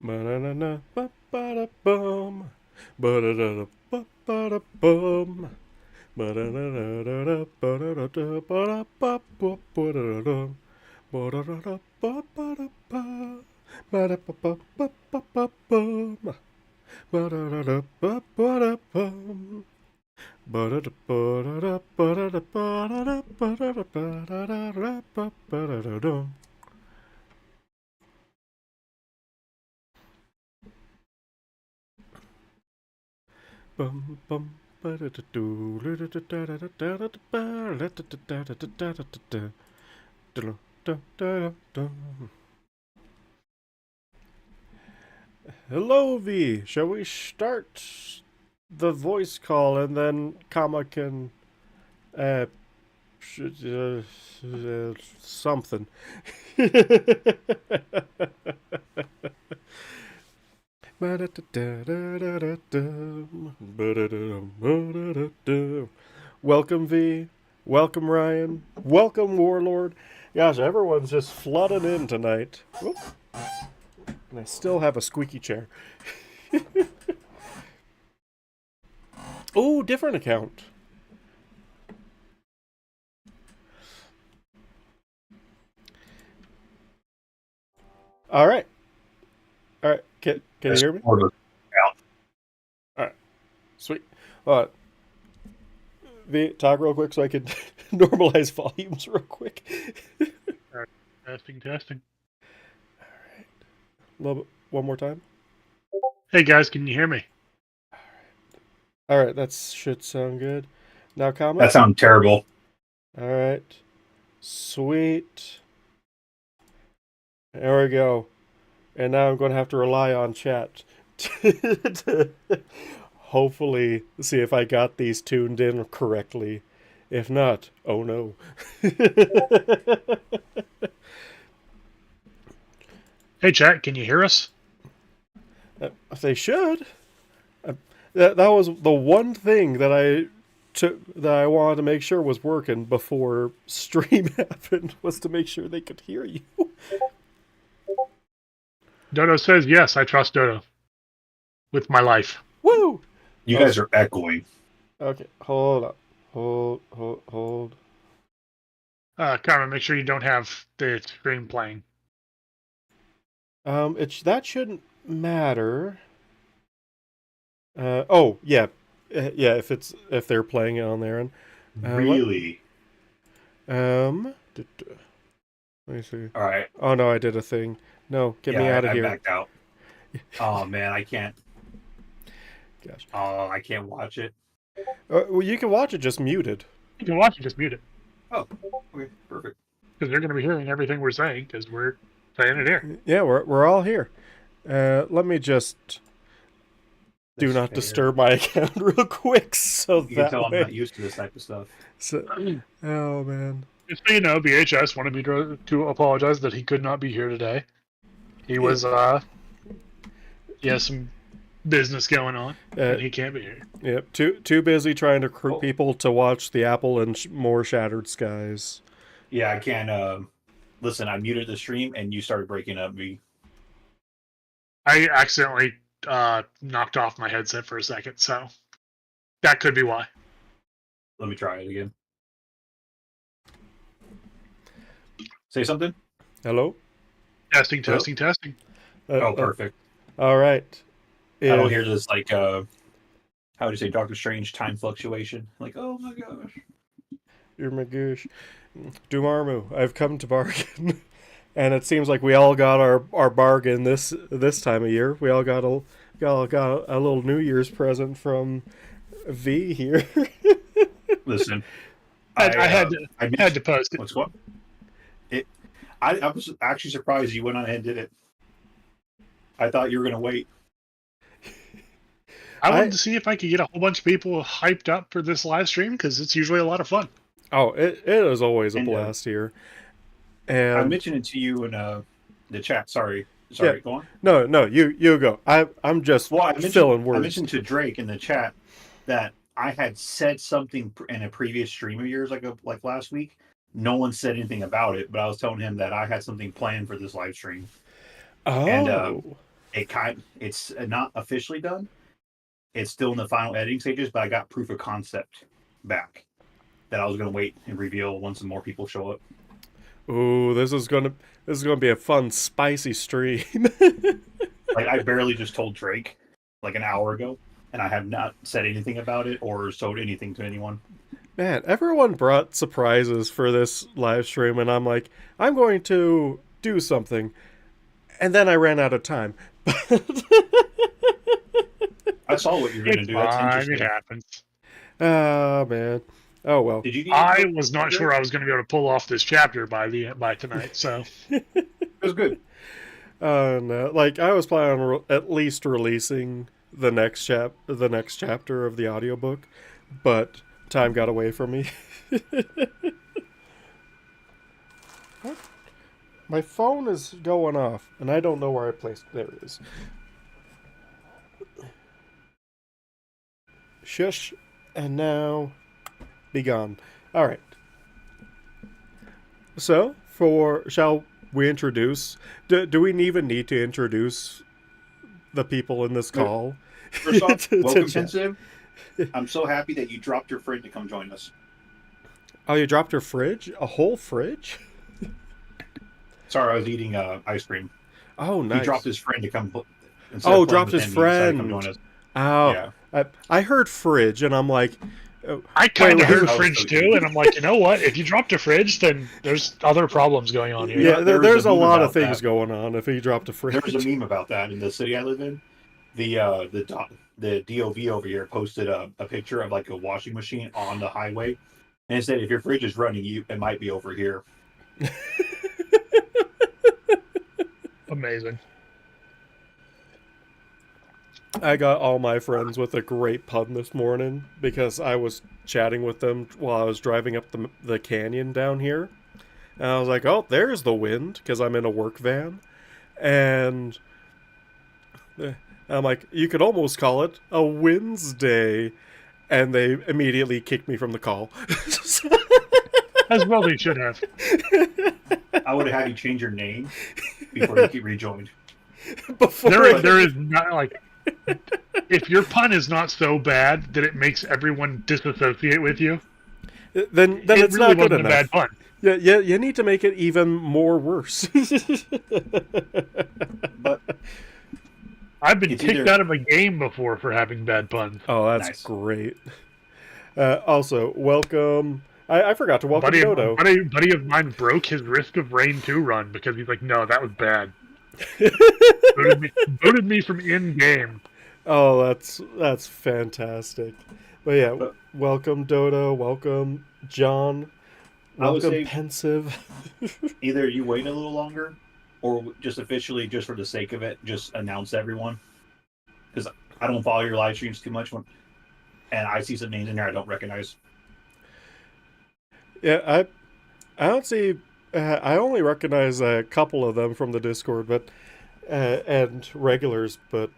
Ba-da-da-da, ba-ba-da-bum. Ba-da-da-da, ba-ba-da-bum. Ba-da-da-da-da-da, ba-da-da-da, ba-da-ba-ba-ba-da-da-dum. Ba-da-da-da, ba-ba-da-ba. Ba-da-ba-ba-ba-ba-ba-bum. Ba-da-da-da, ba-ba-da-bum. Ba-da-da-ba-da-da, ba-da-da-ba-da-da, ba-da-da-ba-da-da, ba-ba-da-dum. Bum bum Hello, V. Shall we start the voice call and then Kama can uh, something. Welcome, V. Welcome, Ryan. Welcome, Warlord. Gosh, everyone's just flooding in tonight. Oop. And I still have a squeaky chair. Oh, different account. All right. All right. Can you hear me? All right. Sweet. V, talk real quick so I can normalize volumes real quick. Testing. One more time. Hey guys, can you hear me? All right, that should sound good. Now, comment. That sounds terrible. All right, sweet. There we go. And now I'm going to have to rely on chat to hopefully see if I got these tuned in correctly. If not, oh no. Hey chat, can you hear us? They should. That was the one thing that I wanted to make sure was working before stream happened, was to make sure they could hear you. Dodo says yes, I trust Dodo with my life. Woo! You guys are echoing. Okay, hold up. Hold. Carmen, make sure you don't have the screen playing. That shouldn't matter. Oh yeah, yeah. If they're playing it on there, and really. Let me see. All right. Oh no, I did a thing. No, get me out of here. I backed out. Oh man, I can't. Gosh. Oh, I can't watch it. Well, you can watch it just muted. You can watch it just muted. Oh, okay, perfect. Because they're going to be hearing everything we're saying because we're saying it here. Yeah, we're all here. Let me just do not disturb my account real quick, so you can tell I'm not used to this type of stuff. So, oh man. Just so you know, BHS wanted me to apologize that he could not be here today. He was he has some business going on, and he can't be here. Yep, too busy trying to recruit people to watch the Apple and more Shattered Skies. Yeah, I can't. Listen, I muted the stream, and you started breaking up. I accidentally knocked off my headset for a second, so that could be why. Let me try it again. Say something. Hello. Testing. Oh, perfect. All right. I don't hear this like how would you say Doctor Strange time fluctuation? Like, oh my gosh. You're my gosh. Dumarmu, I've come to bargain. And it seems like we all got our bargain this time of year. We all got a little New Year's present from V here. Listen, I had to post it. What's what? I was actually surprised you went on ahead and did it. I thought you were going to wait. I wanted to see if I could get a whole bunch of people hyped up for this live stream because it's usually a lot of fun. Oh, it is always a blast here. And I mentioned it to you in the chat. Sorry, yeah. Go on. No, you go. I'm just filling words. I mentioned to Drake in the chat that I had said something in a previous stream of yours, like last week. No one said anything about it, but I was telling him that I had something planned for this live stream. Oh. And It's not officially done. It's still in the final editing stages, but I got proof of concept back that I was going to wait and reveal once some more people show up. Ooh, this is gonna be a fun, spicy stream. Like, I barely just told Drake like an hour ago, and I have not said anything about it or sold anything to anyone. Man, everyone brought surprises for this live stream, and I'm like, I'm going to do something, and then I ran out of time. I saw what you're going to It's do. That's fine. interesting. It happens. Oh man. Oh well. Did you? Need I was not sure I was going to be able to pull off this chapter by tonight, so It was good. No, like I was planning on at least releasing the next chapter of the audiobook, but time got away from me. What? My phone is going off, and I don't know where I placed it. There it is. Shush, and now be gone. All right. So, shall we introduce? Do we even need to introduce the people in this call? First off, welcome, chat. Pensive. I'm so happy that you dropped your friend to come join us. Oh, you dropped your fridge? A whole fridge? Sorry, I was eating ice cream. Oh, nice. He dropped his friend to come. Oh, dropped his friend. Come join us. Oh, Yeah. I heard fridge, and I'm like, I kind wait, of heard wait. fridge too, and I'm like, you know what? If you dropped a fridge, then there's other problems going on here. yeah, There there's was a a meme lot of about things that. going on if he dropped a fridge. There was a meme about that in the city I live in. The DOV over here posted a picture of like a washing machine on the highway, and it said, "If your fridge is running, it might be over here." Amazing. I got all my friends with a great pun this morning because I was chatting with them while I was driving up the canyon down here. And I was like, oh, there's the wind, because I'm in a work van. And I'm like, you could almost call it a Wednesday. And they immediately kicked me from the call. As well they should have. I would have had you change your name before you get rejoined. There is not like, if your pun is not so bad that it makes everyone disassociate with you, then it it's really not good wasn't enough. a bad pun. Yeah, you need to make it even more worse. But I've been It's kicked either- out of a game before for having bad puns. Oh, that's Nice. great. Also, welcome. I forgot to welcome Buddy Dodo. of mine broke his Risk of Rain 2 run because he's like, no, that was bad. Booted me from in-game. Oh, that's fantastic. But yeah, welcome Dodo. Welcome John. I would Welcome say- Pensive. either you wait a little longer, or just officially, just for the sake of it, just announce everyone. Because I don't follow your live streams too much, and I see some names in there I don't recognize. Yeah, I don't see. I only recognize a couple of them from the Discord, but and regulars. But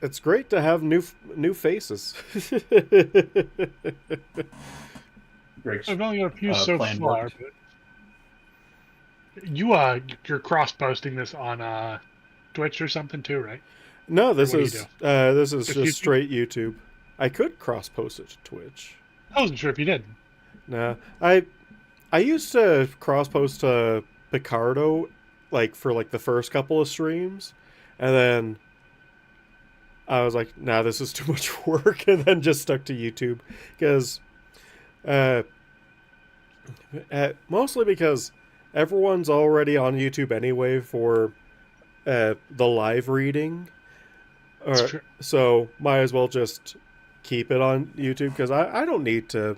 it's great to have new faces. Greg's, I've only got a few so plan far. worked. But you're cross-posting this on Twitch or something too, right? No, this What do you is just YouTube? straight YouTube. I could cross post it to Twitch. I wasn't sure if you did. Nah, I used to cross post to Picardo, like for like the first couple of streams, and then I was like, nah, this is too much work, and then just stuck to YouTube because, mostly because everyone's already on YouTube anyway for the live reading. That's true. So might as well just keep it on YouTube because I don't need to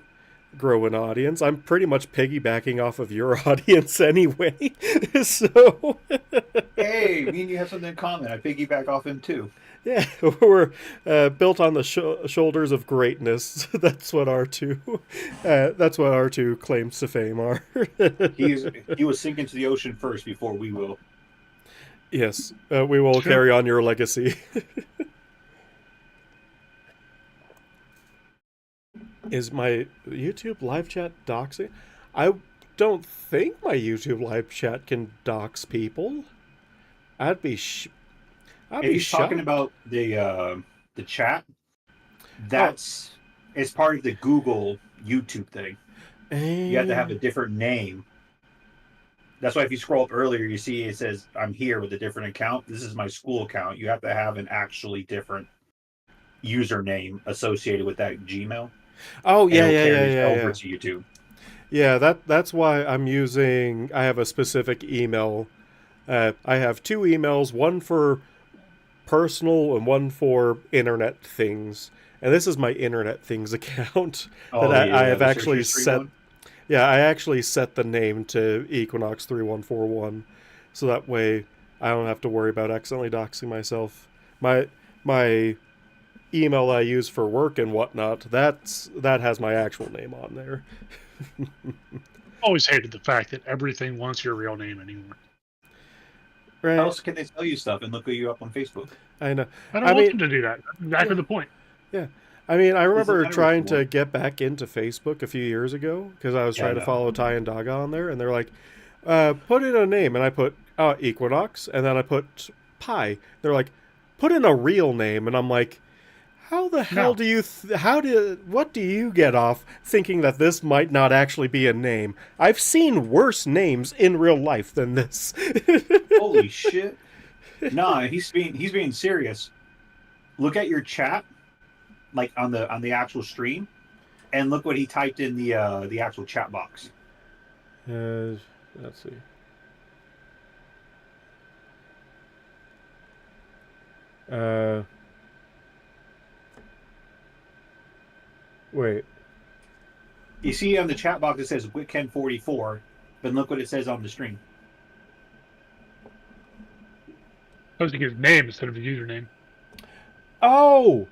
grow an audience. I'm pretty much piggybacking off of your audience anyway. So hey, me and you have something in common. I piggyback off him too. yeah, we're built on the shoulders of greatness. That's what R2 claims to fame are. He was sinking to the ocean first before we will. Yes, we will Sure. carry on your legacy. Is my YouTube live chat doxing? I don't think my YouTube live chat can dox people. I'd be I'd If be he's talking shocked. about the chat, Oh, it's part of the Google YouTube thing. You have to have a eh, different name. That's why if you scroll up earlier, you see it says I'm here with a different account. This is my school account. You have to have an actually different username associated with that Gmail, oh and yeah, it'll yeah, yeah, carry yeah, over yeah. to YouTube. Yeah, that's why I'm using. I have a specific email. I have two emails, one for personal and one for internet things. And this is my internet things account that Oh I yeah, have the search actually history set. one. Yeah, I actually set the name to Equinox 3141, so that way I don't have to worry about accidentally doxing myself. My email I use for work and whatnot, that has my actual name on there. Always hated the fact that everything wants your real name anymore. How Right. else can they tell you stuff and look you up on Facebook? I know. I don't I want mean, them to do that. That's exactly yeah, the point. yeah. I mean, I Doesn't remember matter what you trying to want. get back into Facebook a few years ago because I was Yeah, trying to no. follow Ty and Daga on there, and they're like, put in a name, and I put Equinox, and then I put Pi. They're like, put in a real name, and I'm like, how the hell No. do you? What do you get off thinking that this might not actually be a name? I've seen worse names in real life than this. Holy shit! Nah, he's being serious. Look at your chat, like on the actual stream, and look what he typed in the actual chat box. uh, let's see. Uh, wait. You see on the chat box it says Witken44, but look what it says on the stream. I was thinking his name instead of his username. Oh,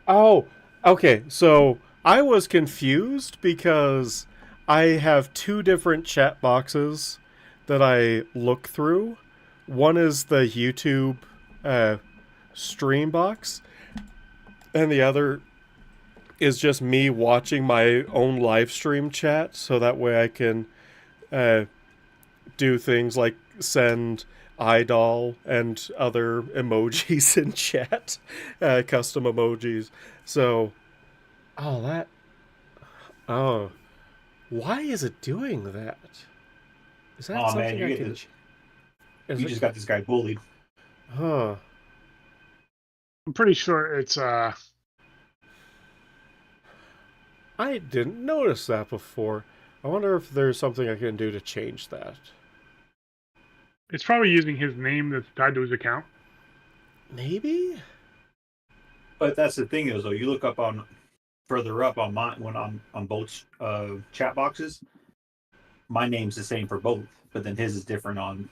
oh, okay. So I was confused because I have two different chat boxes that I look through. One is the YouTube uh, stream box, and the other is just me watching my own live stream chat, so that way I can uh, do things like send idol and other emojis in chat, custom emojis. So, oh, that. Oh, why is it doing that? Is that Oh man, something I can. Is you it. just got this guy bullied. Huh. I'm pretty sure it's I didn't notice that before. I wonder if there's something I can do to change that. it's probably using his name that's tied to his account. Maybe? But that's the thing is though, you look up on further up on mine when on both chat boxes, my name's the same for both, but then his is different on.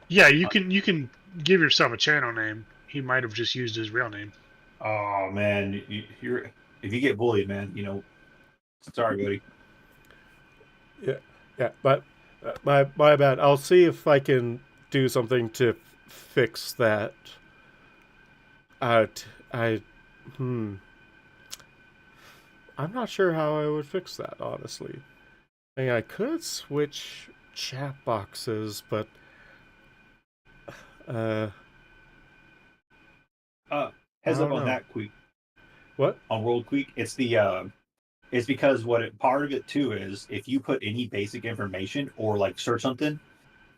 Yeah, you can give yourself a channel name. He might have just used his real name. Oh man, you're if you get bullied, man, sorry, buddy. Yeah, yeah, but my bad. I'll see if I can do something to fix that. I hmm. I'm not sure how I would fix that, honestly. I mean, I could switch chat boxes, but uh, I Heads up don't on know. that, Queek. What? On World Queek, it's because part of it too is if you put any basic information or like search something,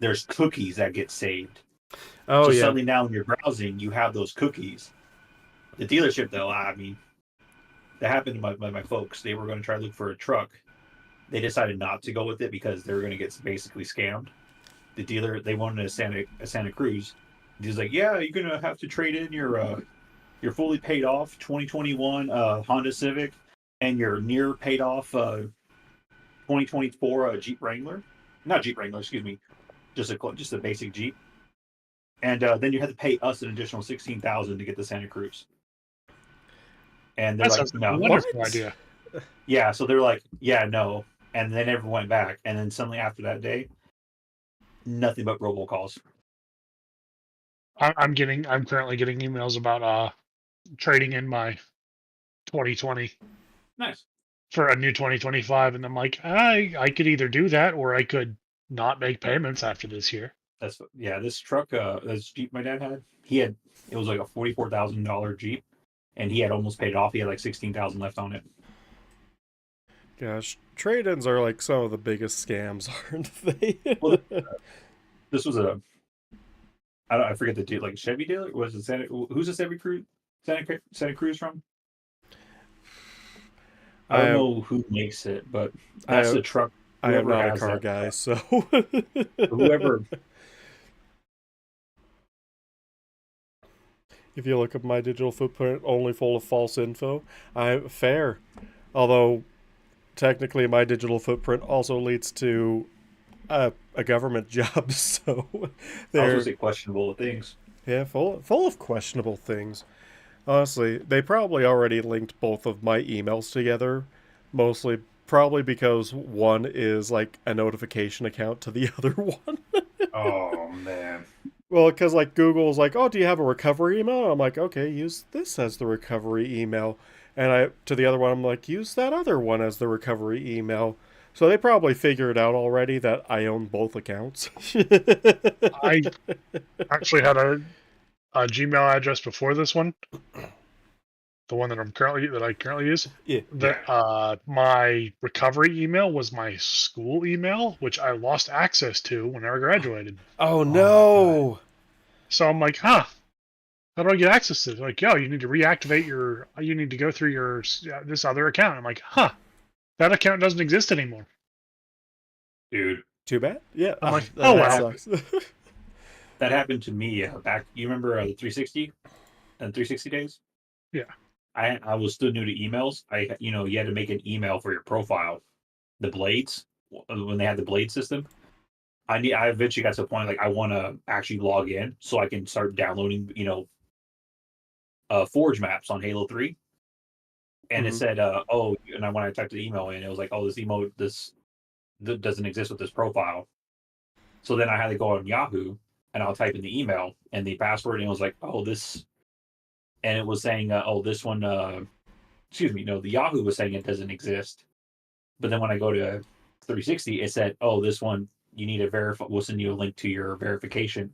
there's cookies that get saved. Oh So yeah. suddenly now when you're browsing, you have those cookies. The dealership though, I mean, that happened to my folks. They were going to try to look for a truck. They decided not to go with it because they were going to get basically scammed. The dealer, they wanted a Santa Cruz. He's like, yeah, you're going to have to trade in your fully paid off 2021 Honda Civic and your near paid off 2024 Jeep Wrangler. Not Jeep Wrangler, excuse me. Just a basic Jeep. And then you had to pay us an additional 16,000 to get the Santa Cruz. And they're That like, sounds like a no. wonderful What? idea. Yeah, so they're like, yeah, no. And they never went back. And then suddenly after that day, nothing but robocalls. I'm currently getting emails about trading in my 2020 Nice. for a new 2025, and I'm like, I could either do that or I could not make payments after this year. This truck, this Jeep my dad had, it was like a $44,000 Jeep, and he had almost paid it off. He had like 16,000 left on it. Gosh, trade-ins are like some of the biggest scams, aren't they? Well, this was I forget the deal, like Chevy dealer. Was it who's the Chevy Cruze? Santa Cruz from? I don't know who makes it, but that's the truck. I am not a car guy, so whoever. If you look at my digital footprint, only full of false info, I'm fair. Although, technically, my digital footprint also leads to a government job, so I was going to say questionable things. Yeah, full of questionable things. Honestly, they probably already linked both of my emails together, mostly probably because one is like a notification account to the other one. Oh, man. Well, because like Google's like, oh, do you have a recovery email? I'm like, okay, use this as the recovery email. And to the other one, I'm like, use that other one as the recovery email. So they probably figured out already that I own both accounts. I actually had a Gmail address before this one, the one that I currently use. Yeah. My recovery email was my school email, which I lost access to when I graduated. Oh no! So I'm like, how do I get access to it? Like, yo, you need to reactivate you need to go through this other account. I'm like, that account doesn't exist anymore. Dude. Too bad? Yeah. I'm like, that sucks. That happened to me back. You remember the 360 and 360 days? Yeah. I was still new to emails. You had to make an email for your profile. The blades, when they had the blade system. I eventually got to the point like I want to actually log in so I can start downloading, Forge maps on Halo 3. And it said, when I typed the email in, it was like, oh, this doesn't exist with this profile. So then I had to go on Yahoo and I'll type in the email and the password, and it was like, oh, this, and it was saying, this one, the Yahoo was saying it doesn't exist. But then when I go to 360, it said, oh, this one, you need to verify, we'll send you a link to your verification.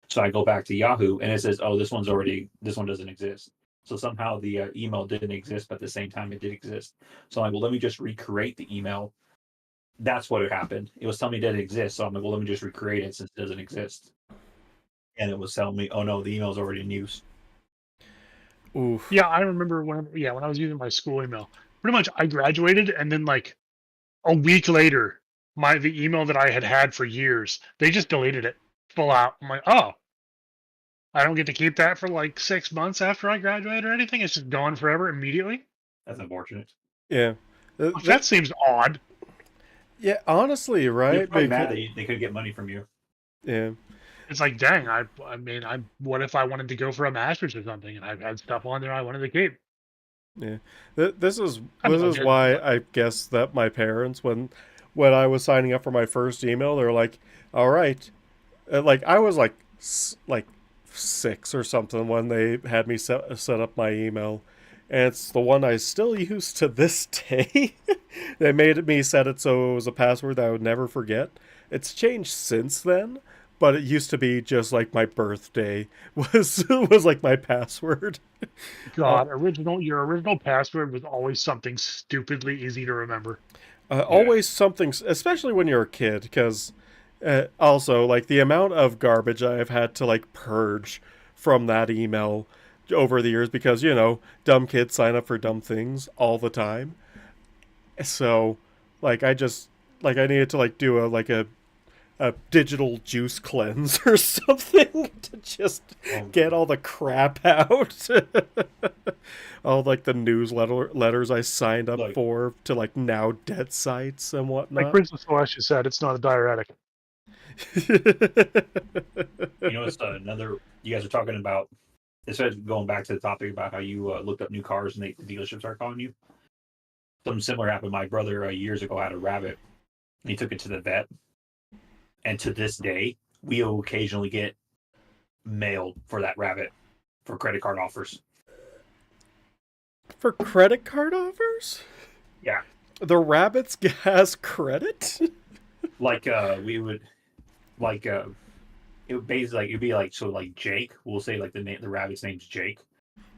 So I go back to Yahoo and it says, oh, this one doesn't exist. So somehow the email didn't exist, but at the same time it did exist. So I'm like, well, let me just recreate the email. That's what had happened. It was telling me it didn't exist. So I'm like, well, let me just recreate it since it doesn't exist. And it was telling me, oh no, the email's already in use. Oof. Yeah, I remember when I was using my school email. Pretty much I graduated, and then like a week later, the email that I had for years, they just deleted it full out. I'm like, oh, I don't get to keep that for like 6 months after I graduate or anything. It's just gone forever immediately. That's unfortunate. Yeah. That seems odd. Yeah, honestly, right? They're probably mad they could get money from you. Yeah. It's like, dang, what if I wanted to go for a master's or something and I've had stuff on there I wanted to keep? Yeah. This is why I guess that my parents, when I was signing up for my first email, they're like, all right. Like, I was like 6 or something when they had me set up my email. And it's the one I still use to this day. They made me set it so it was a password that I would never forget. It's changed since then, but it used to be just like my birthday was like my password. God, your original password was always something stupidly easy to remember. Always something, especially when you're a kid, because also like the amount of garbage I've had to like purge from that email over the years, because dumb kids sign up for dumb things all the time. So like I needed to like do a digital juice cleanse or something to just get all the crap out. All like the newsletters I signed up for to like now dead sites and whatnot. Like Princess Celestia said, it's not a diuretic. It's another. You guys are talking about. Instead of going back to the topic about how you looked up new cars and the dealerships are calling you. Something similar happened. My brother years ago had a rabbit, and he took it to the vet. And to this day, we occasionally get mail for that rabbit for credit card offers. For credit card offers? Yeah. The rabbits has credit? We would, it would basically like it'd be like so like Jake. We'll say like the rabbit's name's Jake.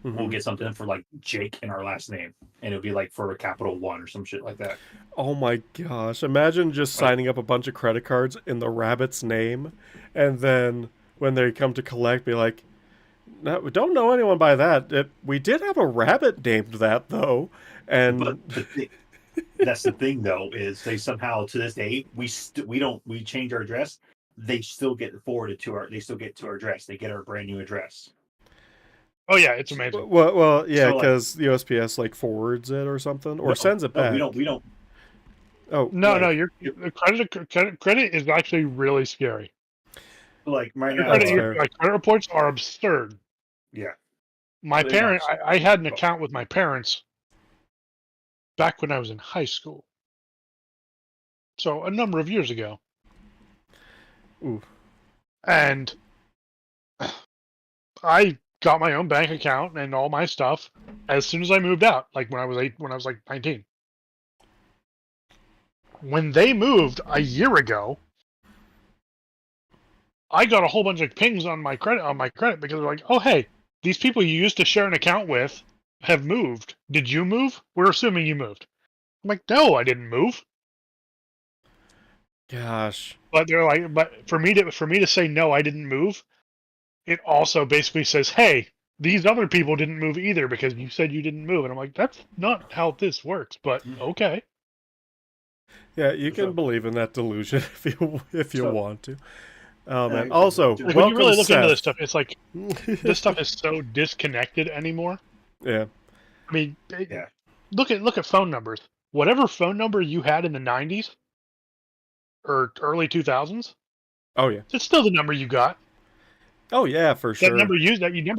We'll get something for like Jake in our last name, and it'll be like for a capital One or some shit like that. Oh my gosh! Imagine just signing up a bunch of credit cards in the rabbit's name, and then when they come to collect, be like, "No, we don't know anyone by that. We did have a rabbit named that though." And But that's the thing though, is they somehow to this day we change our address. They still get forwarded to our address. They get our brand new address. Oh yeah, it's amazing. well, yeah, So, like- because the USPS like forwards it or something, or sends it back. We don't. Oh No, Like, no, your credit is actually really scary. Like right Your now, That's fair. credit reports are absurd. yeah. My They're parents, not. I had an account with my parents back when I was in high school. So a number of years ago. Ooh. And I got my own bank account and all my stuff as soon as I moved out, like when I was like 19. When they moved a year ago, I got a whole bunch of pings on my credit because they're like, "Oh, hey, these people you used to share an account with have moved. Did you move? We're assuming you moved." I'm like, "No, I didn't move." Gosh. But they're like, but for me to say no, I didn't move, it also basically says, "Hey, these other people didn't move either because you said you didn't move." And I'm like, "That's not how this works." But okay. Yeah, you For can sure. believe in that delusion if you So- want to. Man. Actually, Also, like, Like, welcome when you really look into this Seth. stuff, it's like this stuff is so disconnected anymore. Yeah. I mean, Yeah. look at phone numbers. Whatever phone number you had in the 90s or early 2000s, Oh yeah. it's still the number you got. Oh yeah, for sure. That number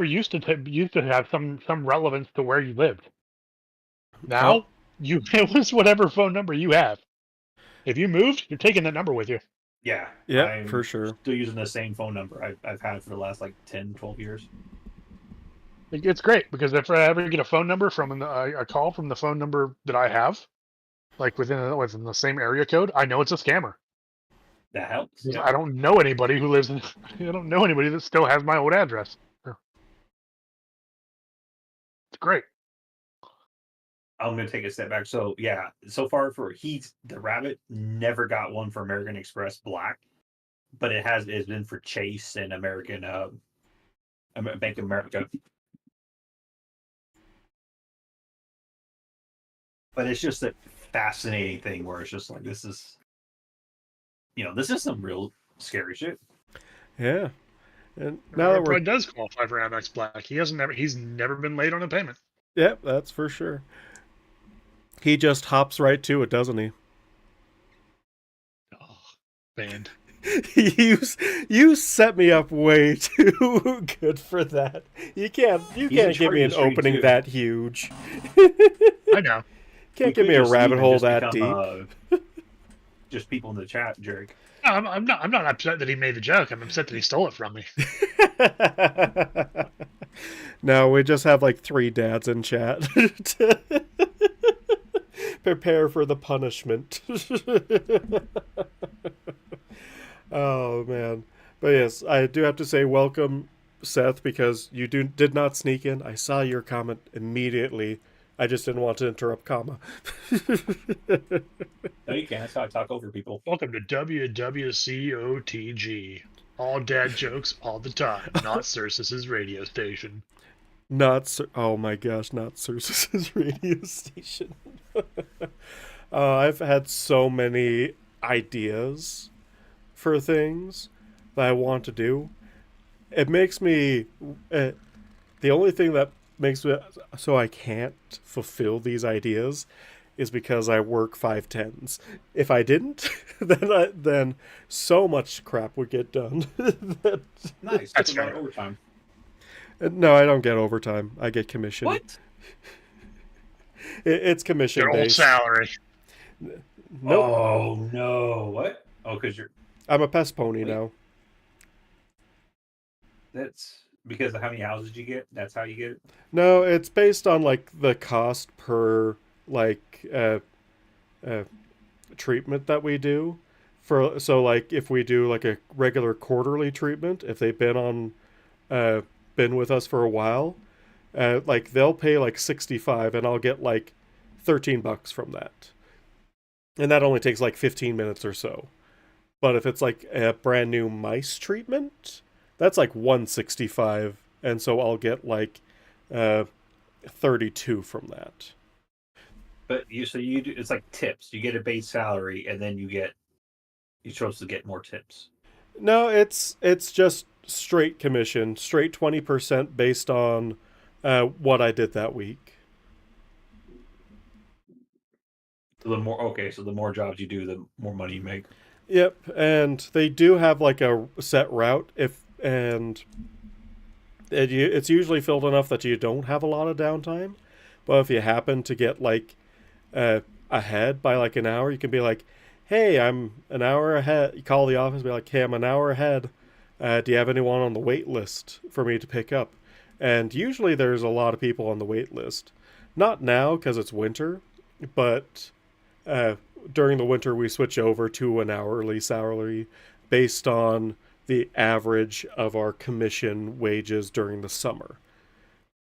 used to have some relevance to where you lived. Now Oh. it was whatever phone number you have. If you moved, you're taking that number with you. Yeah. Yeah, I'm for sure. Still using the same phone number I've had for the last like 10, 12 years. It's great because if I ever get a phone number from a call from the phone number that I have, like within the same area code, I know it's a scammer. That helps. Yeah. I don't know anybody who lives in. I don't know anybody that still has my old address. It's great. I'm gonna take a step back. So yeah, so far the rabbit never got one for American Express Black, but it's been for Chase and American Bank of America. But it's just a fascinating thing where it's just like this is some real scary shit. Yeah. And now that Probably we're does qualify for Amex Black. He's never been late on a payment. yeah, that's for sure. He just hops right to it, doesn't he? Oh, banned. You set me up way too good for that. You can't in give charge me of an the stream, opening too. that huge. I know. Can't give me a rabbit hole that deep. Just people in the chat, Jerick. No, I'm not upset that he made the joke. I'm upset that he stole it from me. No, we just have like 3 dads in chat to prepare for the punishment. Oh man, but yes, I do have to say welcome, Seth, because you did not sneak in. I saw your comment immediately. I just didn't want to interrupt, comma. No, you can't. That's how I talk over people. Welcome to WWCOTG. All dad jokes all the time. Not Cersis's radio station. Oh my gosh, not Cersis's radio station. I've had so many ideas for things that I want to do. It makes me the only thing that makes me so I can't fulfill these ideas is because I work 5/10s. If I didn't, then so much crap would get done. Nice. That's That's about fair. overtime. No, I don't get overtime. I get commission. What? It's commission Your old based. salary. Nope. Oh no! What? Oh, because I'm a pest pony Wait. now. that's because of how many houses you get. That's how you get it. No, it's based on like the cost per like treatment that we do like if we do like a regular quarterly treatment, if they've uh been with us for a while, like they'll pay like 65 and I'll get like $13 from that. And that only takes like 15 minutes or so. But if it's like a brand new mice treatment, that's like 165 and so I'll get like uh 32 from that. But you do, it's like tips. You get a base salary, and then you're supposed to get more tips. No, it's just straight commission, straight 20% based on what I did that week. So the more jobs you do, the more money you make. Yep, and they do have like a set route it's usually filled enough that you don't have a lot of downtime. But if you happen to get like ahead by like an hour, you can be like, "Hey, I'm an hour ahead." You call the office, and be like, "Hey, I'm an hour ahead. Do you have anyone on the wait list for me to pick up?" And usually there's a lot of people on the wait list. Not now because it's winter, but uh, during the winter we switch over to an hourly salary based on the average of our commission wages during the summer.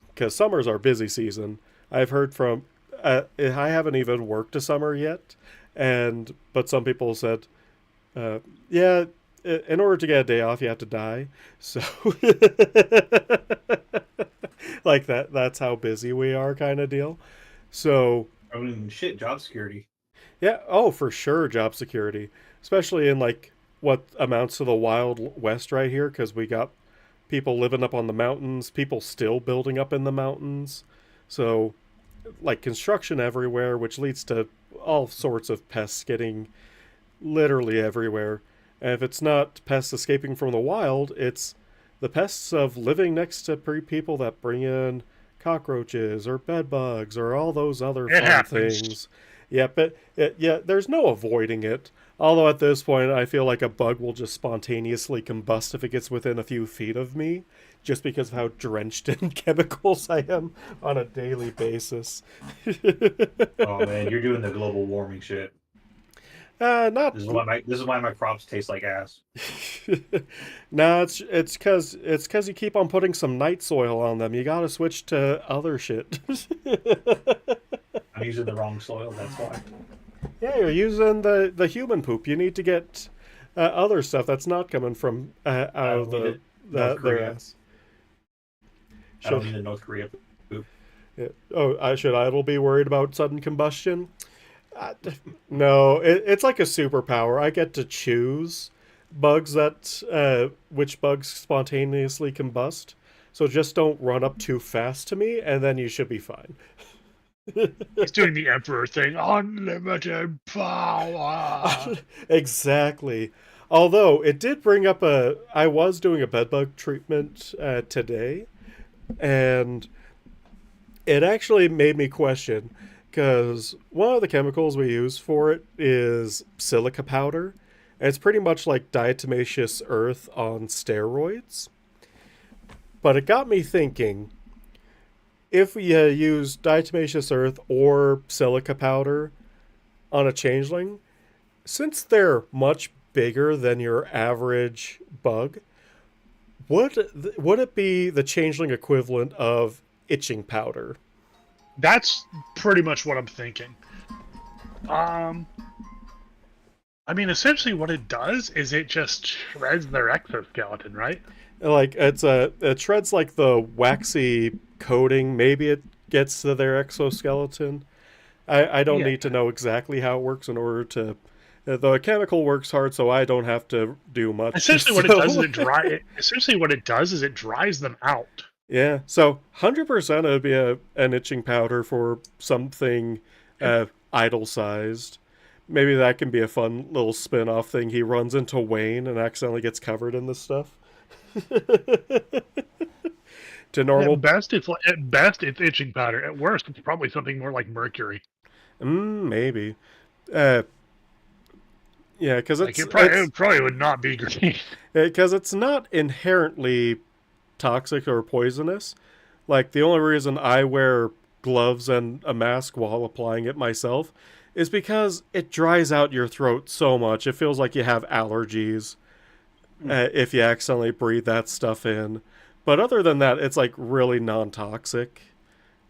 Because summer's our busy season. I've heard from I haven't even worked a summer yet, but some people said, yeah, in order to get a day off, you have to die. So, like that's how busy we are, kind of deal. So, I mean, shit, job security. yeah, oh, for sure, job security, especially in like what amounts to the Wild West right here, because we got people living up on the mountains, people still building up in the mountains. So, like construction everywhere, which leads to all sorts of pests getting literally everywhere. And if it's not pests escaping from the wild, it's the pests of living next to people that bring in cockroaches or bed bugs or all those other It fun happens. things. Yeah, but yeah, there's no avoiding it. Although at this point, I feel like a bug will just spontaneously combust if it gets within a few feet of me, just because of how drenched in chemicals I am on a daily basis. Oh man, you're doing the global warming shit. Not. This is why my crops taste like ass. No, it's because you keep on putting some night soil on them. You gotta switch to other shit. I'm using the wrong soil. That's why. Yeah, you're using the human poop. You need to get other stuff that's not coming from out of North their Korea. ass. I don't need a North Korea poop. Yeah. Oh, I will be worried about sudden combustion? Uh, no, it's like a superpower. I get to choose which bugs spontaneously combust. So just don't run up too fast to me, and then you should be fine. He's doing the Emperor thing. Unlimited power. Exactly. Although it did bring up I was doing a bedbug treatment today, and it actually made me question because one of the chemicals we use for it is silica powder, and it's pretty much like diatomaceous earth on steroids. But it got me thinking, if we use diatomaceous earth or silica powder on a changeling, since they're much bigger than your average bug, would it be the changeling equivalent of itching powder? That's pretty much what I'm thinking. I mean, essentially what it does is it just shreds their exoskeleton, right? Like it shreds like the waxy coating. Maybe it gets to their exoskeleton. I don't Yeah. need to know exactly how it works in order to. The chemical works hard, so I don't have to do much. Essentially, what so- it does is it dries them out. Yeah, so 100% it would be an itching powder for something idle-sized. Maybe that can be a fun little spin-off thing. He runs into Wayne and accidentally gets covered in this stuff. To normal... At best, it's itching powder. At worst, it's probably something more like mercury. Maybe. Yeah, because Like it probably would not be green. Because it's not inherently toxic or poisonous. Like, the only reason I wear gloves and a mask while applying it myself is because it dries out your throat so much. It feels like you have allergies if you accidentally breathe that stuff in. But other than that, it's like really non-toxic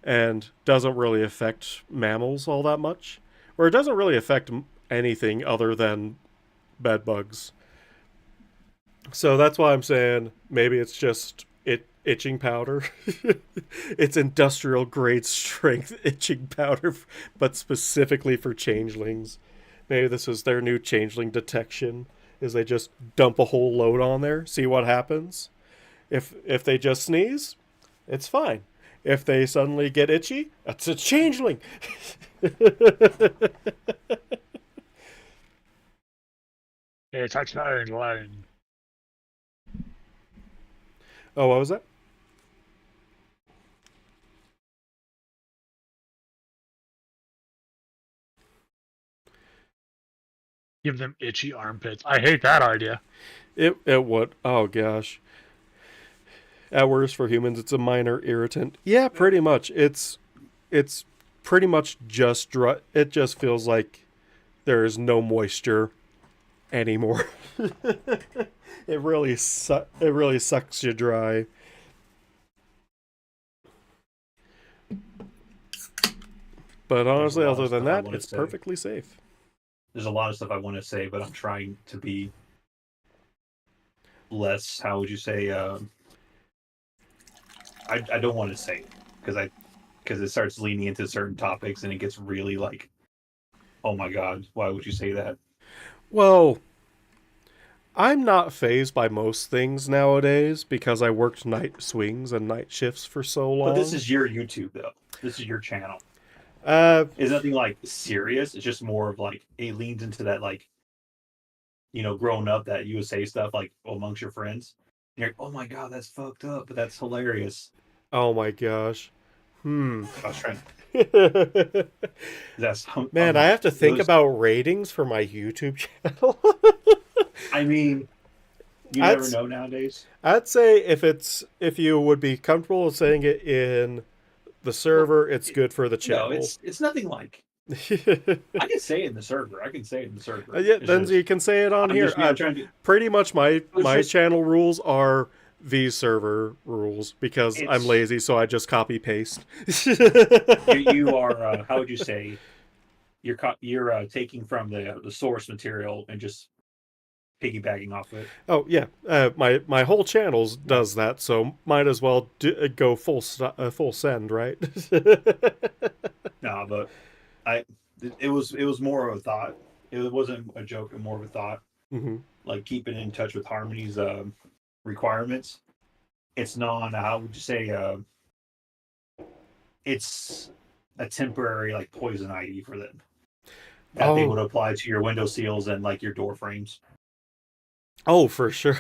and doesn't really affect mammals all that much. Or it doesn't really affect anything other than bed bugs. So that's why I'm saying maybe it's just itching powder. It's industrial grade strength itching powder, but specifically for changelings. Maybe this is their new changeling detection. Is they just dump a whole load on there, see what happens. If they just sneeze, it's fine. If they suddenly get itchy, that's a changeling. It's a changeling. Oh, what was that? Give them itchy armpits. I hate that idea. It would. Oh gosh. At worst for humans, it's a minor irritant. Yeah, pretty much. It's pretty much just dry. It just feels like there is no moisture anymore. It really sucks you dry. But honestly, other than that, it's perfectly safe. There's a lot of stuff I want to say, but I'm trying to be less. How would you say? I don't want to say it because it starts leaning into certain topics and it gets really like, oh my god, why would you say that? Well, I'm not phased by most things nowadays because I worked night swings and night shifts for so long. But this is your YouTube though. This is your channel. It's nothing like serious. It's just more of like it leans into that like, growing up that you would say stuff like amongst your friends. And you're like, oh my god, that's fucked up, but that's hilarious. Oh my gosh. I was trying. That's Man, I have to think about ratings for my YouTube channel. I mean, you never know nowadays. I'd say if you would be comfortable with saying it in the server, it's good for the channel. No, it's nothing like. I can say it in the server. Yeah, then you can say it on here. Pretty much my channel rules are these server rules because I'm lazy, so I just copy paste. You are how would you say? You're taking from the source material and just piggybacking off it. Oh yeah, my whole channel does that, so might as well go full send, right? No, but it was more of a thought. It wasn't a joke, more of a thought. Mm-hmm. Like keeping in touch with Harmony's requirements. It's how would you say? It's a temporary like poison ivy for them that they would apply to your window seals and like your door frames. Oh, for sure.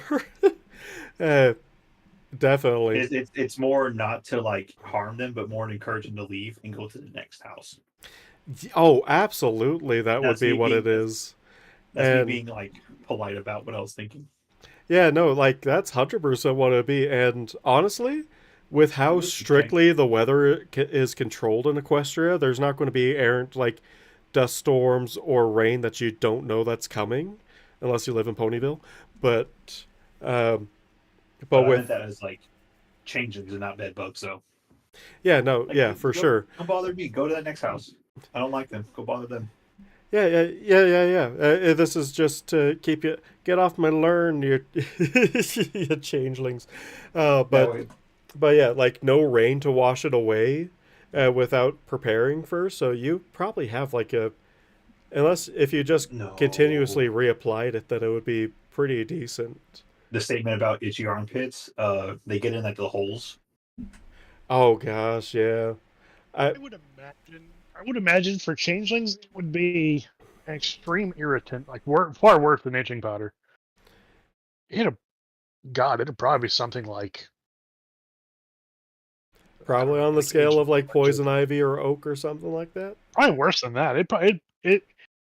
Definitely. It's more not to like harm them, but more to encourage them to leave and go to the next house. Oh, absolutely. That would be what it is. That's me being like polite about what I was thinking. Yeah, no, like that's 100% what it'd be. And honestly, with how strictly the weather is controlled in Equestria, there's not going to be errant like dust storms or rain that you don't know that's coming, unless you live in Ponyville. But I meant that as like changelings and not bed bugs. So yeah, no, like, yeah, for sure. Don't bother me. Go to that next house. I don't like them. Go bother them. Yeah. This is just to keep you get off my lawn, you changelings. But yeah, like no rain to wash it away without preparing first. So you probably have like unless if you just continuously reapplied it, then it would be pretty decent. The statement about itchy armpits, they get in like the holes. Oh gosh, yeah. I would imagine for changelings it would be an extreme irritant, like far worse than itching powder. It'd probably be something like probably on the scale of like poison ivy or oak or something like that. Probably worse than that.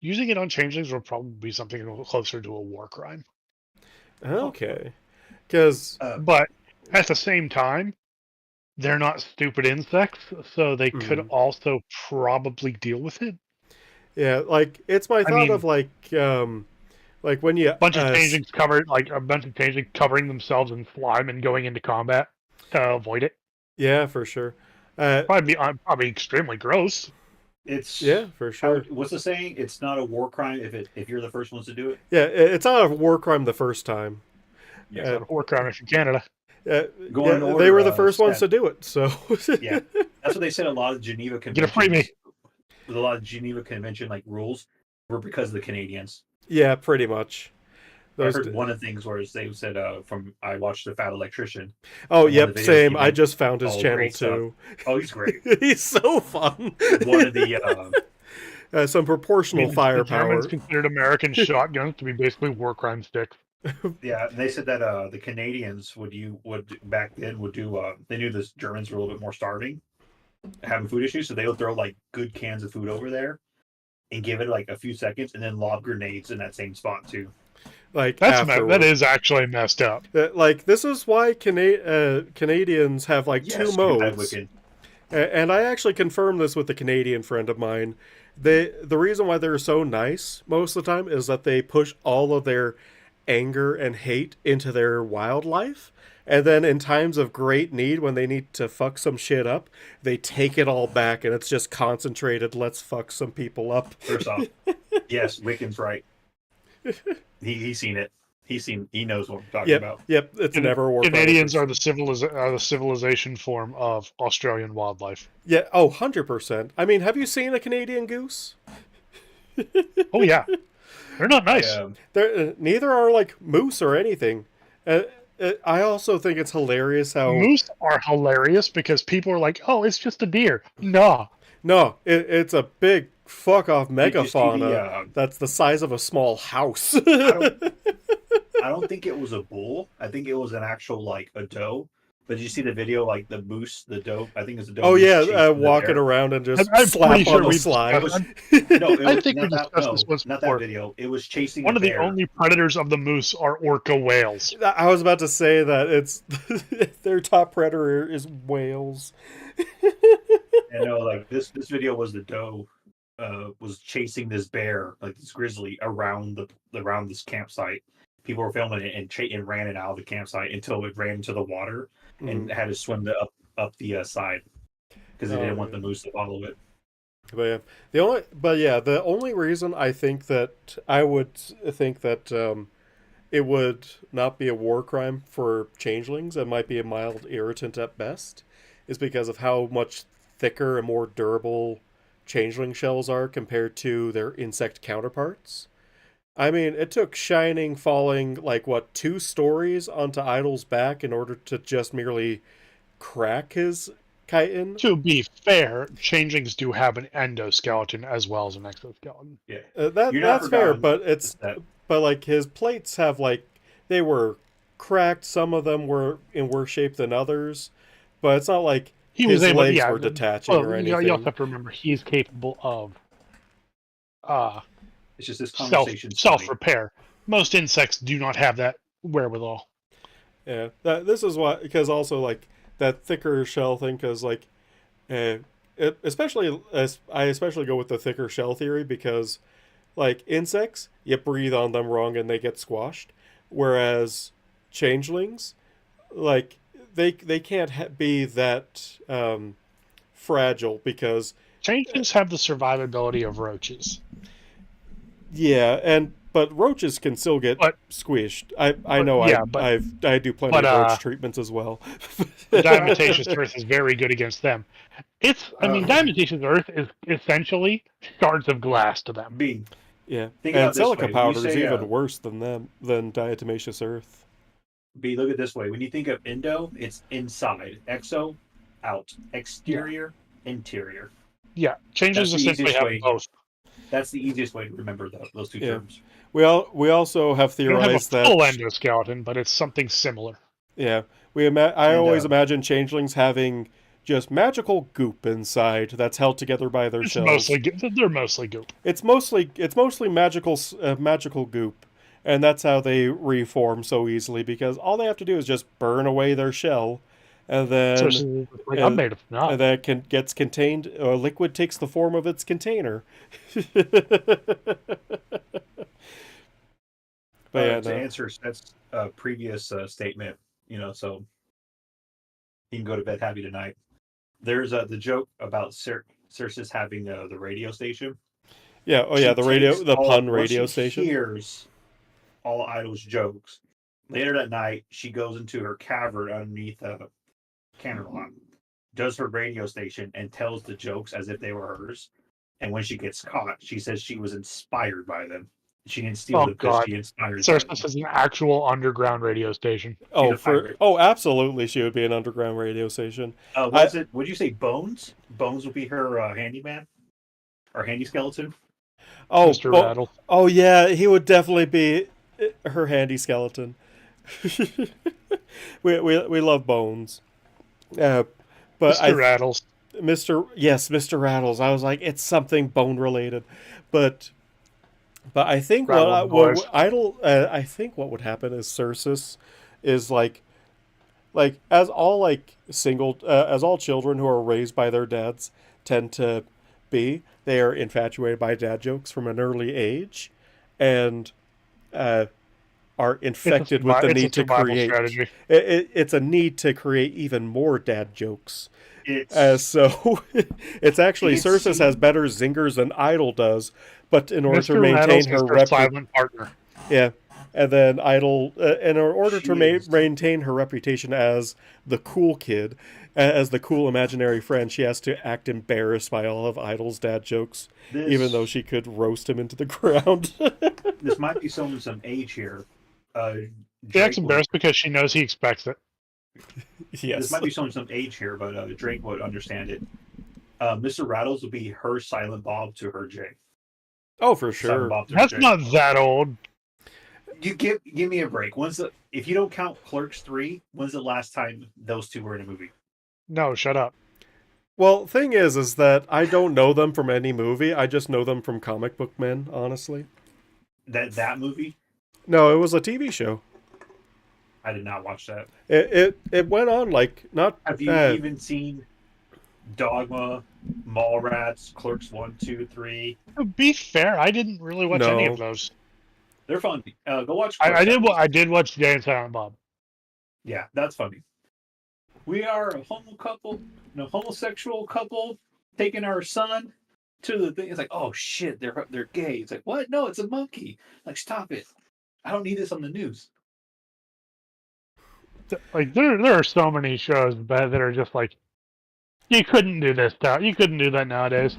Using it on changelings would probably be something closer to a war crime. Okay, because but at the same time, they're not stupid insects, so they could Mhm. also probably deal with it. Yeah, like it's my I thought of mean, like when you bunch of changelings covered, like a bunch of changelings covering themselves in slime and going into combat to avoid it. yeah, for sure. Uh, Probably extremely gross. It's yeah, for how sure. what's the saying? It's not a war crime if you're the first ones to do it. Yeah, it's not a war crime the first time. Yeah. It's Uh, not a war crime if you're Canada. Going in yeah, they order. were the first ones to Steph. do it. So Yeah, that's what they said. A lot of Geneva Get a free me. conventions, a lot of Geneva Convention like rules were because of the Canadians. yeah, pretty much. I Those. heard one of the things where they said from I watched The Fat Electrician, Oh, and one of yep, the videos same. he I made, just found his all channel great stuff. too. Oh, he's great. He's so fun. One of the Some proportional The Germans firepower. considered American shotguns to be basically war crime sticks. yeah, and they said that the Canadians would back then would do they knew the Germans were a little bit more starving, having food issues, so they would throw like good cans of food over there and give it like a few seconds, and then lob grenades in that same spot too. Like That afterward. is actually messed up. Like this is why Canadians have like two Yes, good modes. Wiccan. And I actually confirmed this with a Canadian friend of mine. The reason why they're so nice most of the time is that they push all of their anger and hate into their wildlife. And then in times of great need, when they need to fuck some shit up, they take it all back and it's just concentrated, let's fuck some people up. First off, yes, Wiccan's right. He's seen it. He knows what we're talking about. Yep, it's never war. Canadians are the civilization form of Australian wildlife. Yeah, 100%. I mean, have you seen a Canadian goose? Oh yeah, they're not nice. They're neither are like moose or anything. I also think it's hilarious how Moose are hilarious because people are like, "Oh, it's just a deer." No, it's a big fuck off Did you see megafauna that's the size of a small house. I don't think it was a bull. I think it was an actual like a doe. But did you see the video like the moose, the doe? I think it's a doe. Oh moose yeah, chasing the walking bear. around and just I'm slap pretty sure on the we've slide. No, it I was think we not that. discussed No, this once not before. that video. It was chasing One a of the bear. only predators of the moose are orca whales. I was about to say that it's their top predator is whales. And no, like this video was the doe was chasing this bear, like this grizzly, around this campsite. People were filming it and ran it out of the campsite until it ran into the water and had to swim up the side because they didn't want the moose to follow it. But yeah, the only reason I think that it would not be a war crime for changelings and might be a mild irritant at best is because of how much thicker and more durable changeling shells are compared to their insect counterparts. I mean, it took Shining falling like what 2 stories onto Idol's back in order to just merely crack his chitin. To be fair, changelings do have an endoskeleton as well as an exoskeleton. Yeah, that's fair, but that. but like his plates have like they were cracked. Some of them were in worse shape than others, but it's not like He his was able, legs yeah, were detaching or anything. You also have to remember he's capable of It's just this conversation self repair. Most insects do not have that wherewithal. Yeah, this is why because also like that thicker shell thing because like, especially as I especially go with the thicker shell theory because like insects you breathe on them wrong and they get squashed, whereas changelings like they can't be that fragile because Changelings have the survivability of roaches. yeah, but roaches can still get squished. I know. Yeah, I do plenty of roach treatments as well. Diatomaceous earth is very good against them. Diatomaceous earth is essentially shards of glass to them. Yeah, and silica powder is even worse than diatomaceous earth. Look at it this way. When you think of endo, it's inside. Exo, out. Exterior, interior. Yeah, changelings essentially have both. That's the easiest way to remember those two terms. We also have theorized that full endoskeleton, but it's something similar. Yeah, I always imagine changelings having just magical goop inside that's held together by their shells. They're mostly goop. It's mostly magical goop, and that's how they reform so easily because all they have to do is just burn away their shell, and So then she's like, I'm and, made of and nuts. then gets contained. Or liquid takes the form of its container. But yeah, To no. answer Seth's previous statement, so he can go to bed happy tonight. There's the joke about Cersei having the radio station. Yeah. Oh yeah, She the radio, takes the pun once radio she station. hears all Idol's jokes. Later that night, she goes into her cavern underneath Camelot, does her radio station, and tells the jokes as if they were hers. And when she gets caught, she says she was inspired by them. She didn't steal Oh them because God, she inspired by them. Cersei is an actual underground radio station. She's a pirate. Absolutely, she would be an underground radio station. I Was it? Would you say Bones? Bones would be her handyman or handy skeleton. Mr. Rattle. Oh yeah, he would definitely be her handy skeleton. We love Bones. But Mr. Rattles. Mr. Rattles. I was like, it's something bone related, but I think I think what would happen is Cersei is like as all as all children who are raised by their dads tend to be, they are infatuated by dad jokes from an early age, and are infected with the need to create. Strategy. It's a need to create even more dad jokes. So it's actually Cersei has better zingers than Idol does, but in order to maintain her silent partner. Yeah, and then Idol, in order to maintain her reputation as the cool kid, as the cool imaginary friend, she has to act embarrassed by all of Idol's dad jokes, even though she could roast him into the ground. This might be showing some age here. She acts embarrassed because she knows he expects it. Yes. This might be showing some age here, but Drake would understand it. Mr. Rattles would be her Silent Bob to her Jay. Oh, for sure. That's not that old. You give me a break. If you don't count Clerks 3, when's the last time those two were in a movie? No, shut up. Well, thing is that I don't know them from any movie. I just know them from comic book men, honestly. That movie? No, it was a TV show. I did not watch that. It went on not. Have you even seen Dogma, Mallrats, Clerks 1, 2, 3? To be fair, I didn't really watch any of those. They're fun. Go watch. I did watch Jay and Silent Bob. Yeah, that's funny. We are a homosexual couple taking our son to the thing. It's like, oh shit, they're gay. It's like, what? No, it's a monkey. Like, stop it. I don't need this on the news. Like there are so many shows that are just like, you couldn't do this. You couldn't do that nowadays.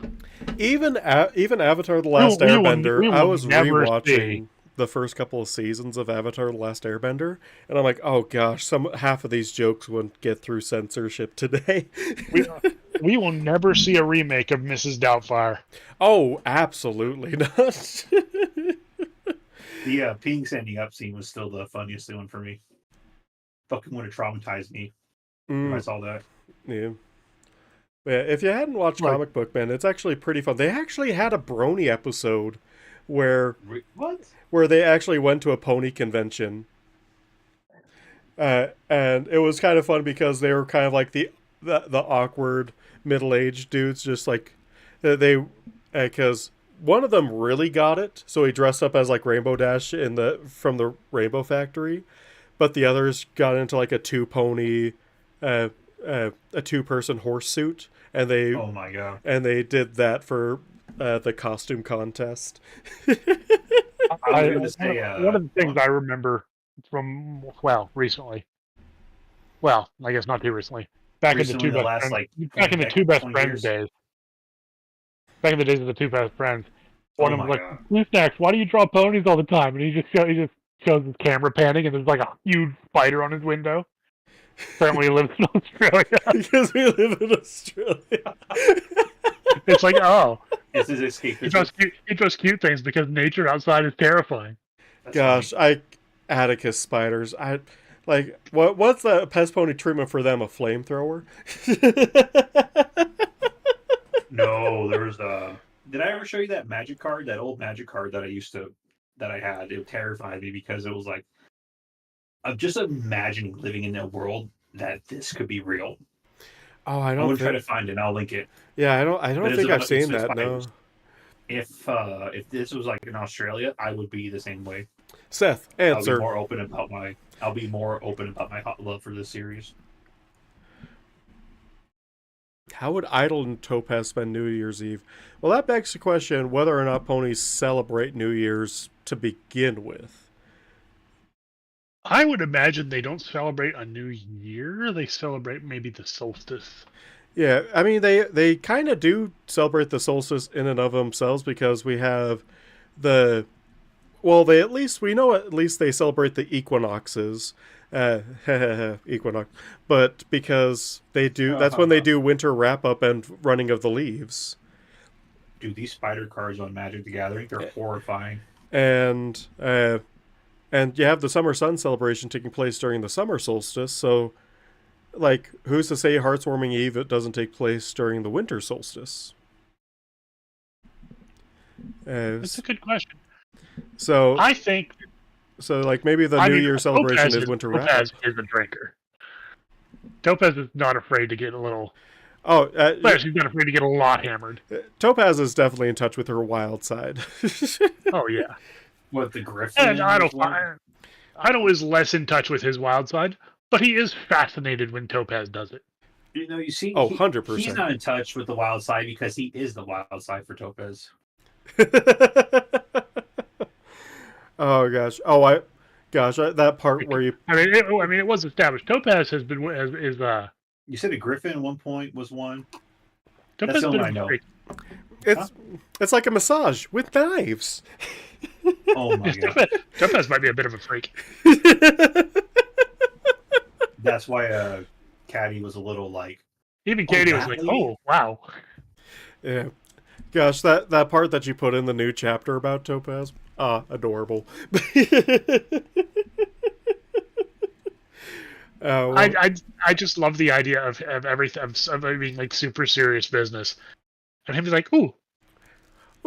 Even Avatar: The Last Airbender, I was rewatching the first couple of seasons of Avatar: The Last Airbender, and I'm like, oh gosh, half of these jokes wouldn't get through censorship today. We will never see a remake of Mrs. Doubtfire. Oh, absolutely not. The peeing standing up scene was still the funniest one for me. Fucking would have traumatized me if I saw that. Yeah. Yeah, if you hadn't watched Comic Book Man, it's actually pretty fun. They actually had a Brony episode where they actually went to a pony convention. And it was kind of fun because they were kind of like the awkward middle-aged dudes, just like they because one of them really got it, so he dressed up as like Rainbow Dash from the Rainbow Factory, but the others got into like a two-person horse suit, and they oh my god, and they did that for the costume contest. One of the things I remember from recently. Well, I guess not too recently. Back in the two best friends days. Back in the days of the two best friends. One of them was like, "Blue Snacks, why do you draw ponies all the time?" And he just shows his camera panning, and there's like a huge spider on his window. Apparently, he lives in Australia. Because we live in Australia. It's like, oh, it's his escape. He draws cute things because nature outside is terrifying. Gosh, Atticus spiders. What's the pest pony treatment for them? A flamethrower? No, there was did I ever show you that magic card? That old magic card that I had? It terrified me because it was like, I'm just imagining living in a world that this could be real. Oh, I I'm don't gonna try to think. find it. And I'll link it. Yeah, I don't But think I've it's seen with that. No. spiders. If this was like in Australia, I would be the same way. Seth, I'll be answer. more open about my hot love for this series. How would Idle and Topaz spend New Year's Eve? Well, that begs the question whether or not ponies celebrate New Year's to begin with. I would imagine they don't celebrate a new year. They celebrate maybe the solstice. Yeah, I mean they kind of do celebrate the solstice in and of themselves because we have the they at least we know at least they celebrate the equinoxes. Equinox, but because they do that's when they do winter wrap up and running of the leaves. Dude, these spider cards on Magic the Gathering, they're horrifying. And you have the summer sun celebration taking place during the summer solstice, so like who's to say Heartswarming Eve it doesn't take place during the winter solstice? That's a good question. So I think like maybe the New Year celebration is winter wrap. Topaz is a drinker. Topaz is not afraid to get a little. Oh, she's not afraid to get a lot hammered. Topaz is definitely in touch with her wild side. Oh yeah. What, the Griffin? And Idle is less in touch with his wild side, but he is fascinated when Topaz does it. You know, you see, 100%. He's not in touch with the wild side because he is the wild side for Topaz. Oh gosh! That part where you. I mean, it was established. Topaz has been You said a Griffin at one point was one. Topaz That's the one I know. It's like a massage with knives. Oh my god! Topaz might be a bit of a freak. That's why Caddy was a little like. Even Katie was like, "Oh wow." Yeah. Gosh, that part that you put in the new chapter about Topaz, adorable. I just love the idea of everything of being like super serious business, and him be like, "Ooh,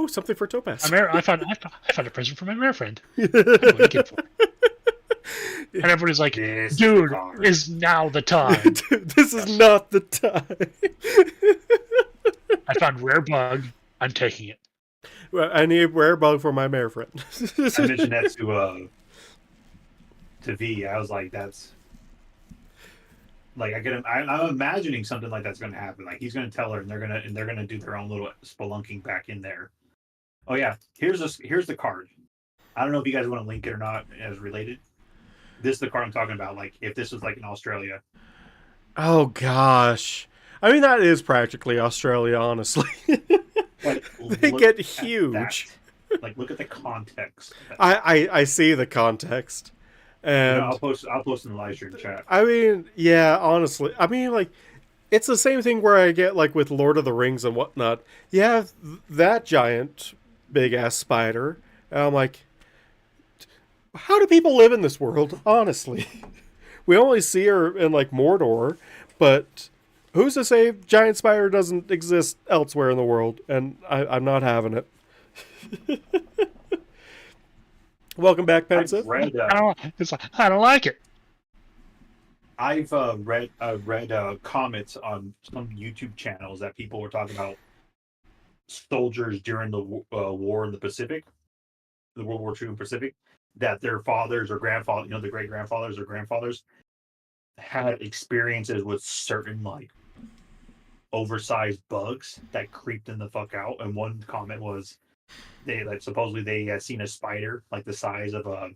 something for Topaz." I found a present for my rare friend. I don't know what to get for. And everybody's like, "Dude, is now the time." Dude, this is not the time. I found rare bug. I'm taking it. Well, I need rare bug for my mare friend. I mentioned that to V. I was like, that's like I'm imagining something like that's going to happen. Like he's going to tell her, and they're going to do their own little spelunking back in there. Oh yeah, here's the card. I don't know if you guys want to link it or not as related. This is the card I'm talking about. Like if this was like in Australia. Oh gosh, I mean that is practically Australia, honestly. Like, they get huge. Like look at the context. I see the context. And I'll post in the live stream chat. I mean, yeah, honestly. I mean, like, it's the same thing where I get, like, with Lord of the Rings and whatnot. You have that giant, big-ass spider. And I'm like, how do people live in this world, honestly? We only see her in, like, Mordor, but who's to say giant spider doesn't exist elsewhere in the world? And I'm not having it. Welcome back, Pensive. I don't like it. I've read comments on some YouTube channels that people were talking about soldiers during the war in the Pacific, the World War II in the Pacific, that their fathers or grandfathers, the great grandfathers or grandfathers, had experiences with certain like oversized bugs that creeped them the fuck out. And one comment was, supposedly they had seen a spider like the size of a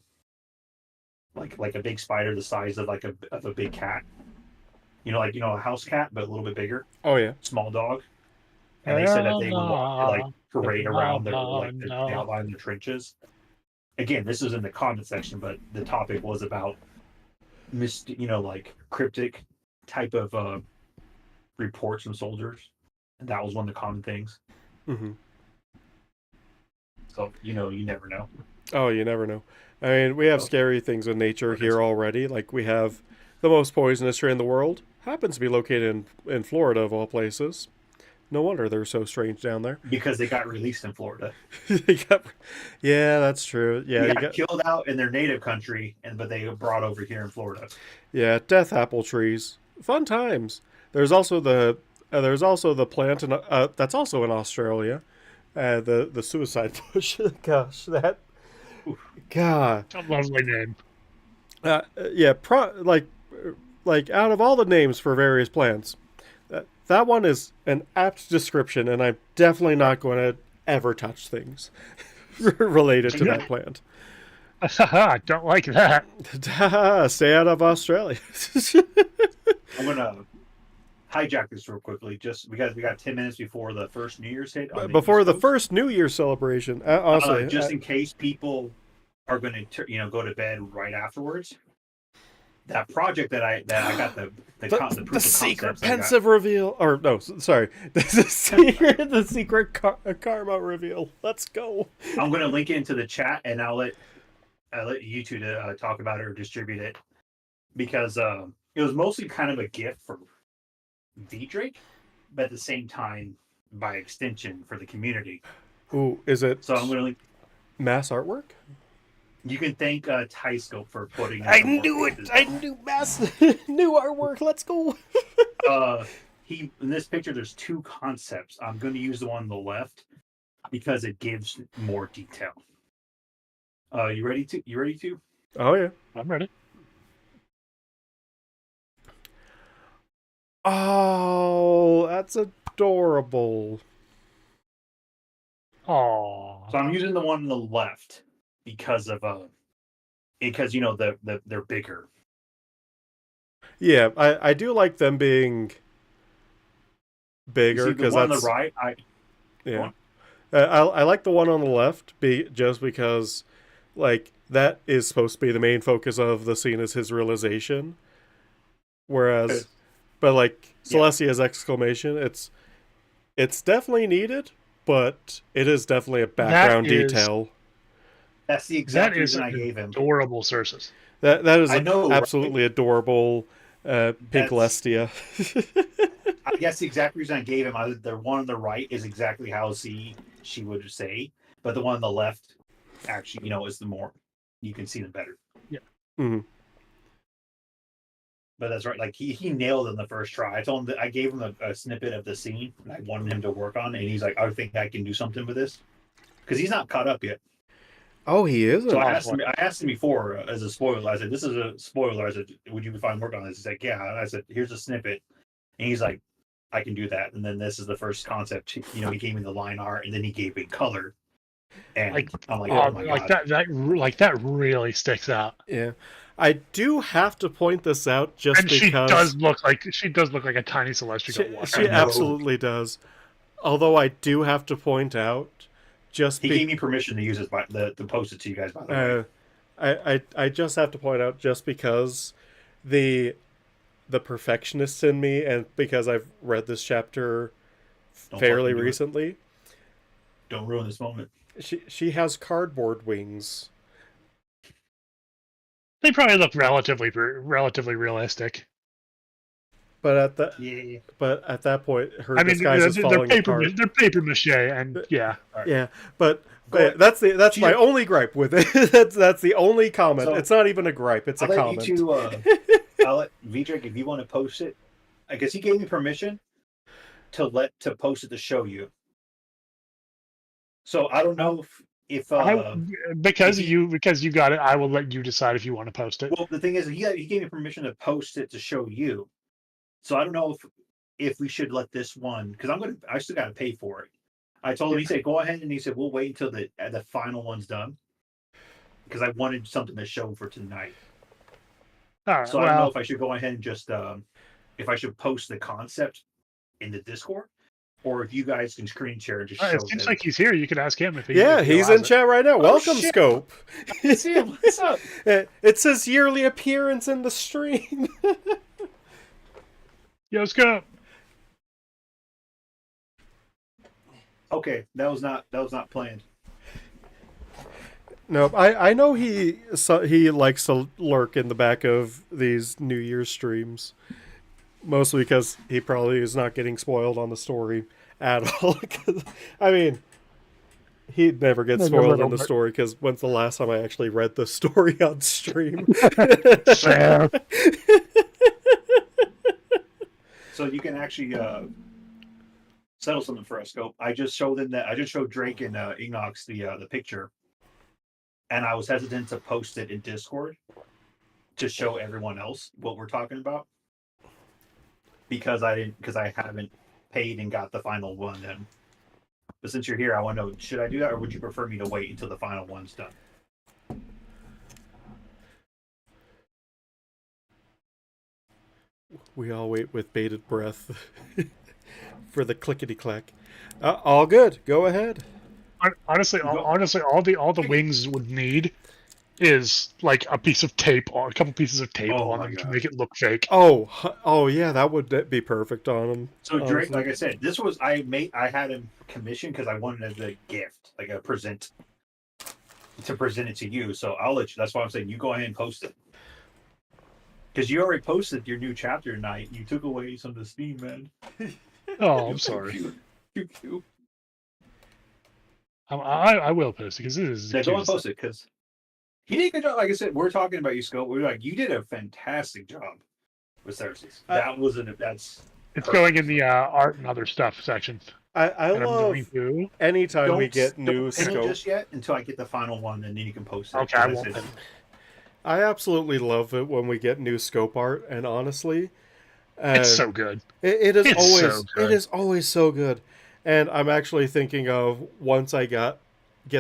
like a big spider the size of like a big cat, a house cat but a little bit bigger. Oh yeah, small dog. And they said that they would like parade around their outline of the trenches. Again, this is in the comment section, but the topic was about like cryptic type of reports from soldiers, and that was one of the common things. Mm-hmm. So, you never know. Oh, you never know. I mean, we have scary things in nature here already. Like, we have the most poisonous tree in the world. Happens to be located in Florida, of all places. No wonder they're so strange down there. Because they got released in Florida. Yeah, that's true. Yeah, they got killed out in their native country, but they got brought over here in Florida. Yeah, death apple trees. fun times. There's also the plant that's also in Australia. The suicide bush. Gosh, that God. A lovely name. Yeah, like out of all the names for various plants, that one is an apt description, and I'm definitely not going to ever touch things related to that plant. I don't like that. Stay out of Australia. I'm gonna hijack this real quickly, just because we got 10 minutes before the first New Year's hit. Before the first New Year's celebration, honestly, just in case people are going to go to bed right afterwards. That project that I got the secret pensive reveal, or no, sorry, the secret karma reveal. Let's go. I'm going to link it into the chat, and I'll let you two to talk about it or distribute it, because it was mostly kind of a gift for V-Drake, but at the same time, by extension, for the community. Ooh, is it? So I'm going to link mass artwork. You can thank Tyscope for putting. I knew it. I knew mass new artwork. Let's go. In this picture, there's two concepts. I'm going to use the one on the left because it gives more detail. You ready to? Oh yeah, I'm ready. Oh, that's adorable. Aww. So I'm using the one on the left because they're bigger. Yeah, I do like them being bigger because on the right. I like the one on the left just because like that is supposed to be the main focus of the scene is his realization, whereas but like Celestia's exclamation, it's definitely needed, but it is definitely a background detail. That's the exact reason I gave him. Adorable Cersus. That is absolutely right? Adorable pink Lestia. I guess the exact reason I gave him, the one on the right is exactly how she would say, but the one on the left actually, is the more you can see them better. Yeah. Mm-hmm. But that's right. Like he nailed it in the first try. I told him that I gave him a snippet of the scene I wanted him to work on, and he's like, "I think I can do something with this," because he's not caught up yet. Oh, he is. So I asked him before as a spoiler. I said, "This is a spoiler." I said, "Would you be fine working on this?" He's like, "Yeah." And I said, "Here's a snippet," and he's like, "I can do that." And then this is the first concept. He gave me the line art, and then he gave me color. And I'm like, "Oh my god!" That really sticks out. Yeah, I do have to point this out just because she does look like a tiny celestial. She absolutely does. Although I do have to point out. He gave me permission to use it to post it to you guys. By the way, I just have to point out just because the perfectionist in me, and because I've read this chapter fairly recently. Don't ruin this moment. She has cardboard wings. They probably look relatively realistic. But at that point, her disguise is falling apart. They're paper mache, and yeah. Right. Yeah, but that's my only gripe with it. that's the only comment. So, it's not even a gripe; it's a comment. I'll let V-Drake, if you want to post it. I guess he gave me permission to post it to show you. So I don't know if because you got it, I will let you decide if you want to post it. Well, the thing is, he gave me permission to post it to show you. So I don't know if we should let this one, because I still got to pay for it. I told him, he said, go ahead, and he said, we'll wait until the final one's done, because I wanted something to show for tonight. All right, so I don't know if I should go ahead and just if I should post the concept in the Discord, or if you guys can screen share and just show it seems like he's here. You could ask him if he. Yeah, he's in chat right now. Welcome, shit. Scope. See him. What's up? It's his yearly appearance in the stream. Yo, Scope. Okay, that was not planned. No, I know he likes to lurk in the back of these New Year's streams, mostly because he probably is not getting spoiled on the story at all. I mean, he'd never get spoiled on the story, because when's the last time I actually read the story on stream? So you can actually settle something for us. Scope. I just showed Drake and Enox the picture, and I was hesitant to post it in Discord to show everyone else what we're talking about because I haven't paid and got the final one then. But since you're here, I want to know, should I do that or would you prefer me to wait until the final one's done? We all wait with bated breath for the clickety clack. All good. Go ahead. Honestly, all the wings would need is like a piece of tape on a couple pieces of tape Oh on my them to God. make it look fake. Oh yeah, that would be perfect on him. So Drake, honestly. like I said, this was I had him commissioned because I wanted it as a gift, like a present to present it to you. So I'll let you. That's why I'm saying you go ahead and post it because you already posted your new chapter tonight. You took away some of the steam, man. Oh, I'm sorry. Cute. I will post it because this is. Yeah, go and post it because he did a good job. Like I said, we're talking about you, Scope. We're like, you did a fantastic job with Cersei's. That's. It's going in the art and other stuff section. I love anytime we get new Don't pin it scope. just yet until I get the final one, and then you can post it. Okay, I won't. I absolutely love it when we get new scope art, and honestly, it's so good. It is always so good. And I'm actually thinking of once I get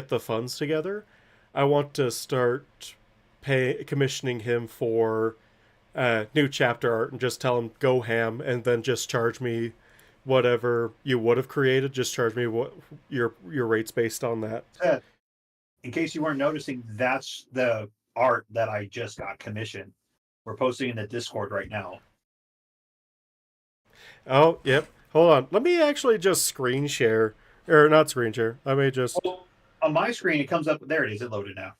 the funds together, I want to start commissioning him for new chapter art and just tell him go ham, and then just charge me whatever you would have created. Just charge me what your rates based on that. In case you weren't noticing, that's the art that I just got commissioned. We're posting in the Discord right now. Oh, yep. Hold on. Let me actually just screen share. Or not screen share. Let me just... on my screen, it comes up... There it is. It loaded now.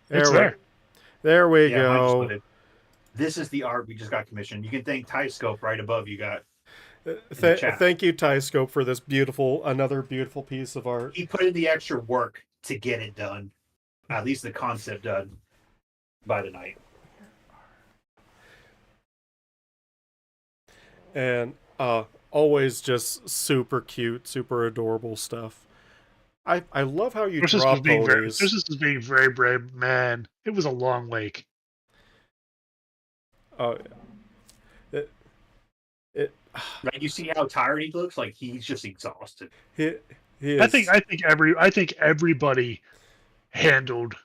There we go. This is the art we just got commissioned. You can thank Tyscope right above you got. Thank you, Tyscope, for this another beautiful piece of art. He put in the extra work to get it done. At least the concept done by the night. And always just super cute, super adorable stuff. I love how you draw ponies. This is being very brave, man. It was a long wake. Oh, Right, you see how tired he looks? Like he's just exhausted. He is. I think everybody handled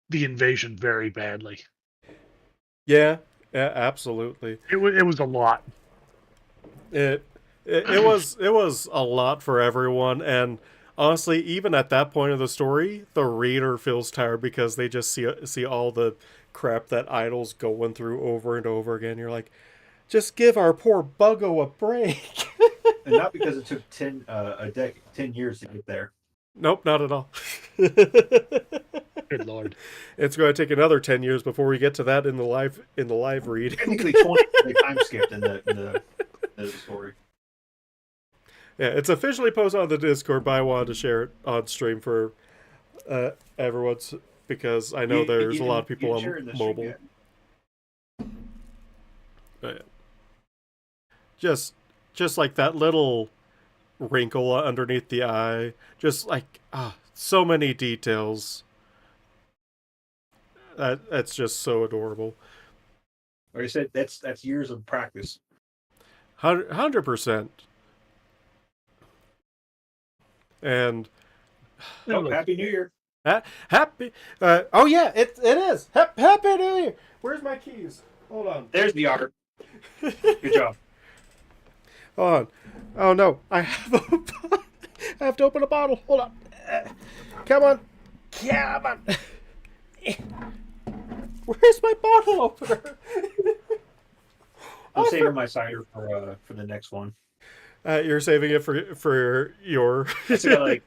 the invasion very badly. Yeah, absolutely. It was a lot. It was a lot for everyone, and honestly, even at that point of the story, the reader feels tired because they just see all the crap that Idol's going through over and over again. You're like, just give our poor Buggo a break. And not because it took 10 years to get there. Nope, not at all. Good lord. It's going to take another 10 years before we get to that in the live read. Technically 20 they time skipped in the story. Yeah, it's officially posted on the Discord, but I wanted to share it on stream for everyone's, because I know there's a lot of people on mobile. Just like that little wrinkle underneath the eye, just like so many details. That's just so adorable. Like I said, that's years of practice. 100%. And Happy New Year! Happy! Oh yeah, it is. Happy New Year! Where's my keys? Hold on. There's the art. Good job. Hold on. Oh no, I have to open a bottle. Hold on. Come on. Where's my bottle opener? I'm saving my cider for the next one. You're saving it for your. I still got like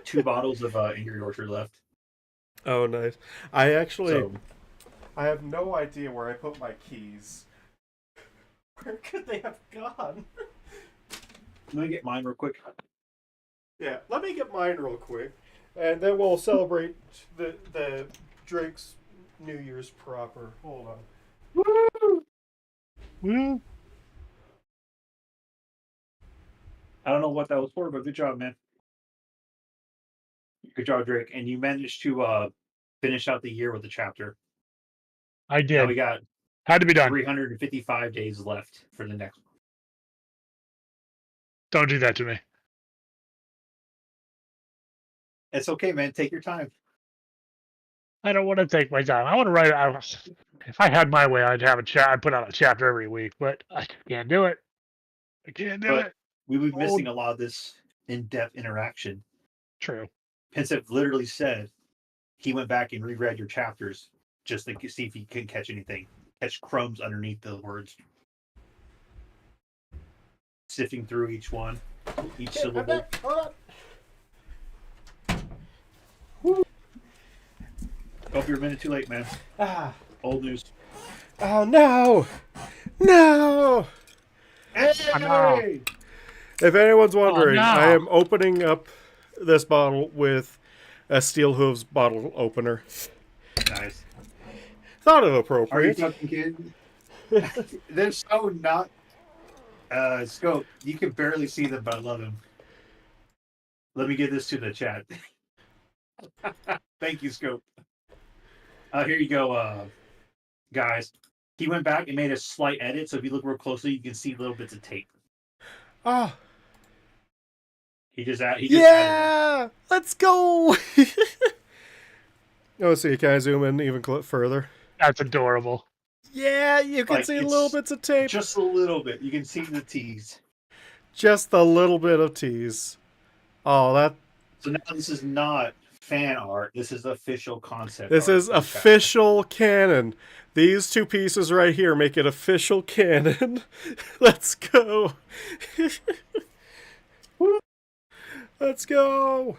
2 bottles of Angry Orchard left. Oh, nice. I have no idea where I put my keys. Where could they have gone? Let me get mine real quick. Yeah, let me get mine real quick, and then we'll celebrate the Drake's New Year's proper. Hold on. Woo! Well, I don't know what that was for, but good job, man. Good job, Drake. And you managed to finish out the year with the chapter. I Now did. we got Had to be done. 355 days left for the next one. Don't do that to me. It's okay, man. Take your time. I don't want to take my time. I want to write. If I had my way, I'd have a chat. I'd put out a chapter every week, but I can't do it. I can't do But it. we've been missing a lot of this in-depth interaction. True. Pensive literally said he went back and reread your chapters just to see if he can catch anything, catch crumbs underneath the words, sifting through each one, each syllable. Hope you're a minute too late, man. Ah. Old news. Oh no! No! Hey! If anyone's wondering, no. I am opening up this bottle with a Steel Hooves bottle opener. Nice. Thought of Are you appropriate. fucking kidding? They're so not. Scope, you can barely see them, but I love them. Let me get this to the chat. Thank you, Scope. Here you go, guys. He went back and made a slight edit, so if you look real closely, you can see little bits of tape. Oh, He just added them. yeah! Let's go! Oh, see, can I zoom in even further? That's adorable. Yeah, you can Like, see it's little bits of tape. Just a little bit. You can see the T's. Just a little bit of tease. Oh, that. So now this is not fan art. This is official concept. This art is for the official canon. These two pieces right here make it official canon. Let's go. Let's go.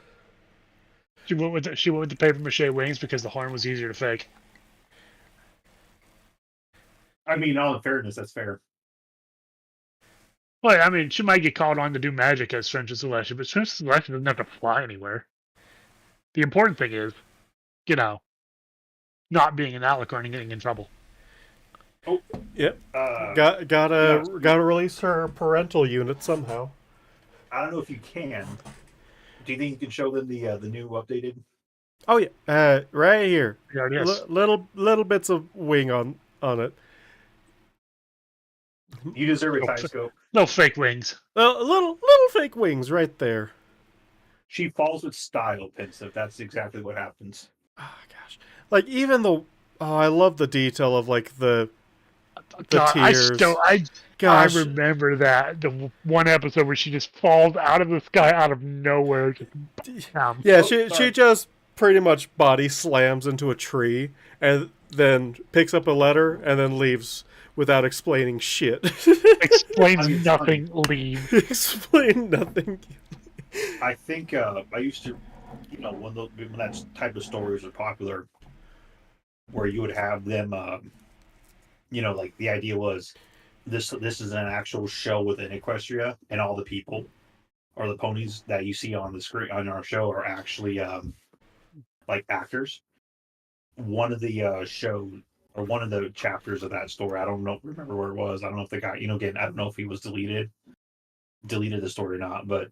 She went with the paper mache wings because the horn was easier to fake. I mean, all in fairness, that's fair. Well, I mean, she might get called on to do magic as Strange Celestia, but Strange Celestia doesn't have to fly anywhere. The important thing is, not being an Alicorn and getting in trouble. Oh, Yep. Gotta release her parental unit somehow. I don't know if you can. Do you think you can show them the new updated? Oh yeah, right here. Yeah, it is. Little bits of wing on it. You deserve it, Scope. No fake wings. Little fake wings right there. She falls with style, Pensive. That's exactly what happens. Oh gosh, like even the I love the detail of like the God, tears. I remember that the one episode where she just falls out of the sky out of nowhere. Yeah, she just pretty much body slams into a tree and then picks up a letter and then leaves without explaining shit. Explains nothing. Leave. Explain nothing. I think I used to, when that type of stories are popular, where you would have them, like the idea was this is an actual show within Equestria, and all the people or the ponies that you see on the screen on our show are actually like actors. One of the show or one of the chapters of that story, I don't remember where it was. I don't know if the guy, again, I don't know if he was deleted the story or not, but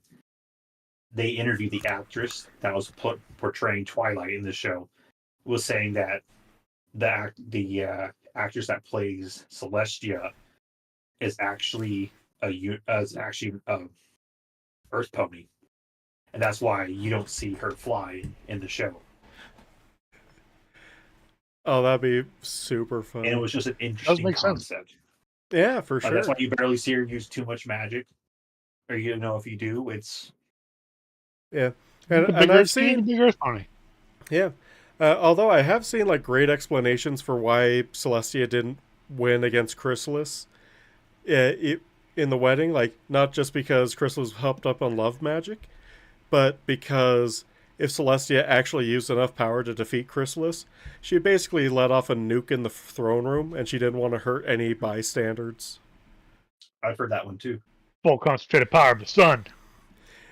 they interviewed the actress that was portraying Twilight in the show, was saying that the actress that plays Celestia is actually a Earth pony, and that's why you don't see her fly in the show. Oh, that'd be super fun. And it was just an interesting concept. Yeah, for sure. That's why you barely see her use too much magic, or if you do, it's and I've seen big Earth pony. Yeah. Although I have seen like great explanations for why Celestia didn't win against Chrysalis in the wedding, like not just because Chrysalis hopped up on love magic, but because if Celestia actually used enough power to defeat Chrysalis, she basically let off a nuke in the throne room, and she didn't want to hurt any bystanders. I've heard that one too. Full concentrated power of the sun.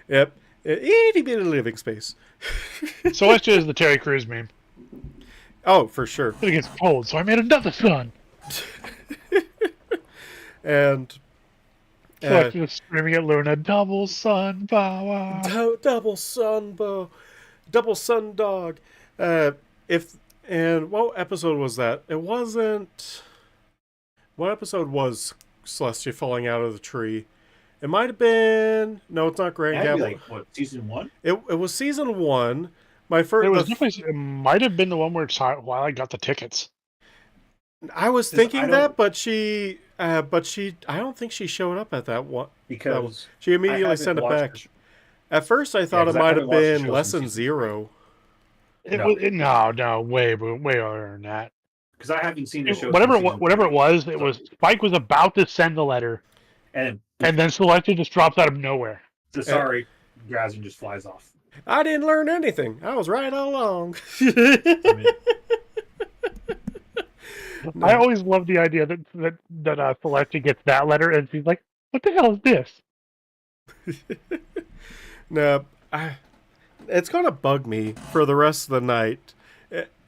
Yep. Itty bitty living space. Celestia is the Terry Crews meme. Oh, for sure. It gets cold, so I made another sun. And Celeste is screaming at Luna, double sun power. double sun dog. Uh, if and what episode was that? It wasn't. What episode was Celestia falling out of the tree? It might have been. No, it's not Grand It had to be Gabble. like what, season 1? It was season 1. My first. It was definitely. It might have been the one where Twilight got the tickets. I was 'Cause thinking I that, don't- but she. I don't think she showed up at that one. Because She I immediately haven't sent it watched back. the sh- At first, I thought 'cause it I might haven't have watched the been show since Lesson season 0. No, way earlier than that. Because I haven't seen the show. Whatever since season it 3. was, So- Spike was about to send the letter, And and then Celeste just drops out of nowhere. so sorry, Grazin just flies off. I didn't learn anything. I was right all along. I mean, I always love the idea that Celeste gets that letter, and she's like, "What the hell is this?" No, it's gonna bug me for the rest of the night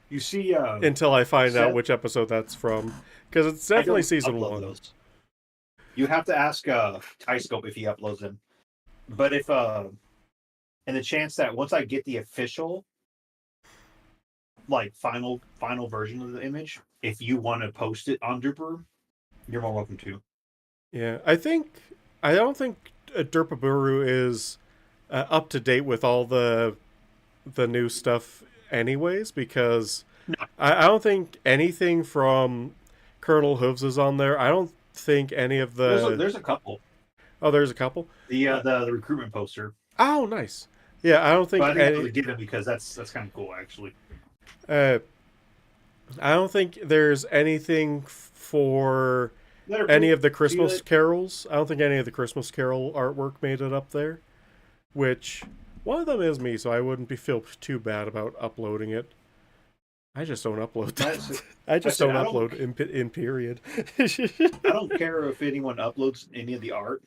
you see, until I find out Seth? which episode that's from, because it's I definitely don't season upload 1. those. You have to ask Tyscope if he uploads them. But if and the chance that once I get the official like final version of the image, if you want to post it on Drooper, you're more welcome to. Yeah, I don't think Derpaburu is up to date with all the new stuff, anyways. Because No. I don't think anything from Colonel Hooves is on there. I don't think any of the. There's a couple. Oh, there's a couple. The recruitment poster, Oh, nice. Yeah, I don't think. but I think I'm gonna give it because that's kind of cool actually. I don't think there's anything for any of the Christmas that? carols. I don't think any of the Christmas Carol artwork made it up there. Which one of them is me, so I wouldn't feel too bad about uploading it. I just don't upload that. I just don't upload in period. I don't care if anyone uploads any of the art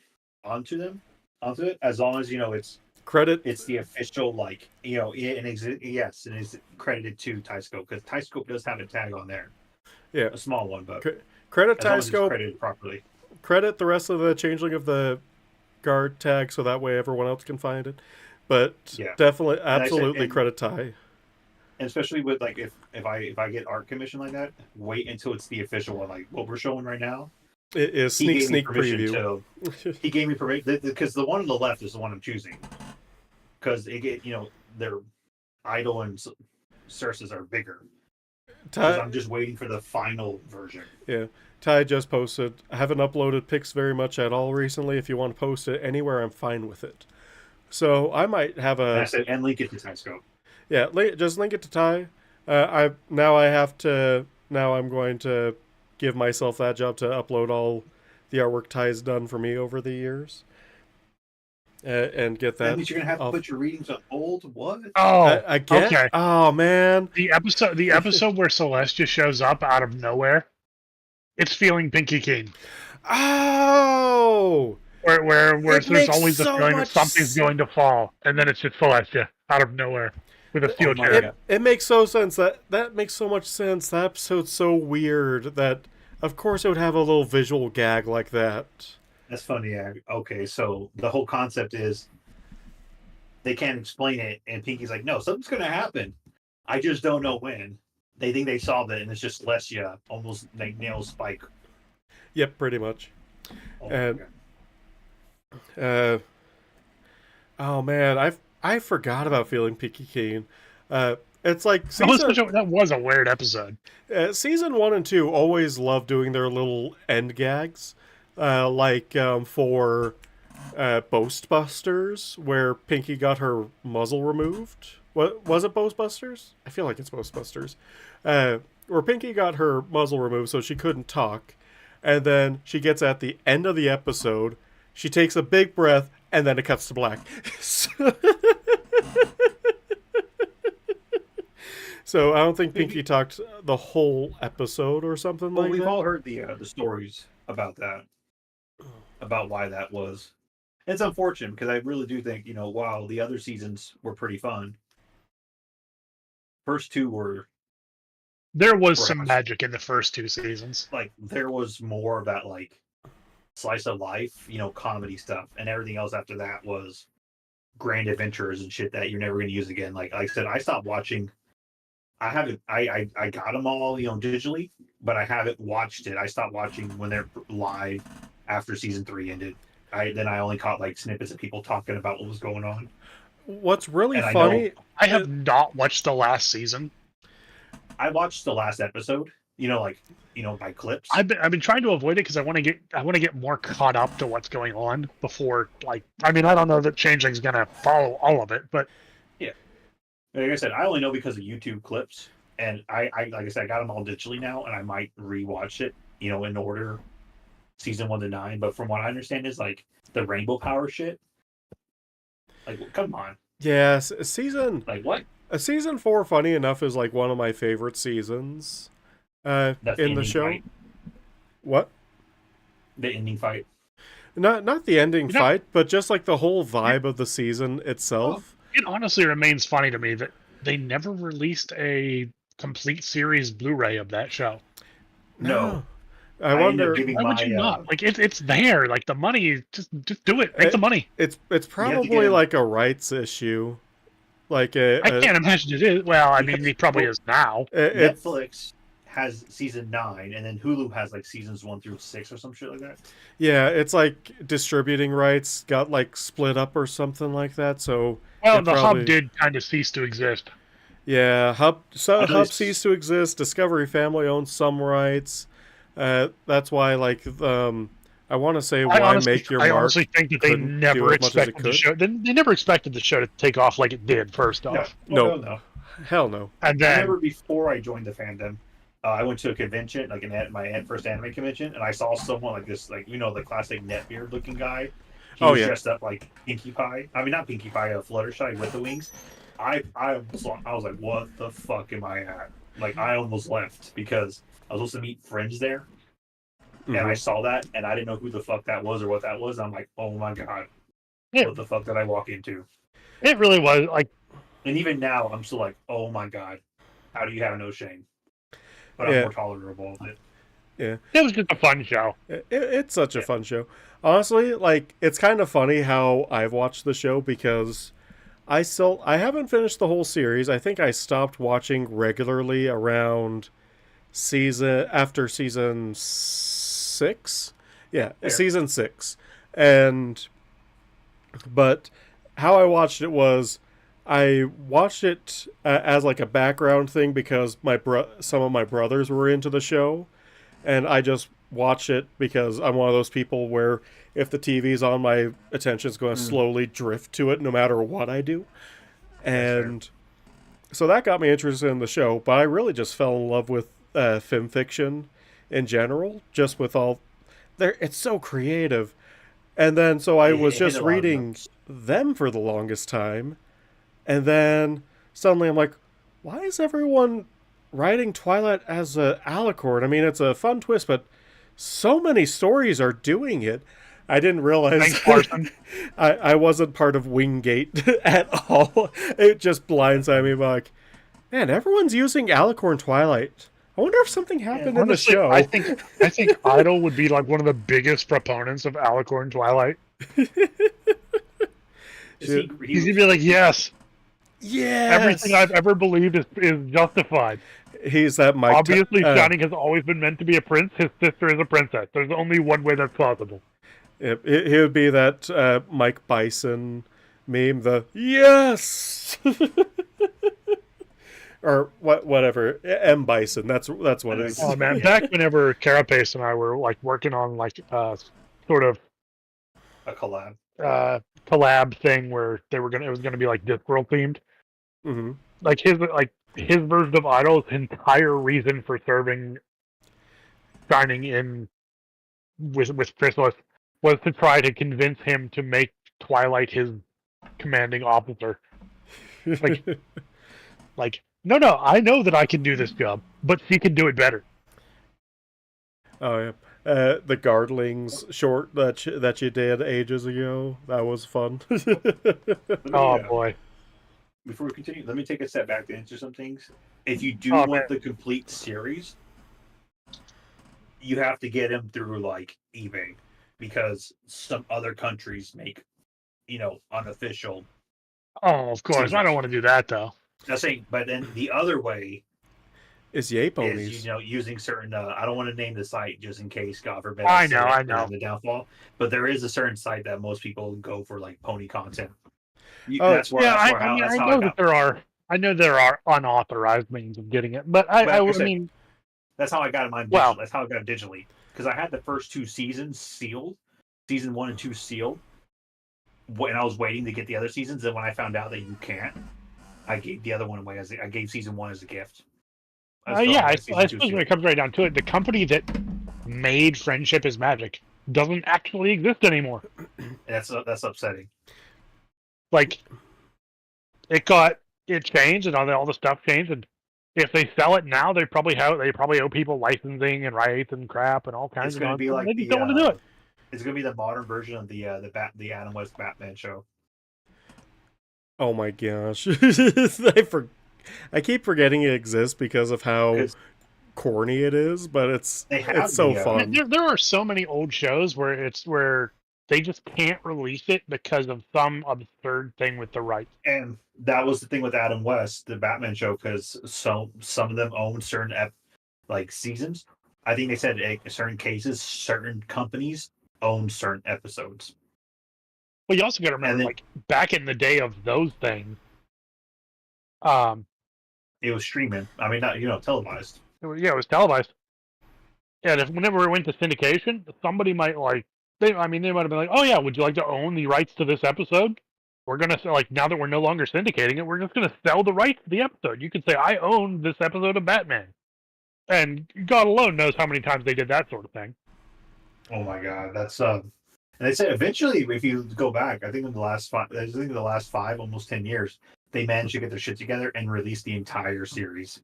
onto it, as long as it's Credit. it's the official, like, and yes, and it's credited to Tyscope, because Tyscope does have a tag on there. Yeah. A small one, but Credit as long as it's Tyscope. credited properly. Credit the rest of the changeling of the guard tag, so that way everyone else can find it. But Yeah. definitely, I said- absolutely and- credit Ty. And especially with, like, if I get art commission like that, wait until it's the official one. Like what we're showing right now, It is he gave me sneak permission preview. he gave me permission because the one on the left is the one I'm choosing, because their Idol and Cersei's are bigger. Ty, I'm just waiting for the final version. yeah, Ty just posted. I haven't uploaded pics very much at all recently. If you want to post it anywhere, I'm fine with it. So I might have And I a said, and link it to Tyscope. yeah. Just link it to Ty. I'm going to give myself that job to upload all the artwork Ty's done for me over the years, and get That that. means you're gonna have to off. put your readings on hold. What? Oh, I get. okay. Oh man. The episode where Celeste just shows up out of nowhere, it's feeling Pinky King. Oh. Where It there's makes always the so feeling that much something's going to fall, and then it's just Celestia out of nowhere with a steel my chair. God. It makes so sense. That makes so much sense. That episode's so weird that of course it would have a little visual gag like that. That's funny. Yeah. Okay, so the whole concept is they can't explain it, and Pinky's like, "No, something's gonna happen. I just don't know when." They think they solved it, and it's just Celestia almost like nails Spike. Yep, pretty much. Oh, And- okay. Oh man, I forgot about feeling Pinky Keen. It's like That was a weird episode. season 1 and 2 always love doing their little end gags, for Ghostbusters, where Pinky got her muzzle removed. What was it, Ghostbusters? I feel like it's Ghostbusters. Where Pinky got her muzzle removed so she couldn't talk, and then she gets at the end of the episode, she takes a big breath, and then it cuts to black. So I don't think Pinky talked the whole episode or something Well, like we've that. all heard the stories about that, about why that was. It's unfortunate because I really do think, while the other seasons were pretty fun, first two were There was some Perhaps. magic in the first two seasons. like there was more of that, like slice of life, comedy stuff, and everything else after that was grand adventures and shit that you're never going to use again. Like I said, I stopped watching. I haven't. I got them all, digitally, but I haven't watched it. I stopped watching when they're live after season 3 ended. I only caught like snippets of people talking about what was going on. What's really And funny, I have not watched the last season. I watched the last episode, by clips. I've been trying to avoid it because I want to get more caught up to what's going on before, I don't know that Changeling's gonna follow all of it, but yeah, like I said, I only know because of YouTube clips, and I like I said, I got them all digitally now, and I might rewatch it, in order, season 1 to 9. But from what I understand, is like the rainbow power shit. Like, come on. yes, season Like what? season 4, funny enough, is like one of my favorite seasons. In the show. Fight. What? The ending fight. Not the ending fight, but just like the whole vibe of the season itself. It honestly remains funny to me that they never released a complete series Blu-ray of that show. No. I wonder why would you not? Like it's there. Like the money, just do it. Make the money. It's probably like a rights issue. Like I can't imagine it is. Well, it probably is now. Netflix has season 9, and then Hulu has like seasons 1 through 6 or some shit like that. Yeah, it's like distributing rights got like split up or something like that. So the Hub did kind of cease to exist. Yeah, Hub ceased to exist. Discovery Family owns some rights. That's why, like, I want to say, Make Your Mark? I honestly think that they never expected the show. They never expected the show to take off like it did. First off, no, hell no. And then, I remember before I joined the fandom, I went to a convention, like my first anime convention, and I saw someone like this, like the classic Netbeard looking guy. He was dressed up like Pinkie Pie. I mean, not Pinkie Pie, Fluttershy with the wings. I was like, what the fuck am I at? Like, I almost left because I was supposed to meet friends there, and I saw that, and I didn't know who the fuck that was or what that was. I'm like, oh my god, what the fuck did I walk into? It really was like, and even now, I'm still like, oh my god, how do you have no shame? But I'm more tolerable of it. Yeah, it was just a fun show. It's such a fun show. Honestly, like, it's kind of funny how I've watched the show because I haven't finished the whole series. I think I stopped watching regularly around after season 6. Yeah, season 6. But how I watched it was I watched it as like a background thing because some of my brothers were into the show, and I just watch it because I'm one of those people where if the TV's on, my attention's going to slowly drift to it no matter what I do. And so that got me interested in the show, but I really just fell in love with film fiction in general, just with all it's so creative. And then so I was just reading them for the longest time, and then suddenly I'm like, why is everyone writing Twilight as a alicorn? I mean, it's a fun twist, but so many stories are doing it. I didn't realize I wasn't part of Wingate at all. It just blindsided me. Like, man, everyone's using alicorn Twilight. I wonder if something happened in the show. I think Idol would be like one of the biggest proponents of alicorn Twilight. He's gonna be like, yes. Everything I've ever believed is justified. He's that Mike. Obviously, Shining has always been meant to be a prince. His sister is a princess. There's only one way that's possible. He would be that Mike Bison meme, the yes, or whatever. M Bison. That's what it is. Oh man, back whenever Carapace and I were like working on like sort of a collab thing where it was gonna be like Discworld themed. Mm-hmm. Like his version of Idol's entire reason for serving Shining in with Chrysalis was to try to convince him to make Twilight his commanding officer. No, I know that I can do this job, but she can do it better. Oh yeah, the Guardlings short that you did ages ago, that was fun. Boy. Before we continue, let me take a step back to answer some things. If you do want the complete series, you have to get him through like eBay, because some other countries make, unofficial. Oh, of course. Seasons. I don't want to do that though. I'm saying, but then the other way Is yay is, ponies. using certain. I don't want to name the site just in case, God forbid, I say know, it I for know. the downfall. But there is a certain site that most people go for, like pony content. Oh, That's where. Yeah, That's where I how. mean, That's I how I know that got. there are. I know there are unauthorized means of getting it, but But like I I said, mean, that's how I got mine digital. well, That's how I got it digitally, because I had the first 2 seasons sealed, season 1 and 2 sealed. When I was waiting to get the other seasons, and when I found out that you can't, I gave the other one away I gave season 1 as a gift. yeah, I season 2 suppose when sealed. it comes right down to it, the company that made Friendship is Magic doesn't actually exist anymore. That's upsetting. Like, it changed and all the stuff changed, and if they sell it now, they probably owe people licensing and rights and crap and all kinds It's of going to be nonsense. like They just don't want to do it. It's going to be the modern version of the Adam West Batman show. Oh my gosh. I keep forgetting it exists because of how corny it is, but it's so fun. There are so many old shows where they just can't release it because of some absurd thing with the rights. And that was the thing with Adam West, the Batman show, because some of them own certain seasons. I think they said in certain cases, certain companies own certain episodes. Well, you also got to remember, like, back in the day of those things, it was streaming. I mean, not televised. it was televised. And whenever it went to syndication, somebody might they might have been like, "Oh yeah, would you like to own the rights to this episode? We're gonna now that we're no longer syndicating it, we're just gonna sell the rights to the episode. You could say I own this episode of Batman." And God alone knows how many times they did that sort of thing. Oh my God, that's and they said eventually, if you go back, I think in the last 5, almost 10 years, they managed to get their shit together and release the entire series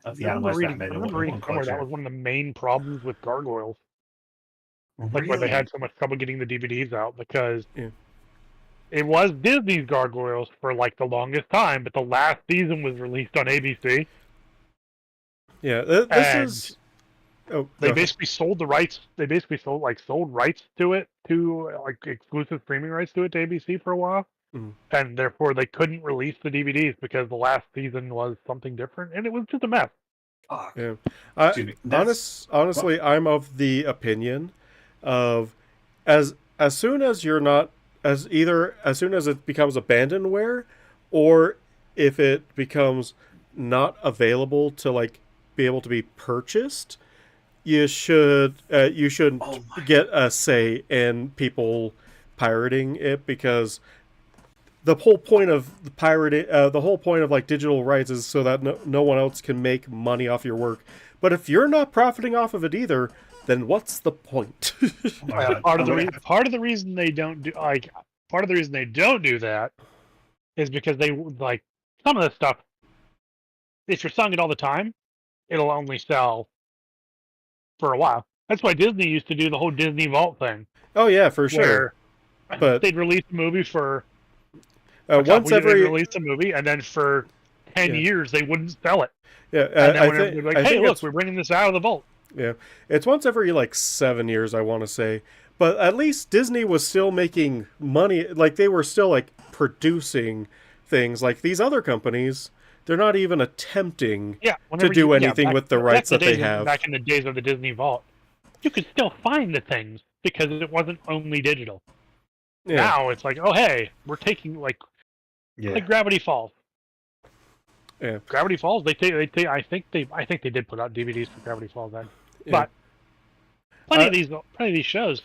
of the Adam West Batman. I remember reading somewhere that was one of the main problems with Gargoyles, like where they had so much trouble getting the DVDs out because it was Disney's Gargoyles for like the longest time, but the last season was released on ABC. Yeah, this is. Oh, they basically sold the rights. They basically sold rights to it, to like exclusive streaming rights to it to ABC for a while, and therefore they couldn't release the DVDs because the last season was something different, and it was just a mess. Yeah, honestly, I'm of the opinion of as soon as you're not as soon as it becomes abandonware, or if it becomes not available to be able to be purchased, you shouldn't get a say in people pirating it, because the whole point of the whole point of digital rights is so that no one else can make money off your work. But if you're not profiting off of it either, then what's the point? Part of the reason they don't do that is because they some of the stuff. If you're selling it all the time, it'll only sell for a while. That's why Disney used to do the whole Disney Vault thing. Oh yeah, for sure. But they'd release a movie for release a movie, and then for 10 years they wouldn't sell it. Yeah, and then they'd be like, "Hey, look, we're bringing this out of the vault." Yeah, it's once every 7 years, I want to say. But at least Disney was still making money. They were still producing things. These other companies, they're not even attempting to do anything with the rights that they have. Back in the days of the Disney Vault, you could still find the things because it wasn't only digital. Yeah. Now it's oh hey, we're taking like Gravity Falls. Yeah, Gravity Falls. I think they did put out DVDs for Gravity Falls then, but plenty of these shows,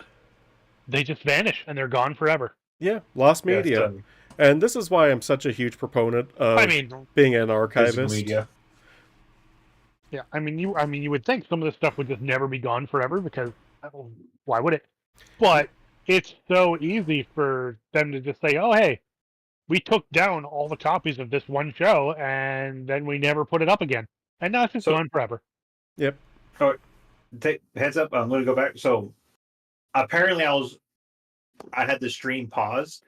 they just vanish and they're gone forever. Yeah, lost media. And this is why I'm such a huge proponent of being an archivist. Media. Yeah, you would think some of this stuff would just never be gone forever, because why would it? But it's so easy for them to just say, "Oh, hey, we took down all the copies of this one show, and then we never put it up again, and now it's just gone forever." Yep. All right. Heads up. I'm going to go back. So apparently, I had the stream paused.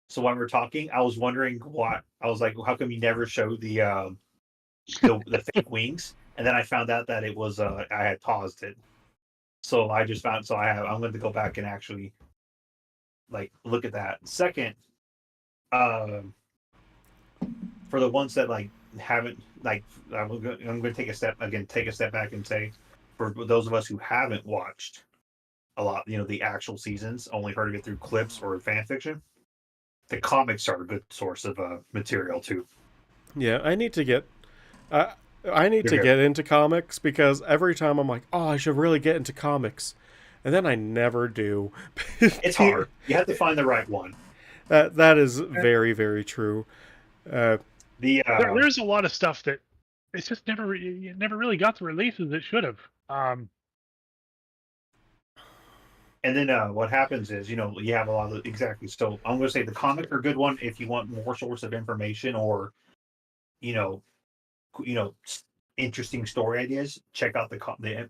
So when we're talking, I was wondering why. I was like, "How come you never showed the fake wings?" And then I found out that it was I had paused it. So I just found. So I'm going to go back and actually like look at that. Second, um, for the ones that like haven't like, I'm going to take a step back and say, for those of us who haven't watched a lot, the actual seasons, only heard of it through clips or fan fiction. The comics are a good source of material too. Yeah, uh, I need You're to good. get into comics because every time I'm like, oh, I should really get into comics, and then I never do. It's hard. You have to find the right one. That is very, very true. Uh, The There's a lot of stuff that it's just it never really got the releases it should have. And then what happens is, you have a lot of exactly. So I'm going to say the comics are a good one if you want more source of information or, you know, you know, interesting story ideas. Check out the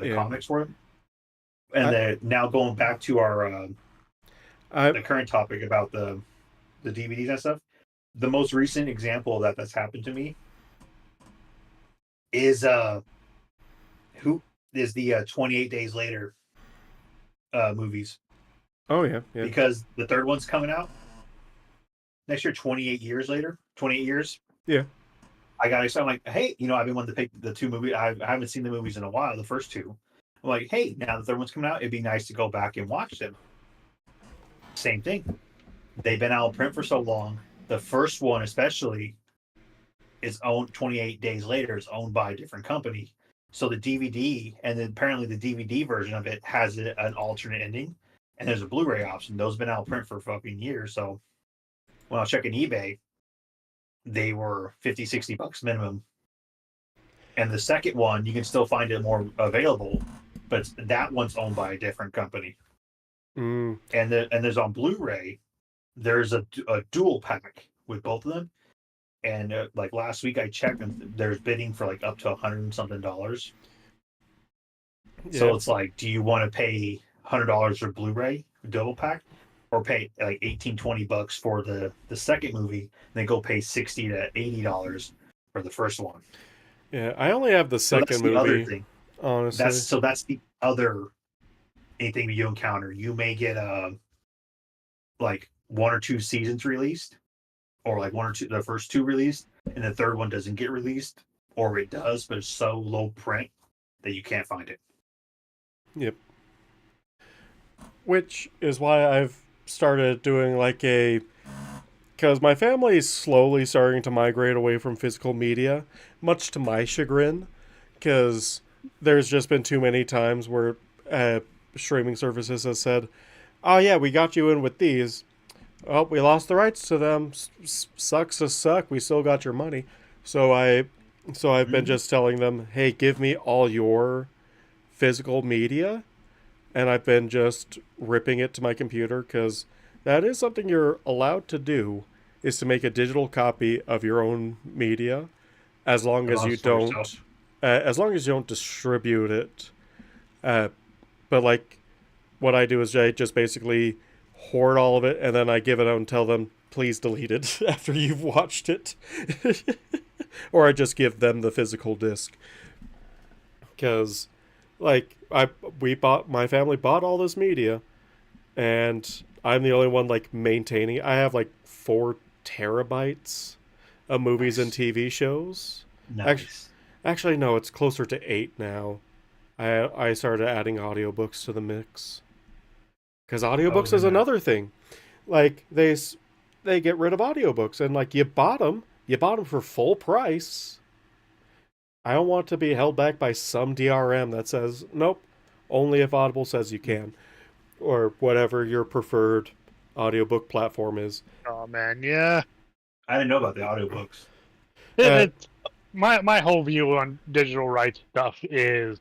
yeah, comics for it. And I, then now going back to our I, the current topic about the DVDs and stuff. The most recent example of that's happened to me is who is the 28 Days Later movies, oh yeah, yeah, because the third one's coming out next year. 28 years later, 28 years. yeah, I got excited. I'm like, hey, I've been wanting to pick the two movies. I haven't seen the movies in a while. The first two. I'm like, hey, now the third one's coming out. It'd be nice to go back and watch them. Same thing. They've been out of print for so long. The first one, especially, is owned 28 Days Later. Is owned by a different company. So the DVD, and then apparently the DVD version of it has an alternate ending, and there's a Blu-ray option. Those have been out of print for fucking years. So when I was checking eBay, they were $50-$60 minimum. And the second one, you can still find it more available, but that one's owned by a different company. mm, And there's on Blu-ray, there's a dual pack with both of them. And like last week I checked, and there's bidding for like up to $100 and something. So yeah, it's like, do you want to pay $100 for Blu-ray double pack, or pay like $18-$20 for the second movie, and then go pay $60 to $80 for the first one? yeah. I only have the So that's second the other movie, thing. honestly. That's the other anything you encounter. You may get like one or two seasons released, or like one or two, the first two released, and the third one doesn't get released, or it does, but it's so low print that you can't find it. Yep. Which is why I've started doing like because my family is slowly starting to migrate away from physical media, much to my chagrin, because there's just been too many times where streaming services have said, "Oh yeah, we got you in with these. Oh, we lost the rights to them. Sucks to suck. We still got your money." So I've been just telling them, "Hey, give me all your physical media," and I've been just ripping it to my computer because that is something you're allowed to do, is to make a digital copy of your own media, as long as you For yourself. don't, distribute it. Uh, but like, what I do is I just basically hoard all of it, and then I give it out and tell them, please delete it after you've watched it, or I just give them the physical disc because like my family bought all this media, and I'm the only one like maintaining. I have like 4 terabytes of movies and Nice. TV shows. Nice. Actually, no, it's closer to 8 now. I started adding audiobooks to the mix because Oh, audiobooks is then another thing. Like they get rid of audiobooks, and like you bought them for full price. I don't want to be held back by some DRM that says, nope, only if Audible says you can, or whatever your preferred audiobook platform is. Oh man, yeah. I didn't know about the audiobooks. Uh, It's my whole view on digital rights stuff is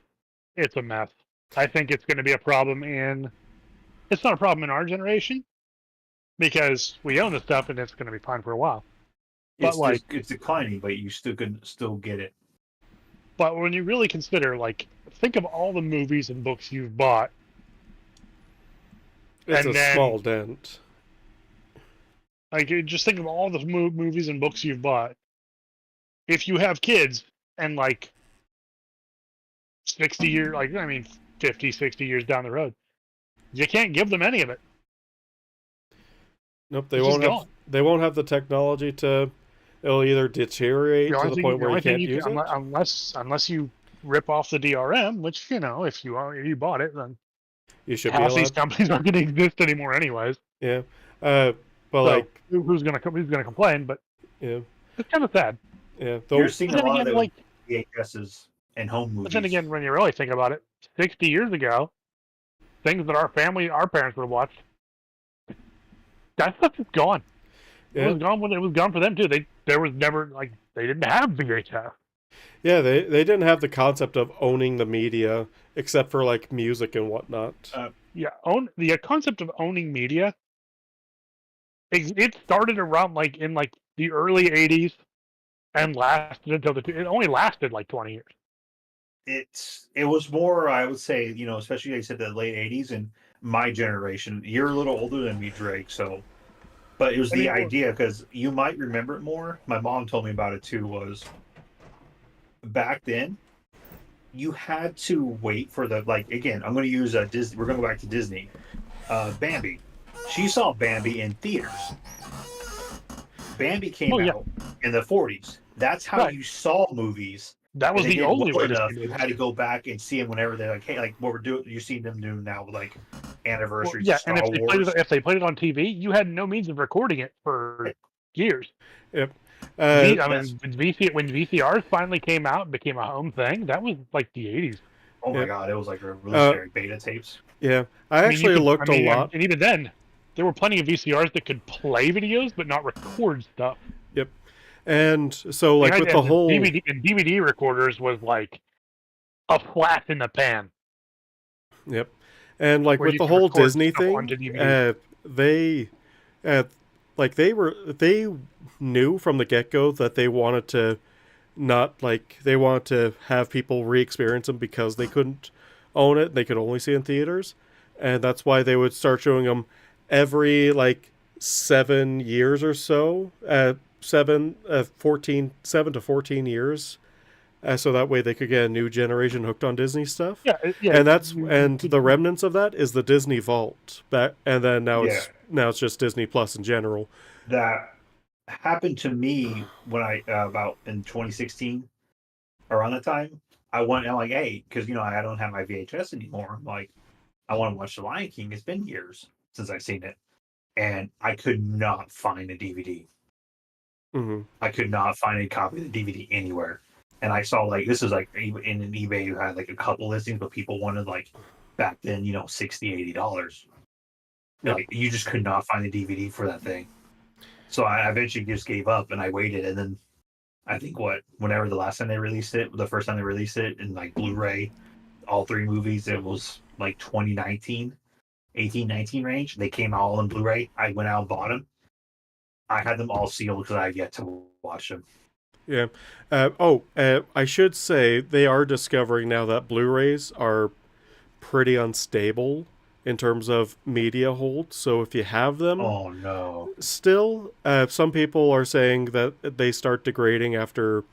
it's a mess. I think it's going to be a problem it's not a problem in our generation because we own the stuff and it's going to be fine for a while. But like, It's declining, but you still can still get it. but when you really consider, like, think of all the movies and books you've bought, it's and a then small dent. like just think of all the movies and books you've bought. If you have kids and like 60 years, like I mean 50, 60 years down the road. You can't give them any of it. Nope, It's just gone. they won't have the technology to. It'll either deteriorate to the point where you can't use it. Unless you rip off the DRM, which if you bought it, then You should be half allowed. these companies aren't going to exist anymore, anyways. Yeah, but So, like who's gonna complain? But yeah, it's kind of sad. yeah. You're seeing But a then lot again, of like, those VHSs and home movies. but then again, when you really think about it, 60 years ago, things that our parents would have watched, that stuff is gone. Yeah. It was gone when it was gone for them too. There was never they didn't have VHS. Yeah, they didn't have the concept of owning the media except for like music and whatnot. The concept of owning media. It started around in the early 80s and lasted until it only lasted like 20 years. It was more, I would say, especially like I said, the late '80s and my generation. You're a little older than me, Drake. So, but it was the idea because you might remember it more. My mom told me about it too. Was back then you had to wait for the again. I'm going to use Disney. We're going to go back to Disney. Bambi. She saw Bambi in theaters. Bambi came out in the 40s. That's how you saw movies. That was the only way. You had to go back and see them whenever they're like, hey, like what we're doing. You see them do now, like anniversaries. Well, Star and Wars. if they played it on TV, you had no means of recording it for years. Yep. When VCRs finally came out and became a home thing, that was like the 80s. Oh my God, it was like revolutionary beta tapes. Yeah, I actually looked a lot. And even then, there were plenty of VCRs that could play videos but not record stuff. Yep. And so, like, with the whole DVD recorders was like a flash in the pan. Yep. And like with the whole Disney thing, they knew from the get-go that they wanted to have people re-experience them because they couldn't own it. They could only see it in theaters. And that's why they would start showing them every 7 years or so, 7 to 14 years, so that way they could get a new generation hooked on Disney stuff. Yeah. And the remnants of that is the Disney Vault. And then now it's just Disney Plus in general. That happened to me when I about in 2016, around that time. I'm like, hey, because I don't have my VHS anymore. I'm like, I want to watch The Lion King. It's been years since I've seen it, and I could not find a DVD. Mm-hmm. I could not find a copy of the DVD anywhere. And I saw this is in an eBay you had a couple listings, but people wanted back then, $60, $80. Yep. You just could not find the DVD for that thing. So I eventually just gave up and I waited. And then I think whenever the first time they released it in Blu-ray, all 3 movies, it was 2019, 18, 19 range. They came out all in Blu-ray. I went out and bought them. I had them all sealed because I had yet to watch them. Yeah. I should say they are discovering now that Blu-rays are pretty unstable in terms of media hold. So if you have them, oh no, still, some people are saying that they start degrading after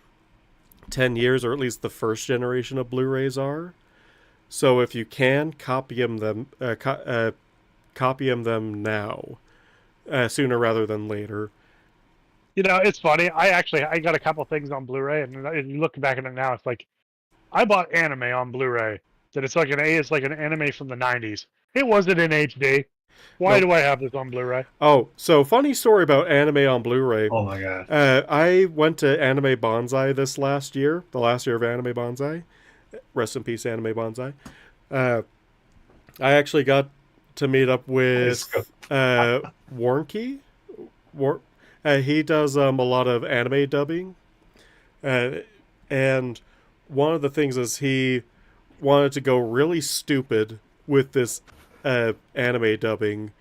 10 years, or at least the first generation of Blu-rays are. So if you can copy them now, sooner rather than later. It's funny. I got a couple things on Blu-ray, and you look back at it now, it's like I bought anime on Blu-ray. That it's like an anime from the 90s. It wasn't in HD. Why do I have this on Blu-ray? Oh, so funny story about anime on Blu-ray. Oh my God. I went to Anime Bonsai the last year of Anime Bonsai. Rest in peace, Anime Bonsai. I actually got to meet up with Warnke. He does a lot of anime dubbing. And one of the things is he wanted to go really stupid with this anime dubbing.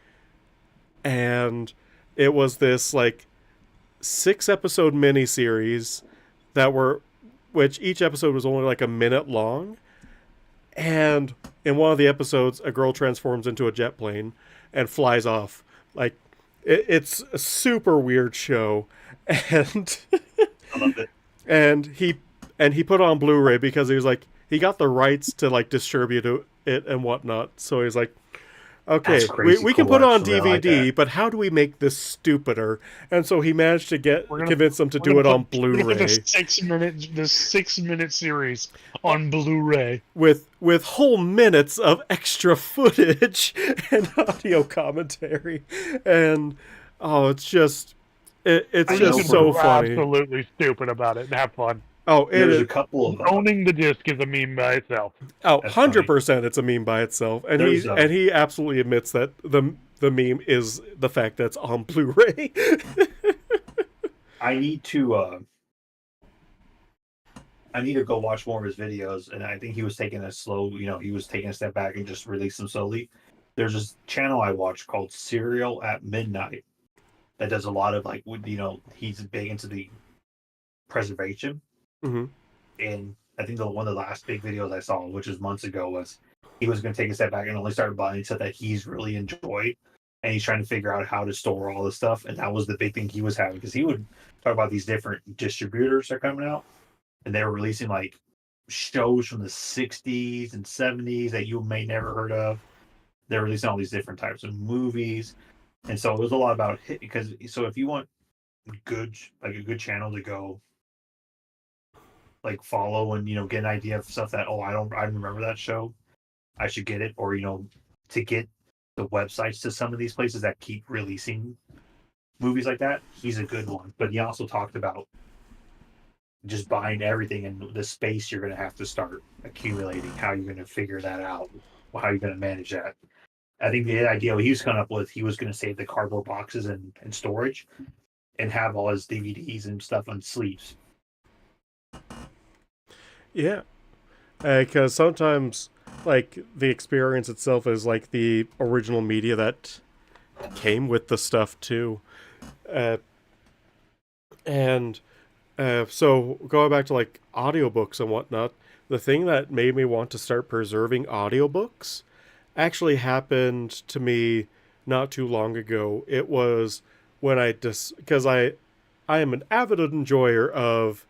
And it was this 6-episode miniseries which each episode was only a minute long. And in one of the episodes, a girl transforms into a jet plane and flies off. It's a super weird show. And I loved it. And he put it on Blu-ray because he was he got the rights to distribute it and whatnot. So he's like, okay, That's crazy we can cool, put it on actually. I like DVD, that. but how do we make this stupider? And so he managed to We're gonna convince them to we're do gonna it on we're gonna put Blu-ray the 6 minute series on Blu-ray. with whole minutes of extra footage and audio commentary, and oh, it's just it's I just know You can so be for funny. absolutely stupid about it and have fun. Oh, there's a couple of Owning the disc is a meme by itself. oh, that's funny. 100% it's a meme by itself, and There's he absolutely admits that the meme is the fact that it's on Blu-ray. I need to go watch more of his videos, and I think he was taking a slow, he was taking a step back and just released them slowly. There's this channel I watch called Serial at Midnight that does a lot of like, he's big into the preservation, hmm and I think one of the last big videos I saw, which was months ago, was he was going to take a step back and only start buying stuff that he's really enjoyed, and he's trying to figure out how to store all this stuff, and that was the big thing he was having because he would talk about these different distributors that are coming out, and they were releasing like shows from the 60s and 70s that you may never heard of. They're releasing all these different types of movies, and so it was a lot about hit because so if you want a good channel to go like follow and get an idea of stuff that I remember that show, I should get it, or to get the websites to some of these places that keep releasing movies like that. He's a good one, but he also talked about just buying everything and the space you're going to have to start accumulating, how you're going to figure that out, how you're going to manage that. I think the idea he was coming up with, he was going to save the cardboard boxes and storage and have all his DVDs and stuff on sleeves. Yeah, because sometimes like the experience itself is like the original media that came with the stuff too, uh, and so going back to like audiobooks and whatnot, the thing that made me want to start preserving audiobooks actually happened to me not too long ago. It was when because I am an avid enjoyer of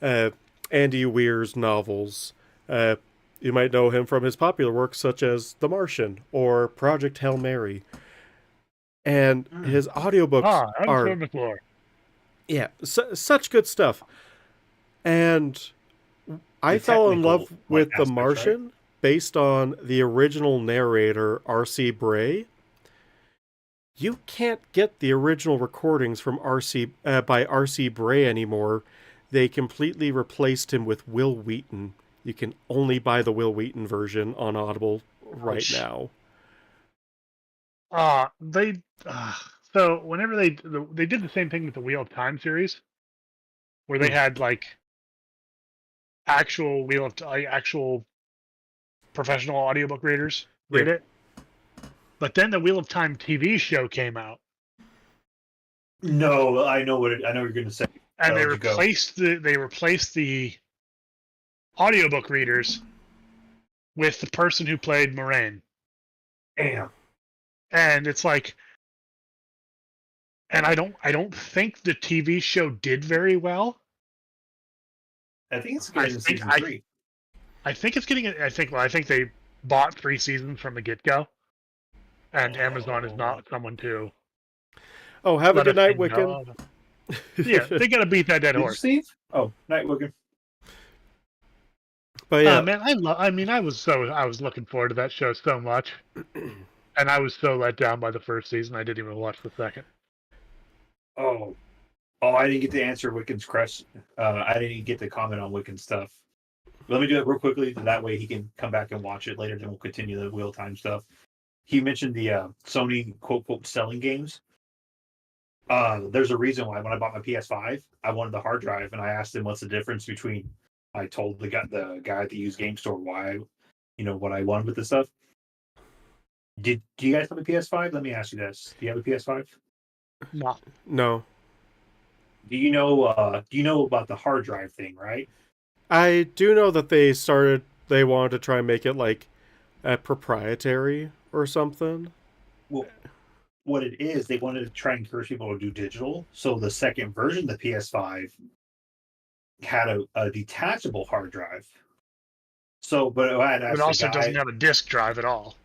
uh, Andy Weir's novels. Uh, you might know him from his popular works such as The Martian or Project Hail Mary. And his audiobooks I've are, heard before. yeah, such good stuff. And I The fell in technical, love with The aspects, Martian right? based on the original narrator, R.C. Bray. You can't get the original recordings from by R.C. Bray anymore. They completely replaced him with Will Wheaton. You can only buy the Will Wheaton version on Audible right Ouch. now. They so whenever they did the same thing with the Wheel of Time series, where they had like actual professional audiobook readers read Yeah. it. But then the Wheel of Time TV show came out, No, I know what you're going to say. and they Let you go. replaced the audiobook readers with the person who played Moraine. Damn. And it's like, and I don't think the TV show did very well. I think it's getting season 3. I think it's getting. I think they bought 3 seasons from the get go, and Amazon is not someone to Oh, have a let good us say night, Wiccan. no. Yeah, they gotta beat that dead Did you, horse. Steve? Oh, night looking. But yeah, Man, I was looking forward to that show so much, and I was so let down by the first season. I didn't even watch the second. Oh, I didn't get to answer Wiccan's question. I didn't get to comment on Wiccan's stuff. Let me do it real quickly. That way he can come back and watch it later. Then we'll continue the Wheel Time stuff. He mentioned the Sony quote selling games. There's a reason why when I bought my PS5, I wanted the hard drive, and I asked him what's the difference between. I told the guy at the used game store why, what I wanted with the stuff. Do you guys have a PS5? Let me ask you this: do you have a PS5? No. no. Do you know about the hard drive thing, right? I do know that they wanted to try and make it like a proprietary or something. Well, what it is, they wanted to try and encourage people to do digital. So the second version of the PS5 had a detachable hard drive. So, but I had It asked the also guy. doesn't have a disk drive at all.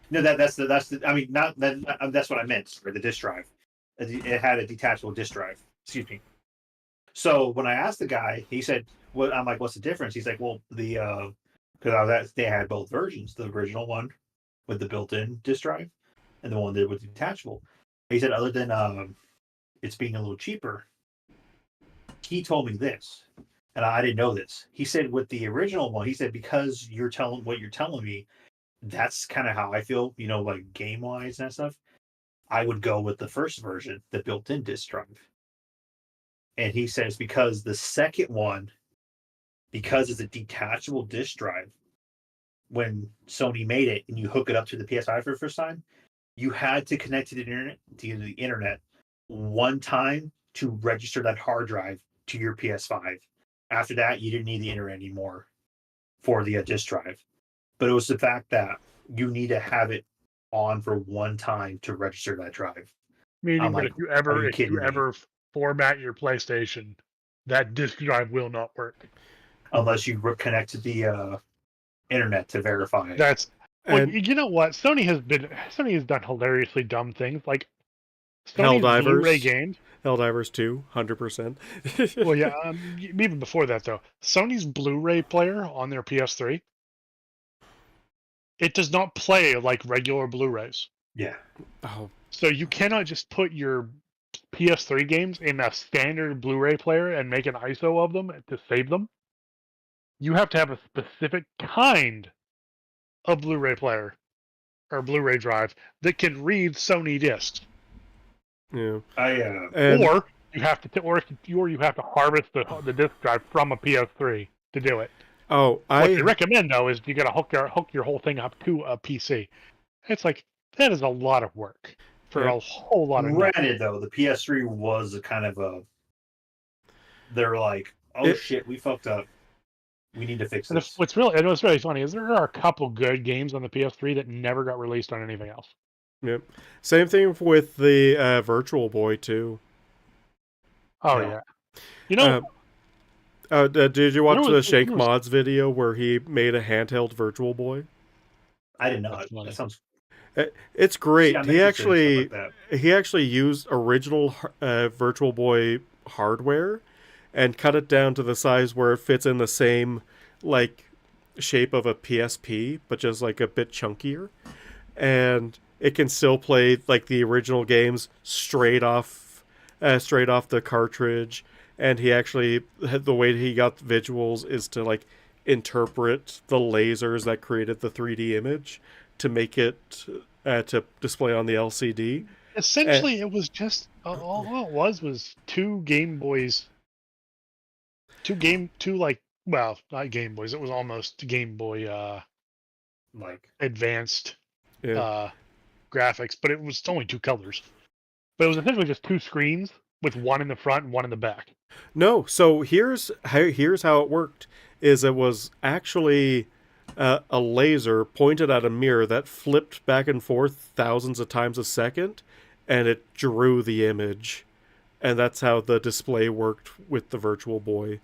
No, that's the. I mean, not that. That's what I meant. Sorry, the disk drive. It had a detachable disk drive. Excuse me. So when I asked the guy, he said, "What?" I'm like, "What's the difference?" He's like, "Well, because they had both versions, the original one with the built-in disk drive, and the one that was detachable." He said, "Other than it's being a little cheaper," he told me this, and I didn't know this. He said with the original one, he said because you're telling what you're telling me, that's kind of how I feel. Like game wise and that stuff. I would go with the first version, the built-in disk drive. And he says because the second one, because it's a detachable disk drive, when Sony made it and you hook it up to the PS5 for the first time, you had to connect to the internet one time to register that hard drive to your PS5. After that, you didn't need the internet anymore for the disk drive. But it was the fact that you need to have it on for one time to register that drive. I'm Meaning that like, if you are you ever kidding me? format your PlayStation, that disk drive will not work. Unless you connect to the internet to verify it. That's And you know what? Sony has done hilariously dumb things. Like Sony's Blu-ray Helldivers, games. Helldivers 2, 100%. Well, yeah, even before that though, Sony's Blu-ray player on their PS3, it does not play like regular Blu-rays. Yeah. Oh, So you cannot just put your PS3 games in a standard Blu-ray player and make an ISO of them to save them. You have to have a specific kind of Blu-ray player or Blu-ray drive that can read Sony discs, yeah. I And or you have to harvest the disc drive from a PS3 to do it. oh, What they I recommend though is you got to hook your whole thing up to a PC. It's like that is a lot of work for yeah. a whole lot of nothing. granted though, the PS3 was a kind of a. They're like, oh It- shit, we fucked up. We need to fix And this. what's really funny is there are a couple good games on the PS3 that never got released on anything else. Yep. Same thing with the Virtual Boy too. Oh No. yeah, you know Did you watch there the was, Shake there was Mods video where he made a handheld Virtual Boy? I did not. That's funny. That sounds. It's See, great. I'm He interested in actually stuff like that. he actually used original Virtual Boy hardware and cut it down to the size where it fits in the same like shape of a PSP, but just like a bit chunkier, and it can still play like the original games straight off the cartridge. And he actually the way he got visuals is to like interpret the lasers that created the 3D image to make it to display on the LCD. Essentially, it was just all it was two Game Boys, well, not Game Boys. It was almost Game Boy Like, Advanced Yeah. graphics, but it was only two colors. But it was essentially just two screens with one in the front and one in the back. No, so here's how it worked. Is it was actually a laser pointed at a mirror that flipped back and forth thousands of times a second, and it drew the image, and that's how the display worked with the Virtual Boy.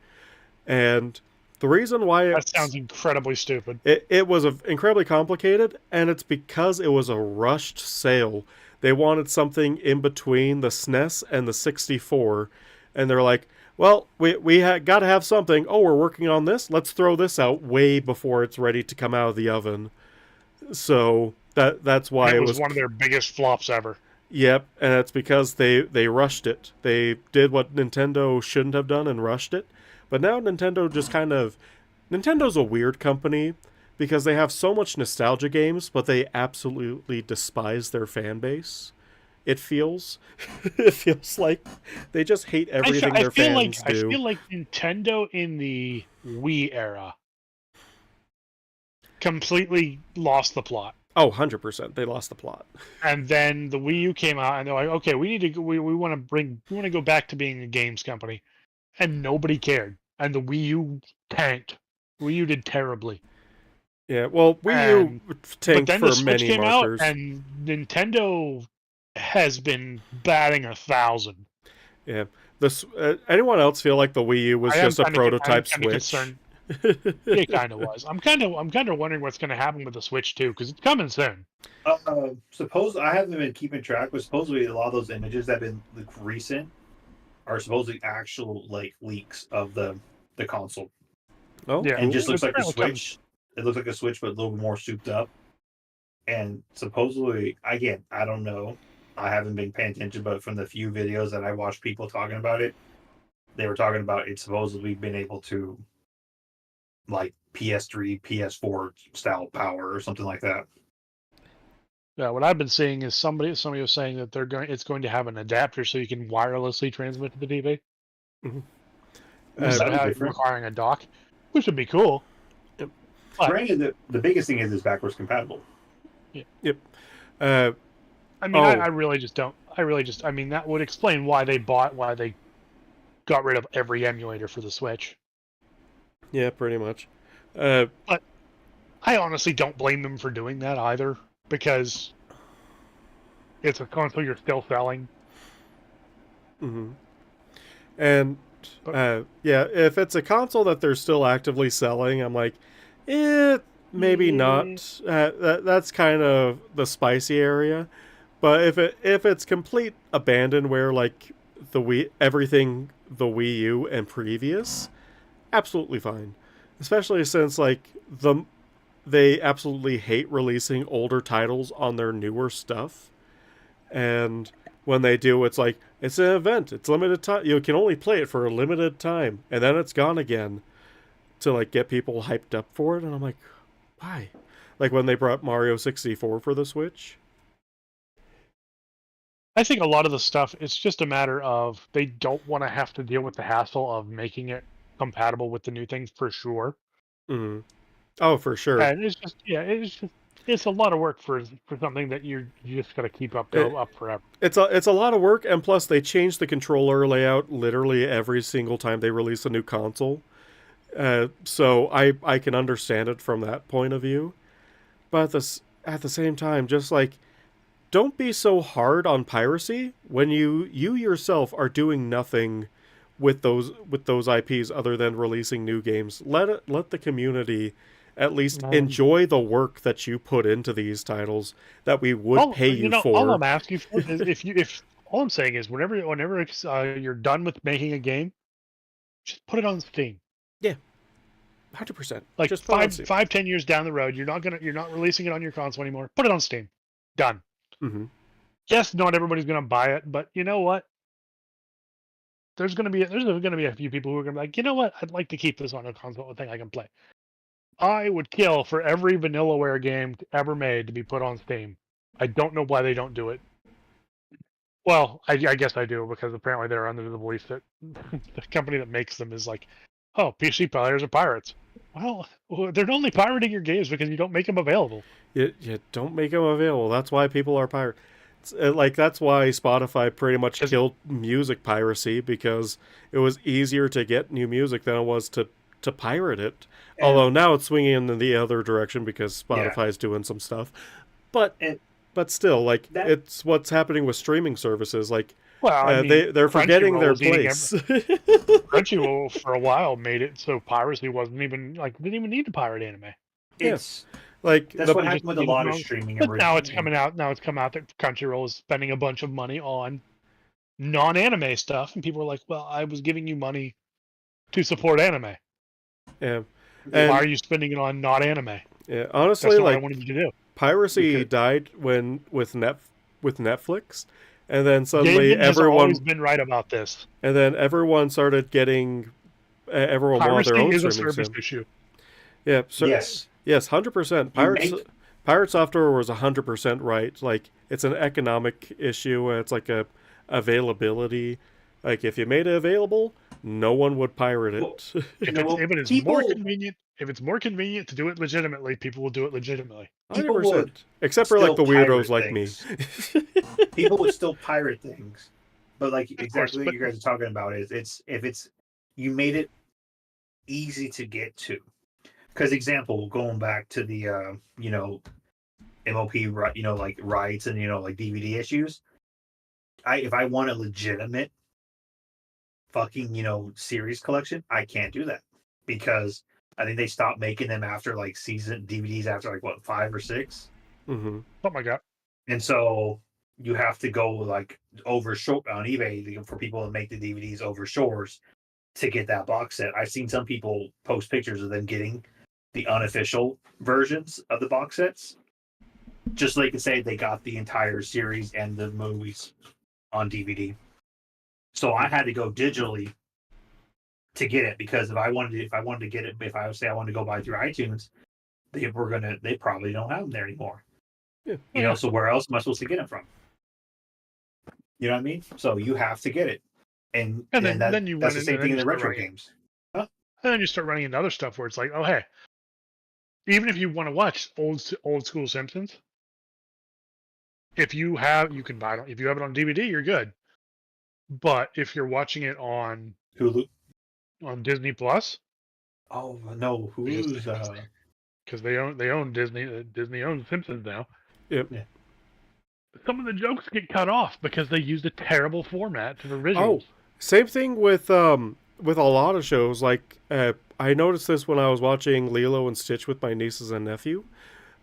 And the reason why That sounds incredibly stupid. it was incredibly complicated, and it's because it was a rushed sale. They wanted something in between the SNES and the 64, and they're like, well, we got to have something. Oh, we're working on this. Let's throw this out way before it's ready to come out of the oven. So that's why It it was was one of their biggest flops ever. Yep, and it's because they rushed it. They did what Nintendo shouldn't have done and rushed it. But now Nintendo's a weird company because they have so much nostalgia games, but they absolutely despise their fan base. It feels it feels like they just hate everything their fans do. I feel like Nintendo in the Wii era completely lost the plot. Oh, 100%. They lost the plot. And then the Wii U came out, and they're like, "Okay, we want to go back to being a games company," and nobody cared. And the Wii U tanked. Wii U did terribly. Yeah, well, Wii U But tanked then the for Switch many came markers. out, and Nintendo has been batting 1,000. Yeah. Anyone else feel like the Wii U was just a prototype Switch? It kind of was. I'm kind of wondering what's going to happen with the Switch too, because it's coming soon. Suppose I haven't been keeping track, but supposedly a lot of those images that have been like, recent are supposedly actual like leaks of the console, Oh, Yeah, and cool. just looks it's like the apparently coming. Switch. It looks like a Switch, but a little bit more souped up. And supposedly, again, I don't know. I haven't been paying attention, but from the few videos that I watched people talking about it, they were talking about it supposedly been able to like PS3, PS4 style power or something like that. Yeah, what I've been seeing is somebody was saying that it's going to have an adapter so you can wirelessly transmit to the TV Mhm. instead of That'd be having different. requiring a dock, which would be cool. But Granted, the biggest thing is it's backwards compatible. Yep. Uh, I mean, Oh. I really just don't. I mean, that would explain why they got rid of every emulator for the Switch. yeah, pretty much. Uh, But I honestly don't blame them for doing that either, because it's a console you're still selling. hmm And But yeah, if it's a console that they're still actively selling, I'm like, maybe Yeah. not. That's kind of the spicy area. But if it's complete abandonware like everything the Wii U and previous, absolutely fine. Especially since like they absolutely hate releasing older titles on their newer stuff. And when they do, it's like it's an event. It's limited time. You can only play it for a limited time, and then it's gone again to like get people hyped up for it. And I'm like, why? Like when they brought Mario 64 for the Switch. I think a lot of the stuff, it's just a matter of they don't want to have to deal with the hassle of making it compatible with the new things for sure. Mm. Oh, for sure. And it's just, yeah, it's a lot of work for something that you just got to keep up forever. It's a lot of work, and plus they change the controller layout literally every single time they release a new console. So I can understand it from that point of view, but at the same time, just like don't be so hard on piracy when you yourself are doing nothing with those IPs other than releasing new games. Let the community at least enjoy the work that you put into these titles that we would pay you All for. I'm asking for is if all I'm saying is whenever you're done with making a game, just put it on Steam. Yeah, 100%. Like Just put it on Steam. 5-10 years down the road, you're not releasing it on your console anymore. Put it on Steam. Done. Mm-hmm. Yes, not everybody's going to buy it, but you know what? There's going to be a few people who are going to be like, you know what? I'd like to keep this on a console thing I can play. I would kill for every Vanillaware game ever made to be put on Steam. I don't know why they don't do it. Well, I guess I do, because apparently they're under the belief that the company that makes them is like, oh, PC players are pirates. Well, they're only pirating your games because you don't make them available. You don't make them available. That's why people are pirates. Like that's why Spotify pretty much killed music piracy, because it was easier to get new music than it was to pirate it. And, although now it's swinging in the other direction because Spotify's doing some stuff. But still, like it's what's happening with streaming services. Like, well, I mean, they're forgetting their place. Crunchyroll for a while made it so piracy wasn't even like didn't even need to pirate anime. It's like that's what happened with a lot of streaming. But now it's coming out. Now it's come out that Crunchyroll is spending a bunch of money on non-anime stuff, and people are like, "Well, I was giving you money to support anime. Yeah. Why are you spending it on not anime?" Yeah, honestly, that's not like what I wanted you to do. Piracy died with Netflix, and then suddenly David has everyone always been right about this. And then everyone started getting everyone piracy wanted their own is streaming a service sim. issue. Yeah, yes, 100%. Pirate Software was 100% right. Like it's an economic issue. It's like a availability. Like if you made it available, no one would pirate it. If it's more convenient to do it legitimately, people will do it legitimately. 100%. Except for like the weirdos like me. People would still pirate things, but like exactly what you guys are talking about is if you made it easy to get to. Because example, going back to the MOP, like rights and like DVD issues. If I want a legitimate fucking series collection, I can't do that because I think they stopped making them after like season DVDs after like what 5 or 6. Mm-hmm. Something like that. And so you have to go like over shore on eBay for people to make the DVDs over shores to get that box set. I've seen some people post pictures of them getting the unofficial versions of the box sets, just so they can say they got the entire series and the movies on DVD. So I had to go digitally to get it, because if I wanted to get it, if I would say I wanted to go buy it through iTunes, they probably don't have them there anymore. Yeah. You know, so where else am I supposed to get it from? You know what I mean? So you have to get it, and then you that's went the in, same thing in the retro running, games. and then you start running into other stuff where it's like, oh hey, even if you want to watch old school Simpsons, you can buy it. If you have it on DVD, you're good. But if you're watching it on Hulu, on Disney Plus, oh no, Hulu's because they own Disney. Disney owns Simpsons now. Yep. Yeah. Some of the jokes get cut off because they used a terrible format for the visuals. Oh, same thing with a lot of shows. Like I noticed this when I was watching Lilo and Stitch with my nieces and nephew.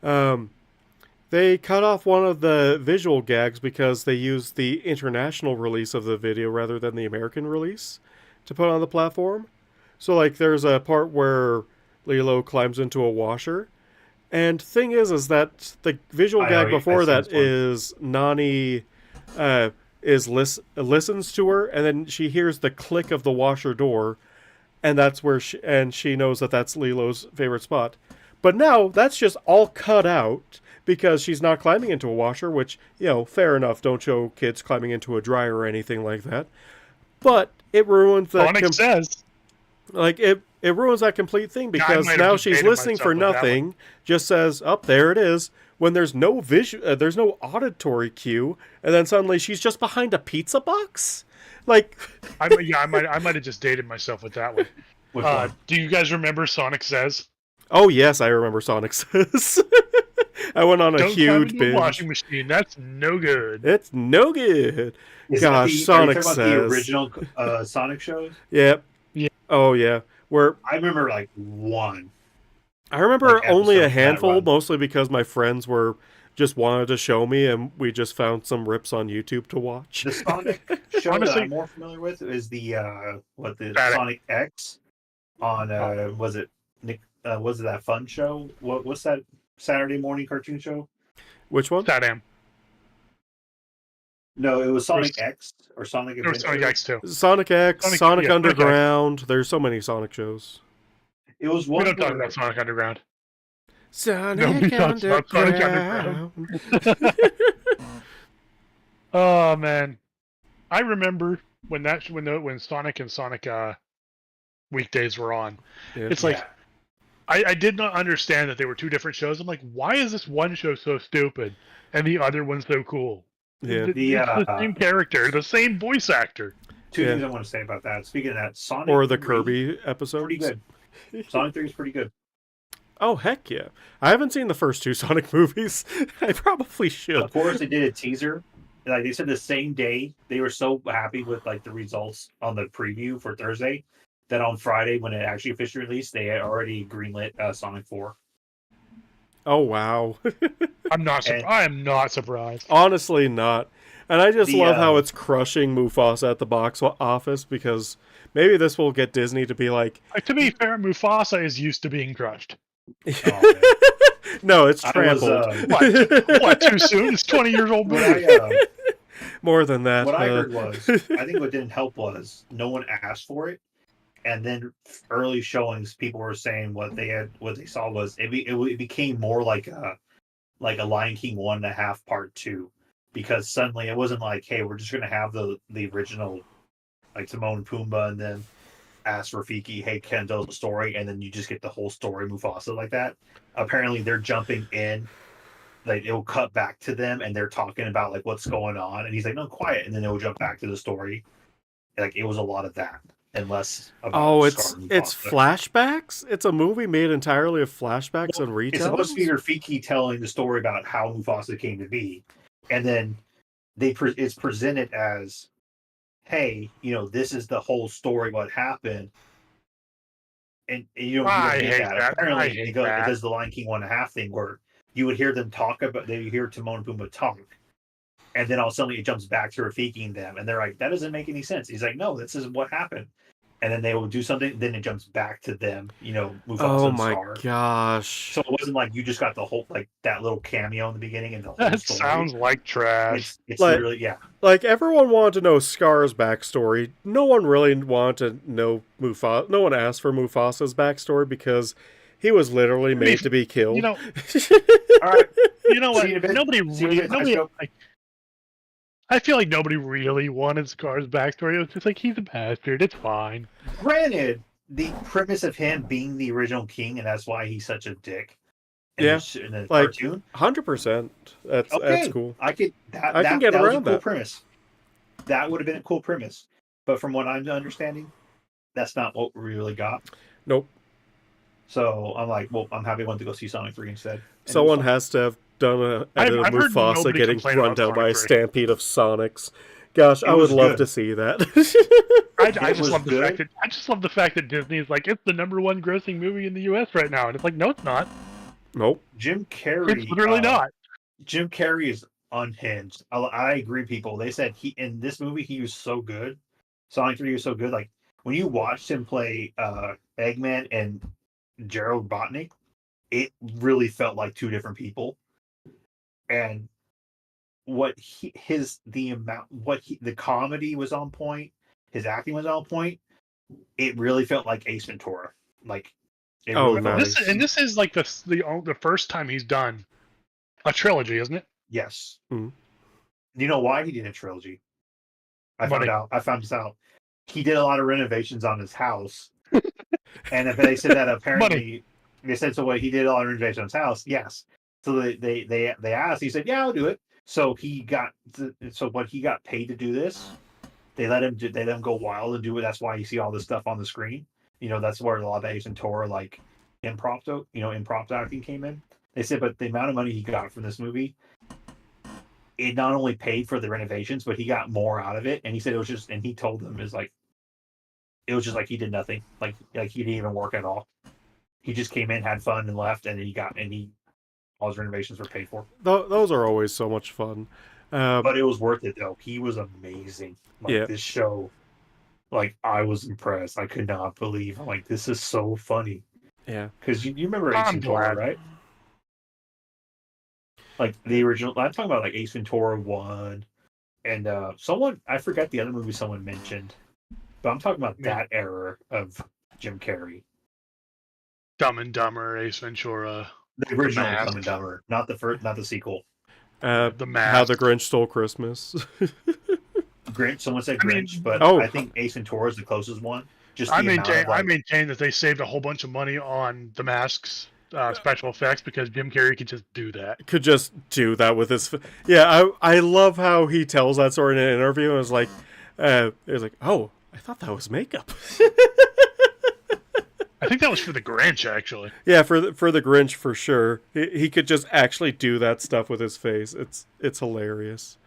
They cut off one of the visual gags because they used the international release of the video rather than the American release to put on the platform. So like there's a part where Lilo climbs into a washer. And thing is that the visual gag before that is Nani listens to her, and then she hears the click of the washer door, and that's where she knows that that's Lilo's favorite spot. But now that's just all cut out because she's not climbing into a washer, which, you know, fair enough. Don't show kids climbing into a dryer or anything like that. But it ruins the Sonic says. Like it ruins that complete thing because now she's listening for nothing. Just says, "Up there it is." When there's no there's no auditory cue, and then suddenly she's just behind a pizza box. Like, I might have just dated myself with that one. Do you guys remember Sonic Says? Oh yes, I remember Sonic Says. I went on a huge binge. Washing machine. That's no good. It's no good. Gosh, Sonic Says. The original Sonic shows. Yep. Yeah. Oh yeah. Where I remember like one. I remember only a handful, mostly because my friends just wanted to show me, and we just found some rips on YouTube to watch. The Sonic show that I'm more familiar with is the Sonic X on was it that fun show? What's that Saturday morning cartoon show? Which one? Satam. No, it was Sonic X or Sonic Adventure. Sonic X too. Sonic X, Sonic Underground. There's so many Sonic shows. It was one. We don't talk about Sonic Underground. Sonic Underground. Oh man, I remember when Sonic and Sonic weekdays were on. Yeah. It's like I did not understand that they were two different shows. I'm like, why is this one show so stupid and the other one so cool? Yeah, it's the same character, the same voice actor. Two things I want to say about that. Speaking of that, Sonic or the Kirby episode, pretty good. Sonic 3 is pretty good. Oh heck yeah! I haven't seen the first two Sonic movies. I probably should. Of course, they did a teaser. Like they said, the same day they were so happy with like the results on the preview for Thursday that on Friday when it actually officially released, they had already greenlit Sonic 4. Oh wow! I am not surprised. Honestly, not. And I just love how it's crushing Mufasa at the box office, because maybe this will get Disney to be like. To be fair, Mufasa is used to being crushed. Oh, no, it's trampled. What? Too soon? It's 20 years old. More than that. What I heard was, I think what didn't help was no one asked for it. And then early showings, people were saying what they saw was it became more like a Lion King 1.5 part 2, because suddenly it wasn't like, hey, we're just gonna have the original like Timon and Pumbaa, and then ask Rafiki, hey, can tell the story, and then you just get the whole story Mufasa like that. Apparently, they're jumping in, like it will cut back to them, and they're talking about like what's going on, and he's like, no, quiet, and then it will jump back to the story. Like it was a lot of that. Unless it's flashbacks. It's a movie made entirely of flashbacks and retellings. It's supposed to be Rafiki telling the story about how Mufasa came to be, and then it's presented as, hey, this is the whole story what happened, and you I don't get hate that. that. I Apparently, hate it that. does the Lion King 1.5 thing where you would hear them talk about, they hear Timon and Pumbaa talk, and then all of a sudden it jumps back to Rafikiing them, and they're like, "That doesn't make any sense." He's like, "No, this is what happened." And then they will do something, then it jumps back to them, Mufasa Oh and my Scar. gosh. So it wasn't like you just got the whole like that little cameo in the beginning and the whole That story. sounds like trash. It's Like- literally Like, everyone wanted to know Scar's backstory. No one really wanted to know Mufasa. No one asked for Mufasa's backstory because he was literally made to be killed. You know, all right. you know what? See you in a bit. Nobody See you in a really, bit, nobody. Maestro. I feel like nobody really wanted Scar's backstory. It was just like he's a bastard. It's fine. Granted, the premise of him being the original king, and that's why he's such a dick. In Yeah, in the like, cartoon. 100%. That's cool. I can get was a around cool that. premise. That would have been a cool premise, but from what I'm understanding, that's not what we really got. Nope. So I'm like, well, I'm happy I went to go see Sonic 3 instead. And Someone has to have done a edit of I've heard Mufasa nobody getting complain run about down by a Sonic 3. stampede of Sonics. Gosh, I would was love good. to see that. I It just was love the good. fact that Disney is like it's the #1 grossing movie in the U.S. right now, and it's like no, it's not. Nope. Jim Carrey. It's literally not. Jim Carrey is unhinged. I agree, people. They said he in this movie he was so good. Sonic 3 was so good. Like when you watched him play Eggman and Gerald Botnick, it really felt like two different people. And the comedy was on point, his acting was on point. It really felt like Ace Ventura. Like it Oh, really felt nice. like, This is like the first time he's done a trilogy, isn't it? yes. Mhm. You know why he did a trilogy? I Money. found this out. He did a lot of renovations on his house, and if they said that apparently they said so. What he did a lot of renovations on his house, yes. So they asked. He said, "Yeah, I'll do it." So he got what he got paid to do this. They let him go wild and do it. That's why you see all this stuff on the screen. That's where a lot of Ace Ventura like improv acting came in. They said, but the amount of money he got from this movie, it not only paid for the renovations, but he got more out of it. And he said it was just, and he told them it was just like he did nothing, like he didn't even work at all. He just came in, had fun, and left, and all his renovations were paid for. Those are always so much fun. But it was worth it though. He was amazing. Like Yeah. this show, like I was impressed. I could not believe. I'm like, this is so funny. Yeah. Because you remember Ace I'm Ventura, glad. right? Like the original. I'm talking about like Ace Ventura 1, and someone I forgot the other movie someone mentioned, but I'm talking about that era of Jim Carrey. Dumb and Dumber, Ace Ventura, The original Mask. Dumb and Dumber, not the sequel. The How Mask. the Grinch Stole Christmas. Grinch. Someone said I mean- Grinch, but Oh. I think Ace Ventura is the closest one. Just I the amount of, like, maintain that they saved a whole bunch of money on the Mask's special effects because Jim Carrey could just do that. Could just do that with his. Yeah, I love how he tells that story in an interview. And it's like, oh, I thought that was makeup. I think that was for the Grinch, actually. Yeah, for the Grinch for sure. He could just actually do that stuff with his face. It's hilarious.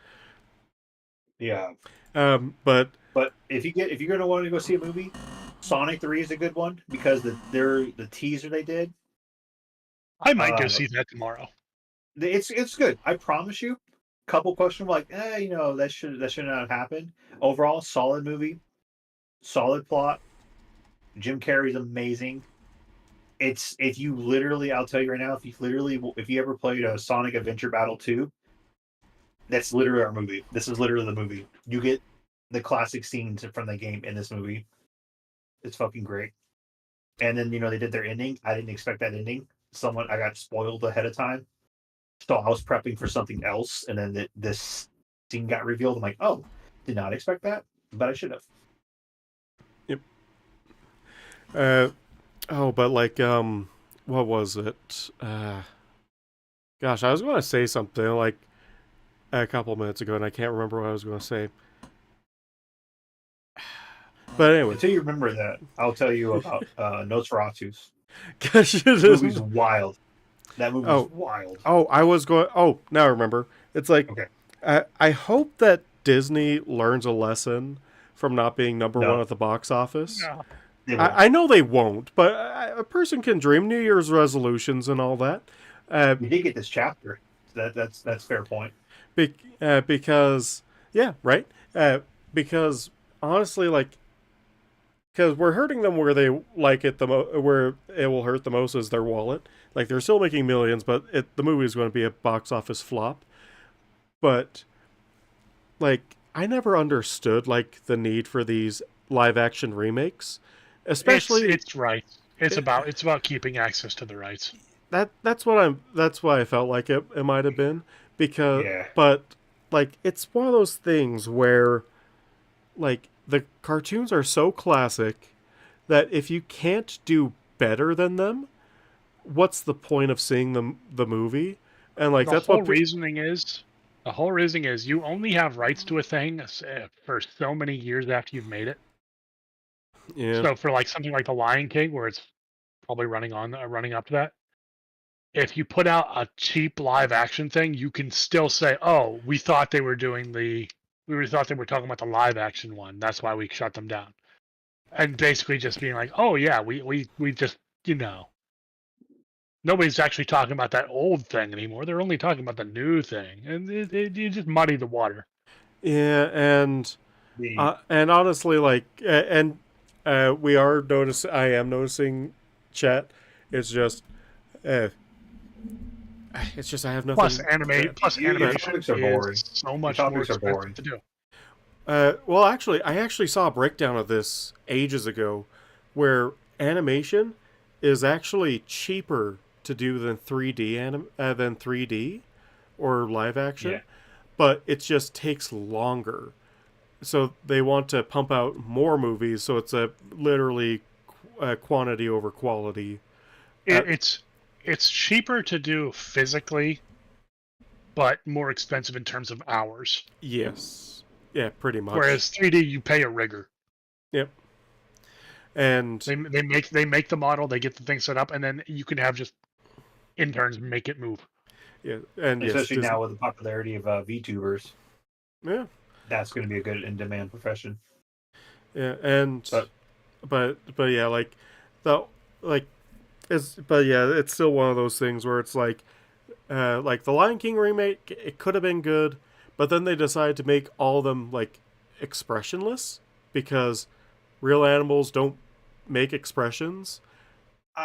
yeah. But But if you're gonna want to go see a movie, Sonic 3 is a good one because the teaser they did, I might go see that tomorrow. it's good. I promise you. Couple questions like, that should not have happened. Overall, solid movie, solid plot. Jim Carrey's amazing. I'll tell you right now, if you ever played a Sonic Adventure Battle 2, that's literally our movie. This is literally the movie. You get the classic scenes from the game in this movie. It's fucking great. And then they did their ending. I didn't expect that ending. I got spoiled ahead of time, so I was prepping for something else, and then this scene got revealed. I'm like, oh, did not expect that, but I should have. but like, what was it? Gosh, I was going to say something like a couple minutes ago, and I can't remember what I was going to say. But anyway, Until you remember that, I'll tell you about Nosferatu's. gosh, it That is. movie's wild. That movie's wild. Oh, I was going. Oh, now I remember. It's like, Okay. I hope that Disney learns a lesson from not being number No. one at the box office. No. They won't. I know they won't, but a person can dream New Year's resolutions and all that. You did get this chapter. So that's fair point. Because yeah, right. Because honestly, like, because we're hurting them where they like it where it will hurt the most is their wallet. Like they're still making millions, but the movie is going to be a box office flop. But like, I never understood like the need for these live action remakes, especially It's right. It's about keeping access to the rights. that's why I felt like it might have been because Yeah. but like it's one of those things where like the cartoons are so classic that if you can't do better than them, what's the point of seeing the movie? And like The that's whole what reasoning is you only have rights to a thing for so many years after you've made it. yeah. So for like something like The Lion King, where it's probably running up to that, if you put out a cheap live action thing, you can still say, "Oh, we thought they were thought they were talking about the live action one. That's why we shut them down." And basically just being like, "Oh yeah, we just nobody's actually talking about that old thing anymore. They're only talking about the new thing, and you just muddy the water." Yeah, and honestly, like, we are notice. I am noticing, chat. It's just, uh, it's just I have nothing. Your Animation topics are boring. is so Your much more topics are expensive boring. to do. Well, actually, I actually saw a breakdown of this ages ago, where animation is actually cheaper to do than 3D or live action, Yeah. but it just takes longer. So they want to pump out more movies, so it's a literally quantity over quality. It's cheaper to do physically, but more expensive in terms of hours. Yes, yeah, pretty much. Whereas 3D, you pay a rigger. Yep. And They make the model, they get the thing set up, and then you can have just interns make it move. yeah, and Especially yes, now with the popularity of VTubers, yeah, that's going to be a good in-demand profession. yeah, and but yeah, like the like it's still one of those things where it's like the Lion King remake, it could have been good, but then they decided to make all of them like expressionless because real animals don't make expressions.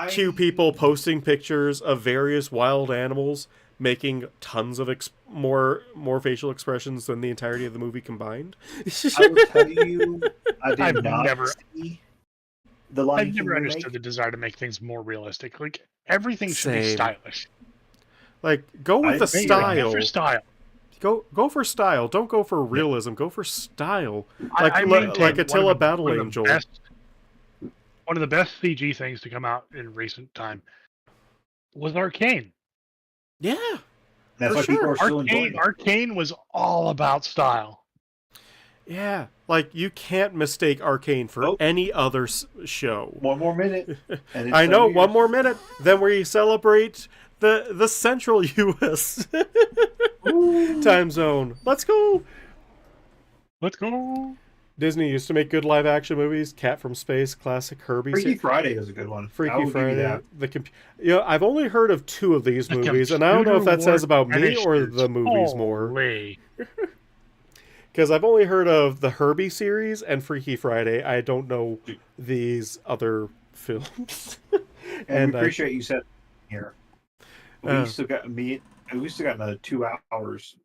Cue people posting pictures of various wild animals making tons of more facial expressions than the entirety of the movie combined. I will tell you, I did I've not never- see the Lion I've King never remake. understood the desire to make things more realistic. Like everything should be Same. stylish. Like, go with the agree. style. Go for style. Go for style. Don't go for realism. Go for style. I maintain Like one Attila of the- Battle one of the Angel. one of the best CG things to come out in recent time was Arcane. Yeah. That's For why people sure. are still enjoying it. Arcane was all about style. Yeah. Like, you can't mistake Arcane for any other show. One more minute. And it's I know, 7 one years. more minute. Then we celebrate the central U.S. time zone. Let's go. Let's go. Disney used to make good live action movies. Cat from Space, classic Herbie. Freaky Friday is a good one. I Freaky will give you Friday. that. I've only heard of 2 of these The movies, and I don't know if that computer says about me wore or the movies more. Holy. Because I've only heard of the Herbie series and Freaky Friday. I don't know these other films. And we appreciate you said here. We still got another 2 hours.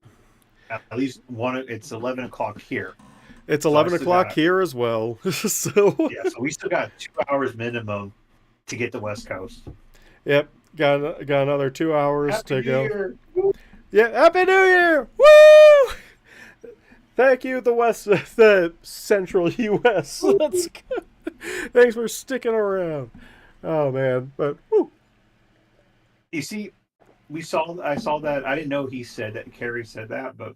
At least one. It's 11 o'clock here. It's So 11 I still o'clock got- here as well. So Yeah, so we still got 2 hours minimum to get the West Coast. yep, got another 2 hours Happy to New go. Year. Yeah, Happy New Year! Woo! Thank you, the Central U.S. Let's go. Thanks for sticking around. Oh man, but woo. You see, I saw that. I didn't know he said that. Carrie said that, but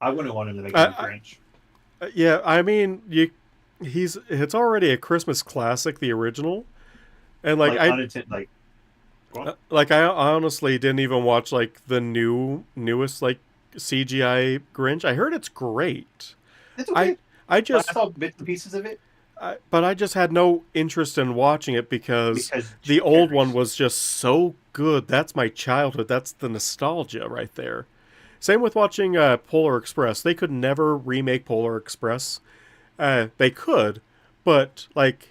I wouldn't want him to make a Grinch. Yeah, I mean, it's already a Christmas classic, the original, and Like I honestly didn't even watch like the newest like CGI Grinch. I heard it's great. It's okay. I just I saw bits and pieces of it. But I just had no interest in watching it because Because the Jim old one Carrey's- was just so good. That's my childhood. That's the nostalgia right there. Same with watching Polar Express. They could never remake Polar Express. They could, but like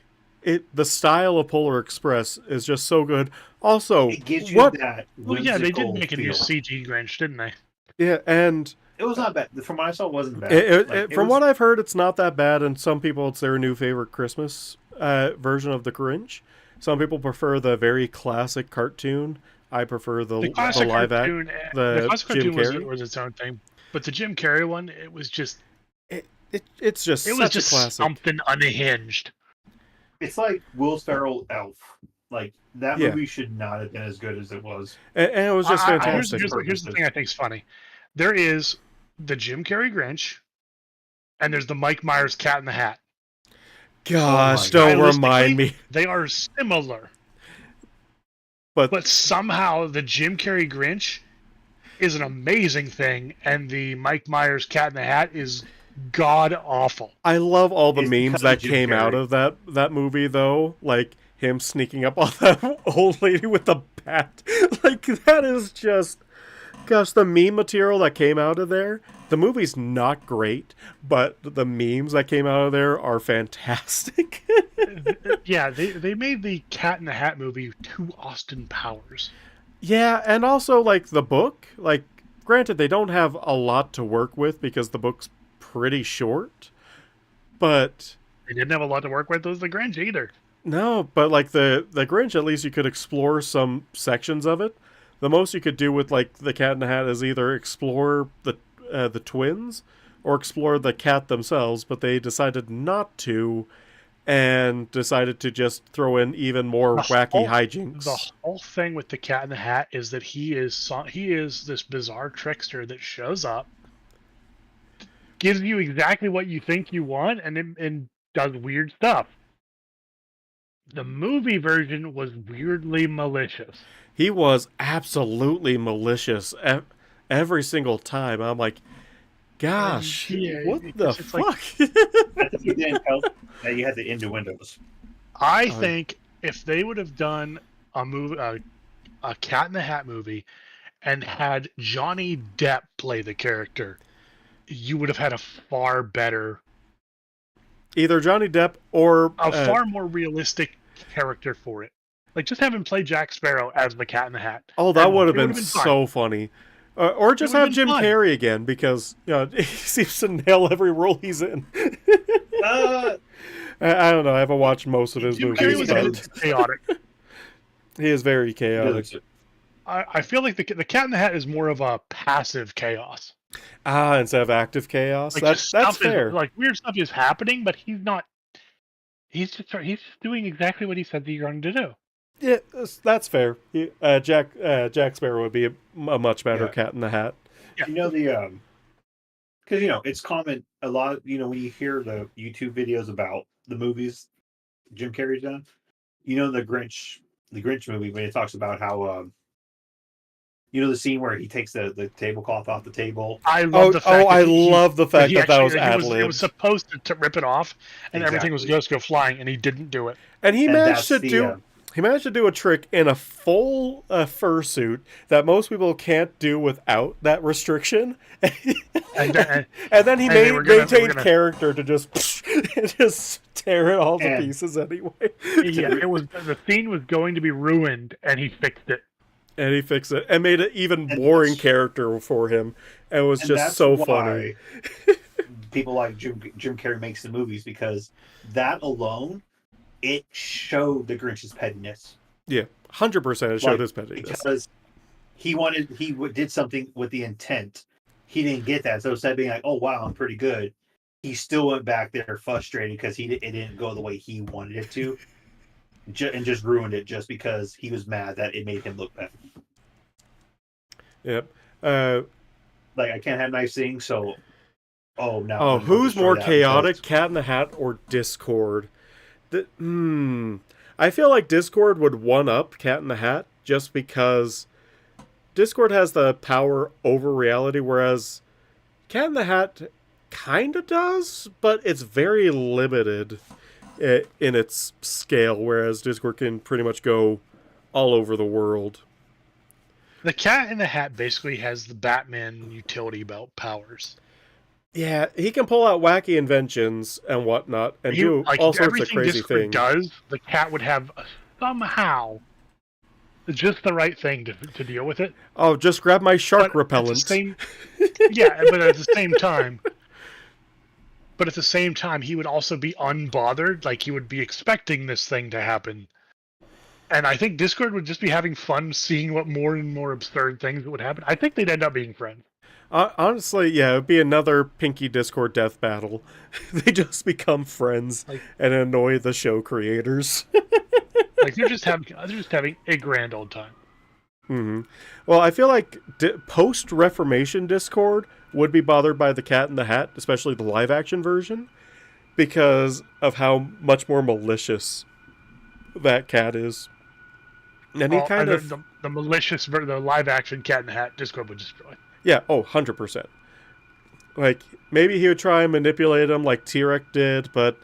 the style of Polar Express is just so good. Also, It gives you what? that Well, yeah, they did whimsical make a new feel. CG Grinch, didn't they? Yeah, and It was not bad. From what I saw, it wasn't bad. from what I've heard, it's not that bad, and some people it's their new favorite Christmas version of the Grinch. Some people prefer the very classic cartoon. I prefer the The classic live act, cartoon, the classic Jim cartoon Carrey. was its own thing, but the Jim Carrey one, it was just It's just such a classic. something unhinged. It's like Will Ferrell Elf. Like that Yeah. movie should not have been as good as it was. And it was just fantastic. Here's the thing I think is funny. There is the Jim Carrey Grinch, and there's the Mike Myers Cat in the Hat. Gosh, Oh don't Stylistically, remind me. They are similar, but somehow the Jim Carrey Grinch is an amazing thing, and the Mike Myers Cat in the Hat is god awful. I love all the It's memes because that of Jim came out Carrey. of that movie, though. Like him sneaking up on that old lady with the bat. Like that is just, gosh, the meme material that came out of there. The movie's not great, but the memes that came out of there are fantastic. Yeah, they made the Cat in the Hat movie to Austin Powers. Yeah, and also like the book. Like, granted, they don't have a lot to work with because the book's pretty short, but They didn't have a lot to work with with the Grinch either. no, but like the Grinch, at least you could explore some sections of it. The most you could do with like the Cat in the Hat is either explore the twins or explore the cat themselves, but they decided not to, and decided to just throw in even more wacky hijinks. The whole thing with the Cat in the Hat is that he is this bizarre trickster that shows up, gives you exactly what you think you want, and does weird stuff. The movie version was weirdly malicious. He was absolutely malicious every single time. I'm like, gosh, Yeah, what it's- the it's like- fuck? I think it didn't help that you had the innuendos. I Oh. think if they would have done a movie, a Cat in the Hat movie, and had Johnny Depp play the character, you would have had a far better, Either Johnny Depp or far more realistic character for it. Like just have him play Jack Sparrow as the Cat in the Hat. oh, that and would have it been would've been fine. so funny. Or just would've have been Jim fun. Carrey again because he seems to nail every role he's in. I don't know. I haven't watched most of his Jim movies, Carrey was but a bit chaotic. he is very chaotic. I feel like the Cat in the Hat is more of a passive chaos. Instead of active chaos. Like That's just stuff fair. is like weird stuff is happening, but he's not. He's just doing exactly what he said that you're going to do. Yeah, that's fair. Jack Sparrow would be a much better Yeah. Cat in the Hat. You know the because it's common a lot. When you hear the YouTube videos about the movies Jim Carrey's done, the Grinch movie when it talks about how the scene where he takes the tablecloth off the table. I love the fact. I that he- love the fact he that actually- was he ad It was lib. supposed to rip it off, and everything was Exactly. supposed to go flying, and he didn't do it. And he And managed to that's the, do. He managed to do a trick in a full fursuit that most people can't do without that restriction. And then, And then he And they were gonna- maintained character to just tear it all to And- pieces anyway. yeah, the scene was going to be ruined, and he fixed it. And he fixed it and made an even And boring that's- character for him. And it was And just that's so why funny. people like Jim Carrey makes the movies because that alone, it showed the Grinch's pettiness. Yeah, 100% it showed Like, his pettiness. Because he did something with the intent. He didn't get that, so instead of being like, "Oh wow, I'm pretty good," he still went back there frustrated because it didn't go the way he wanted it to, and just ruined it just because he was mad that it made him look bad. Yep. Like I can't have nice things, so no. Oh, who's more chaotic, Cat in the Hat or Discord? I feel like Discord would one up Cat in the Hat just because Discord has the power over reality, whereas Cat in the Hat kind of does, but it's very limited. in its scale, whereas Discord can pretty much go all over the world. The Cat in the Hat basically has the Batman utility belt powers. Yeah, he can pull out wacky inventions and whatnot and do all sorts of everything crazy Discord things. does, the Cat would have somehow just the right thing to deal with it. Oh, just grab my shark repellent. But at the same time, he would also be unbothered. Like, he would be expecting this thing to happen. And I think Discord would just be having fun seeing what more and more absurd things would happen. I think they'd end up being friends. Honestly, yeah, it would be another Pinky Discord death battle. They just become friends and annoy the show creators. Like, they're just having a grand old time. Mm-hmm. Well, I feel like post-Reformation Discord would be bothered by the Cat in the Hat, especially the live-action version, because of how much more malicious that cat is. And he kind of... The malicious, the live-action Cat in the Hat, Discord would destroy. Yeah, 100%. Like, maybe he would try and manipulate him like T-Rex did, but...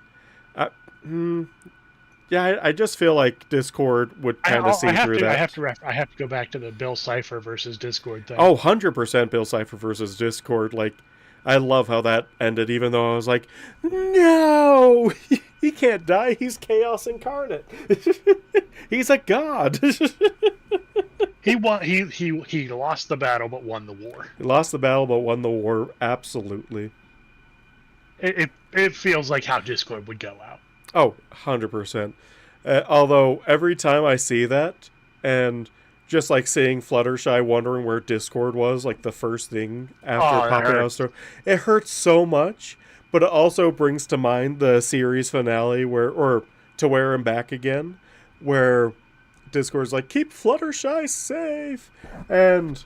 I just feel like Discord would kind of see through that. I have to go back to the Bill Cipher versus Discord thing. Oh, 100% Bill Cipher versus Discord. Like, I love how that ended, even though I was like, no! He can't die. He's chaos incarnate. He's a god. He lost the battle but won the war. He lost the battle but won the war, absolutely. It feels like how Discord would go out. Oh, 100%. Although, every time I see that, and just like seeing Fluttershy wondering where Discord was, like the first thing after popping out of store, it hurts so much, but it also brings to mind the series finale or To Wear Him Back Again, where Discord's like, keep Fluttershy safe! And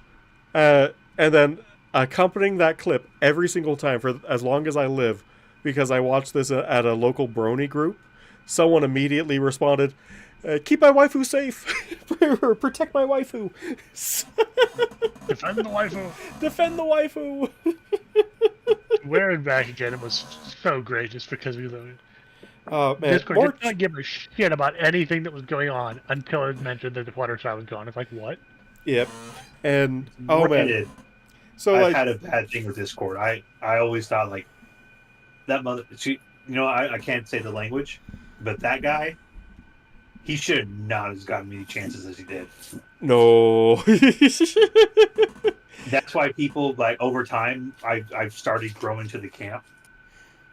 then accompanying that clip every single time for as long as I live, because I watched this at a local brony group, someone immediately responded, keep my waifu safe. Protect my waifu. Defend the waifu. Defend the waifu. Wearing back again, it was so great just because we lived. Man, Discord did not give a shit about anything that was going on until it mentioned that the Fluttershy was gone. It's like, what? Yep. And man. So I've had a bad thing with Discord. I always thought like that mother. I can't say the language, but that guy, he should not have gotten many chances as he did. No. That's why people, like, over time, I've started growing to the camp.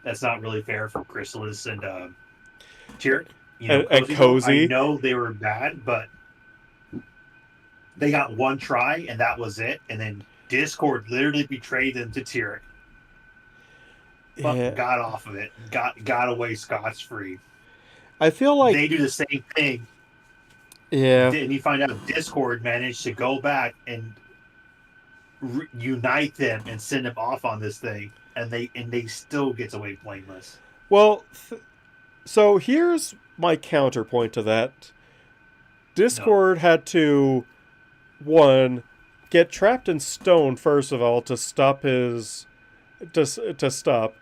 That's not really fair for Chrysalis and Tyrick. And Cozy. I know they were bad, but they got one try, and that was it. And then Discord literally betrayed them to Tyrick. But got off of it. Got away scotch-free. I feel like... They do the same thing. Yeah. And you find out Discord managed to go back and unite them and send them off on this thing. And they still gets away blameless. Well, so here's my counterpoint to that. Discord had to, one, get trapped in stone first of all to stop his to stop,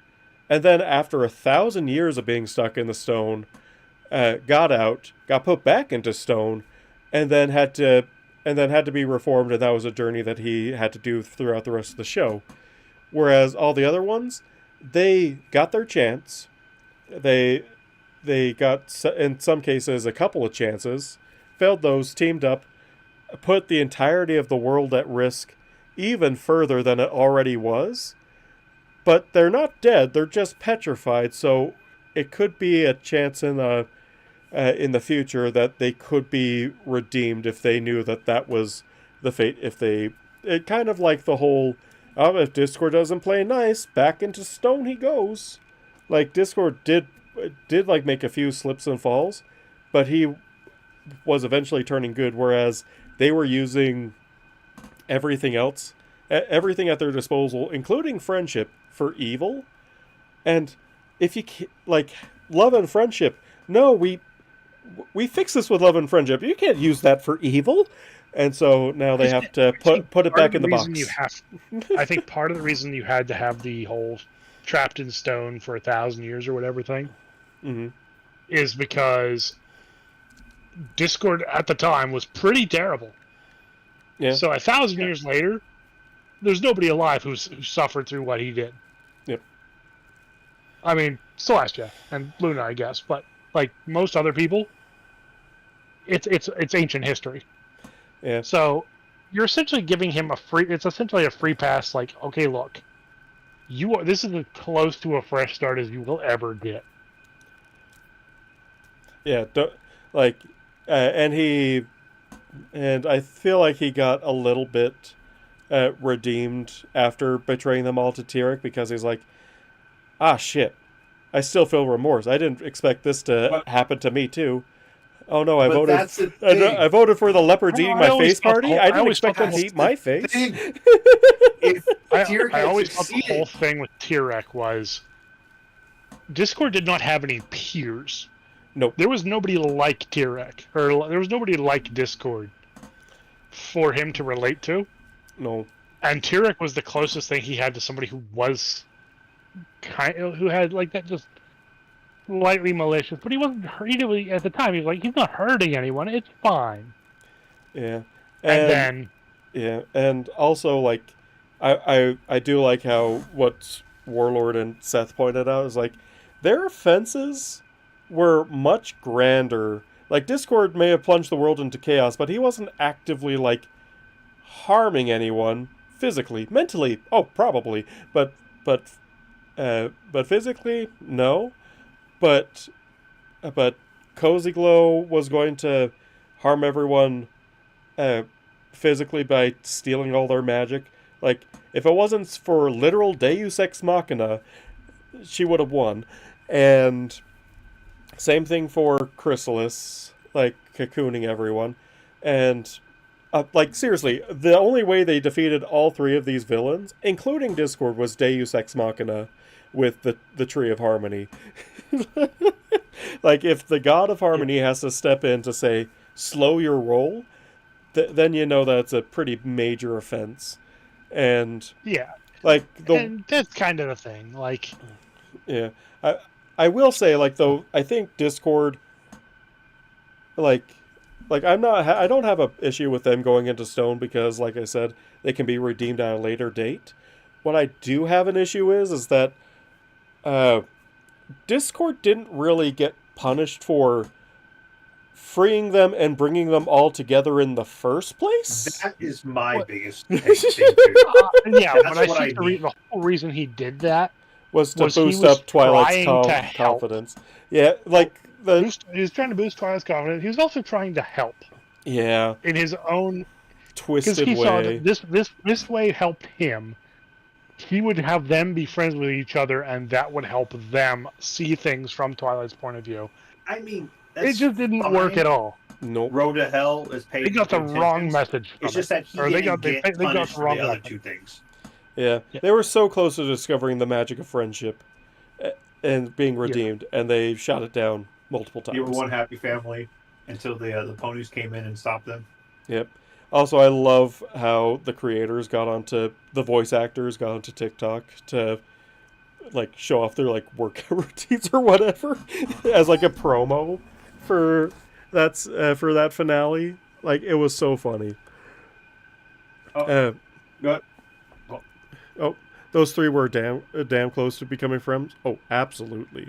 and then after 1,000 years of being stuck in the stone, got out, got put back into stone, and then had to be reformed, and that was a journey that he had to do throughout the rest of the show. Whereas all the other ones, they got their chance. They got, in some cases, a couple of chances, failed those, teamed up, put the entirety of the world at risk even further than it already was. But they're not dead, they're just petrified, so it could be a chance in the future that they could be redeemed if they knew that was the fate. It kind of like the whole... if Discord doesn't play nice, back into stone he goes. Like, Discord did like make a few slips and falls, but he was eventually turning good, whereas they were using everything else, everything at their disposal, including friendship, for evil. And if you, like, love and friendship, no, we fix this with love and friendship. You can't use that for evil. And so now they have to put it back in the box. I think part of the reason you had to have the whole trapped in stone for 1,000 years or whatever thing is because Discord at the time was pretty terrible. Yeah. So 1,000 years later, there's nobody alive who suffered through what he did. Yep. I mean, Celestia and Luna, I guess, but like most other people, it's ancient history. Yeah. So you're essentially giving him it's essentially a free pass. Like, okay, look, this is as close to a fresh start as you will ever get. Yeah. And I feel like he got a little bit redeemed after betraying them all to Tyrek, because he's like, ah, shit, I still feel remorse. I didn't expect this to happen to me too. Oh no, I voted for the leopards eating my face party. I didn't expect them to eat my face. I always thought the whole thing with Tyrek was Discord did not have any peers. Nope. There was nobody like Tyrek, or there was nobody like Discord for him to relate to. No. And Tyrek was the closest thing he had to somebody who was who had like that just slightly malicious, but he wasn't hurting at the time. He was like, he's not hurting anyone. It's fine. Yeah. And then and also like I do like how what Warlord and Seth pointed out is like their offenses were much grander. Like Discord may have plunged the world into chaos, but he wasn't actively like harming anyone physically. Mentally, oh probably, but physically, no. But Cozy Glow was going to harm everyone physically by stealing all their magic. Like, if it wasn't for literal Deus Ex Machina, she would have won. And same thing for Chrysalis, like, cocooning everyone. And, like, seriously, the only way they defeated all three of these villains, including Discord, was Deus Ex Machina with the Tree of Harmony. Like, if the God of Harmony has to step in to say, slow your roll, then you know that's a pretty major offense. And yeah, like and that's kind of the thing. Like, yeah, I will say, like, though, I think Discord, like I don't have a issue with them going into stone, because, like I said, they can be redeemed at a later date. What I do have an issue is that Discord didn't really get punished for freeing them and bringing them all together in the first place. That is my biggest thing. Yeah, but I think the whole reason he did that was to boost up Twilight's confidence. Yeah, like he was trying to boost Twilight's confidence. He was also trying to help. Yeah, in his own twisted way. Because he saw that this way helped him. He would have them be friends with each other, and that would help them see things from Twilight's point of view. I mean, it just didn't work at all. No. Nope. Road to Hell is paid. They got the wrong message. It's just that they got the wrong the other two things. Yeah, they were so close to discovering the magic of friendship and being redeemed, and they shot it down multiple times. You were one happy family until the ponies came in and stopped them. Yep. Also, I love how the creators the voice actors got onto TikTok to, like, show off their, like, workout routines or whatever as, like, a promo for that finale. Like, it was so funny. Those three were damn close to becoming friends. Oh, absolutely.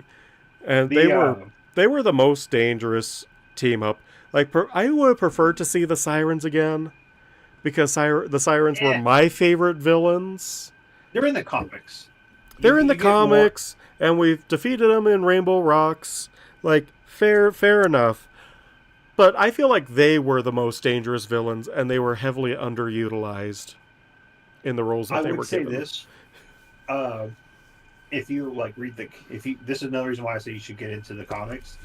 And they were the most dangerous team up. Like, I would have preferred to see the Sirens again, because the Sirens were my favorite villains. They're in the comics. They're in the comics, and we've defeated them in Rainbow Rocks. Like, fair enough. But I feel like they were the most dangerous villains, and they were heavily underutilized in the roles that they were given. I would say this. If you, like, this is another reason why I say you should get into the comics.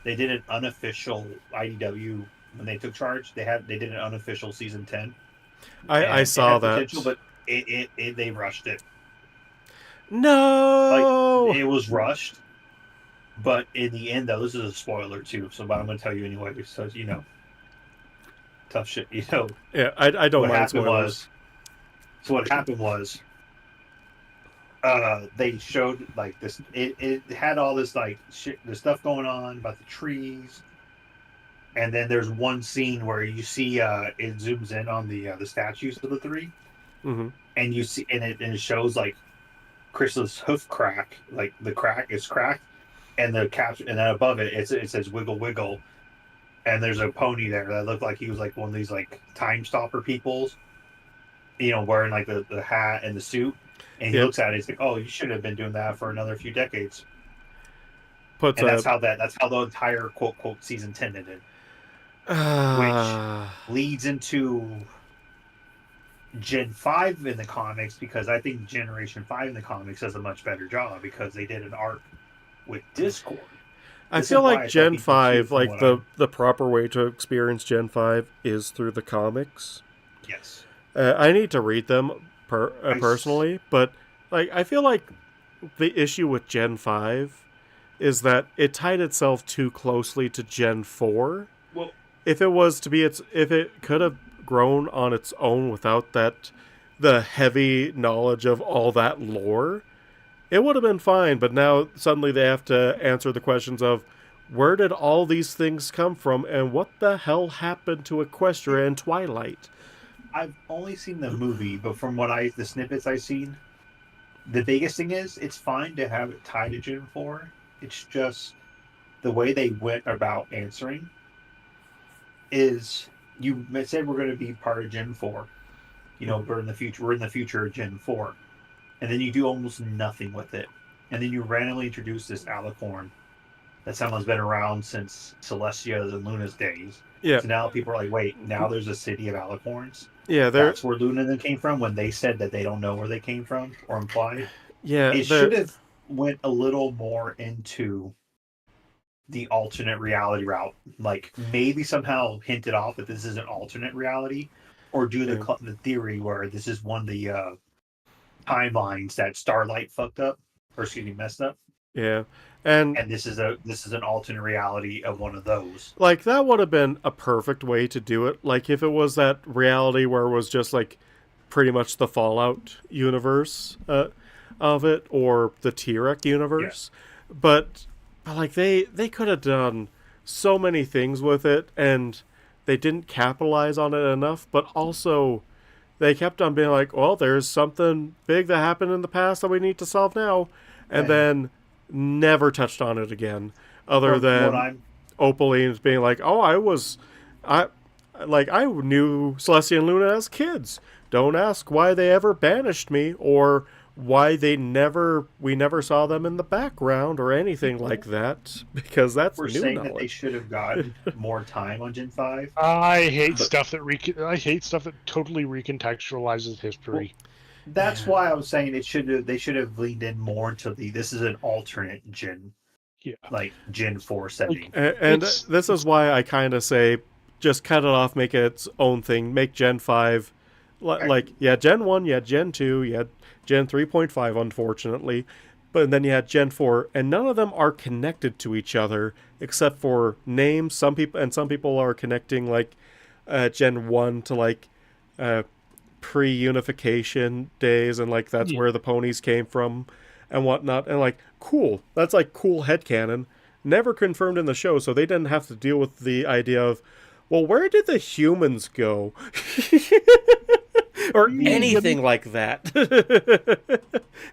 They did an unofficial IDW when they took charge. They did an unofficial season 10. I saw that, but they rushed it. No, like, it was rushed. But in the end, though, this is a spoiler too. So, but I'm going to tell you anyway, because tough shit. Yeah, I don't mind spoilers. So what happened was, they showed like this. It had all this like shit, the stuff going on about the trees, and then there's one scene where you see it zooms in on the statues of the three, Mm-hmm. and you see and it shows like Chris's hoof crack, like the crack is cracked, and the caption, and then above it it says wiggle wiggle, and there's a pony there that looked like he was like one of these like time stopper peoples, wearing like the hat and the suit. And he Yep. looks at it, he's like, "Oh, you should have been doing that for another few decades." Puts And a. that's how the entire quote quote season 10 ended, which leads into Gen 5 in the comics, because I think Generation 5 in the comics does a much better job because they did an arc with Discord. I This feel is why like I tell Gen people, too, 5, from like what the proper way to experience Gen 5 is through the comics. yes, I need to read them I s- personally, but like I feel like the issue with Gen 5 is that it tied itself too closely to Gen 4. well, If it was to be if it could have grown on its own without the heavy knowledge of all that lore, it would have been fine. But now suddenly they have to answer the questions of where did all these things come from and what the hell happened to Equestria and Twilight? I've only seen the movie, but from the snippets I've seen, the biggest thing is it's fine to have it tied to Gen 4. It's just the way they went about answering is you said we're going to be part of Gen 4. We're in the future. We're in the future of Gen 4, and then you do almost nothing with it, and then you randomly introduce this alicorn that someone's been around since Celestia's and Luna's days. Yeah, So now people are like, wait, now there's a city of alicorns. yeah, they're That's where Luna and them came from, when they said that they don't know where they came from or implied. yeah It they're should have went a little more into the alternate reality route, like maybe somehow hinted off that this is an alternate reality, or do yeah, the theory where this is one of the timelines that Starlight fucked up, or excuse me, messed up, yeah. And and this is an alternate reality of one of those. like that would have been a perfect way to do it. Like if it was that reality where it was just like pretty much the Fallout universe of it, or the T-Rex Yeah, universe. But like they could have done so many things with it, and they didn't capitalize on it enough. But also they kept on being like, well, there's something big that happened in the past that we need to solve now, and and then never touched on it again, other from what than I'm Opaline's being like, "Oh, I I knew Celestia and Luna as kids. Don't ask why they ever banished me or why we never saw them in the background or anything like that, because that's we're new saying that they knowledge." should have gotten more time on Gen 5, I hate but stuff that I hate stuff that totally recontextualizes well, history. that's why I was saying they should have leaned in more into this is an alternate Gen, Yeah, like Gen 4 like setting. And this is why I kind of say just cut it off, make it its own thing, make Gen 5 like yeah, Gen 1, yeah, Gen 2, yeah, Gen 3.5 unfortunately, but then you had Gen 4 and none of them are connected to each other except for names. Some people are connecting like Gen 1 to like uh, pre-unification days, and like that's yeah, where the ponies came from and whatnot, and like cool, that's like cool headcanon, never confirmed in the show, so they didn't have to deal with the idea of, well, where did the humans go? Or Megan, anything like that.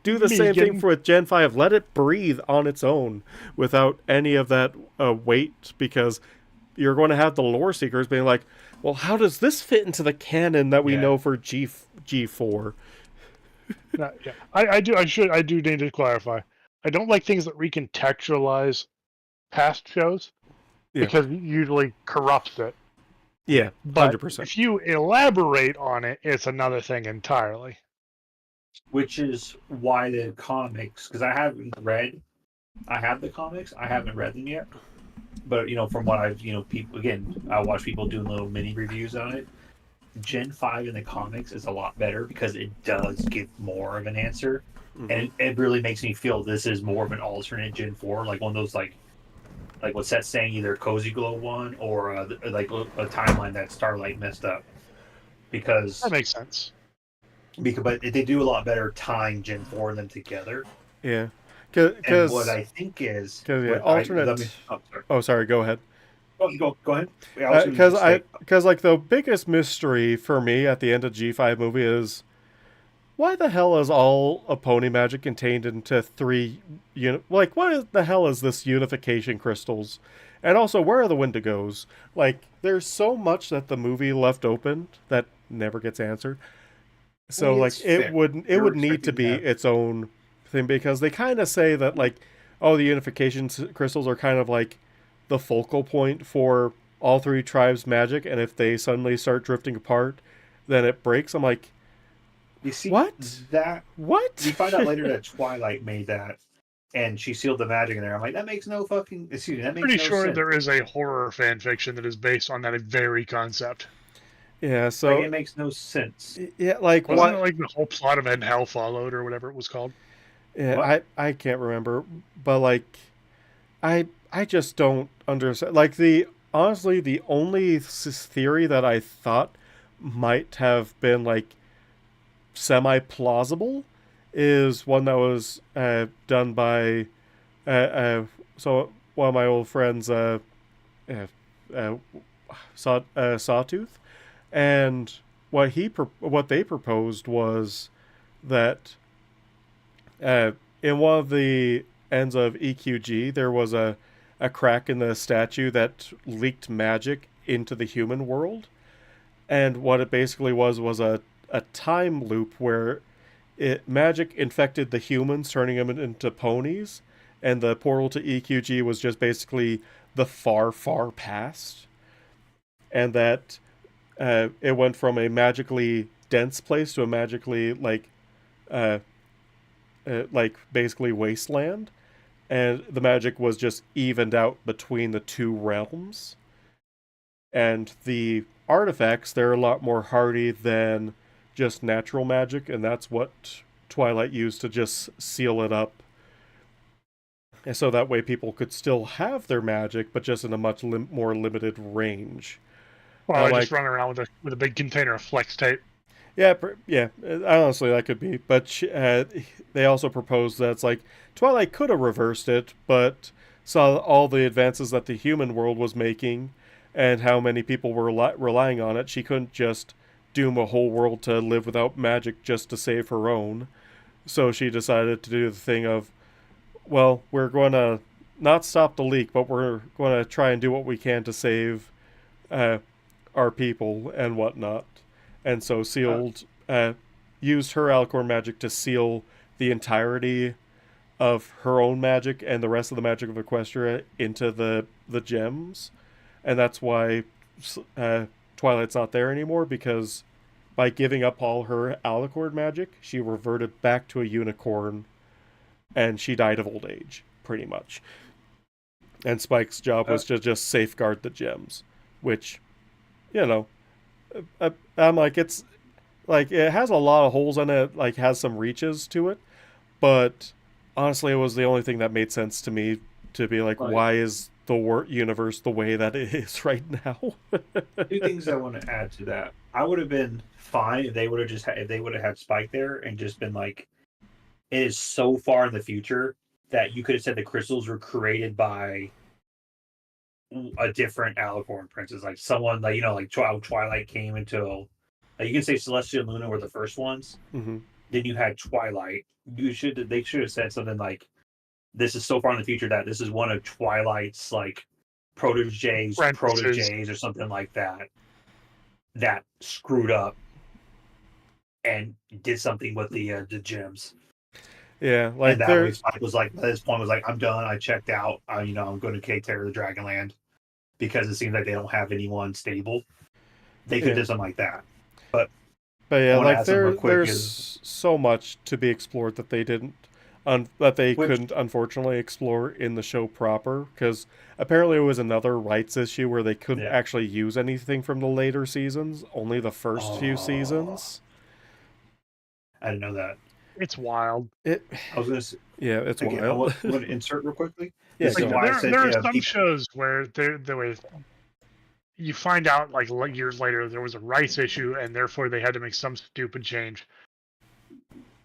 Do the same thing Megan, for with Gen 5, let it breathe on its own without any of that weight, because you're going to have the lore seekers being like, well, how does this fit into the canon that we Yeah, know for G4? yeah, I do need to clarify. I don't like things that recontextualize past shows Yeah. because it usually corrupts it. Yeah, But 100%. if you elaborate on it, it's another thing entirely. which is why the comics, because I have the comics, I haven't read them yet, but from what I've people, again, I watch people doing little mini reviews on it. Gen 5 in the comics is a lot better because it does give more of an answer, Mm-hmm. and it really makes me feel this is more of an alternate Gen 4, like one of those like what's that saying, either Cozy Glow one or like a timeline that Starlight messed up, That because makes sense. but they do a lot better tying Gen 4 and them together. Yeah, And what because I think is, yeah, let me, alternate. oh, sorry. Oh, sorry. Go ahead. Oh, go ahead. I was going to Because just say, like the biggest mystery for me at the end of G5 movie is why the hell is all of pony magic contained into three like what the hell is this unification crystals? And also where are the Wendigos? Like there's so much that the movie left open that never gets answered. So like it's fair. it You're would need to expecting be that. its own thing because they kind of say that like oh the unification crystals are kind of like the focal point for all three tribes magic and if they suddenly start drifting apart then it breaks. I'm like You see what? that? What? You find out later that Twilight made that, and she sealed the magic in there. I'm like, that makes no fucking. Excuse me, that makes Pretty no sure sense. there is a horror fan fiction that is based on that very concept. Yeah, Like, so it makes no sense. yeah, like Wasn't it what? like the whole plot of And Hell Followed or whatever it was called? Yeah, What? I can't remember, but like I just don't understand. Like the honestly, the only theory that I thought might have been like semi plausible is one that was done by so one of my old friends uh, uh, Sawtooth, and what they proposed was that in one of the ends of EQG there was a crack in the statue that leaked magic into the human world, and what it basically was a time loop where magic infected the humans, turning them into ponies, and the portal to EQG was just basically the far, far past, and that it went from a magically dense place to a magically uh, like basically wasteland, and the magic was just evened out between the two realms, and the artifacts they're a lot more hardy than just natural magic, and that's what Twilight used to just seal it up. And so that way people could still have their magic, but just in a much more limited range. Well, I just Like, run around with a big container of flex tape. yeah, yeah, honestly, that could be. But they also proposed that it's like Twilight could have reversed it, but saw all the advances that the human world was making and how many people were relying on it. She couldn't just doom a whole world to live without magic just to save her own. So she decided to do the thing of, well, we're going to not stop the leak, but we're going to try and do what we can to save uh, our people and whatnot. And so Uh, used her Alicorn magic to seal the entirety of her own magic and the rest of the magic of Equestria into the gems, and that's why Twilight's not there anymore because by giving up all her Alicorn magic, she reverted back to a unicorn, and she died of old age, pretty much. And Spike's job uh, was to just safeguard the gems, which, you know, I'm like it's like it has a lot of holes in it, like has some reaches to it, but honestly, it was the only thing that made sense to me to be like, like, why is the universe the way that it is right now? two things I want to add to that. I would have been fine if they would have if they would have had Spike there and just been like, it is so far in the future that you could have said the crystals were created by a different Alicorn princess, like someone like like Twilight came into. Like you can say Celestia and Luna were the first ones. Mm-hmm. Then you had Twilight. They should have said something like, "This is so far in the future that this is one of Twilight's like Apprentices. proteges or something like that that screwed up and did something with the gems." Yeah, And like that way, there. Spike was like, at this point, was like, "I'm done. I checked out. I'm going to K-Terror the Dragonland because it seems like they don't have anyone stable." They could Yeah, do something like that. But but I yeah, want to like add something real quick. Is there's so much to be explored that they didn't, that they which couldn't unfortunately explore in the show proper because apparently it was another rights issue where they couldn't yeah. actually use anything from the later seasons, only the first few Oh, seasons. I didn't know that. It's wild. It, I was going to yeah, it's again. I wild. want to insert real quickly. Yeah, This is go Like ahead. why I said there are some people. shows where you find out like years later there was a rights issue and therefore they had to make some stupid change.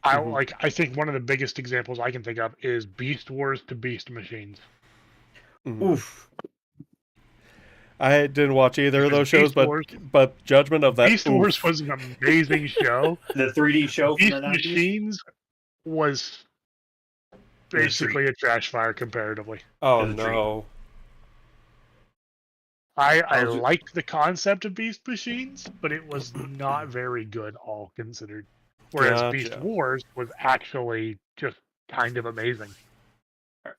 I think one of the biggest examples I can think of is Beast Wars to Beast Machines. Oof. I didn't watch either of Because those shows, but judgment of that. Beast Wars was an amazing show. The 3D show from Beast the 90s. Machines was basically a trash fire comparatively. Oh It was a treat. no. I liked the concept of Beast Machines, but it was not very good, all considered. Whereas Beast Gotcha. Wars was actually just kind of amazing. I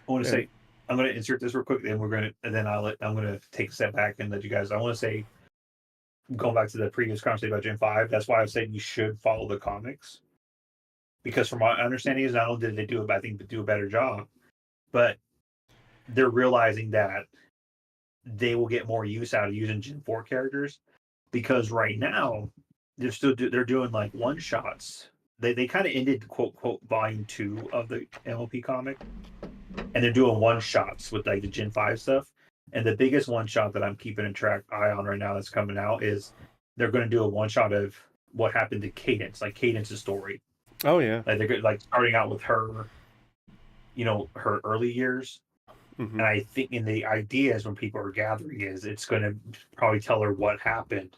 want to say, I'm going to insert this real quick, and then I'm going to take a step back and let you guys. I want to say, going back to the previous conversation about Gen 5, that's why I said you should follow the comics, because from my understanding is not only did they do it, but I think they do a better job, but they're realizing that they will get more use out of using Gen 4 characters, because right now they're doing like one shots. They kind of ended quote volume 2 of the MLP comic, and they're doing one shots with like the Gen 5 stuff. And the biggest one shot that I'm keeping eye on right now that's coming out is they're going to do a one shot of what happened to Cadence, like Cadence's story. Oh yeah. Like they're like starting out with her, her early years. Mm-hmm. And I think in the idea is when people are gathering is it's going to probably tell her what happened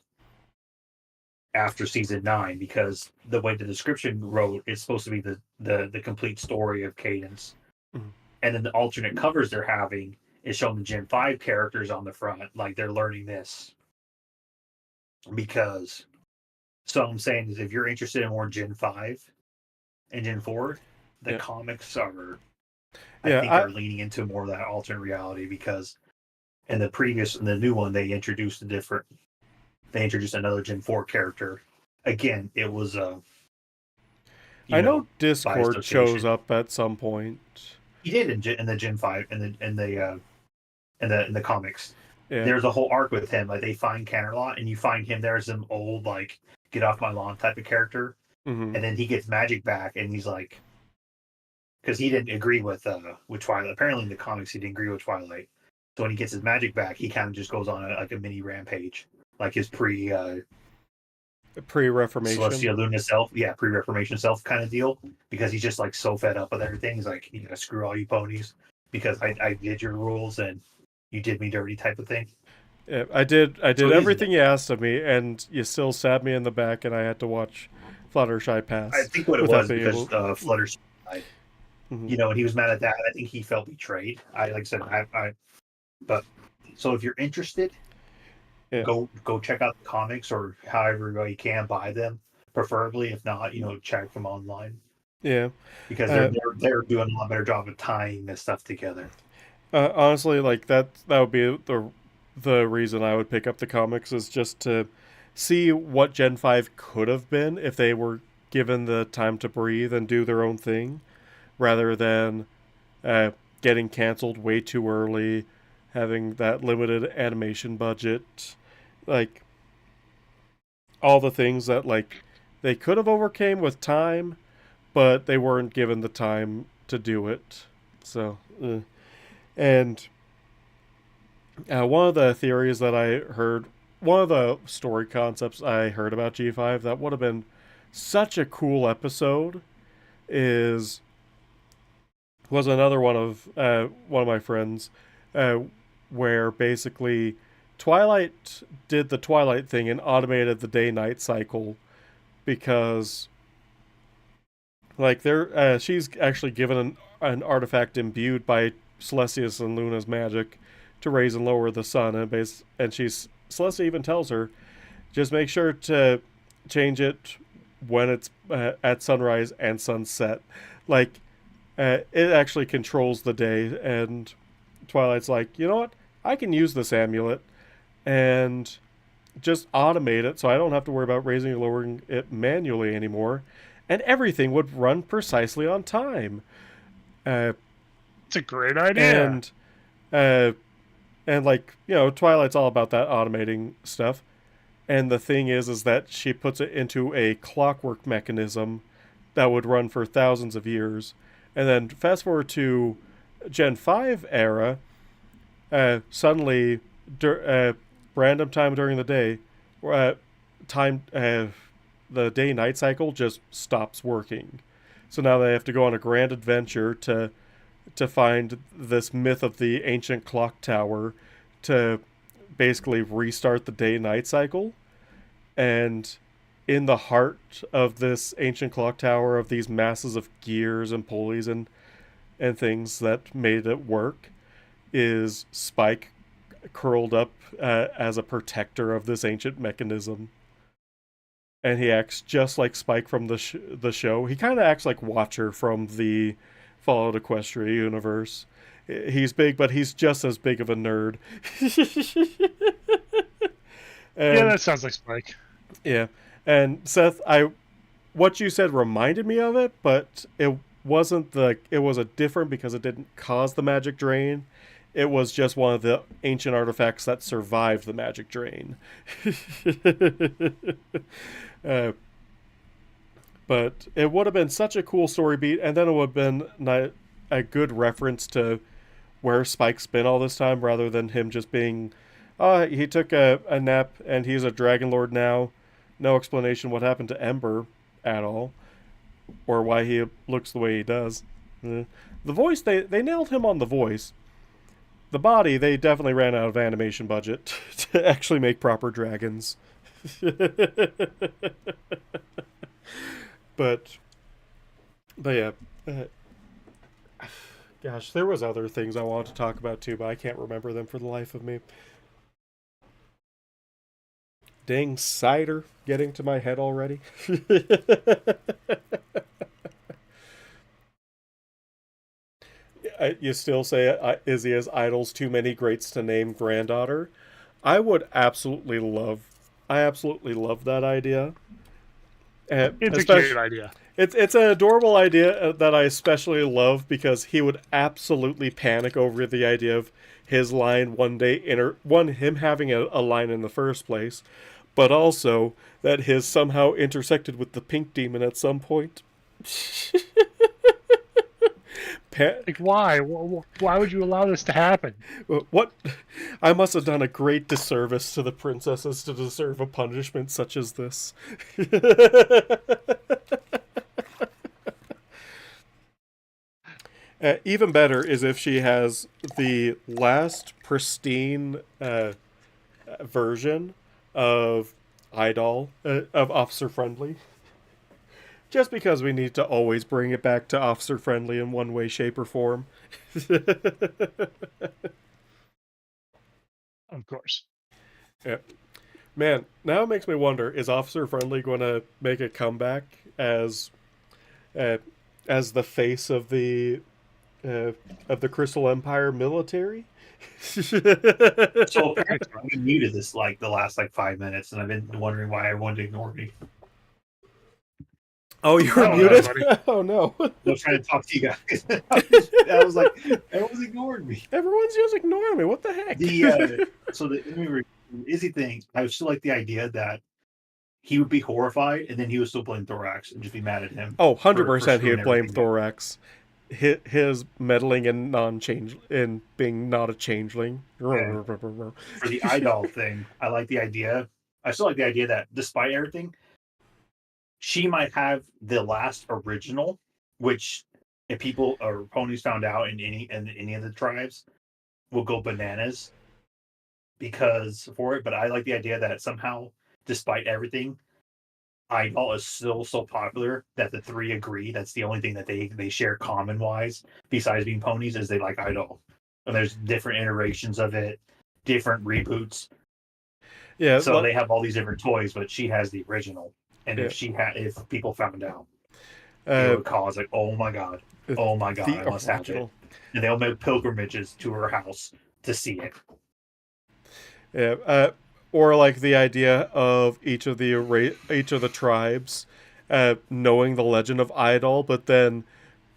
after season 9, because the way the description wrote, it's supposed to be the complete story of Cadence. Mm-hmm. And then the alternate covers they're having is showing the Gen 5 characters on the front, like they're learning this. Because, so I'm saying is if you're interested in more Gen 5 and Gen 4, the comics are, I think, are leaning into more of that alternate reality, because in the new one, they introduced another Gen 4 character. Again, it was I know Discord shows up at some point. He did in the Gen 5 in the comics. Yeah. There's a whole arc with him. Like they find Canterlot, and you find him there as some old like get off my lawn type of character, and then he gets magic back, and he's like, because he didn't agree with Twilight. Apparently in the comics he didn't agree with Twilight. So when he gets his magic back, he kind of just goes on a mini rampage, like his pre-Reformation Celestia Luna self, pre-Reformation self kind of deal, because he's just like so fed up with everything. He's like, you gotta screw all you ponies because I did your rules and you did me dirty type of thing. Yeah, I did everything you asked of me, and you still stabbed me in the back, and I had to watch Fluttershy pass. I think what it was because Fluttershy died. And he was mad at that. I think he felt betrayed. But so if you're interested, go check out the comics, or however you can buy them. Preferably, if not, check them online. Yeah, because they're doing a lot better job of tying this stuff together. Honestly, like that would be the reason I would pick up the comics, is just to see what Gen 5 could have been if they were given the time to breathe and do their own thing, rather than getting canceled way too early, having that limited animation budget, like all the things that like they could have overcame with time, but they weren't given the time to do it. So, and one of the theories that I heard, one of the story concepts I heard about G5 that would have been such a cool episode was another one of my friends, where basically Twilight did the Twilight thing and automated the day-night cycle, because like she's actually given an artifact imbued by Celestia's and Luna's magic to raise and lower the sun, and Celestia even tells her, just make sure to change it when it's at sunrise and sunset. Like, it actually controls the day, and Twilight's like, you know what? I can use this amulet and just automate it so I don't have to worry about raising or lowering it manually anymore, and everything would run precisely on time. It's a great idea. And like, Twilight's all about that automating stuff. And the thing is that she puts it into a clockwork mechanism that would run for thousands of years. And then fast forward to Gen 5 era, suddenly, random time during the day, the day-night cycle just stops working. So now they have to go on a grand adventure to find this myth of the ancient clock tower to basically restart the day-night cycle. And in the heart of this ancient clock tower, of these masses of gears and pulleys and things that made it work, is Spike curled up as a protector of this ancient mechanism. And he acts just like Spike from the show. He kind of acts like Watcher from the Fallout Equestria universe. He's big, but he's just as big of a nerd. Yeah, that sounds like Spike. Yeah. And Seth, what you said reminded me of it, but it wasn't it was a different because it didn't cause the magic drain. It was just one of the ancient artifacts that survived the magic drain. But it would have been such a cool story beat, and then it would have been a good reference to where Spike's been all this time, rather than him just being, he took a nap and he's a Dragon Lord now. No explanation what happened to Ember at all, or why he looks the way he does. The voice, they nailed him on the voice. The body, they definitely ran out of animation budget to actually make proper dragons. but yeah. Gosh, there was other things I wanted to talk about too, but I can't remember them for the life of me. Dang cider getting to my head already. You still say Izzy has idols too many greats to name granddaughter. I absolutely love that idea. It's a great idea. It's an adorable idea that I especially love because he would absolutely panic over the idea of his line one day, him having a line in the first place, but also that his somehow intersected with the pink demon at some point. Like, why? Why would you allow this to happen? What? I must have done a great disservice to the princesses to deserve a punishment such as this. Even better is if she has the last pristine version of Idol, of Officer Friendly. Just because we need to always bring it back to Officer Friendly in one way, shape, or form. Of course. Yeah. Man, now it makes me wonder, is Officer Friendly going to make a comeback as the face of the Crystal Empire military? So apparently I've been muted this like the last 5 minutes, and I've been wondering why everyone ignored me. Oh, you were muted? Oh, no. I was trying to talk to you guys. I was like, everyone's ignoring me. Everyone's just ignoring me. What the heck? So the Izzy thing, I still like the idea that he would be horrified, and then he would still blame Thorax and just be mad at him. Oh, 100% he would blame Thorax. His meddling in being not a changeling. Yeah. For the idol thing, I like the idea. I still like the idea that despite everything, she might have the last original, which if people or ponies found out in any of the tribes will go bananas because for it. But I like the idea that somehow, despite everything, Idol is still so popular that the three agree that's the only thing that they share common wise besides being ponies is they like Idol. And there's different iterations of it, different reboots. Yeah. So they have all these different toys, but she has the original. And if people found out, it would cause oh my god, I must have it. And they'll make pilgrimages to her house to see it. Yeah, or like the idea of each of the tribes knowing the legend of Idol, but then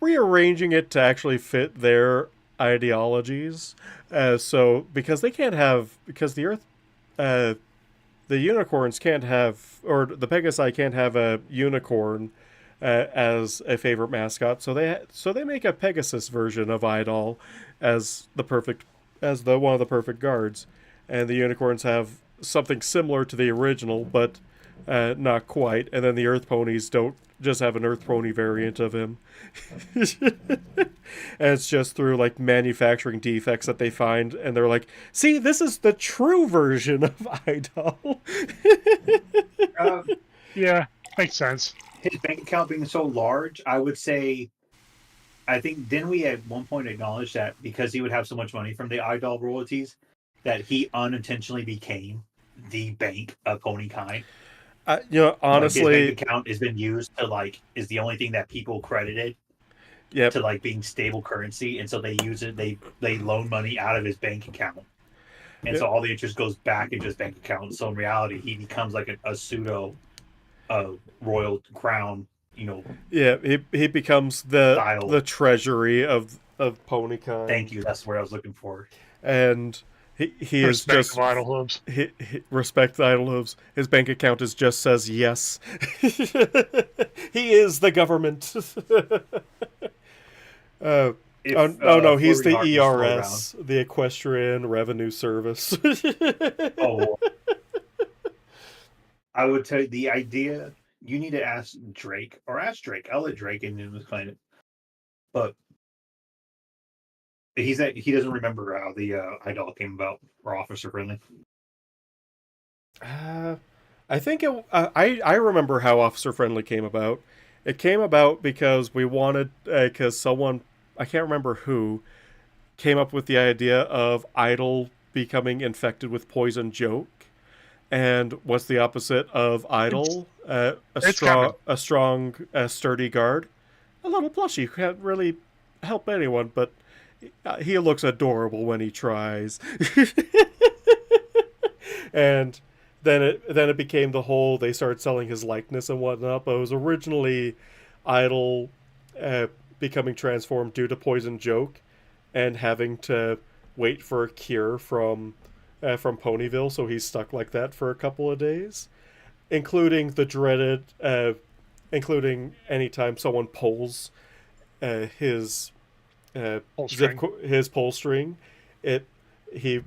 rearranging it to actually fit their ideologies. So because the Earth. The unicorns can't have, or the Pegasi can't have a unicorn as a favorite mascot, so they make a Pegasus version of Idol as one of the perfect guards, and the unicorns have something similar to the original, but not quite. And then the Earth Ponies don't just have an Earth Pony variant of him. And it's just through like manufacturing defects that they find, and they're like, "See, this is the true version of Idol." Uh, Yeah, makes sense. his bank account being so large, I would say, I think, didn't we at one point acknowledge that because he would have so much money from the Idol royalties, that he unintentionally became the bank of Ponykind? Like his Honestly, bank account has been used to is the only thing that people credited yep, to like being stable currency, and so they use it. They loan money out of his bank account, and yep, so all the interest goes back into his bank account. So in reality, he becomes like a pseudo royal crown, yeah. He becomes the style. treasury of Ponykind. Thank you. That's what I was looking for. And he is Respect just of idle hooves. respect the idle hooves. His bank account just says yes. He is the government. If, no, he's Flurry the Heart is still ERS, the Equestrian Revenue Service. around. Oh, I would tell you the idea. You need to ask Drake or ask Drake. I'll let Drake in this planet, but he doesn't remember how the idol came about or Officer Friendly. I think it. I remember how Officer Friendly came about. It came about because we wanted because someone, I can't remember who, came up with the idea of Idol becoming infected with poison joke. And what's the opposite of idle? It's coming. A strong, sturdy guard. A little plushy who can't really help anyone, but he looks adorable when he tries. And then it became the whole. They started selling his likeness and whatnot. But it was originally idle, becoming transformed due to poison joke, and having to wait for a cure from Ponyville, so he's stuck like that for a couple of days, including the dreaded, including anytime someone pulls his Pull string. his pull string, he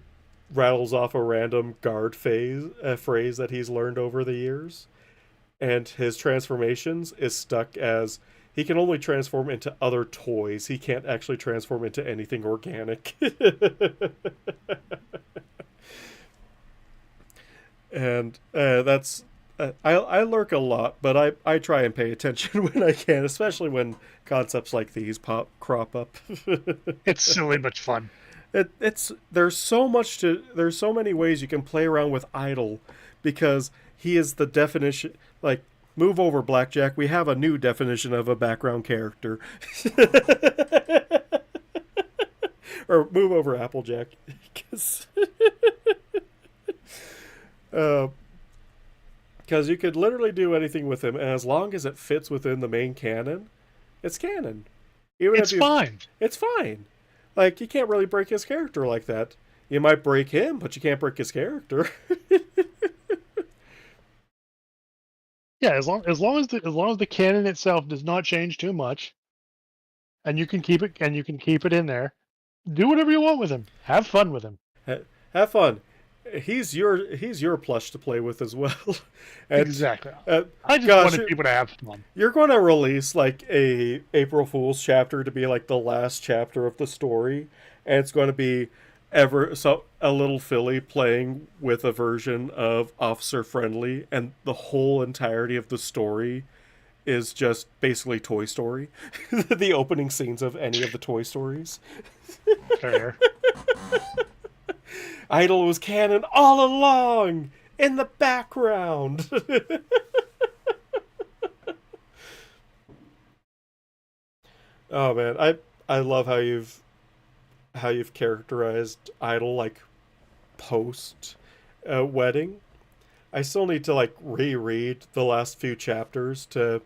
rattles off a random guard phrase that he's learned over the years, and his transformations is stuck as he can only transform into other toys. He can't actually transform into anything organic. And that's I lurk a lot, but I try and pay attention when I can, especially when concepts like these crop up. It's silly but fun. It's there's so many ways you can play around with Idol, because he is the definition. Like, move over, Blackjack. We have a new definition of a background character. Or move over, Applejack. Because you could literally do anything with him, and as long as it fits within the main canon, it's canon. Even It's fine. it's fine. Like, you can't really break his character like that. You might break him, but you can't break his character. Yeah, as long as the canon itself does not change too much, and you can keep it in there, do whatever you want with him. Have fun with him. Have fun. He's your plush to play with as well. And, Exactly. I just wanted people to have fun. You're going to release like a April Fool's chapter to be like the last chapter of the story, and it's going to be a little filly playing with a version of Officer Friendly, and the whole entirety of the story is just basically Toy Story. The opening scenes of any of the Toy Stories. Fair. Idol was canon all along in the background. Oh man, I love how you've characterized Idol like post wedding. I still need to like reread the last few chapters to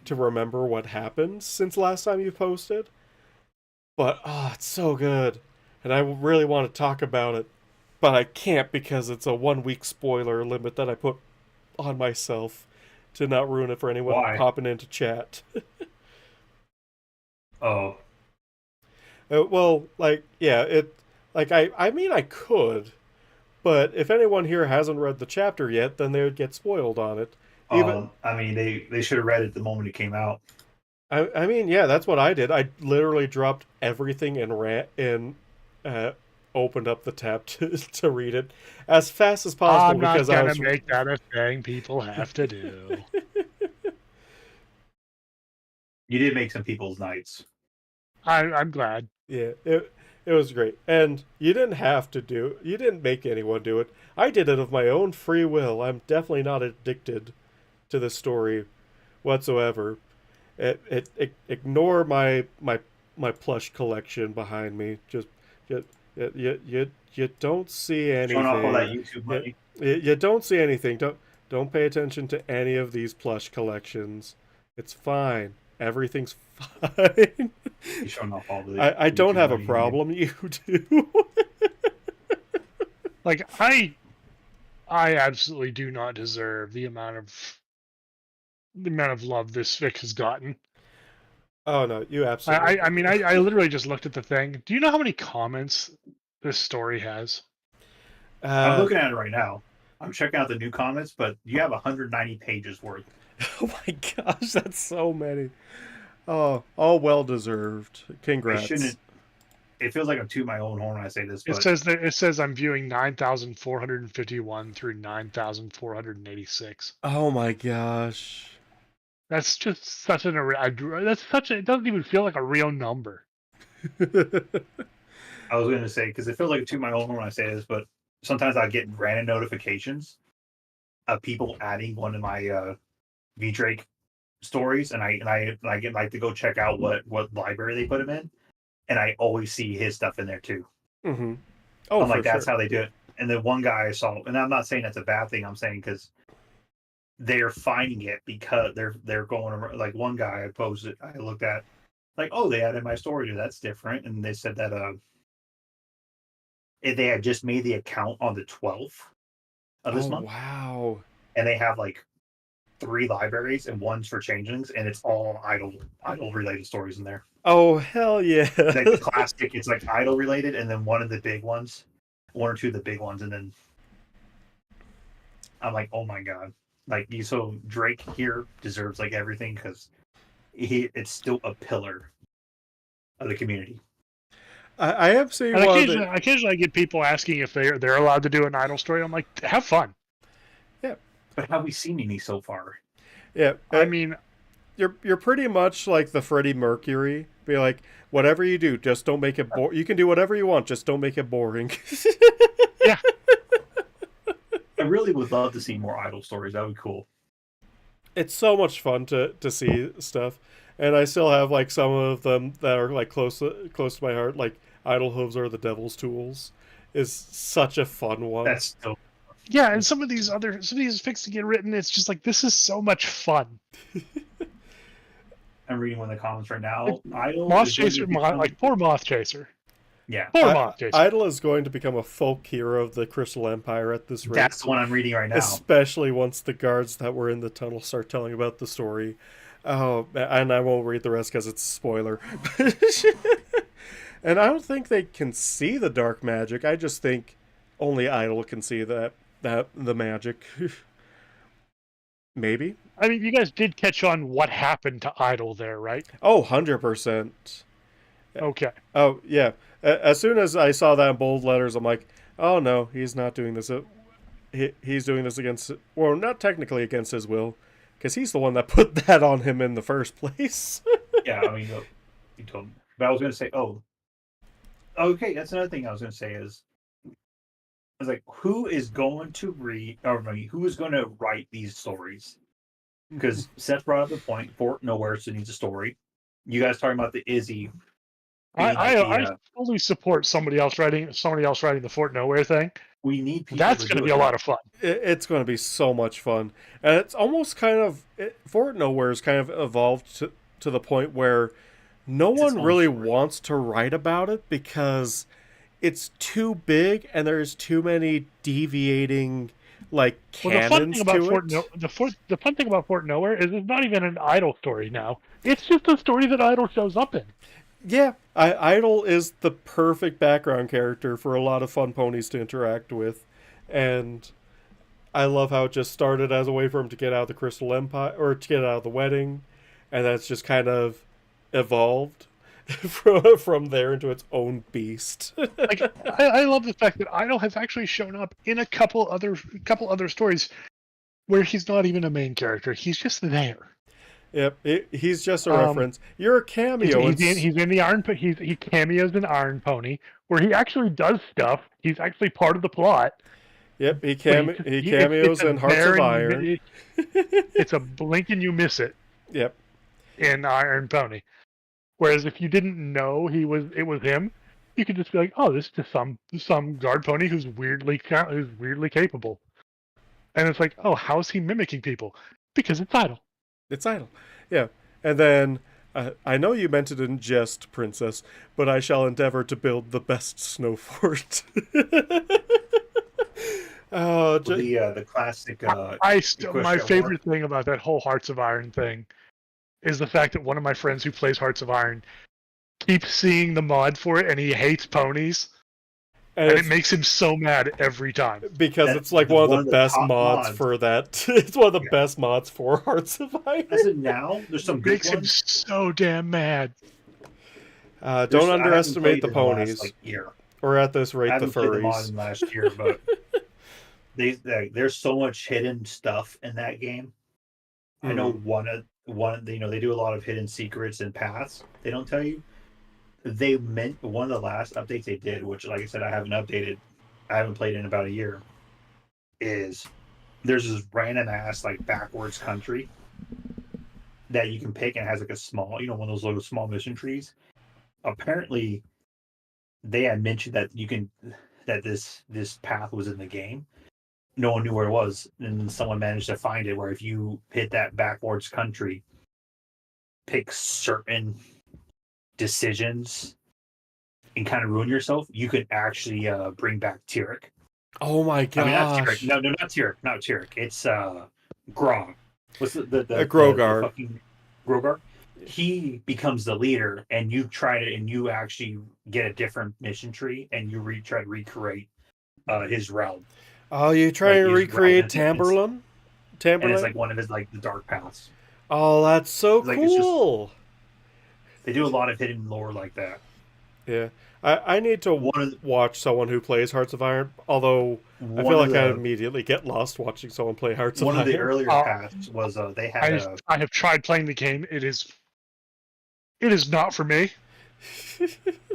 remember what happened since last time you posted. But it's so good, and I really want to talk about it, but I can't because it's a 1 week spoiler limit that I put on myself to not ruin it for anyone Why? popping into chat. Oh, Well, like, yeah, I mean, I could, But if anyone here hasn't read the chapter yet, then they would get spoiled on it. Even I mean, they should have read it the moment it came out. I mean, yeah, that's what I did. I literally dropped everything and uh, opened up the tab to read it as fast as possible I'm not because I gonna was make that a thing people have to do. You did make some people's nights. I'm glad. yeah, it was great. And you didn't make anyone do it. I did it of my own free will. I'm definitely not addicted to this story whatsoever. Ignore my plush collection behind me. Just you don't see Showing off all that anything. YouTube money. You don't see anything. Don't pay attention to any of these plush collections. It's fine. Everything's fine. You're showing off all the. I don't YouTube have a money. problem. You do. Like I absolutely do not deserve the amount of love this fic has gotten. Oh no, you absolutely. I mean, I literally just looked at the thing. Do you know how many comments this story has? I'm looking at it right now. I'm checking out the new comments, but you have 190 pages worth. Oh my gosh, that's so many. Oh, all well deserved. Congrats. It feels like I'm tooting my own horn when I say this, but It says I'm viewing 9,451 through 9,486. Oh my gosh. That's just such it doesn't even feel like a real number. I was going to say, because it feels like I'm tooting my own horn when I say this, but sometimes I get random notifications of people adding one of my V Drake stories, and I get like to go check out what library they put him in, and I always see his stuff in there too. Mm-hmm. Oh, I'm like, that's sure. how they do it. And then one guy I saw, and I'm not saying that's a bad thing. I'm saying because they're finding it because they're going around. Like one guy I posted, I looked at, like, oh, they added my story. That's different. And they said that they had just made the account on the 12th of this month. Wow. And they have like 3 libraries, and one's for changelings, and it's all idol related stories in there. Oh hell yeah. Like the classic, it's like idol related, and then one of the big ones, 1 or 2 of the big ones, and then I'm like, oh my god. Like so Drake here deserves like everything because it's still a pillar of the community. I have seen And one occasionally I get people asking if they're allowed to do an idol story. I'm like, have fun. But have we seen any so far? Yeah. I mean, you're pretty much like the Freddie Mercury. Be like, whatever you do, just don't make it boring. You can do whatever you want, just don't make it boring. yeah. I really would love to see more idol stories. That would be cool. It's so much fun to see stuff, and I still have like some of them that are like close to my heart. Like Idle Hooves Are the Devil's Tools is such a fun one. That's so. Yeah, and some of these fics to get written, it's just like, this is so much fun. I'm reading one of the comments right now. Idol Moth Chaser, like poor Moth Chaser. Yeah. Poor Moth Chaser. Idol is going to become a folk hero of the Crystal Empire at this rate. That's the one I'm reading right now. Especially once the guards that were in the tunnel start telling about the story. Oh, and I won't read the rest because it's a spoiler. And I don't think they can see the dark magic. I just think only Idol can see the magic. Maybe. I mean, you guys did catch on what happened to Idol there, right? Oh, 100%. Okay. Oh, yeah. As soon as I saw that in bold letters, I'm like, oh no, he's not doing this. He's doing this against, well, not technically against his will, because he's the one that put that on him in the first place. Yeah, I mean, you told me. But I was going to say, okay, that's another thing I was going to say is, I was like, who is going to who is going to write these stories? Because Seth brought up the point, Fort Nowhere still needs a story. You guys talking about the Izzy. I fully support somebody else writing the Fort Nowhere thing. We need people. That's going to be a lot of fun. It's going to be so much fun, and it's almost kind of Fort Nowhere's kind of evolved to the point where no one really wants to write about it because it's too big and there's too many deviating like canons to it. The fun thing about Fort Nowhere is it's not even an Idol story now. It's just a story that Idol shows up in. Yeah, Idol is the perfect background character for a lot of fun ponies to interact with. And I love how it just started as a way for him to get out of the Crystal Empire, or to get out of the wedding, and that's just kind of evolved from there into its own beast. Like I love the fact that Idol has actually shown up in a couple other stories where he's not even a main character. He's just there. Yep, he's just a reference. You're a cameo. He's in the Iron. He cameos in Iron Pony, where he actually does stuff. He's actually part of the plot. Yep, he cameos in Hearts of Iron. It's a blink and you miss it. Yep. In Iron Pony. Whereas if you didn't know it was him, you could just be like, oh, this is just some guard pony who's weirdly capable. And it's like, oh, how's he mimicking people? Because it's Idol. It's Idol. Yeah. And then I know you meant it in jest, Princess, but I shall endeavor to build the best snow fort. The classic. My favorite thing about that whole Hearts of Iron thing is the fact that one of my friends who plays Hearts of Iron keeps seeing the mod for it, and he hates ponies, and it makes him so mad every time. Because it's like one of the best mods for that. It's one of the best mods for Hearts of Iron. As of now, there's some good ones. Makes him so damn mad. Don't underestimate the ponies. Last, year. Or at this rate, the furries. I haven't played the mod last year, but there's so much hidden stuff in that game. I know one they do a lot of hidden secrets and paths they don't tell you. They meant one of the last updates they did, which, like I said, I haven't played in about a year, is there's this random ass like backwards country that you can pick, and it has like a small, one of those little small mission trees. Apparently they had mentioned that this path was in the game. No one knew where it was, and someone managed to find it, where if you hit that backwards country, pick certain decisions and kind of ruin yourself, you could actually bring back Tyrek. Oh my gosh. I mean, not Tyrek. No, not Tyrek. It's Grog. What's the Grogar. The fucking Grogar? He becomes the leader, and you actually get a different mission tree, and you try to recreate his realm. Oh, you try to recreate Tamberlin? And it's like one of his the dark paths. Oh, that's so cool. They do a lot of hidden lore like that. Yeah. I need to watch someone who plays Hearts of Iron, although I feel like I'd immediately get lost watching someone play Hearts of Iron. One of the earlier paths was they had I have tried playing the game. It is not for me.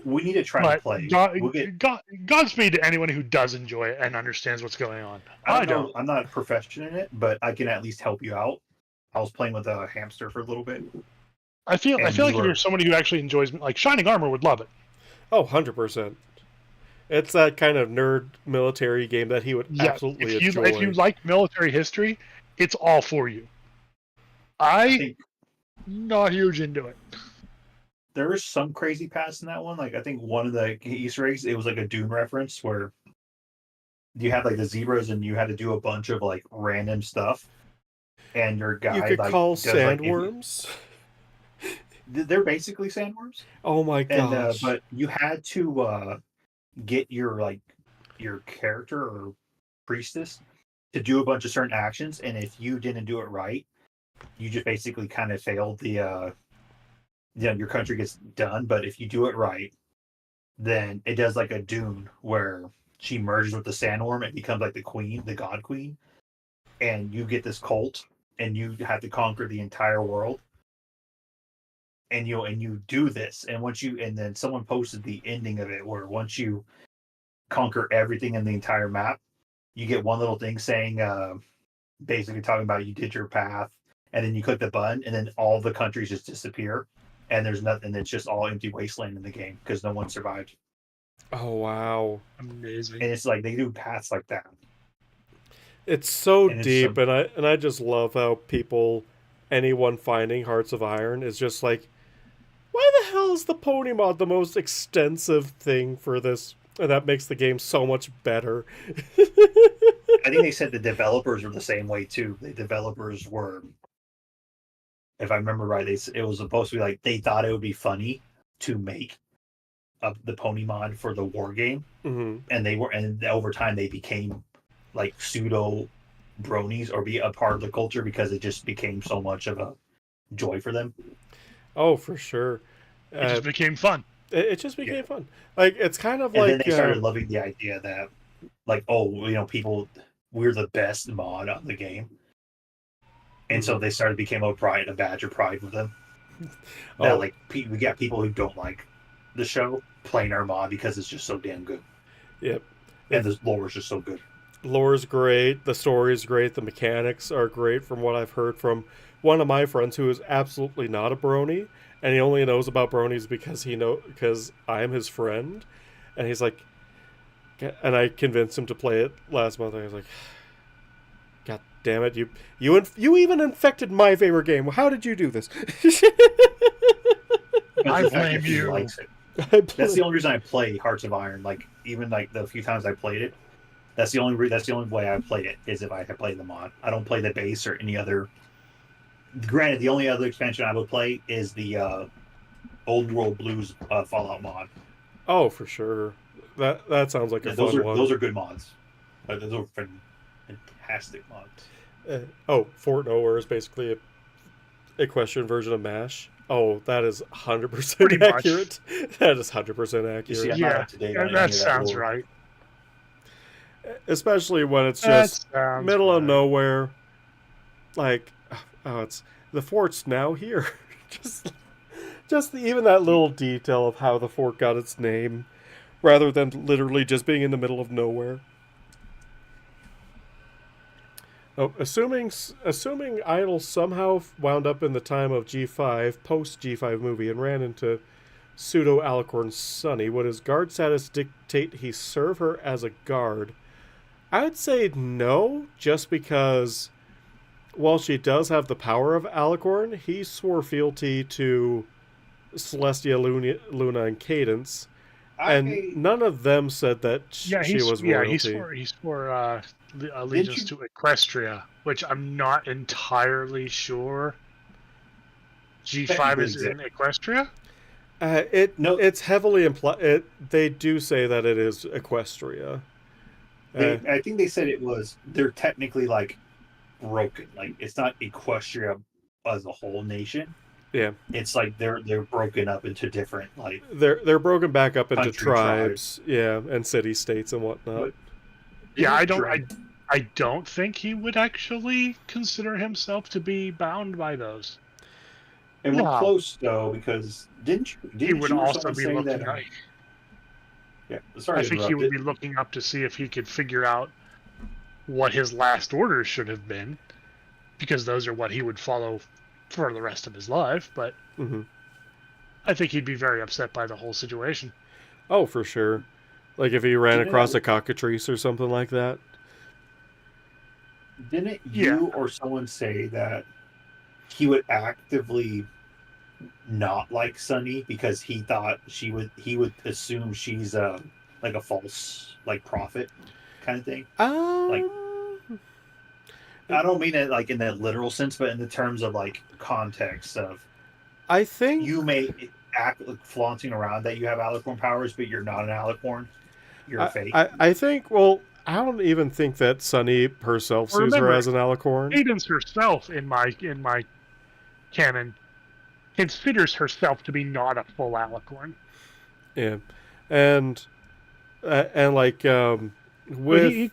We need to try to play. Godspeed to anyone who does enjoy it and understands what's going on. I don't. I'm not a professional in it, but I can at least help you out. I was playing with a hamster for a little bit. I feel like if you're somebody who actually enjoys, like Shining Armor would love it. Oh, 100%. It's that kind of nerd military game that he would absolutely enjoy. If you like military history, it's all for you. I'm not huge into it. There is some crazy paths in that one. Like, I think one of the Easter eggs, it was like a Dune reference where you had the zebras and you had to do a bunch of random stuff. And your guy you could call sandworms. They're basically sandworms. Oh my gosh! But you had to get your character or priestess to do a bunch of certain actions, and if you didn't do it right, you just basically kind of failed the. Your country gets done, but if you do it right, then it does like a Dune where she merges with the sandworm and becomes like the queen, the god queen, and you get this cult, and you have to conquer the entire world. And you do this, and then someone posted the ending of it where once you conquer everything in the entire map, you get one little thing saying, basically talking about you did your path, and then you click the button, and then all the countries just disappear, and there's nothing. It's just all empty wasteland in the game because no one survived. Oh wow, amazing! And it's like they do paths like that. It's so deep, and I just love how anyone finding Hearts of Iron is just like, why the hell is the pony mod the most extensive thing for this? And that makes the game so much better. I think they said the developers were the same way too. The developers were, if I remember right, it was supposed to be they thought it would be funny to make the pony mod for the war game, mm-hmm. and over time they became like pseudo bronies or be a part of the culture because it just became so much of a joy for them. Oh, for sure. It just became fun. It just became fun. Like it's kind of And then like they started loving the idea that, like, oh, people, we're the best mod on the game, and so they started became a badge of pride with them. That like we got people who don't like the show playing our mod because it's just so damn good. Yep. And the lore is just so good. Lore's great, the story is great, the mechanics are great from what I've heard from one of my friends who is absolutely not a brony, and he only knows about bronies because I am his friend, and he's like, and I convinced him to play it last month. And I was like, God damn it, you even infected my favorite game. How did you do this? I blame you. Likes it. That's the only reason I play Hearts of Iron. Like even like the few times I played it, that's the only way I played it is if I had played the mod. I don't play the base or any other. Granted, the only other expansion I would play is the Old World Blues Fallout mod. Oh, for sure. That sounds like a fun one. Those are good mods. Those are fantastic mods. Fort Nowhere is basically a equestrian version of MASH. Oh, that is 100% accurate. That is 100% accurate. That sounds right. Especially when it's just middle of nowhere. Like, it's the fort's now here. Even that little detail of how the fort got its name, rather than literally just being in the middle of nowhere. Oh, assuming Idle somehow wound up in the time of G5, post G5 movie, and ran into pseudo Alicorn Sunny, would his guard status dictate he serve her as a guard? I'd say no, just because while she does have the power of Alicorn, he swore fealty to Celestia, Luna, and Cadence. And none of them said that she was royalty. Yeah, he swore allegiance to Equestria, which I'm not entirely sure G5 is in Equestria. It's heavily implied. They do say that it is Equestria. I think they said they're technically like broken. Like it's not Equestria as a whole nation. Yeah, it's like they're broken up into different like they're broken back up into tribes, yeah, and city states and whatnot. Yeah, I don't think he would actually consider himself to be bound by those. And we're close though, because didn't he would also be looking that, up? Yeah, sorry. I think he would be looking up to see if he could figure out what his last orders should have been, because those are what he would follow for the rest of his life, but I think he'd be very upset by the whole situation. Oh, for sure. Like if he ran across a cockatrice or something like that. Didn't you or someone say that he would actively not like Sunny because he thought he would assume she's like a false like prophet kind of thing? Like, I don't mean it like in that literal sense, but in the terms of like context of, I think you may act like flaunting around that you have Alicorn powers, but you're not an Alicorn. You're a fake. I think. Well, I don't even think that Sunny herself sees her as an Alicorn. Cadence herself, in my canon, considers herself to be not a full Alicorn. Yeah, and like with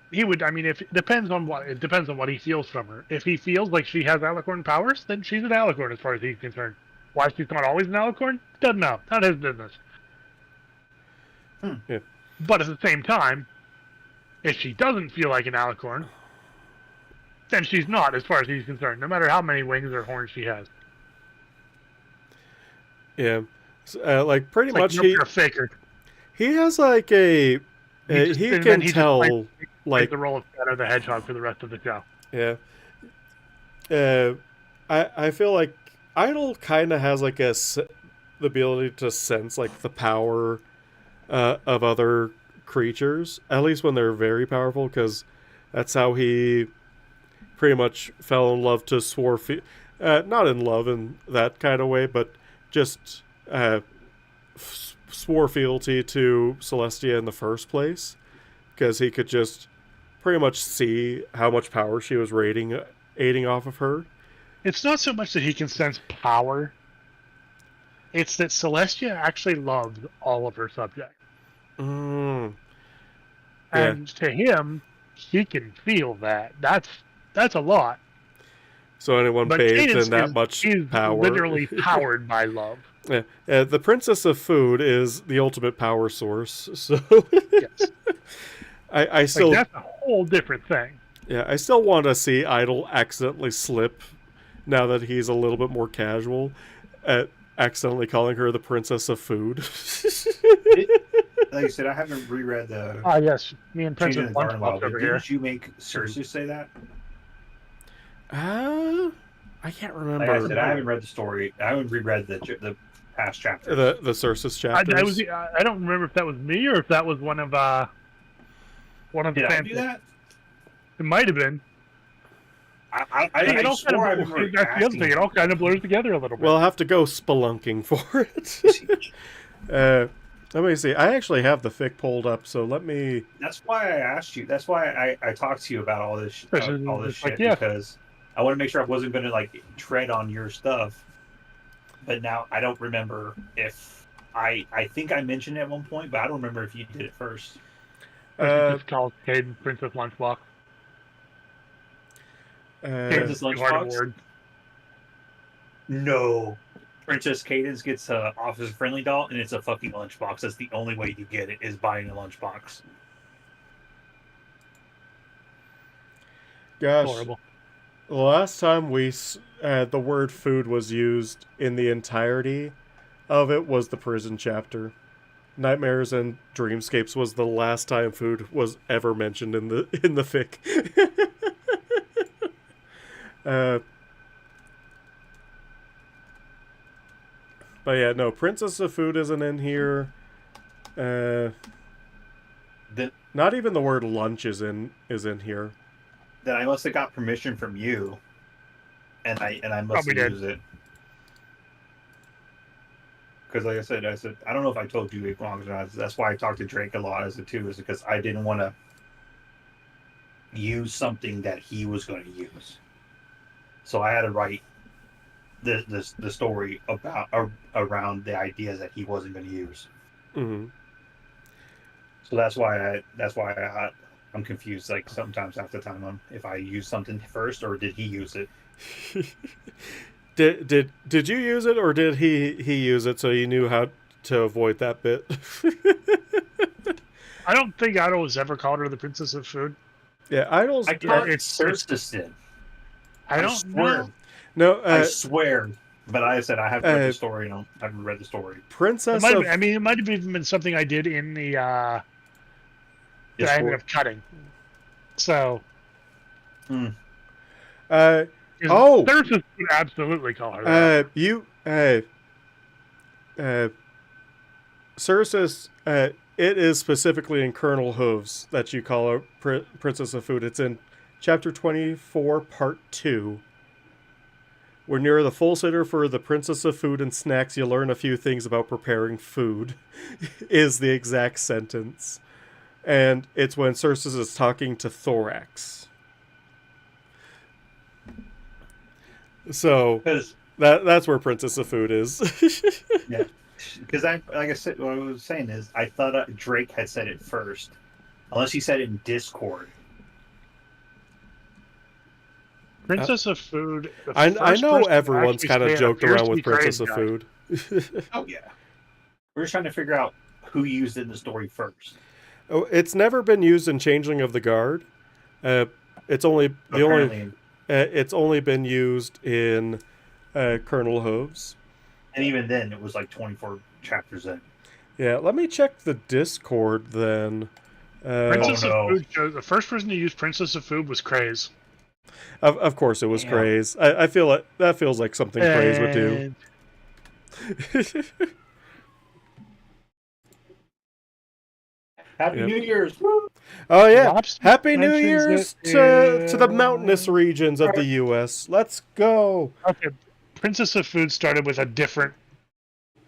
he would. I mean, it depends on what he feels from her. If he feels like she has Alicorn powers, then she's an Alicorn as far as he's concerned. Why she's not always an Alicorn? Doesn't know. Not his business. Yeah. But at the same time, if she doesn't feel like an Alicorn, then she's not, as far as he's concerned, no matter how many wings or horns she has. Yeah. Like pretty much you're a faker. He has like he can tell like the role of Shadow the Hedgehog for the rest of the show. Yeah. I feel like Idol kind of has like the ability to sense like the power of other creatures, at least when they're very powerful, because that's how he pretty much fell in love to not in love in that kind of way, but just swore fealty to Celestia in the first place, because he could just pretty much see how much power she was aiding off of her. It's not so much that he can sense power. It's that Celestia actually loves all of her subjects. Mm. And to him, he can feel that. That's a lot. So anyone But bathed Cadence in that much is power. literally powered by love. Yeah. The Princess of Food is the ultimate power source. So Yes. I still that's a whole different thing. Yeah, I still want to see Idol accidentally slip now that he's a little bit more casual at accidentally calling her the Princess of Food. Like I said, I haven't reread the Yes. Me and Changing Princess the Garden Wild. Lunchbox over here. Didn't you make Cersei say that? I can't remember. Like I said, I haven't read the story. I haven't reread the past chapters. The Cersei chapters. I don't remember if that was me or if that was one of the Did I fans. do that? It might have been. I That's swore I remember the other thing. It all kind of blurs together a little bit. We'll have to go spelunking for it. Let me see. I actually have the fic pulled up, so let me. That's why I asked you. That's why I talked to you about all this shit yeah. because I want to make sure I wasn't going to like tread on your stuff. But now I don't remember if I think I mentioned it at one point, but I don't remember if you did it first. Just called Caden Princess Lunchbox. Princess Lunchbox? No. Princess Cadence gets a Officer Friendly doll, and it's a fucking lunchbox. That's the only way you get it, is buying a lunchbox. Gosh. Horrible. The last time the word food was used in the entirety of it was the prison chapter. Nightmares and Dreamscapes was the last time food was ever mentioned in the fic. But yeah, no, Princess of Food isn't in here. Not even the word lunch is in here. Then I must have got permission from you, and I must have used it. Because like I said, I don't know if I told you it wrong or not. That's why I talked to Drake a lot as it too, is because I didn't want to use something that he was going to use. So I had to write the story about around the ideas that he wasn't going to use. Mm-hmm. So that's why I'm confused. Like sometimes half the time on if I use something first or did he use it. Did you use it or did he use it so you knew how to avoid that bit? I don't think Idol has ever called her the Princess of Food. Yeah, Idol's. I thought Cersei did. I don't know. No, I swear. But I said I haven't read the story. I haven't read the story. Princess. It might have even been something I did in the that I ended up cutting. So. Cersei would absolutely call her that. Cersei. It is specifically in Colonel Hooves that you call her Princess of Food. It's in Chapter 24, Part 2. When you're the full sitter for the Princess of Food and Snacks, you learn a few things about preparing food, is the exact sentence. And it's when Cersei is talking to Thorax. So, that's where Princess of Food is. Yeah. Because like I said, what I was saying is, I thought Drake had said it first. Unless he said it in Discord. Princess of Food. I know everyone's kind of joked around with Princess of Food. Oh yeah, we're just trying to figure out who used it in the story first. Oh, it's never been used in Changeling of the Guard. It's only been used in Colonel Hooves. And even then, it was like 24 chapters in. Yeah, let me check the Discord then. Princess of Food. The first person to use Princess of Food was Craze. Of course, it was Craze. I feel like that feels like something Craze would do. Happy New Year's! Oh yeah, Happy New Year's to the mountainous regions of the U.S. Let's go. Okay, Princess of Food started with a different. I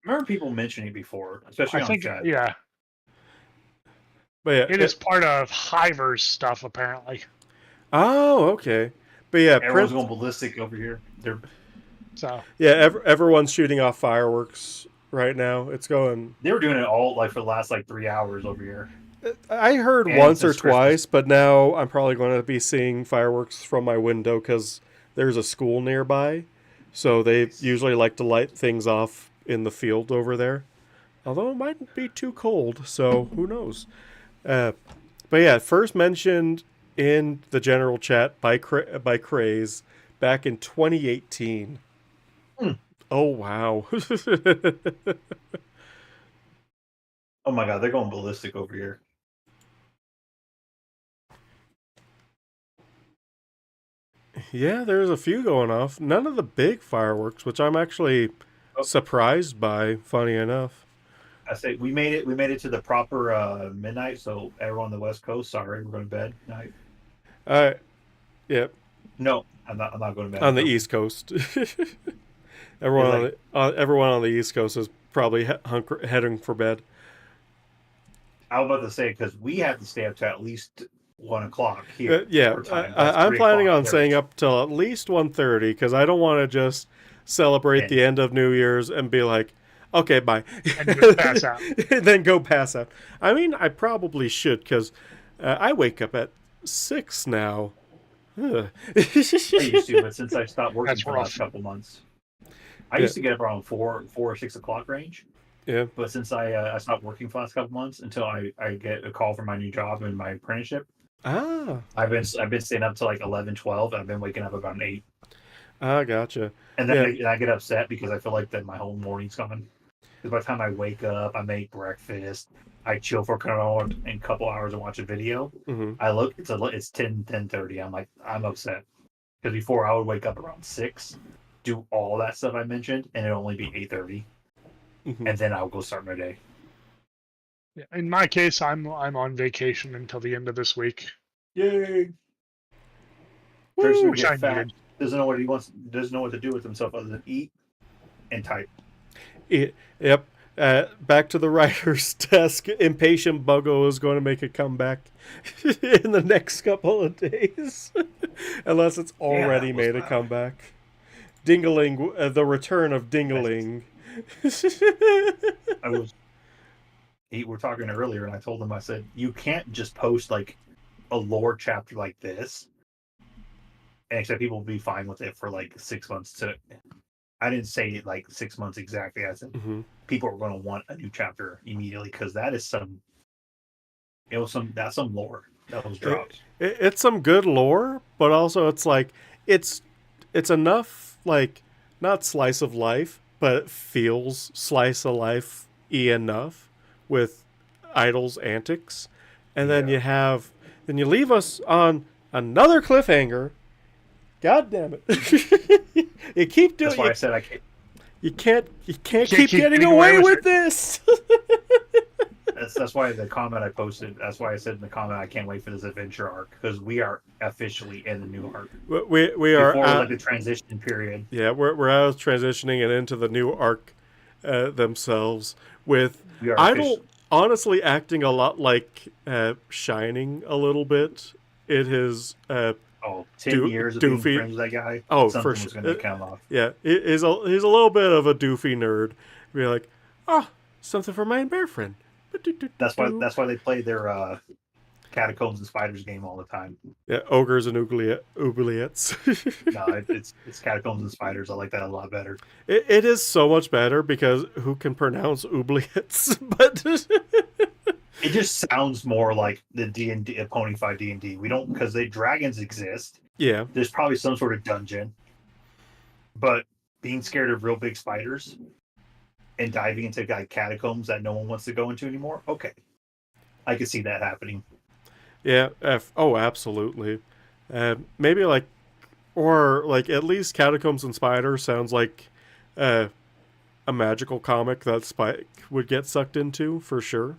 remember people mentioning it before, especially on chat. Yeah. But yeah, It is part of Hiver's stuff, apparently. Oh, okay. But yeah, Everyone's going ballistic over here. everyone's shooting off fireworks right now. It's going. They were doing it all like for the last like 3 hours over here. I heard And once or since Christmas. twice, but now I'm probably going to be seeing fireworks from my window because there's a school nearby. So they usually like to light things off in the field over there. Although it might be too cold, so who knows. But yeah, first mentioned in the general chat by Craze back in 2018. Oh wow. Oh my god, they're going ballistic over here. Yeah, there's a few going off. None of the big fireworks, which I'm actually surprised by, funny enough. I say we made it. We made it to the proper midnight. So everyone on the West Coast, sorry, we're going to bed. Night. Yep. No, I'm not. I'm not going to bed. On the East Coast. everyone on the East Coast is probably heading for bed. I was about to say because we have to stay up to at least 1:00 here. Yeah, I'm planning on staying up till at least 1:30 because I don't want to just celebrate the end of New Year's and be like, okay, bye. And just pass out. Then go pass out. I mean, I probably should because I wake up at 6 now. I used to, but since I stopped working for the last couple months, I used to get up around 4 or 6 o'clock range. Yeah. But since I stopped working for the last couple months until I get a call from my new job and my apprenticeship. I've been staying up till like 11, 12, and I've been waking up about 8. Gotcha. And then I get upset because I feel like that my whole morning's gone. Because by the time I wake up, I make breakfast, I chill for a couple hours and watch a video. Mm-hmm. I look, it's 10:30. I'm like, I'm upset because before I would wake up around 6, do all that stuff I mentioned, and it'd only be 8:30, and then I'll go start my day. Yeah, in my case, I'm on vacation until the end of this week. Yay! Which I needed. Doesn't know what he wants. Doesn't know what to do with himself other than eat and type. Yep. Back to the writer's desk. Impatient Buggo is going to make a comeback in the next couple of days, unless it's already made a comeback. Dingaling, the return of Dingaling. We were talking earlier, and I told him, I said, you can't just post like a lore chapter like this and expect people to be fine with it for like 6 months. I didn't say it like 6 months exactly. I said people are going to want a new chapter immediately because that is that's some lore that was dropped. It's some good lore, but also it's like it's enough, like, not slice of life, but it feels slice of life enough with Idol's antics, and then you leave us on another cliffhanger. God damn it! You keep doing. That's why I said I can't. You can't keep getting away with this. That's why the comment I posted. That's why I said in the comment I can't wait for this adventure arc because we are officially in the new arc. We are before like the transition period. Yeah, we're out of transitioning and into the new arc themselves with Idol honestly acting a lot like Shining a little bit. It is 10 years of being friends with that guy. Oh, something for sure. Was going to come off. Yeah, he's a little bit of a doofy nerd. Be like, something for my bear friend. That's why they play their Catacombs and Spiders game all the time. Yeah, ogres and oubliettes. No, it's Catacombs and Spiders. I like that a lot better. It is so much better because who can pronounce oubliettes? But it just sounds more like the D&D, Ponyfied D&D. We don't, because dragons exist. Yeah, there's probably some sort of dungeon. But being scared of real big spiders and diving into like catacombs that no one wants to go into anymore. Okay, I could see that happening. Yeah. Absolutely. Maybe or at least Catacombs and Spiders sounds like a magical comic that Spike would get sucked into for sure.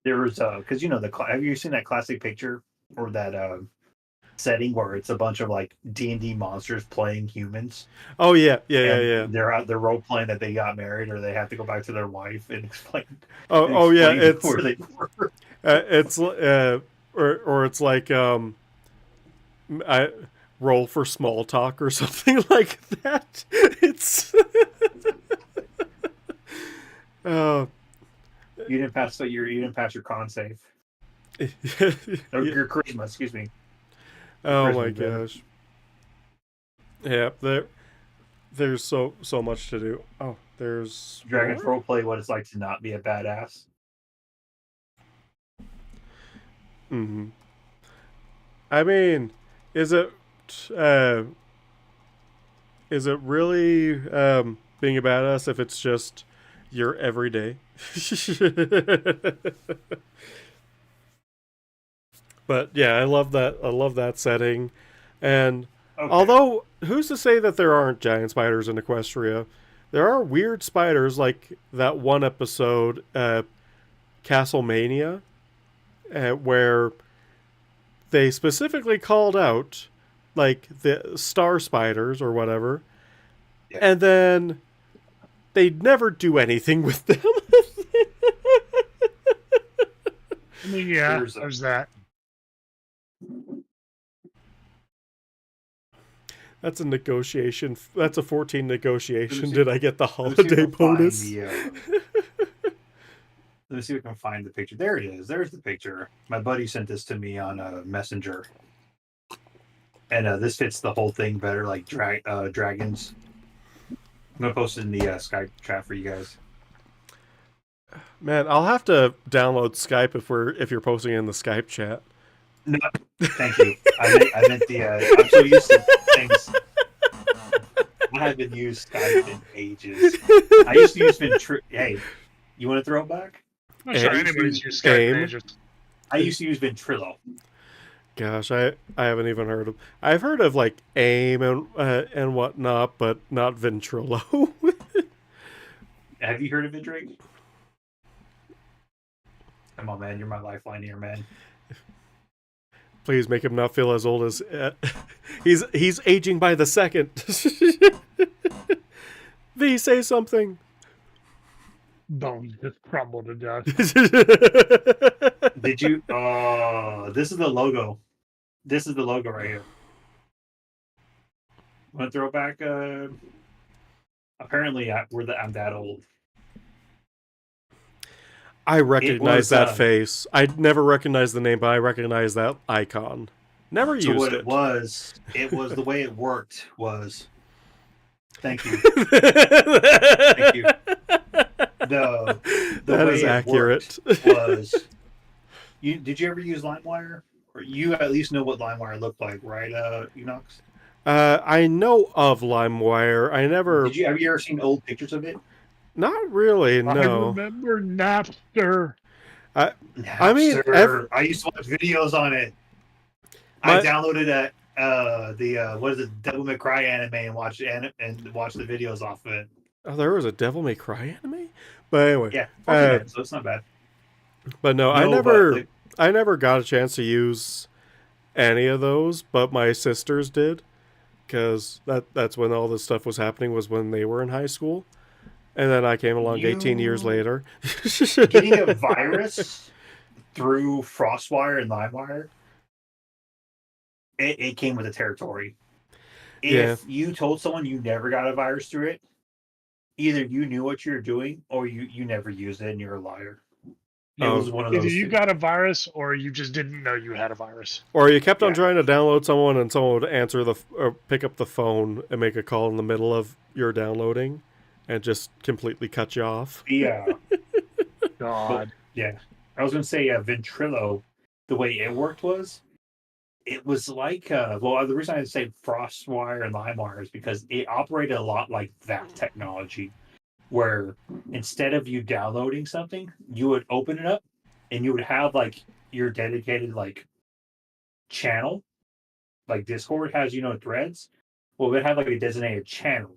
There was because have you seen that classic picture or that setting where it's a bunch of like D&D monsters playing humans, Oh yeah, and yeah. they're role playing that they got married or they have to go back to their wife and explain Oh yeah. It's where they were. or it's like I roll for small talk or something like that. It's uh, You didn't pass your con save or yeah. your charisma. Excuse me. Your Oh my charisma's bad. gosh. Yeah, there's so much to do. Oh, there's Dragons more? roleplay what it's like to not be a badass. Mm-hmm. I mean, is it uh, is it really being a badass if it's just your everyday? But yeah, I love that. I love that setting. And Okay. although, who's to say that there aren't giant spiders in Equestria? There are weird spiders, like that one episode, Castlemania, where they specifically called out like the star spiders or whatever, Yeah. and then they never do anything with them. I mean, yeah, There's a- there's that. That's a negotiation. That's a 14 negotiation. see- Did I get the Let me see if I holiday can find bonus? let me see if I can find the picture. There it is. There's the picture. My buddy sent this to me on Messenger, and this fits the whole thing better. Like dragons. I'm gonna post it in the Skype chat for you guys. Man, I'll have to download Skype if you're posting in the Skype chat. No, thank you. I meant the. I'm so used to things. I haven't used Skype in ages. I used to use Ventrilo. Hey, you want to throw it back? I'm not sure Aim. anybody's used Skype in Aim. ages. I used to use Ventrilo. Gosh, I haven't even heard of. I've heard of like AIM and whatnot, but not Ventrilo. Have you heard of it, Drake? Come on, man. You're my lifeline here, man. Please make him not feel as old as he's aging by the second. V, say something. Bones just crumbled to death. Did you? This is the logo. This is the logo right here. Want to throw it back? Apparently, I'm that old. I recognize that was, face. I never recognized the name, but I recognize that icon. Never So used what it. it was the way it worked was. Thank you. Thank you. The that way is it accurate. Was did you ever use LimeWire? Or you at least know what LimeWire looked like, right, Enox? I know of LimeWire. I never. Have you ever seen old pictures of it? Not really. I No. remember Napster. I mean, I used to watch videos on it. My- I downloaded what is it, Devil May Cry anime and watched the videos off of it. Oh, there was a Devil May Cry anime. But anyway, Yeah, so it's not bad. But no, I never got a chance to use any of those. But my sisters did, because that's when all this stuff was happening. Was when they were in high school. And then I came along 18 years later. Getting a virus through FrostWire and LimeWire, it came with the territory. If you told someone you never got a virus through it, either you knew what you were doing or you never used it and you're a liar. It was one of those. Either you got a virus or you just didn't know you had a virus. Or you kept on trying to download someone and someone would answer or pick up the phone and make a call in the middle of your downloading. And just completely cut you off. Yeah. God. Yeah. I was going to say Ventrilo, the way it worked was, it was like, the reason I say FrostWire and LimeWire is because it operated a lot like that technology, where instead of you downloading something, you would open it up and you would have like your dedicated like channel, like Discord has, threads. Well, it would have like a designated channel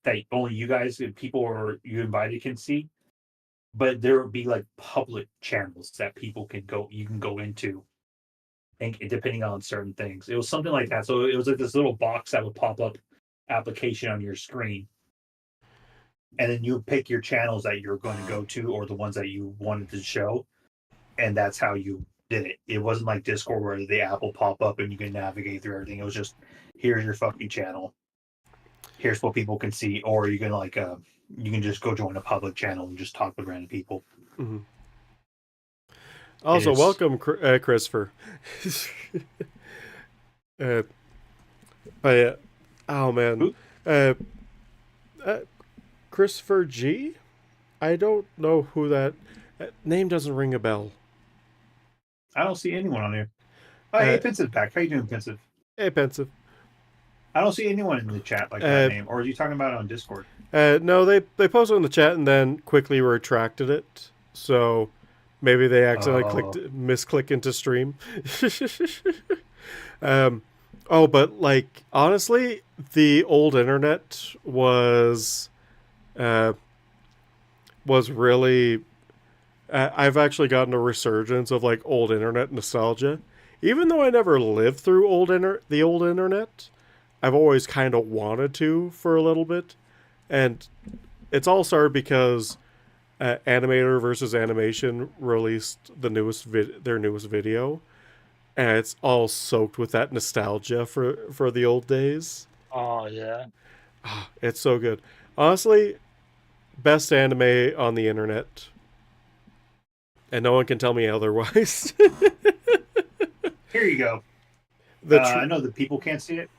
that only you guys and people or you invited can see, but there would be like public channels that you can go into, and depending on certain things. It was something like that. So it was like this little box that would pop up application on your screen, and then you pick your channels that you're going to go to or the ones that you wanted to show, and that's how you did it. It wasn't like Discord where the app will pop up and you can navigate through everything. It was just, here's your fucking channel. Here's what people can see, or you can you can just go join a public channel and just talk with random people. Mm-hmm. Also, is- welcome, Christopher. But yeah, oh man, Who? Christopher G. I don't know who that name doesn't ring a bell. I don't see anyone on here. Oh, hey, Pensive back. How you doing, Pensive? Hey, Pensive. I don't see anyone in the chat like that name. Or are you talking about it on Discord? No, they posted in the chat and then quickly retracted it. So maybe they accidentally misclick into stream. But like honestly, the old internet was really. I've actually gotten a resurgence of like old internet nostalgia. Even though I never lived through the old internet, I've always kind of wanted to for a little bit, and it's all started because Animator versus Animation released their newest video, and it's all soaked with that nostalgia for the old days. Oh yeah. It's so good. Honestly, best anime on the internet. And no one can tell me otherwise. Here you go. I know the people can't see it.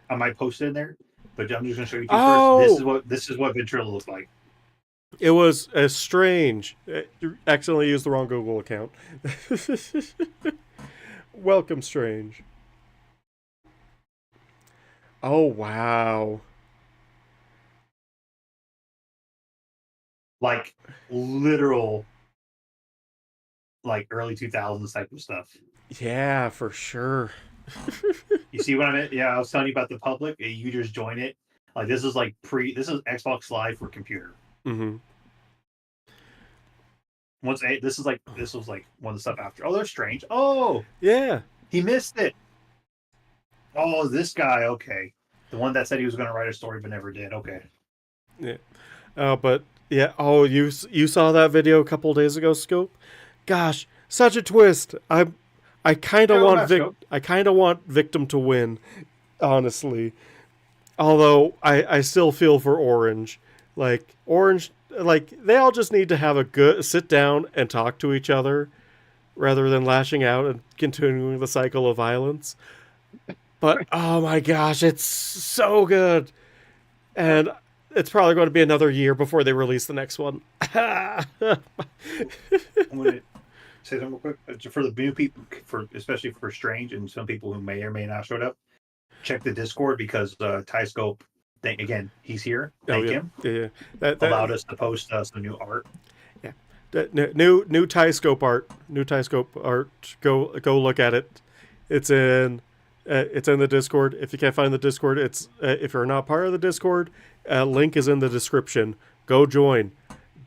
I might post it in there, but I'm just going to show you first. This is what Ventrilo looks like. It was strange. You accidentally used the wrong Google account. Welcome, Strange. Oh, wow. Like, literal, like, early 2000s type of stuff. Yeah, for sure. You see what I meant? Yeah, I was telling you about the public. You just join it. Like, this is Xbox Live for computer. Mm-hmm. This was like one of the stuff after. Oh, they're Strange. Oh, yeah. He missed it. Oh, this guy. Okay, the one that said he was going to write a story but never did. Okay. Yeah. But yeah. Oh, you saw that video a couple days ago, Scope? Gosh, such a twist. I kind of want Victim to win, honestly. Although I still feel for Orange. Like Orange, like they all just need to have a good sit down and talk to each other, rather than lashing out and continuing the cycle of violence. But oh my gosh, it's so good, and it's probably going to be another year before they release the next one. I'm going to say something real quick for the new people, especially for Strange and some people who may or may not showed up. Check the Discord because Tyscope, again, he's here. Thank him. Yeah. That allowed us to post some new art. Yeah, new Tyscope art. New Tyscope art. Go look at it. It's in the Discord. If you can't find the Discord, it's if you're not part of the Discord, link is in the description. Go join.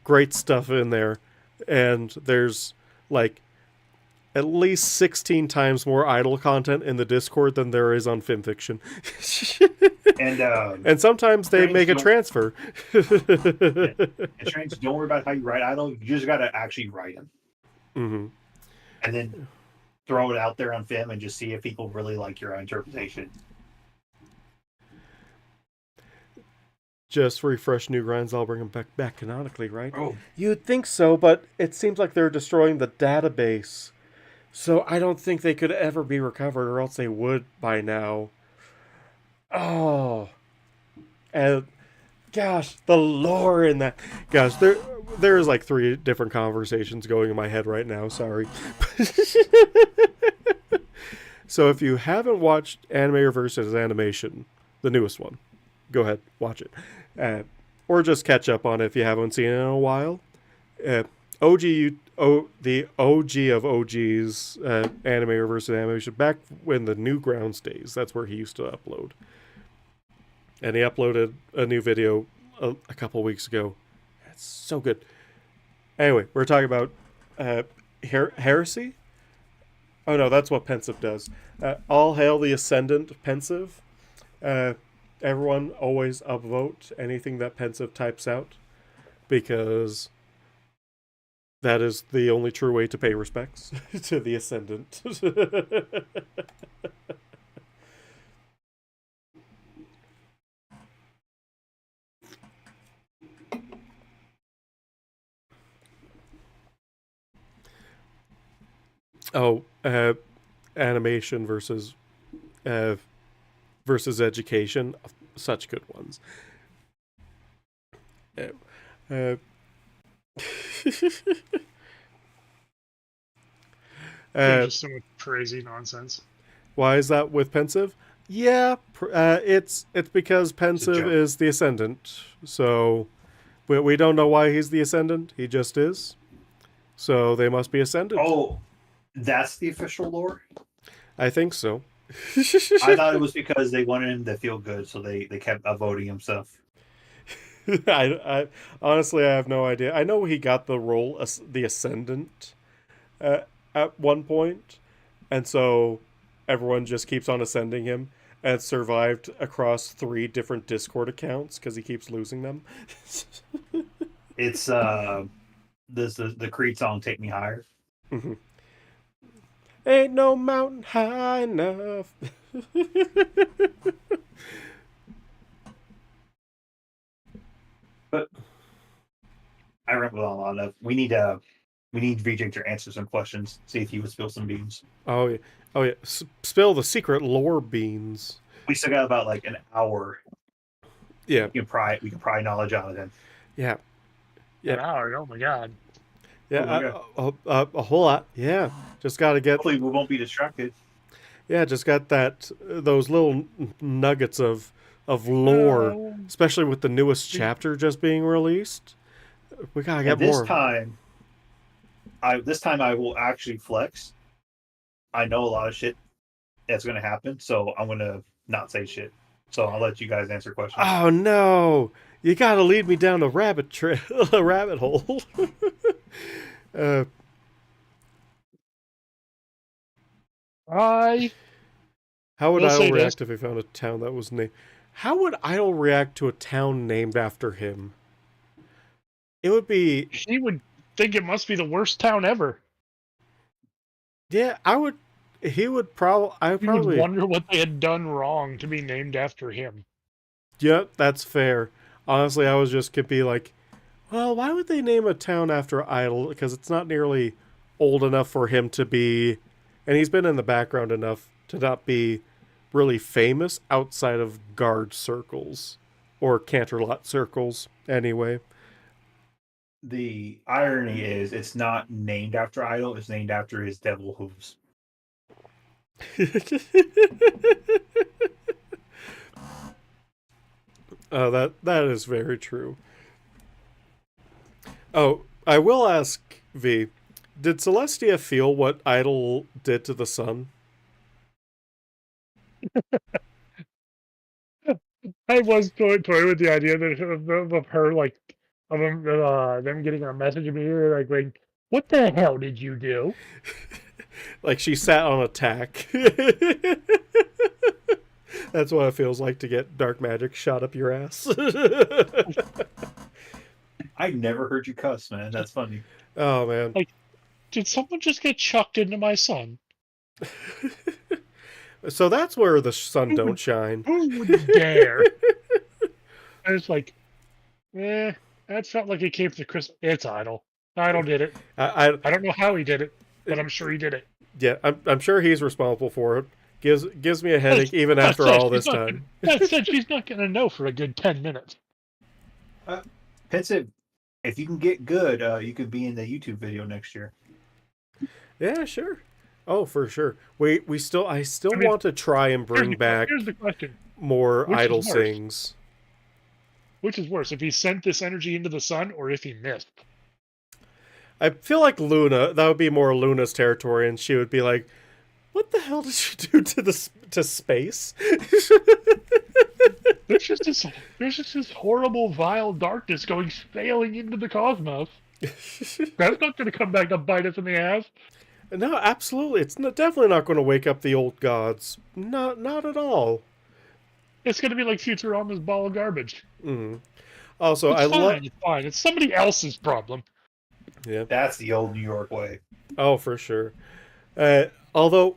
Great stuff in there, and there's like at least 16 times more idle content in the Discord than there is on FimFiction. And sometimes they make a transfer. And Strange, don't worry about how you write idle. You just got to actually write them. Mm-hmm. And then throw it out there on Fim and just see if people really like your interpretation. Just refresh new grinds, I'll bring them back canonically, right? Oh. You'd think so, but it seems like they're destroying the database. So I don't think they could ever be recovered, or else they would by now. Oh. And gosh, the lore in that. Gosh, there's like 3 different conversations going in my head right now, sorry. So if you haven't watched Animator versus Animation, the newest one, go ahead, watch it. Or just catch up on it if you haven't seen it in a while. The OG of OGs, Animator versus Animation, back when the Newgrounds days, that's where he used to upload. And he uploaded a new video a couple weeks ago. It's so good. Anyway, we're talking about Heresy. Oh no, that's what pensive does. All hail the ascendant pensive. Uh, Everyone always upvote anything that pensive types out because that is the only true way to pay respects to the ascendant. Oh, animation uh, versus education, such good ones. Uh, uh, There's uh, just so much crazy nonsense. why is that with pensive? Yeah, it's because pensive joke. is the ascendant, so we don't know why he's the ascendant. He just is. So they must be ascendant. Oh, that's the official lore? I think so. I thought it was because they wanted him to feel good, so they kept voting himself. I honestly I have no idea. I know he got the role as the ascendant at one point, and so everyone just keeps on ascending him, and survived across 3 different Discord accounts because he keeps losing them. It's the Creed song "Take Me Higher." Mhm. Ain't no mountain high enough. But I rambled on long enough. We need VJ to answer some questions. See if he would spill some beans. Oh yeah, oh yeah. Spill the secret lore beans. We still got about like an hour. Yeah, We can pry knowledge out of him. yeah, An hour. Oh my god. yeah. Oh, A whole lot. Yeah, just got to get. Hopefully, we won't be distracted. Yeah, just got those little nuggets of lore, especially with the newest chapter just being released. We gotta get And this more. time, I will actually flex. I know a lot of shit that's going to happen, so I'm going to not say shit. So I'll let you guys answer questions. Oh no! You gotta lead me down a rabbit trail, a rabbit hole. uh, I how would will Idle say react if he found a town that was named? How would Idle react to a town named after him? It would be. he would think it must be the worst town ever. Yeah, I would. He would probably. I He would probably. wonder what they had done wrong to be named after him. Yep, that's fair. Honestly, I was just could be like, well, why would they name a town after Idle? Because it's not nearly old enough for him to be, and he's been in the background enough to not be really famous outside of guard circles or Canterlot circles. Anyway, The irony is, it's not named after Idol. It's named after his devil hooves. Oh, that is very true. Oh, I will ask V, did Celestia feel what Idol did to the sun? I was toying with the idea of her like of them getting a message immediately like going, "What the hell did you do?" Like she sat on attack. That's what it feels like to get dark magic shot up your ass. I never heard you cuss, man. That's funny. Oh man. Like, did someone just get chucked into my sun? So that's where the sun don't shine. Who would dare? And it's like, that felt like it came from the Christmas. It's Idol. Idol did it. I I don't know how he did it, but I'm sure he did it. yeah, I'm sure he's responsible for it. Gives me a headache even after all this time. That said, she's not going to know for a good 10 minutes. Pensive, if you can get good, you could be in the YouTube video next year. Yeah, sure. Oh, for sure. I still want to try and bring back Here's the question. more Which is Idle worse? sings. Which is worse, if he sent this energy into the sun or if he missed? I feel like Luna, that would be more Luna's territory, and she would be like, "What the hell did you do to space?" There's just this horrible, vile darkness going sailing into the cosmos. That's not going to come back to bite us in the ass. No, absolutely. It's definitely not going to wake up the old gods. Not at all. It's going to be like Futurama's ball of garbage. Mm. Also, It's I love. fine. It's fine. It's somebody else's problem. Yeah. That's the old New York way. Oh, for sure. Although,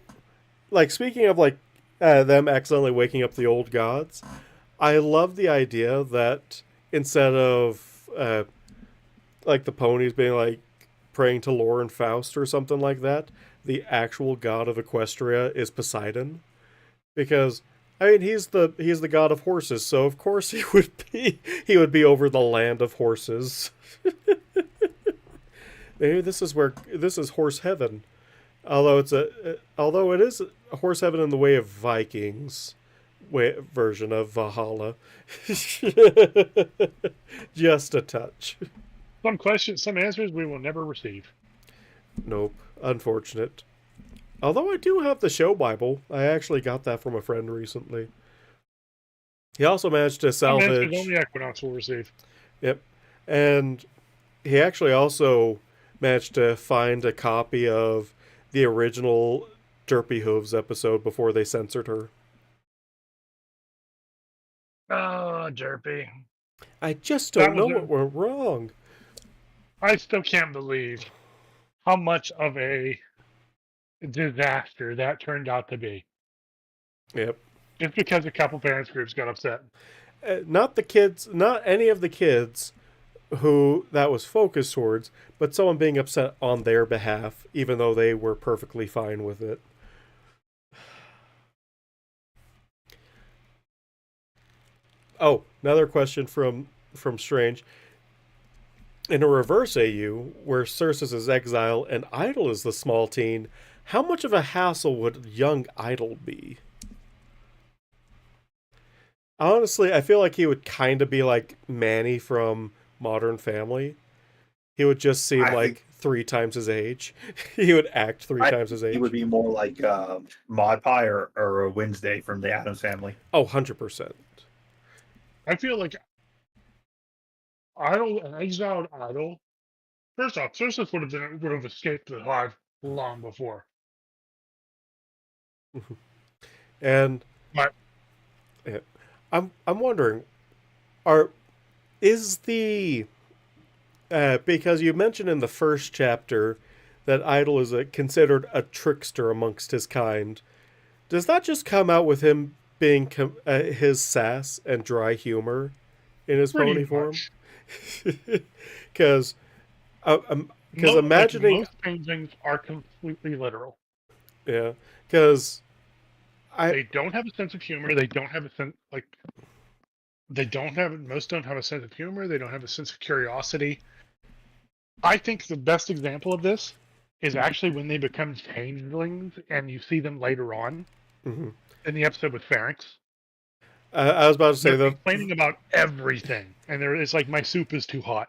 like speaking of like them accidentally waking up the old gods, I love the idea that instead of like the ponies being like praying to Lauren Faust or something like that, the actual god of Equestria is Poseidon, because I mean he's the god of horses, so of course he would be over the land of horses. Maybe this is horse heaven. Although it is a horse heaven in the way of Vikings version of Valhalla. Just a touch. Some questions, some answers we will never receive. Nope, unfortunate. Although I do have the show Bible. I actually got that from a friend recently. He also managed to Some answers salvage. only Equinox will receive. Yep. And he actually also managed to find a copy of the original Derpy Hooves episode before they censored her. Oh, Derpy. I just That don't know was a- what went wrong. I still can't believe how much of a disaster that turned out to be. Yep. Just because a couple parents groups got upset. Not the kids, not any of the kids who that was focused towards, but someone being upset on their behalf, even though they were perfectly fine with it. Oh, another question from Strange. In a reverse AU, where Circe is exile and Idol is the small teen, how much of a hassle would young Idol be? Honestly, I feel like he would kind of be like Manny from Modern Family. He would just seem I like 3 times his age. He would act 3 times his age. He would be more like Mod Pie or a Wednesday from the Addams Family. Oh, 100%. I feel like Idol, an exiled Idol. First off, Circe would have escaped the hive long before. And But yeah, I'm wondering, is the because you mentioned in the first chapter that Idol is considered a trickster amongst his kind. Does that just come out with him being his sass and dry humor in his pretty pony form? much. Because imagining, most changelings are completely literal. yeah, because They don't have a sense of humor. They don't have a sense most don't have a sense of humor. They don't have a sense of curiosity. I think the best example of this is actually when they become changelings and you see them later on mm-hmm. in the episode with Pharynx. I was about to say They're though, complaining about everything, and it's like, my soup is too hot.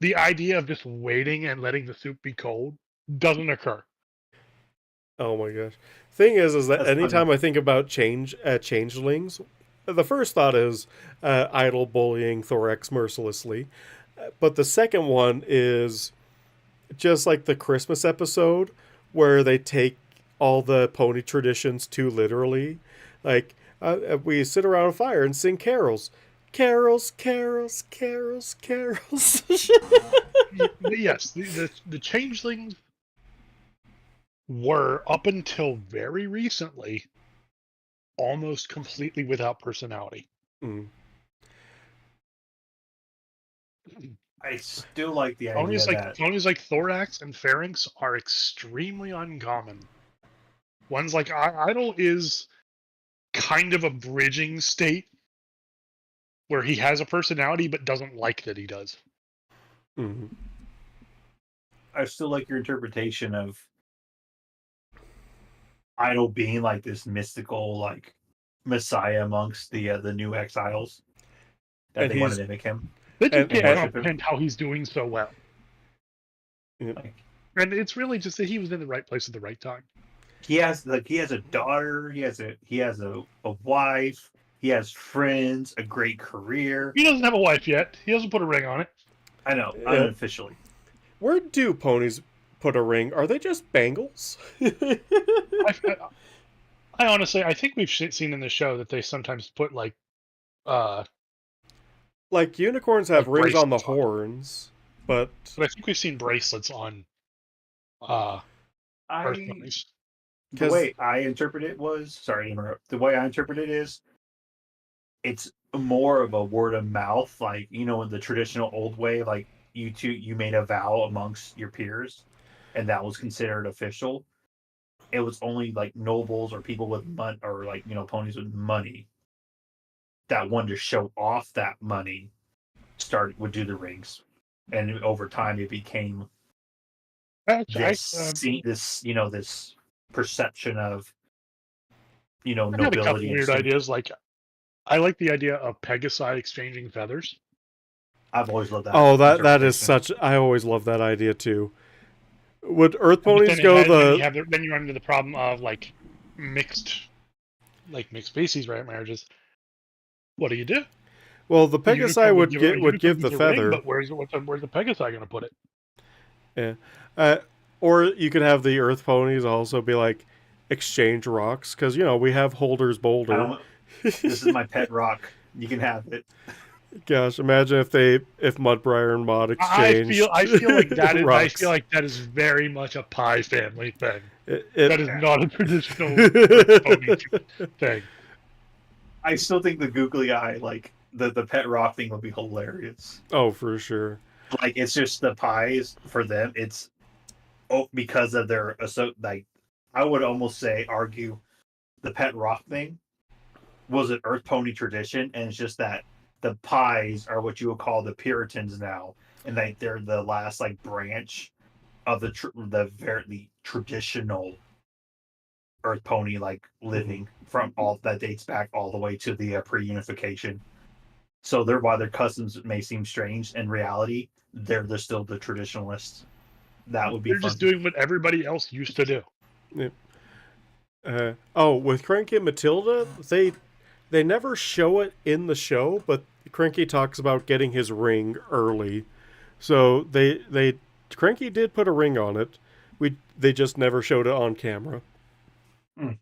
The idea of just waiting and letting the soup be cold doesn't occur. oh my gosh. Thing is that That's anytime funny. I think about changelings, the first thought is Idol bullying Thorax mercilessly. But the second one is just like the Christmas episode where they take all the pony traditions too literally. Like, we sit around a fire and sing carols. Carols, carols, carols, carols. Yes, the changelings were, up until very recently, almost completely without personality. Mm. I still like the idea that Ponies like Thorax and Pharynx are extremely uncommon. Ones like Idol is kind of a bridging state where he has a personality but doesn't like that he does. Mm-hmm. I still like your interpretation of Idol being like this mystical, like messiah amongst the new exiles that And they want he's- to mimic him. They just And- can't and- comprehend how he's doing so well. Yeah. Like, And it's really just that he was in the right place at the right time. he has a daughter, he has a wife, he has friends, a great career. He doesn't have a wife yet. He hasn't put a ring on it. I know, Yeah. unofficially. Where do ponies put a ring, are they just bangles? I, I honestly, I think we've seen in the show that they sometimes put uh, Like unicorns have like rings on the bracelets on. horns, but But I think we've seen bracelets on uh, Earth I ponies. the because way I interpret it was sorry to interrupt. The way I interpret it is it's more of a word of mouth, like in the traditional old way, like you made a vow amongst your peers, and that was considered official. It was only like nobles or people with money, or like ponies with money that wanted to show off that money would do the rings, and over time it became Actually, this perception of I had a couple nobility and weird symmetry. ideas. Like, I like the idea of Pegasi exchanging feathers. I've always loved that oh, that is interpretation. such. I always love that idea too. Would Earth But ponies go the? then you run into the problem of mixed mixed species marriages. What do you do? Well, the A Pegasi unicorn would would give a get would unicorn give the gives a ring, feather. but where's the Pegasi going to put it? Yeah. Or you could have the Earth ponies also be like exchange rocks because we have Holder's I Boulder. don't. This is my pet rock. You can have it. Gosh, imagine if Mudbriar and Mod exchanged I feel like rocks. that is very much a pie family thing. It That is Yeah. not a traditional Earth pony thing. I still think the googly eye, like the pet rock thing, would be hilarious. oh, for sure. Like it's just the pies for them. It's because of their like I would almost say argue the pet rock thing was an Earth Pony tradition, and it's just that the pies are what you would call the Puritans now, and they're the last like branch of the very traditional Earth Pony like living from all that dates back all the way to the pre-unification. So while their customs may seem strange, in reality, they're still the traditionalists. That would be They're fun. just doing what everybody else used to do. With Cranky and Matilda, they never show it in the show, but Cranky talks about getting his ring early. So they Cranky did put a ring on it. They just never showed it on camera. Mm.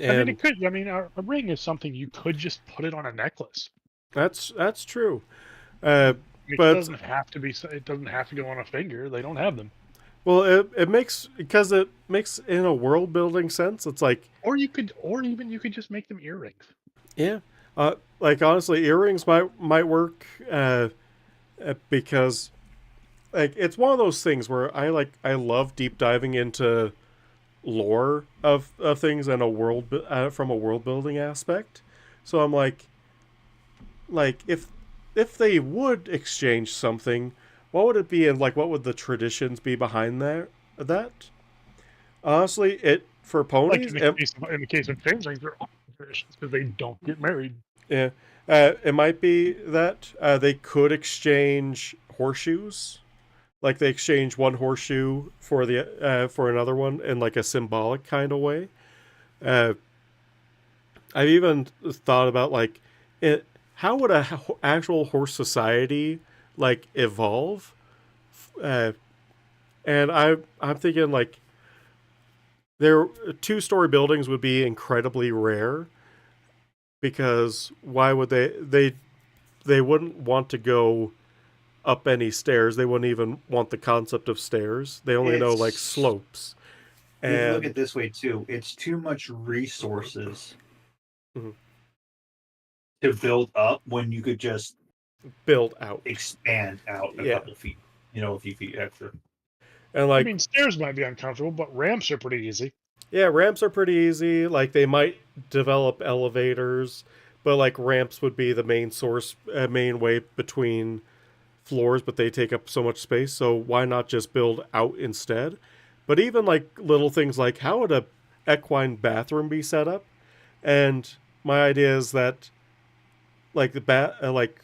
I mean, And it could. I mean, a ring is something you could just put it on a necklace. that's true. It But doesn't have to be. It doesn't have to go on a finger. They don't have them. well, it makes because it makes in a world building sense. It's like Or even you could just make them earrings. yeah, like honestly, earrings might work because like it's one of those things where I love deep diving into lore of things and from a world building aspect. So I'm like if they would exchange something, what would it be and like what would the traditions be behind that? Honestly, it for Like ponies, in the case of changelings, they're all traditions because they don't get married. yeah, it might be that they could exchange horseshoes. Like they exchange one horseshoe for another one in like a symbolic kind of way. Uh, I've even thought about like it. How would a actual horse society like evolve? Uh, and I'm thinking like there two-story buildings would be incredibly rare because why would they wouldn't want to go up any stairs. They wouldn't even want the concept of stairs. They only know like It's slopes. You have to look at And it this way too. It's too much resources mhm, to build up when you could just build out. expand out a Yeah. couple feet, a few feet extra. And I like mean, stairs might be uncomfortable, but ramps are pretty easy. yeah, ramps are pretty easy. Like they might develop elevators, but like ramps would be the main way between floors, but they take up so much space. So why not just build out instead? But even like little things like how would a equine bathroom be set up? And my idea is that like like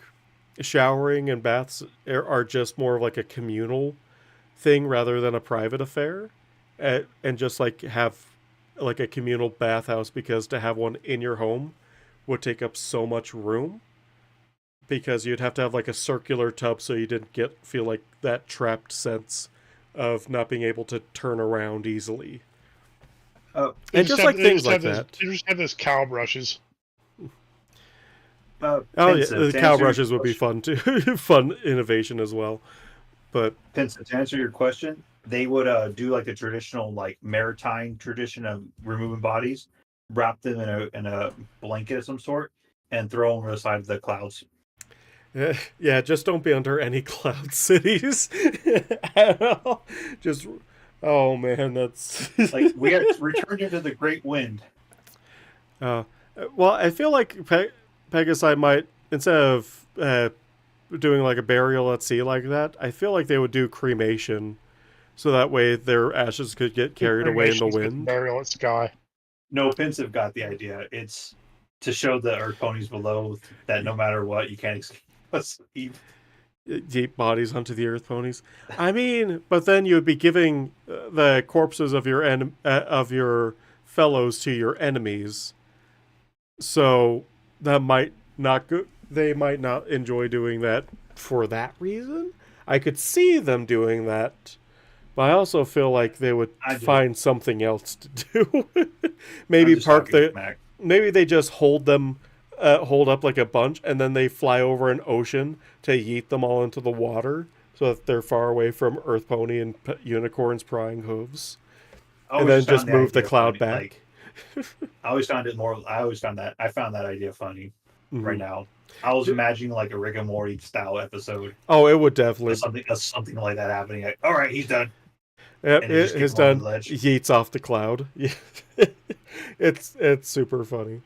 showering and baths are just more of like a communal thing rather than a private affair, and just like have like a communal bathhouse because to have one in your home would take up so much room because you'd have to have like a circular tub so you didn't feel like that trapped sense of not being able to turn around easily. They And just like they things like those, that. They just have those cow brushes. Oh yeah, Pensive, the to cow answer your brushes would be question, fun too. Fun innovation as well. But Pensive, to answer your question, they would do like the traditional like maritime tradition of removing bodies, wrap them in a blanket of some sort, and throw them over the side of the clouds. yeah, just don't be under any cloud cities at all. Just oh man, that's Like we got returned into the great wind. uh, well, I feel like Pegasi might instead of doing like a burial at sea like that, I feel like they would do cremation, so that way their ashes could get The carried away in the cremations with wind. burial at sky. No, Pensive got the idea. It's to show the Earth ponies below that no matter what, you can't escape us. Deep bodies onto the earth ponies. I mean, but then you would be giving the corpses of your fellows to your enemies, so that might not go. They might not enjoy doing that for that reason. I could see them doing that, but I also feel like they would I do. find something else to do. I'm Maybe just park talking the. smack. Maybe they just hold up like a bunch, and then they fly over an ocean to yeet them all into the water, so that they're far away from Earth Pony and unicorns prying hooves, I and always then just found just the move the idea cloud funny. back. Like I always found it more. I always found that I found that idea funny. Mm-hmm. Right now, I was imagining like a Rick and Morty style episode. Oh, it would definitely. Something like that happening. Like, all right, he's done, Yep, and they just his keep him over done the ledge. yeets off the cloud. It's super funny.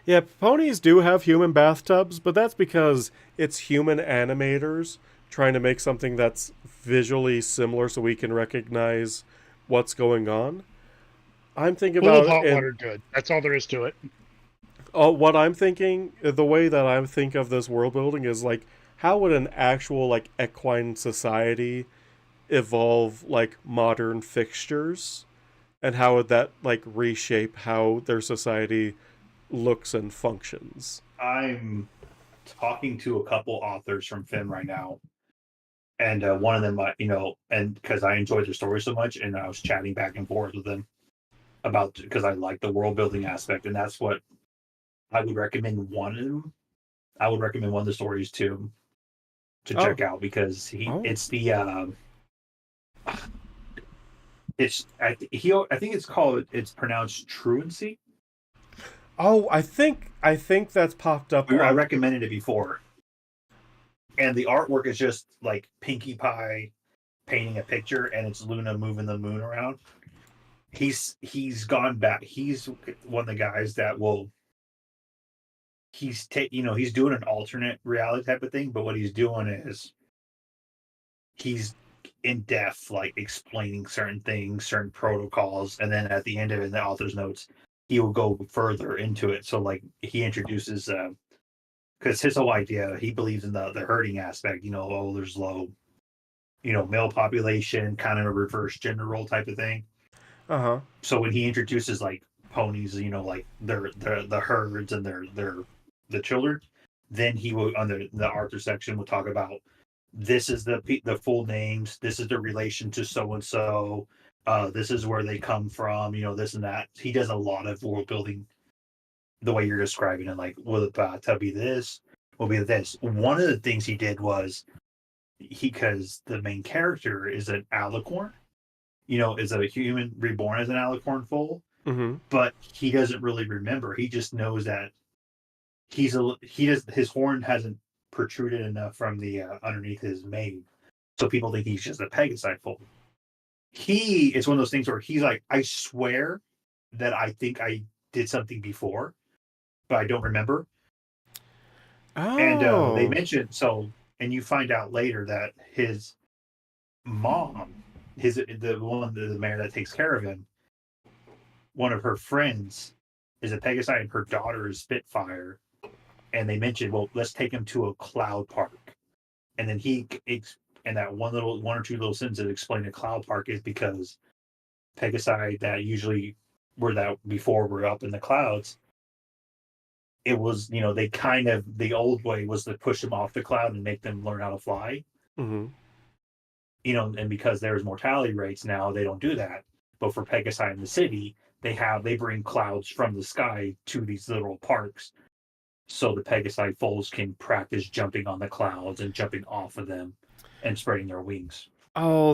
Yeah, ponies do have human bathtubs, but that's because it's human animators trying to make something that's visually similar so we can recognize what's going on. I'm thinking Full of about it hot in water, good. That's all there is to it. what I'm thinking, the way that I think of this world building is like, how would an actual like equine society evolve like modern fixtures, and how would that like reshape how their society looks and functions? I'm talking to a couple authors from Finn right now, and one of them, and because I enjoyed their story so much, and I was chatting back and forth with them about because I like the world building aspect, and that's what I would recommend one of them. I would recommend one of the stories to Oh, check out because oh, it's the I think it's pronounced truancy. oh! I think that's popped up I on. recommended it before, and the artwork is just like Pinkie Pie painting a picture, and it's Luna moving the moon around. He's gone back. He's one of the guys that will. He's doing an alternate reality type of thing, but what he's doing is he's in depth, like explaining certain things, certain protocols, and then at the end of it, in the author's notes, he will go further into it. So, like, he introduces because his whole idea, he believes in the herding aspect. There's low, male population, kind of a reverse gender role type of thing. Uh huh. So when he introduces like ponies, like they're the herds and they're the children, then he will on the Arthur section will talk about this is the full names, this is the relation to so and so, this is where they come from, this and that. He does a lot of world building the way you're describing it, like will the bathtub be this, will be this. One of the things he did was because the main character is an alicorn, is a human reborn as an alicorn foal, Mm-hmm. but he doesn't really remember. He just knows that his horn hasn't protruded enough from the underneath his mane, so people think he's just a Pegasi foal. He is one of those things where he's like, I swear that I think I did something before, but I don't remember. And they Oh. mentioned and you find out later that his mom, the mayor that takes care of him, one of her friends is a Pegasi and her daughter is Spitfire. And they mentioned, well, let's take him to a cloud park. And then and that one or two little sentences explain a cloud park is because Pegasi that usually were up in the clouds. It was, they kind of, the old way was to push them off the cloud and make them learn how to fly. Mm-hmm. and because there's mortality rates now, they don't do that. But for Pegasi in the city, they bring clouds from the sky to these little parks, so the Pegasi foals can practice jumping on the clouds and jumping off of them, and spreading their wings. Oh,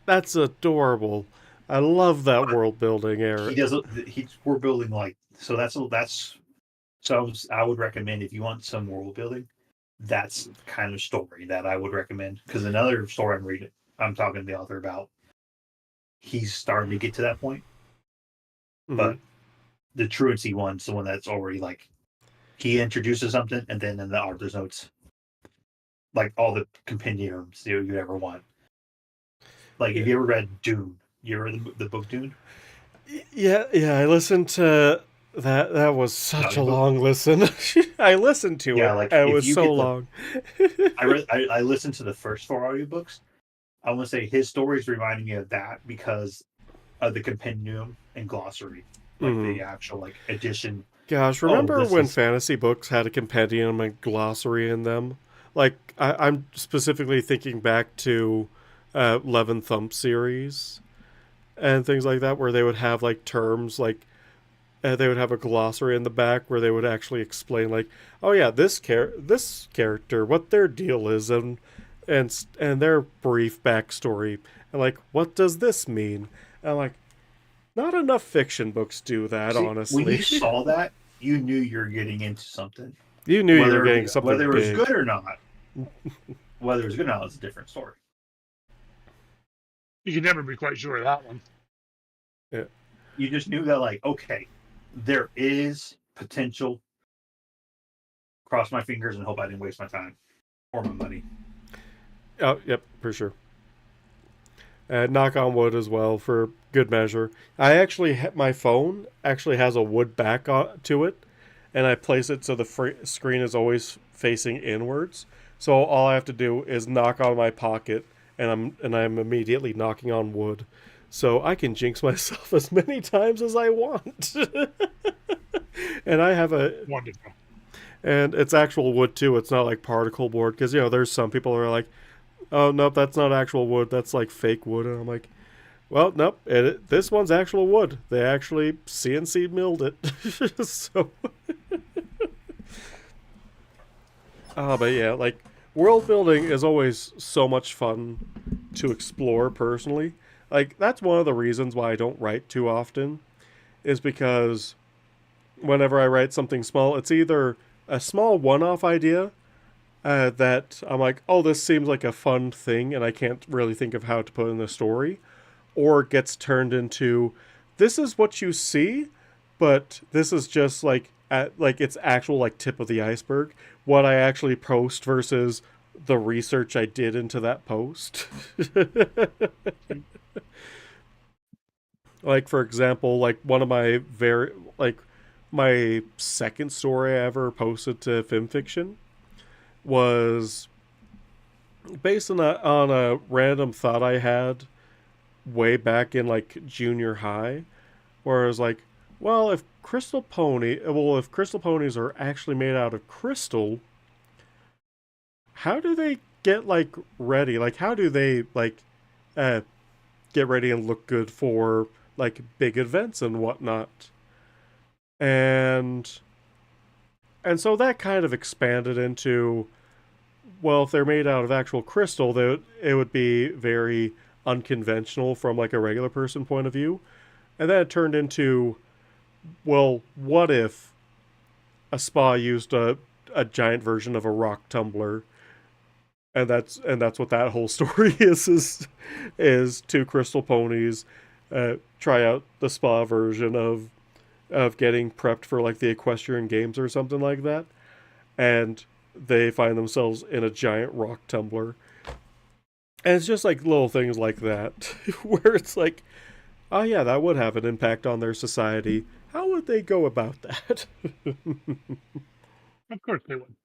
that's adorable. I love that But world building, he Eric. does. We're building like so. That's so. I would recommend if you want some world building, that's the kind of story that I would recommend. Because another story I'm talking to the author about, he's starting to get to that point. Mm-hmm. But the truancy one's the one that's already like he introduces something, and then in the author's notes, like all the compendiums you'd ever want. Like, Yeah. have you ever read Dune? You ever read the book Dune? Yeah, I listened to that. That was The such a audiobook? long listen. I listened to Yeah, it, like and it if was you so get the long. I listened to the first 4 audiobooks. I want to say his stories reminding me of that because of the compendium and glossary, like Mm-hmm. the actual like edition. Gosh, Oh, remember this when is fantasy books had a compendium and glossary in them? Like, I'm specifically thinking back to Levin Thump series and things like that, where they would have like terms like they would have a glossary in the back where they would actually explain like, oh yeah, this character, what their deal is, and their brief backstory, and like, what does this mean? And I'm like, not enough fiction books do that, see when honestly. you saw that, you knew you're getting into something. You knew you were getting something Whether it was big. good or not, whether it was good or not, is a different story. You can never be quite sure of that one. Yeah. You just knew that, like, okay, there is potential. Cross my fingers and hope I didn't waste my time or my money. Oh, yep, for sure. Knock on wood as well for good measure. My phone actually has a wood back to it, and I place it so the screen is always facing inwards. So all I have to do is knock on my pocket, and I'm immediately knocking on wood, so I can jinx myself as many times as I want. And I have Wonderful. and it's actual wood too. It's not like particle board because there's some people who are like, oh nope, that's not actual wood. That's like fake wood, and I'm like, well, nope. This one's actual wood. They actually CNC milled it. So, but yeah, like world building is always so much fun to explore personally. Like that's one of the reasons why I don't write too often, is because whenever I write something small, it's either a small one-off idea that I'm like, oh, this seems like a fun thing, and I can't really think of how to put in the story, or it gets turned into, this is what you see, but this is just like it's actual like tip of the iceberg. What I actually post versus the research I did into that post. Like for example, like one of my my second story I ever posted to FimFiction was based on a random thought I had way back in like junior high, where I was like, well, if crystal ponies are actually made out of crystal, how do they get like ready? Like, how do they like uh, get ready and look good for like big events and whatnot? And so that kind of expanded into, well, if they're made out of actual crystal, it would be very unconventional from like a regular person point of view. And then it turned into, well, what if a spa used a giant version of a rock tumbler? And that's what that whole story is two crystal ponies try out the spa version of getting prepped for like the equestrian games or something like that, and they find themselves in a giant rock tumbler. And it's just like little things like that where it's like, oh yeah, that would have an impact on their society. How would they go about that? Of course they would.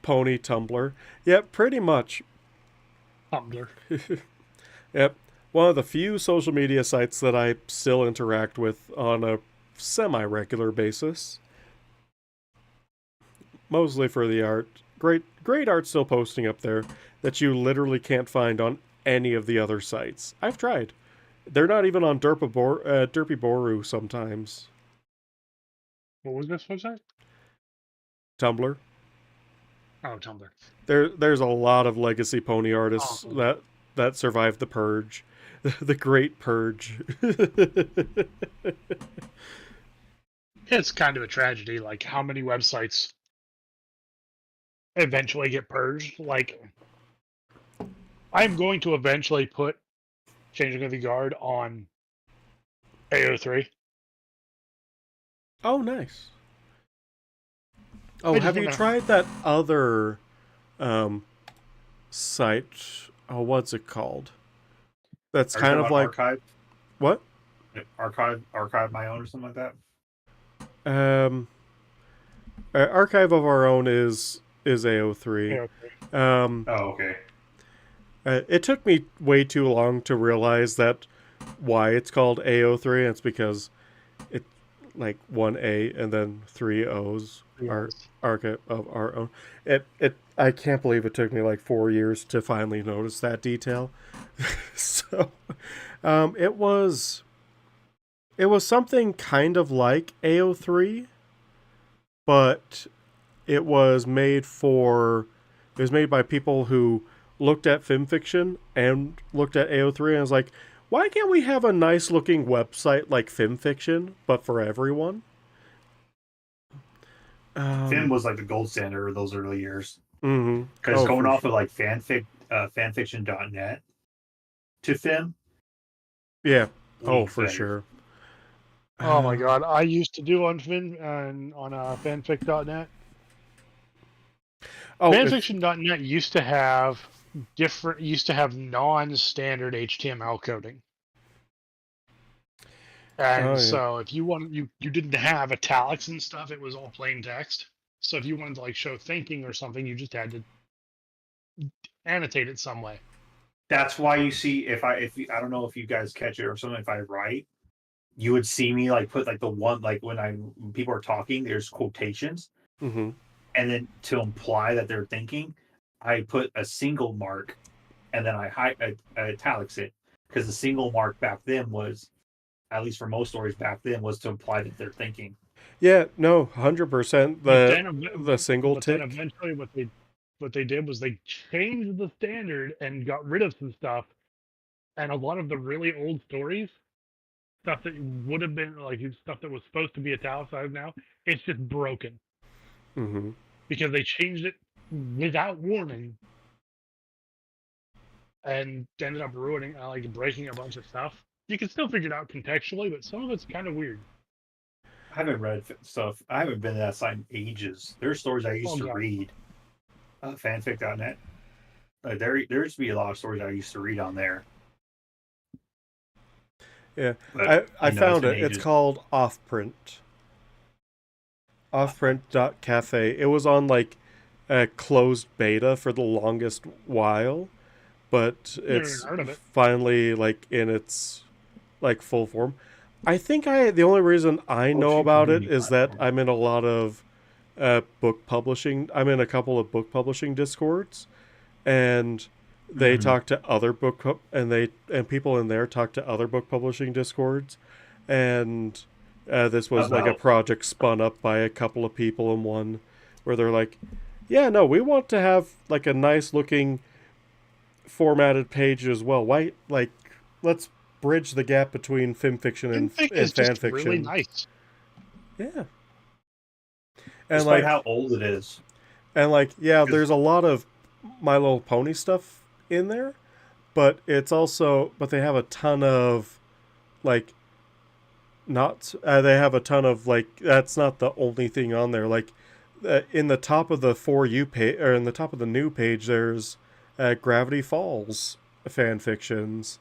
Pony Tumblr. Yep, pretty much. Tumblr. Yep. One of the few social media sites that I still interact with on a semi regular basis. Mostly for the art. great art still posting up there that you literally can't find on any of the other sites. I've tried. They're not even on Derpy Boru sometimes. What was this website? Tumblr. Oh, Tumblr. There's a lot of legacy pony artists that survived the purge. The Great Purge. It's kind of a tragedy, like how many websites eventually get purged. Like, I'm going to eventually put Changing of the Guard on AO3. Oh, nice. Oh, I just have you wanna- tried that other site? Oh, what's it called? That's Are you kind talking of about like archive, what? archive my own or something like that. Archive of Our Own is AO3. AO3. Oh, okay. It took me way too long to realize that why it's called AO3. And it's because it like 1A and then 3 O's are Archive of Our Own. I can't believe it took me like 4 years to finally notice that detail. So it was something kind of like AO3, but it was made by people who looked at FimFiction and looked at AO3 and was like, why can't we have a nice looking website like FimFiction, but for everyone? Fim was like the gold standard of those early years. Mm-hmm. Because going off of like fanfiction.net to Fim. Yeah. Oh, for sure. Oh my god, I used to do on fanfic.net. Oh, Fanfiction.net used to have non-standard HTML coding. And so if you wanted you didn't have italics and stuff, it was all plain text. So if you wanted to like show thinking or something, you just had to annotate it some way. That's why you see I don't know if you guys catch it or something, if I write, you would see me like put like the one like when people are talking, there's quotations. Mm-hmm. And then to imply that they're thinking, I put a single mark and then I italics it, because the single mark back then was, at least for most stories back then, was to imply that they're thinking. Yeah, no, 100%. The single tick. Then eventually what they did was they changed the standard and got rid of some stuff. And a lot of the really old stories, stuff that would have been like stuff that was supposed to be italicized now, it's just broken. Mm-hmm. Because they changed it without warning and ended up ruining, like breaking a bunch of stuff. You can still figure it out contextually, but some of it's kind of weird. I haven't read stuff. I haven't been to that site in ages. There's stories I used to read. Fanfic.net. There used to be a lot of stories I used to read on there. Yeah, I found it. It's called Offprint. Offprint.cafe. It was on like a closed beta for the longest while, but it's finally like in its like full form. I think the only reason I know about it is that I'm in a lot of book publishing. I'm in a couple of book publishing Discords, and they talk to other and people in there talk to other book publishing Discords, and this was like a project spun up by a couple of people in one, where they're like, yeah, no, we want to have like a nice looking formatted page as well. Why, like, let's bridge the gap between FimFiction and fanfiction. Really nice. Yeah. And despite how old it is. And like, yeah, there's a lot of My Little Pony stuff in there, but it's also, but they have a ton of like, they have a ton of like, that's not the only thing on there. Like, in the top of the For You page, or in the top of the new page, there's Gravity Falls fan fictions.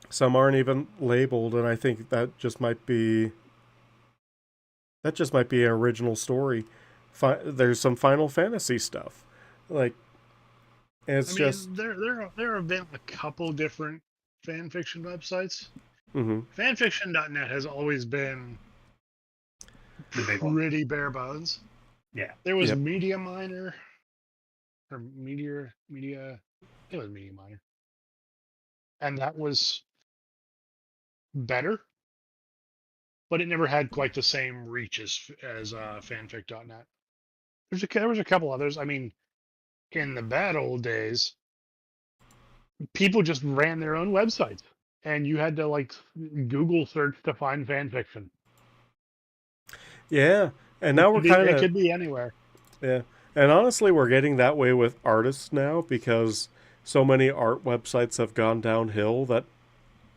Some aren't even labeled, and I think that just might be an original story. There's some Final Fantasy stuff, like it's just there have been a couple different fan fiction websites. Mm-hmm. Fanfiction.net has always been pretty bare bones. Yeah. There was Yep. Media Miner or Media. It was Media Miner, and that was better, but it never had quite the same reach as fanfic.net. There was a couple others. I mean, in the bad old days, people just ran their own websites, and you had to like Google search to find fan fiction. Yeah, and now we're kind It of could be anywhere. yeah, and honestly, we're getting that way with artists now because so many art websites have gone downhill that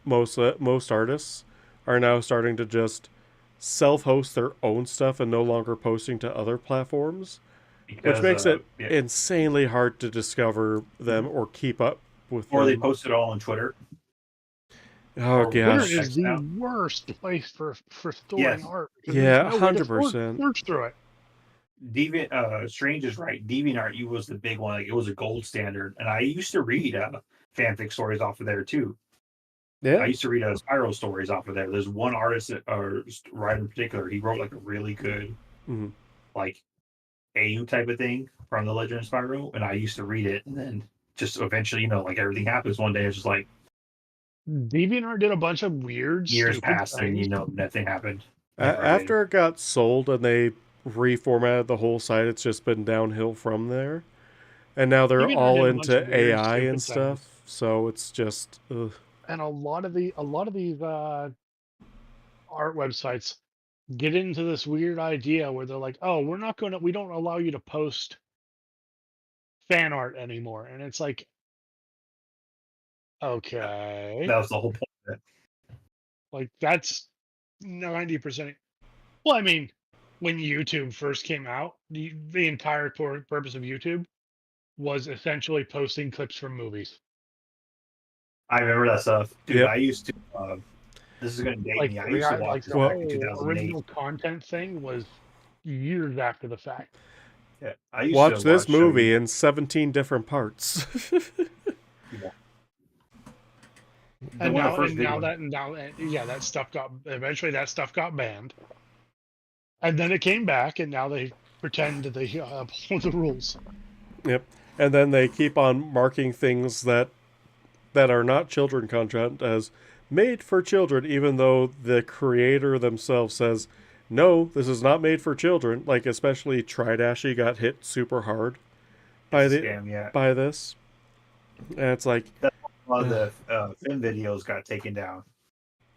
most artists are now starting to just self-host their own stuff and no longer posting to other platforms, which Because makes it yeah. insanely hard to discover them or keep up with Or they them. post it all on Twitter. Oh Or Twitter gosh, is X the now. worst place for storing Yes. art because there's yeah, no way to 100%. search through it. Strange is right. DeviantArt was the big one. Like, it was a gold standard, and I used to read fanfic stories off of there too. I Yeah, used to read Spyro stories off of there. There's one artist or writer in particular. He wrote like a really good mm-hmm. like AU type of thing from the Legend of Spyro, and I used to read it, and then just eventually, like everything happens one day. It's just like DeviantArt did a bunch of weird, years stupid passed, and things. nothing happened. Never again. After it got sold and they reformatted the whole site, it's just been downhill from there. And now they're DeviantArt all did a bunch of into weird, AI and stupid things, stuff, so it's just ugh. and a lot of these art websites get into this weird idea where they're like, "Oh, we don't allow you to post fan art anymore," and it's like, okay, That was the whole point of it. like that's 90%. Well, I mean, when YouTube first came out, the entire purpose of YouTube was essentially posting clips from movies. I remember that stuff, dude. Yep. I used to. This is going to date me. I used to watch this The back in whole 2008. original content thing was years after the fact. Yeah, I used to Watch this watch. movie in 17 different parts. Yeah. And One of the now, first big ones. that stuff got banned, and then it came back, and now they pretend that they uphold the rules. Yep. And then they keep on marking things that are not children content as made for children, even though the creator themselves says, no, this is not made for children. Like especially Tridashy got hit super hard by It's a the scam, yeah. by this. And it's like A lot of the film videos got taken down.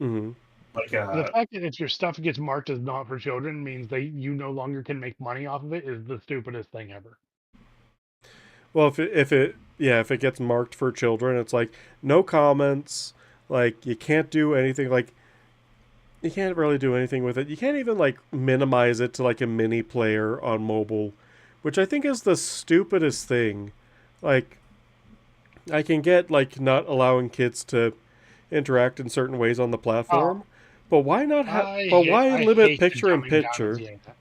mm-hmm. Like The fact that if your stuff gets marked as not for children means that you no longer can make money off of it is the stupidest thing ever. Well, if it gets marked for children, it's like no comments. Like you can't do anything. Like you can't really do anything with it. You can't even like minimize it to like a mini player on mobile, which I think is the stupidest thing. Like I can get like not allowing kids to interact in certain ways on the platform, but why not have? But why I limit hate the picture in dumbing down of picture? the internet.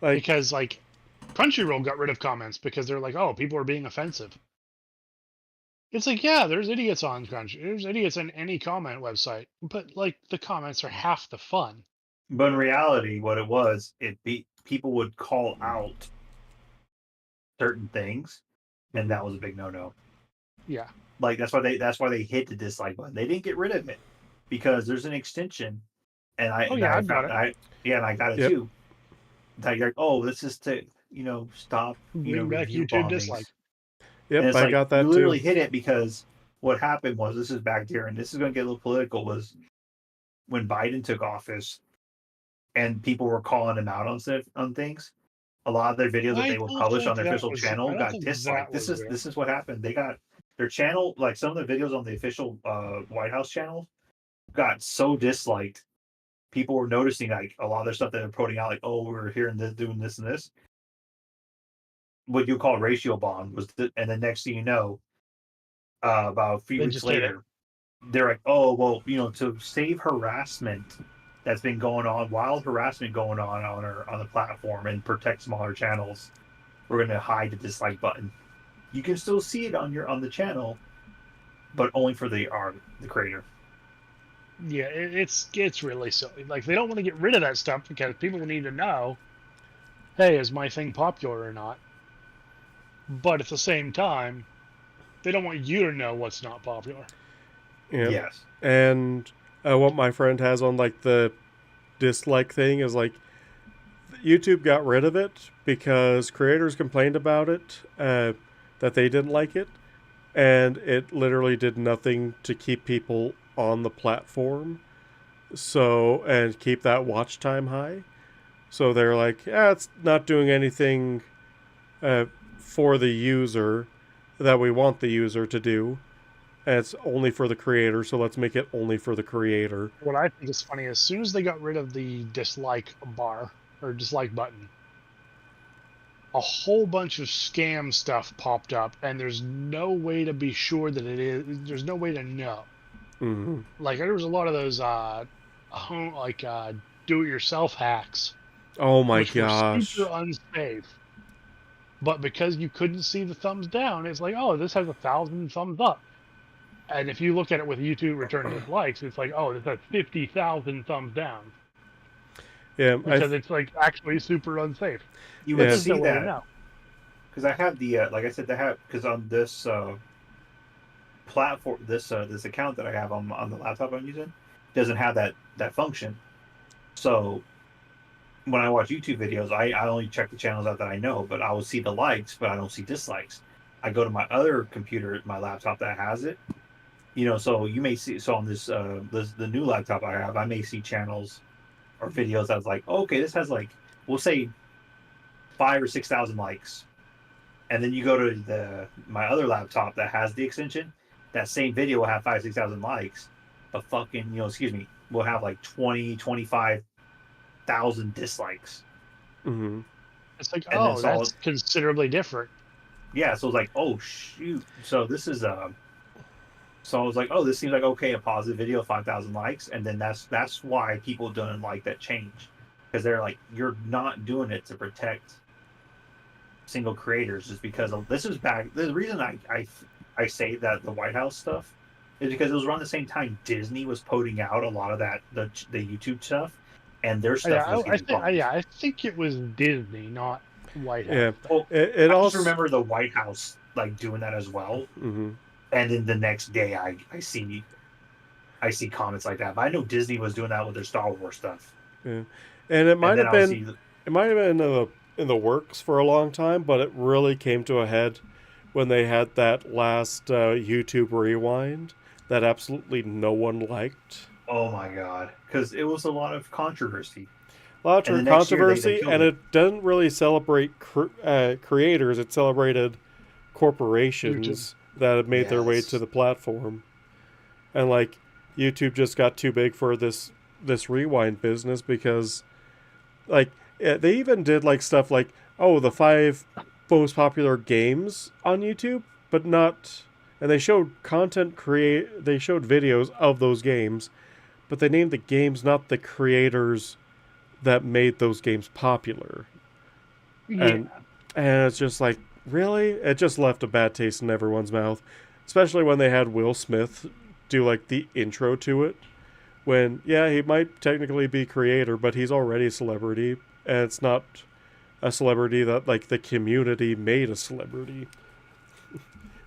Like Because like Crunchyroll got rid of comments because they're like, oh, people are being offensive. It's like, yeah, there's idiots on Crunchy. There's idiots on any comment website, but like the comments are half the fun. but in reality, what it was, people would call out certain things, and that was a big no-no. Yeah. Like that's why they hit the dislike button. They didn't get rid of it because there's an extension, and I got it. And I got it too. Like, oh, this is to stop Bring back review YouTube bombings. dislike. Yep, And it's I like, got that you literally too. hit it because what happened was, this is back there, and this is going to get a little political, was when Biden took office and people were calling him out on things. A lot of their videos that they would publish on their official channel got disliked. This is what happened. They got their channel, like some of the videos on the official White House channel, got so disliked. People were noticing like a lot of their stuff that they're putting out, like, oh, we're hearing this, doing this and this. What you call ratio bond was, and the next thing you know, about a few weeks later, they're like, oh, well, to save harassment that's been going on, wild harassment going on the platform, and protect smaller channels, we're going to hide the dislike button. You can still see it on the channel, but only for the creator. Yeah, it's really silly. Like they don't want to get rid of that stuff because people need to know hey, is my thing popular or not? But at the same time, they don't want you to know what's not popular. Yeah. Yes. And what my friend has on like the dislike thing is like YouTube got rid of it because creators complained about it, that they didn't like it, and it literally did nothing to keep people on the platform. So, and keep that watch time high. So they're like, yeah, it's not doing anything uh, for the user that we want the user to do. And it's only for the creator, so let's make it only for the creator. What I think is funny, as soon as they got rid of the dislike bar or dislike button, a whole bunch of scam stuff popped up, and there's no way to be sure that it is. There's no way to know. Mm-hmm. Like there was a lot of those home do-it-yourself hacks, Oh my which were gosh. super unsafe. But because you couldn't see the thumbs down, it's like, oh, this has 1,000 thumbs up. And if you look at it with YouTube return dislikes, it's like, oh, this has 50,000 thumbs down Yeah, because it's like actually super unsafe. You But would Yeah. there's no see way to that know. because I have the like I said, they have because on this platform, this account that I have on the laptop I'm using doesn't have that function. So when I watch YouTube videos, I only check the channels out that I know, but I will see the likes, but I don't see dislikes. I go to my other computer, my laptop that has it. So you may see on this the new laptop I have, I may see channels or videos that's like, okay, this has like we'll say 5 or 6 thousand likes, and then you go to my other laptop that has the extension, that same video will have 5 or 6 thousand likes, but fucking excuse me, will have like 20, 25 thousand dislikes. Mm-hmm. It's like, And then oh, so that's considerably different. yeah, so it's like, oh shoot, so this is so I was like, oh, this seems like okay, a positive video, 5,000 likes, and then that's why people don't like that change, because they're like, you're not doing it to protect single creators, just because this is back. The reason I say that the White House stuff is because it was around the same time Disney was putting out a lot of the YouTube stuff, and their stuff was getting bumped. I think it was Disney, not White Yeah. House. Well, It I just also. remember the White House like doing that as well, Mm-hmm. and then the next day I see comments like that. But I know Disney was doing that with their Star Wars stuff, Yeah. And it and might then have I would been see in the works for a long time, but it really came to a head when they had that last YouTube rewind that absolutely no one liked. oh my god, because it was a lot of controversy, A lot and the of next year they controversy, killed and it. it didn't really celebrate creators. It celebrated YouTube. corporations that had made their way to Yes. the platform, and like YouTube just got too big for this rewind business because like they even did like stuff like, oh, the 5 most popular games on YouTube, but not. And they showed they showed videos of those games, but they named the games, not the creators that made those games popular. Yeah. And it's just like, really, it just left a bad taste in everyone's mouth, especially when they had Will Smith do like the intro to it, when yeah, he might technically be creator, but he's already a celebrity, and it's not a celebrity that like the community made a celebrity.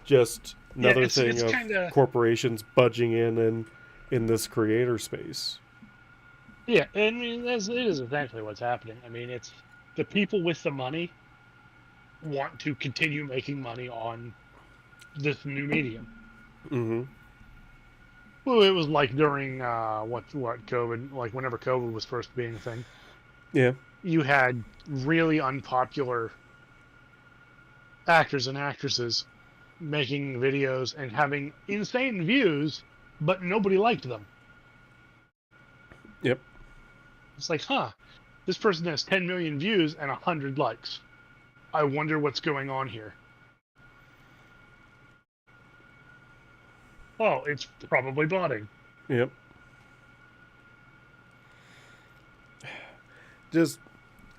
Just Yeah, another thing it's of kind of, corporations budging in this creator space. yeah, I mean, it is essentially what's happening. I mean, it's the people with the money want to continue making money on this new medium. Mm-hmm. Well, it was like during what COVID, like whenever COVID was first being a thing, Yeah. you had really unpopular actors and actresses making videos and having insane views, but nobody liked them. Yep. It's like, huh, this person has 10 million views and 100 likes. I wonder what's going on here. Oh, it's probably botting. Yep. Just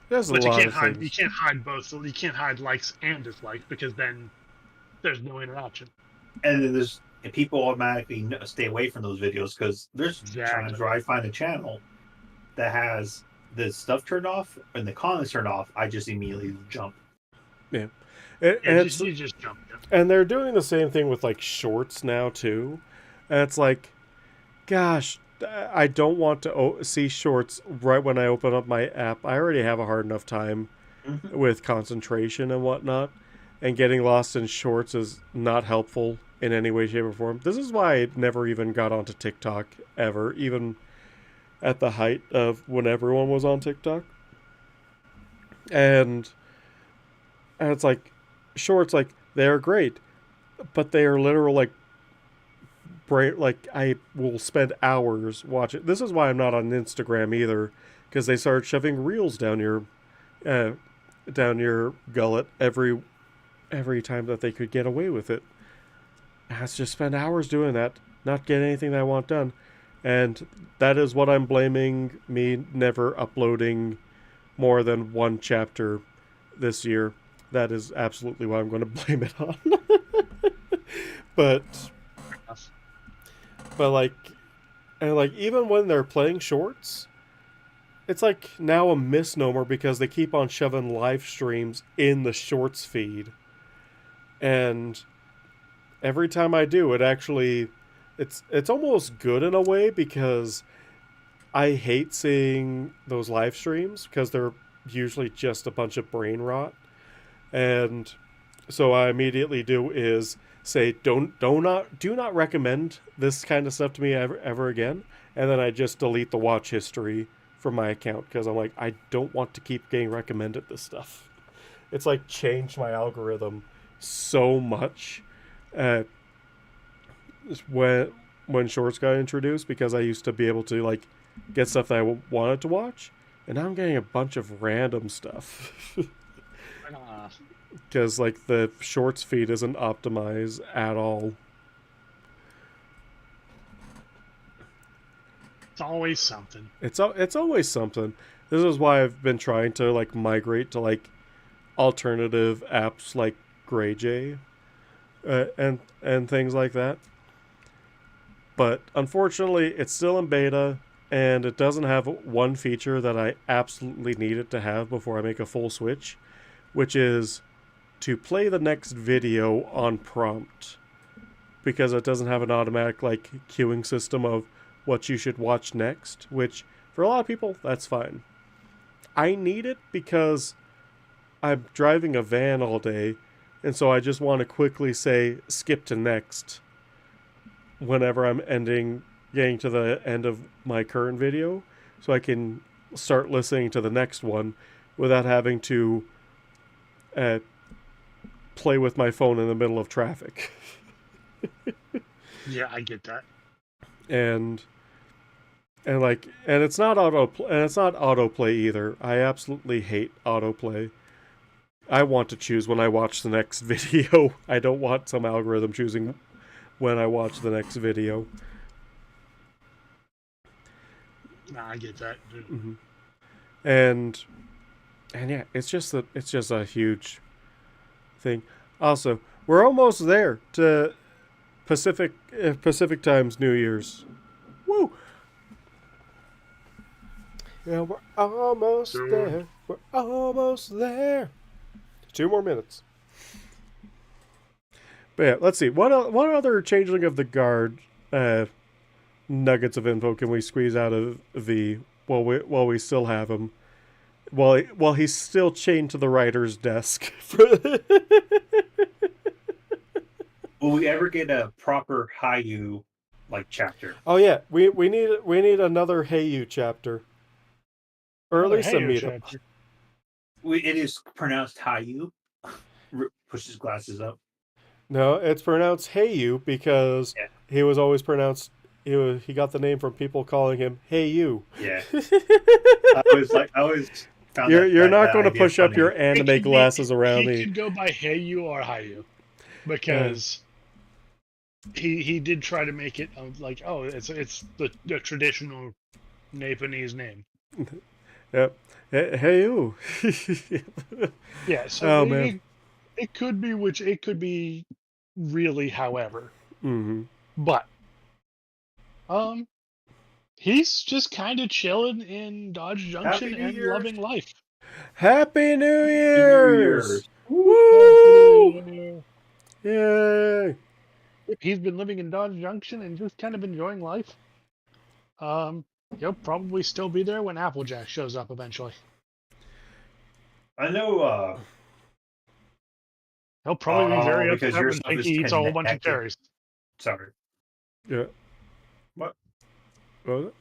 there's a But you lot can't of hide. You things. can't hide both. You can't hide likes and dislikes because then there's no interaction. And then and people automatically stay away from those videos because there's times Exactly. where I find a channel that has the stuff turned off and the comments turned off, I just immediately jump. Yeah, You just jump. and they're doing the same thing with like shorts now too, and it's like, gosh, I don't want to see shorts right when I open up my app. I already have a hard enough time Mm-hmm. with concentration and whatnot, and getting lost in shorts is not helpful in any way, shape, or form. This is why I never even got onto TikTok ever, even at the height of when everyone was on TikTok. And, and it's like, shorts, like, they're great, but they are literal, like, like, I will spend hours watching. This is why I'm not on Instagram either, because they started shoving reels uh, down your gullet every time that they could get away with it. I have to just spend hours doing that, not get anything that I want done. And that is what I'm blaming me never uploading more than one chapter this year. That is absolutely what I'm going to blame it on. but but like and like even when they're playing shorts, it's like now a misnomer because they keep on shoving live streams in the shorts feed. And every time I do, it's almost good in a way because I hate seeing those live streams because they're usually just a bunch of brain rot. And so I immediately do is say do not recommend this kind of stuff to me ever again, and then I just delete the watch history from my account because I'm like I don't want to keep getting recommended this stuff. It's like changed my algorithm so much uh, when shorts got introduced because I used to be able to like get stuff that I wanted to watch, and now I'm getting a bunch of random stuff because like the shorts feed isn't optimized at all. It's always something. It's always something. This is why I've been trying to like migrate to like alternative apps like GreyJ and things like that. But unfortunately, it's still in beta, and it doesn't have one feature that I absolutely need it to have before I make a full switch, which is to play the next video on prompt. Because it doesn't have an automatic like queuing system of what you should watch next, which for a lot of people, that's fine. I need it because I'm driving a van all day, and so I just want to quickly say skip to next whenever I'm getting to the end of my current video, so I can start listening to the next one without having to uh, play with my phone in the middle of traffic. Yeah, I get that. and and it's not autoplay either. I absolutely hate autoplay. I want to choose when I watch the next video. I don't want some algorithm choosing when I watch the next video. Nah, I get that. Mm-hmm. And yeah, it's just a huge thing. Also, we're almost there to Pacific Times New Year's. Woo! Yeah, we're almost there. We're almost there. 2 more minutes. But yeah, let's see. What other changeling of the guard nuggets of info can we squeeze out of V while we still have him? While he's still chained to the writer's desk. Will we ever get a proper Hayu like chapter? Oh yeah, we need another Hey You chapter. Or at least a meetup. It is pronounced Hayu. Push his glasses up. No, it's pronounced Hey You because he was always pronounced. He got the name from people calling him Hey You. Yeah. I always found you're not going to push up your anime glasses around me. He could go by Hey You or Hayu because he did try to make it like it's the traditional Japanese name. Yep. Hey You. Yeah. So man. It could be really however. Mm-hmm. But He's just kind of chilling in Dodge Junction Happy New and Year's. loving life. Happy New Happy New Year's. Year's! Happy Woo! New Year. Yay! He's been living in Dodge Junction and just kind of enjoying life. He'll probably still be there when Applejack shows up eventually. I know. He'll probably be very Because upset your when stuff Pinky is eats a whole bunch of connected. cherries. Sorry. Yeah. What? What was it?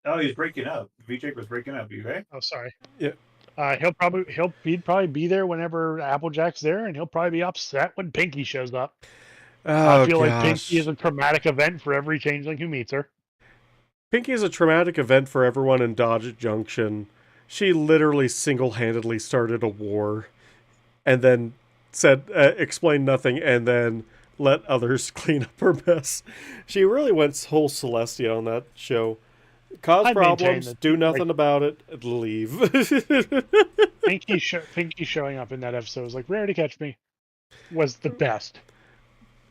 Oh, he's breaking up. VJ was breaking up. You okay? Oh, sorry. Yeah. He'd probably be there whenever Applejack's there, and he'll probably be upset when Pinky shows up. I Oh feel like Pinky gosh. is a traumatic event for every changeling who meets her. Pinky is a traumatic event for everyone in Dodge Junction. She literally single-handedly started a war, and then explained nothing, and then let others clean up her mess. She really went whole Celestia on that show. Cause I maintain problems, that, do nothing about it, and leave. Pinky showing up in that episode was like, Rarity Catch Me was the best.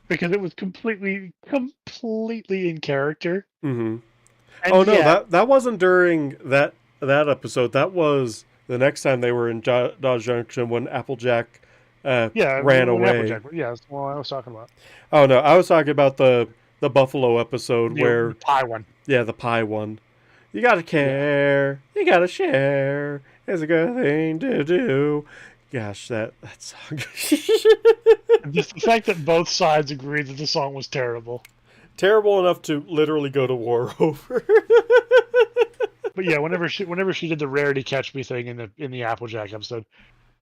Because it was completely in character. Mm-hmm. And Oh no, yeah, that wasn't during that episode. That was the next time they were in Dodge Junction when Applejack ran away. Applejack, yeah, that's what I was talking about. Oh no, I was talking about the Buffalo episode where The pie one. Yeah, the pie one. You gotta care. Yeah. You gotta share. It's a good thing to do. Gosh, that song. Just the fact that both sides agreed that the song was terrible. Terrible enough to literally go to war over. But yeah, whenever she did the Rarity Catch Me thing in the Applejack episode,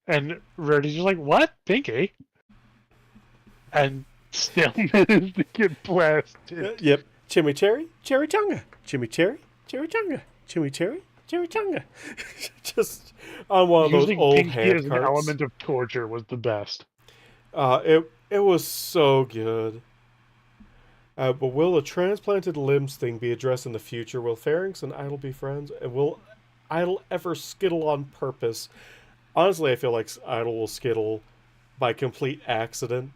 and Rarity's just like, "What, Pinky?" And still managed to get blasted. Yep. Chimichurri, cherry tonga. Chimichurri, cherry tonga. Chimichurri, cherry tonga. Just on one of those Using old Pinky hand as an carts. element of torture was the best. It was so good. But will a transplanted limbs thing be addressed in the future? Will Pharynx and Idol be friends? And will Idol ever skittle on purpose? Honestly, I feel like Idol will skittle by complete accident,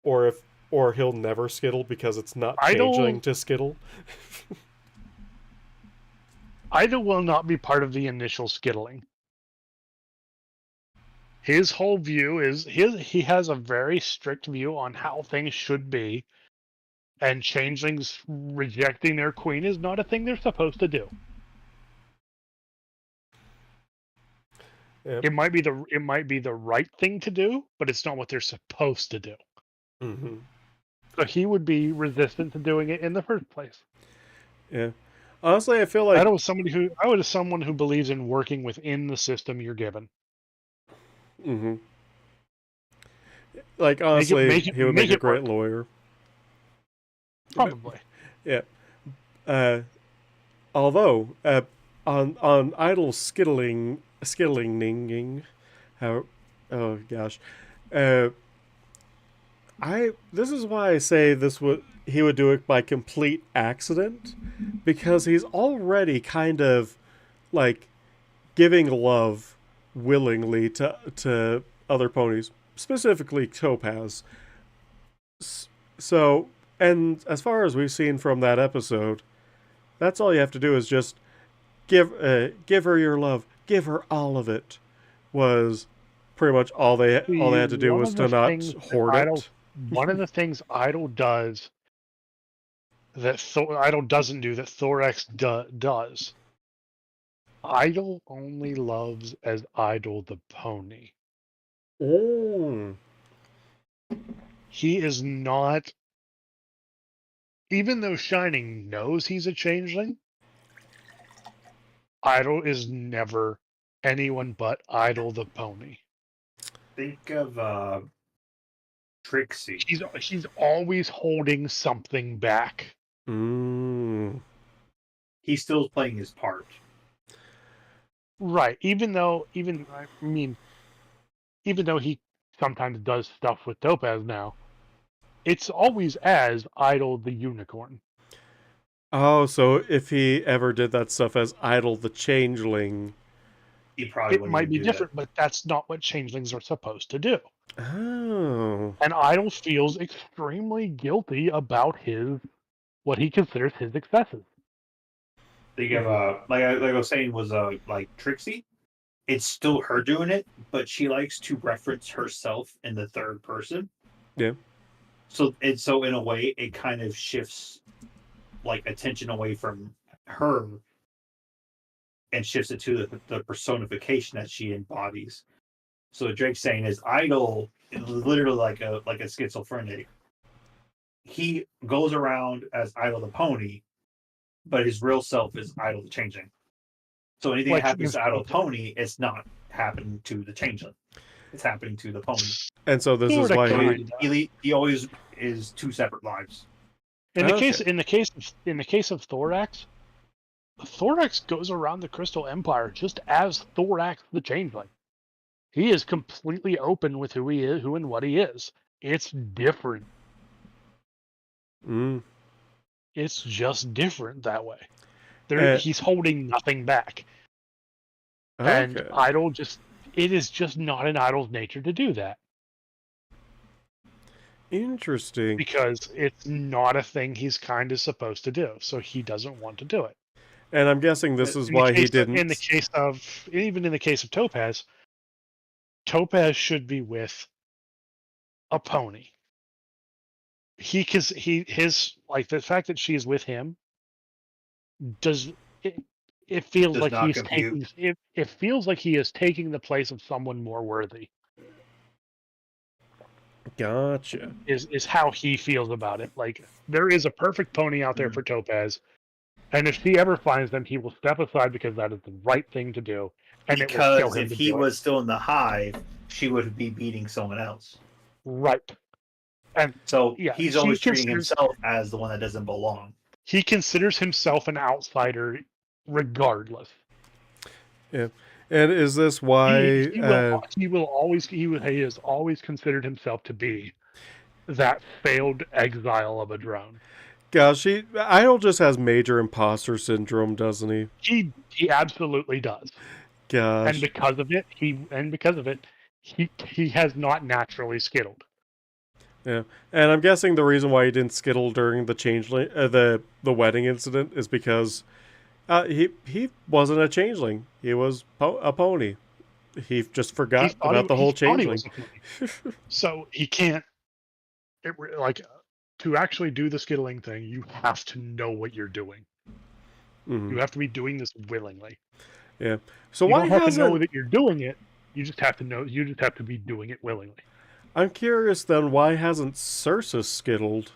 or he'll never skittle because it's not changeling to skittle. Idol will not be part of the initial skittling. His whole view is he has a very strict view on how things should be, and changelings rejecting their queen is not a thing they're supposed to do. Yep. It might be the right thing to do, but it's not what they're supposed to do. Mm-hmm. So he would be resistant to doing it in the first place. Yeah. Honestly, I feel like Idol is someone who believes in working within the system you're given. Mm-hmm. Like honestly, he would make a great lawyer. Probably. Yeah. Although on Idle skittling, how, oh gosh, this is why I say he would do it by complete accident, because he's already kind of like giving love willingly to other ponies, specifically Topaz. So, and as far as we've seen from that episode, that's all you have to do is just give her your love, give her all of it. Was pretty much all they had to do was to not hoard it. One of the things Idol does that Idol doesn't do that Thorax does. Idol only loves as Idol the pony. Oh. He is not, even though Shining knows he's a changeling, Idol is never anyone but Idol the pony. Think of Trixie. He's always holding something back. Mm. He's still playing his part. Right. Even though he sometimes does stuff with Topaz now, it's always as Idol the unicorn. Oh, so if he ever did that stuff as Idol the changeling, He probably It wouldn't might even be do different, but that's not what changelings are supposed to do. Oh. And Idol feels extremely guilty about what he considers his excesses. Think of like I was saying was like Trixie. It's still her doing it, but she likes to reference herself in the third person. Yeah. So in a way it kind of shifts like attention away from her and shifts it to the personification that she embodies. So what Drake's saying is Idol is literally like a schizophrenic. He goes around as Idol the pony, but his real self is Idol the changeling. So anything that happens to Idol the pony, it's not happening to the changeling. It's happening to the pony. And so this is Sorta, why kinda. He always is two separate lives. In the Okay. case of Thorax, Thorax goes around the Crystal Empire just as Thorax the Changeling. He is completely open with who he is, who and what he is. It's different. Mm. It's just different that way. Uh, He's holding nothing back. And Okay. Idol it is just not in Idol's nature to do that. Interesting. Because it's not a thing he's kind of supposed to do. So he doesn't want to do it. And I'm guessing this is why he didn't. In the case of Topaz, Topaz should be with a pony. His like the fact that she is with him does it feels Does like not he's compute. taking it feels like he is taking the place of someone more worthy. Gotcha. Is how he feels about it. Like there is a perfect pony out there for Topaz, and if he ever finds them, he will step aside because that is the right thing to do, and it will kill Because him if to he do was it. still in the hive, she would be beating someone else. Right. And So yeah, he's always treating himself as the one that doesn't belong. He considers himself an outsider regardless. Yeah. And is this why he has always considered himself to be that failed exile of a drone. gosh, Idol just has major imposter syndrome, doesn't he? He absolutely does. Gosh. And because of it, he has not naturally skittled. Yeah. And I'm guessing the reason why he didn't skittle during the changeling the wedding incident is because he wasn't a changeling. He was a pony. He just forgot about the whole changeling. So he can't to actually do the skittling thing, you have to know what you're doing. Mm-hmm. You have to be doing this willingly. Yeah. So you why don't have hasn't to know that you're doing it? You just have to know. You just have to be doing it willingly. I'm curious then, why hasn't Cersei skittled?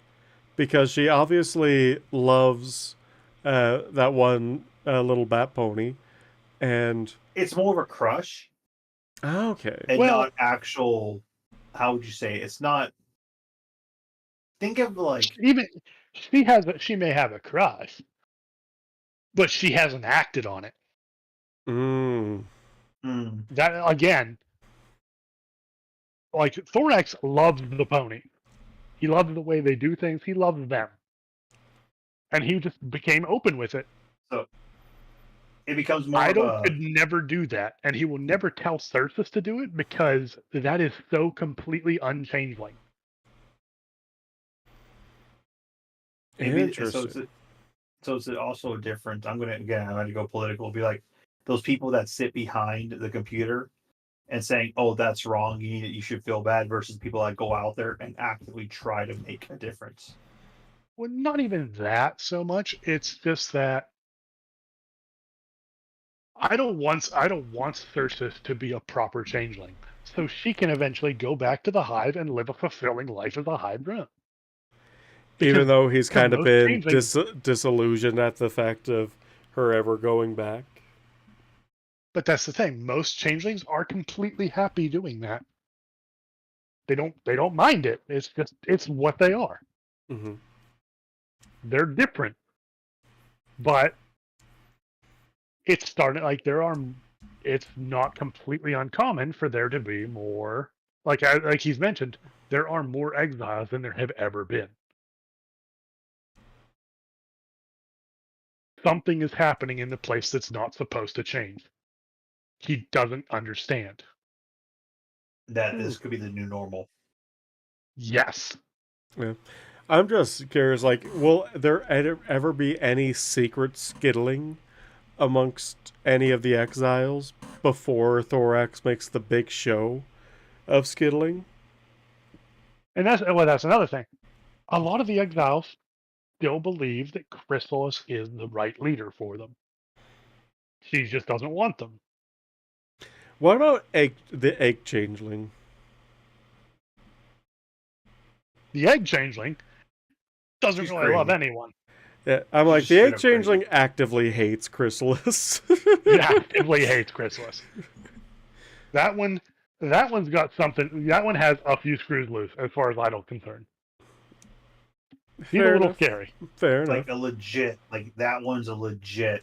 Because she obviously loves that one little bat pony, and it's more of a crush. Okay. And not actual. How would you say? It's not. Think of like even she may have a crush, but she hasn't acted on it. That again, like Thorax loves the pony. He loves the way they do things. He loves them, and he just became open with it. So it becomes more. Idol could never do that, and he will never tell Cersei to do it because that is so completely unchangeling. Interesting. So it's also different. I'm going to go political. Be like those people that sit behind the computer and saying, "Oh, that's wrong. You should feel bad," versus people that go out there and actively try to make a difference. Well, not even that so much. It's just that I don't want Cersei to be a proper changeling, so she can eventually go back to the hive and live a fulfilling life as a hive drone. Even though he's kind of been disillusioned at the fact of her ever going back. But that's the thing. Most changelings are completely happy doing that. They don't mind it. It's what they are. Mm-hmm. They're different, but it's starting it's not completely uncommon for there to be more like he's mentioned. There are more exiles than there have ever been. Something is happening in the place that's not supposed to change. he doesn't understand. That this could be the new normal. Yes. Yeah. I'm just curious, like, will there ever be any secret skittling amongst any of the exiles before Thorax makes the big show of skittling? And that's another thing. A lot of the exiles still believe that Chrysalis is the right leader for them. She just doesn't want them. What about the egg changeling? The egg changeling doesn't She's really love crazy. anyone. Yeah, I'm like, She's the straight egg up crazy. changeling actively hates Chrysalis. He actively hates Chrysalis. That one's got something. That one has a few screws loose, as far as I'm concerned. He's a little scary. Fair enough. Like a legit, like that one's a legit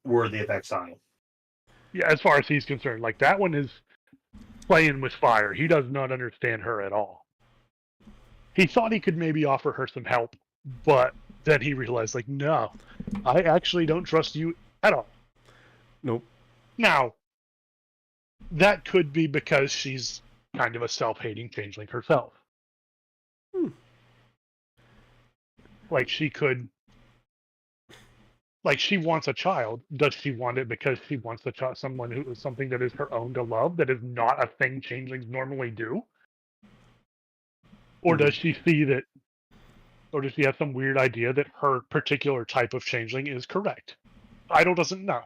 worthy of exile. Yeah, as far as he's concerned, like that one is playing with fire. He does not understand her at all. He thought he could maybe offer her some help, but then he realized, like, no, I actually don't trust you at all. Nope. Now, that could be because she's kind of a self-hating changeling herself. Like, she could... Like, she wants a child. Does she want it because she wants a child, something that is her own to love, that is not a thing changelings normally do? Or does she see that... Or does she have some weird idea that her particular type of changeling is correct? Idol doesn't know.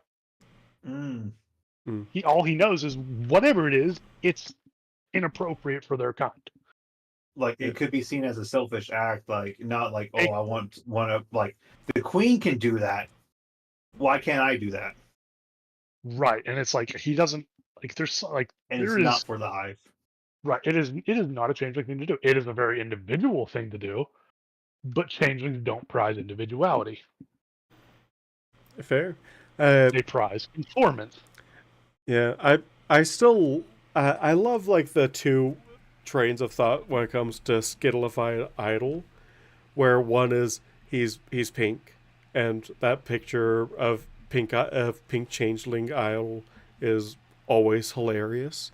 All he knows is whatever it is, it's inappropriate for their kind. Like it could be seen as a selfish act, like not like, oh, I want to, like, the queen can do that. Why can't I do that? Right, and it's like he doesn't like. There's like, and it's not for the hive. Right, it is not a changeling thing to do. It is a very individual thing to do, but changelings don't prize individuality. Fair. They prize conformance. Yeah, I still I love like the two trains of thought when it comes to Skittleified Idol, where one is he's pink, and that picture of pink changeling Idol is always hilarious.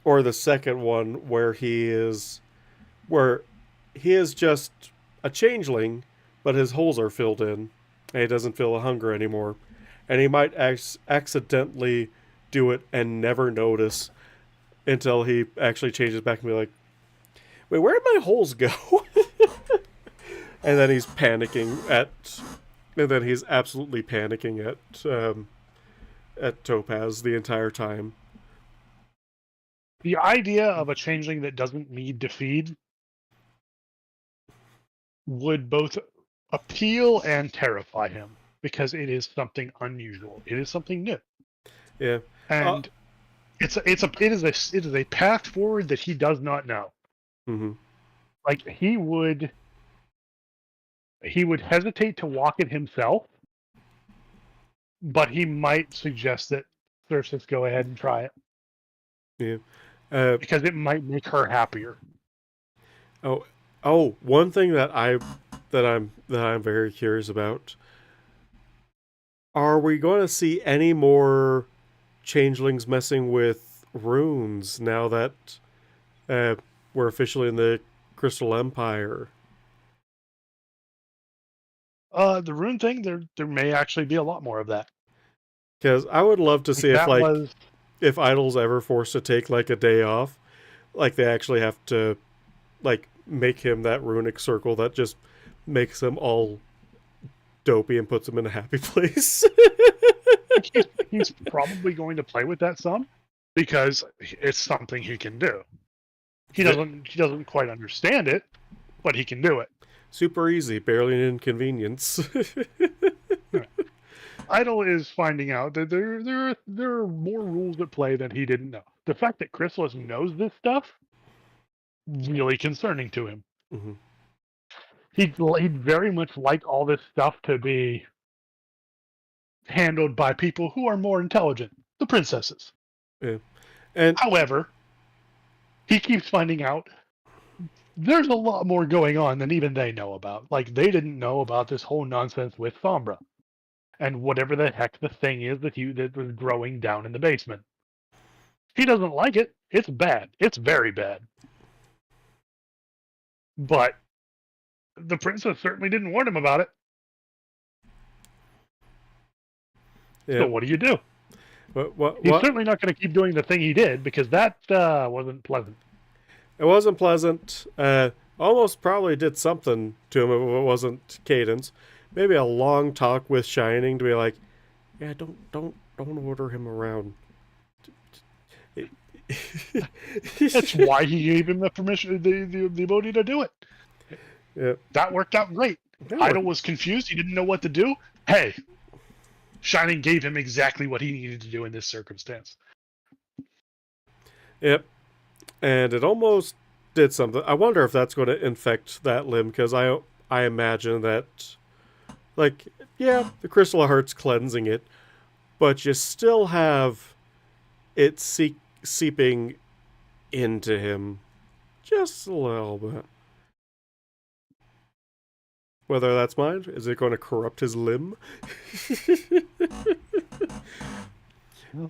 Or the second one where he is just a changeling, but his holes are filled in, and he doesn't feel a hunger anymore, and he might accidentally do it and never notice until he actually changes back and be like, wait, where did my holes go? And then he's absolutely panicking at Topaz the entire time. The idea of a changeling that doesn't need to feed would both appeal and terrify him, because it is something unusual. It is something new. Yeah. And it is a path forward that he does not know. Mm-hmm. Like, he would hesitate to walk it himself, but he might suggest that Thyrsis go ahead and try it. Yeah. Because it might make her happier. Oh, one thing that I'm very curious about. Are we going to see any more changelings messing with runes now that we're officially in the Crystal Empire? The rune thing, there may actually be a lot more of that. Because I would love to see if Idol's ever forced to take like a day off, like they actually have to like make him that runic circle that just makes them all dopey and puts them in a happy place. he's probably going to play with that some, because it's something he can do. He doesn't quite understand it, but he can do it. Super easy, barely an inconvenience. Idol is finding out that there are more rules at play than he didn't know. The fact that Chrysalis knows this stuff, really concerning to him. Mm-hmm. He'd very much like all this stuff to be handled by people who are more intelligent, the princesses. Yeah. And however, he keeps finding out there's a lot more going on than even they know about. Like, they didn't know about this whole nonsense with Sombra. and whatever the heck the thing is that was growing down in the basement. He doesn't like it. It's bad. It's very bad. But the princess certainly didn't warn him about it. Yeah. So what do you do? What? He's certainly not going to keep doing the thing he did, because that wasn't pleasant. It wasn't pleasant. Almost probably did something to him if it wasn't Cadence. Maybe a long talk with Shining to be like, yeah, don't order him around. That's why he gave him the permission, the ability to do it. Yeah. That worked out great. Idol was confused. He didn't know what to do. Hey, Shining gave him exactly what he needed to do in this circumstance. Yep. And it almost did something. I wonder if that's going to infect that limb, because I imagine that, like, yeah, the Crystal of Heart's cleansing it, but you still have it seeping into him just a little bit. Whether that's mine, is it going to corrupt his limb?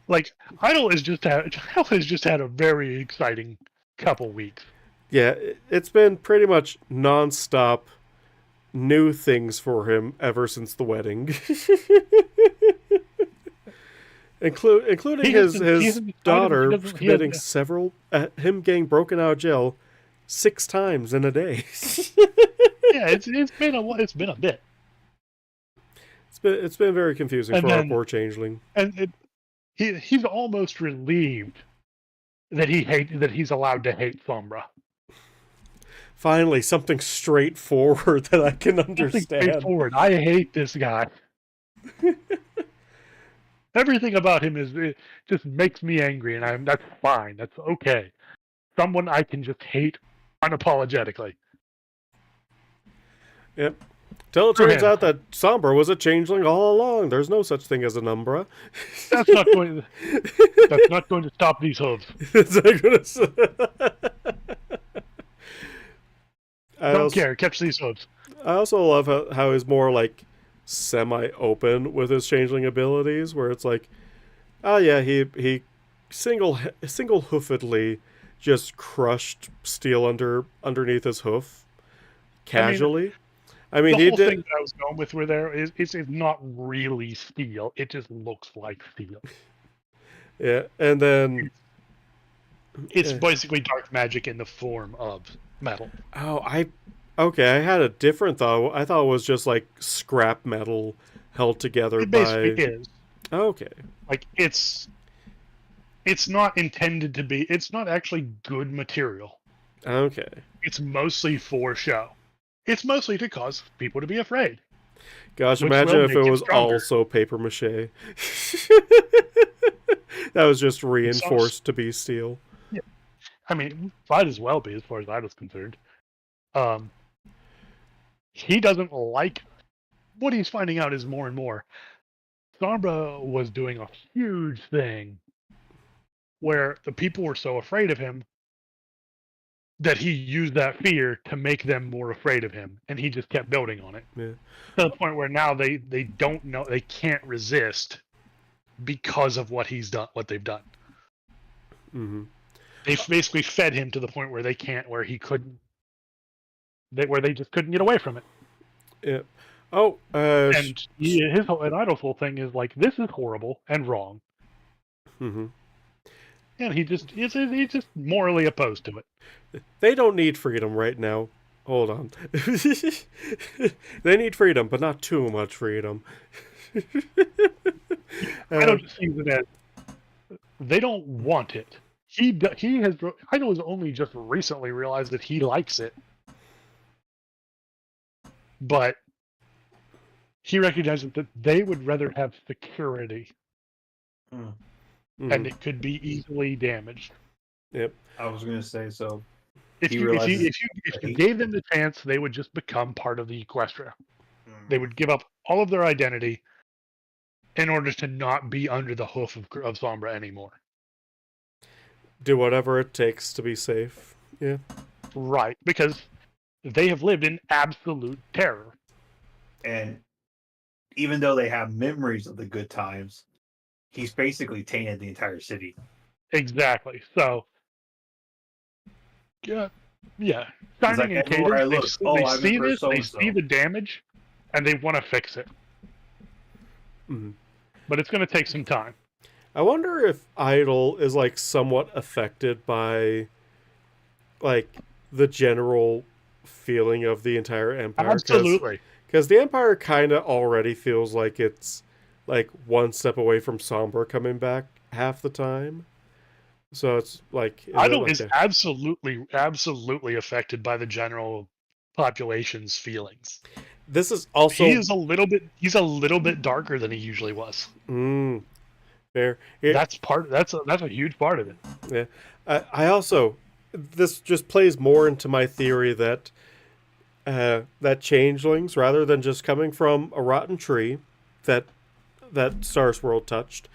Like, Idol has just had a very exciting couple weeks. Yeah, it's been pretty much non-stop new things for him ever since the wedding. Including his daughter committing several... him getting broken out of jail 6 times in a day. Yeah, it's been a bit. It's been very confusing for our poor changeling. And he's almost relieved that he's allowed to hate Sombra. Finally, something straightforward that I can understand. Straightforward. I hate this guy. Everything about him it just makes me angry, and that's fine. That's okay. Someone I can just hate unapologetically. Yep. Till it turns out that Sombra was a changeling all along. There's no such thing as an Umbra. That's not going to stop these hooves. I don't care. Catch these hooves. I also love how he's more like semi-open with his changeling abilities, where it's like, oh yeah, he single-hoofedly just crushed steel underneath his hoof casually. I mean, the whole thing that I was going with it's not really steel. It just looks like steel. Yeah, and then it's basically dark magic in the form of metal. Oh, I had a different thought. I thought it was just like scrap metal held together it basically is. Okay. Like it's not intended to be. It's not actually good material. Okay. It's mostly for show. It's mostly to cause people to be afraid. Gosh, imagine if it was also paper mache. That was just reinforced to be steel. Yeah. I mean, might as well be, as far as I was concerned. He doesn't like... What he's finding out is more and more. Sombra was doing a huge thing where the people were so afraid of him that he used that fear to make them more afraid of him, and he just kept building on it. Yeah. To the point where now they don't know, they can't resist because of what he's done, what they've done. Mm-hmm. They've basically fed him to the point where they just couldn't get away from it. Yeah. Oh, and Idol's whole thing is like, this is horrible and wrong. Mm-hmm. And he's just morally opposed to it. They don't need freedom right now. Hold on. They need freedom, but not too much freedom. I don't see it as they don't want it. Idol has only just recently realized that he likes it, but he recognizes that they would rather have security, and it could be easily damaged. Yep. I was going to say, so if you gave them the chance, they would just become part of the Equestria. They would give up all of their identity in order to not be under the hoof of Sombra anymore. Do whatever it takes to be safe. Yeah. Right, because they have lived in absolute terror. And even though they have memories of the good times, he's basically tainted the entire city. Exactly. So, yeah. It's like Shining and everywhere I Cadence, look, they I see remember this, so they and see so. the damage, and they want to fix it. Mhm. But it's going to take some time. I wonder if Idol is like somewhat affected by like the general feeling of the entire empire, Absolutely. because the empire kind of already feels like it's like one step away from Sombra coming back half the time. So it's like, is it Idol like is a absolutely affected by the general population's feelings. this is also He's a little bit darker than he usually was. fair. That's a huge part of it. Yeah. I also, this just plays more into my theory that that changelings, rather than just coming from a rotten tree that Stars World touched,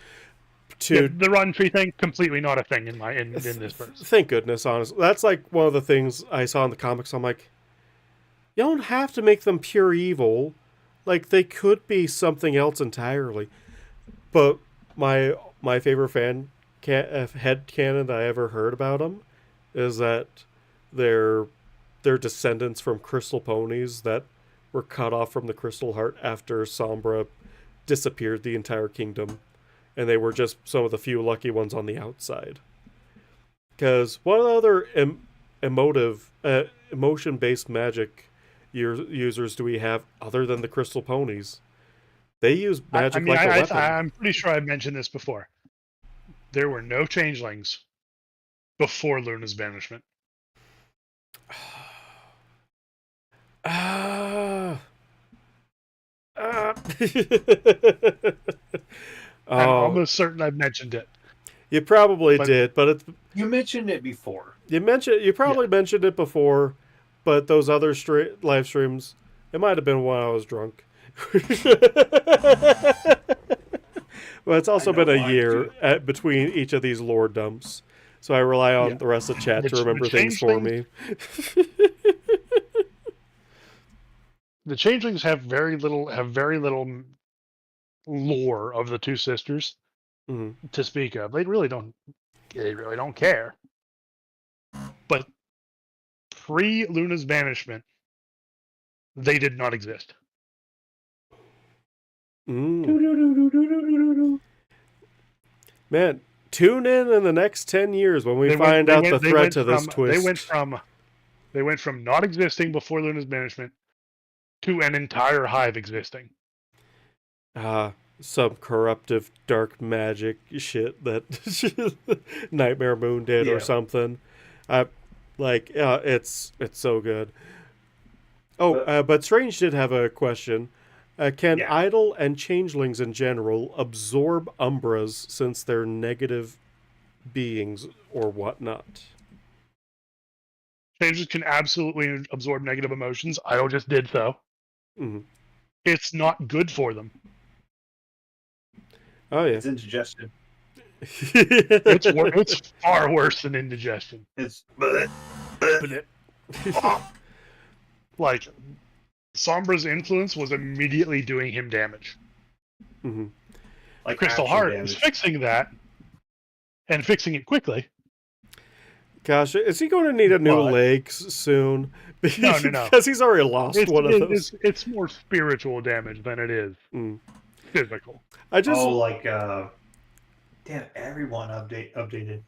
Yeah, to the rotten tree thing, completely not a thing in this verse. thank goodness, honestly, that's like one of the things I saw in the comics. I'm like, you don't have to make them pure evil. Like, they could be something else entirely. But my favorite head canon that I ever heard about them is that they're descendants from crystal ponies that were cut off from the crystal heart after Sombra disappeared the entire kingdom, and they were just some of the few lucky ones on the outside. Because what other emotion-based magic users do we have other than the crystal ponies? They use magic like a weapon. I'm pretty sure I mentioned this before. There were no changelings before Luna's banishment. Ah. I'm almost certain I've mentioned it. You probably did, but it's, You mentioned it before. you probably mentioned it before, but those other live streams, it might have been when I was drunk. Well, it's also been a year between each of these lore dumps, so I rely on the rest of chat to remember things for me. The changelings have very little lore of the two sisters to speak of. They really don't care. But pre Luna's banishment, they did not exist. Man, tune in the next 10 years when we find out the thread to this twist. They went from not existing before Luna's banishment to an entire hive existing. Some corruptive dark magic shit that Nightmare Moon did or something. It's so good. Oh, but Strange did have a question. Can Idol and changelings in general absorb umbras since they're negative beings or whatnot? Changelings can absolutely absorb negative emotions. Idol just did so. Mm-hmm. It's not good for them. Oh yeah, it's indigestion. It's far worse than indigestion. It's like Sombra's influence was immediately doing him damage. Mm-hmm. Like Crystal Heart is fixing that and fixing it quickly. Gosh, is he going to need a new leg soon? No. Because he's already lost one of those. It's more spiritual damage than it is physical. Damn, everyone updated.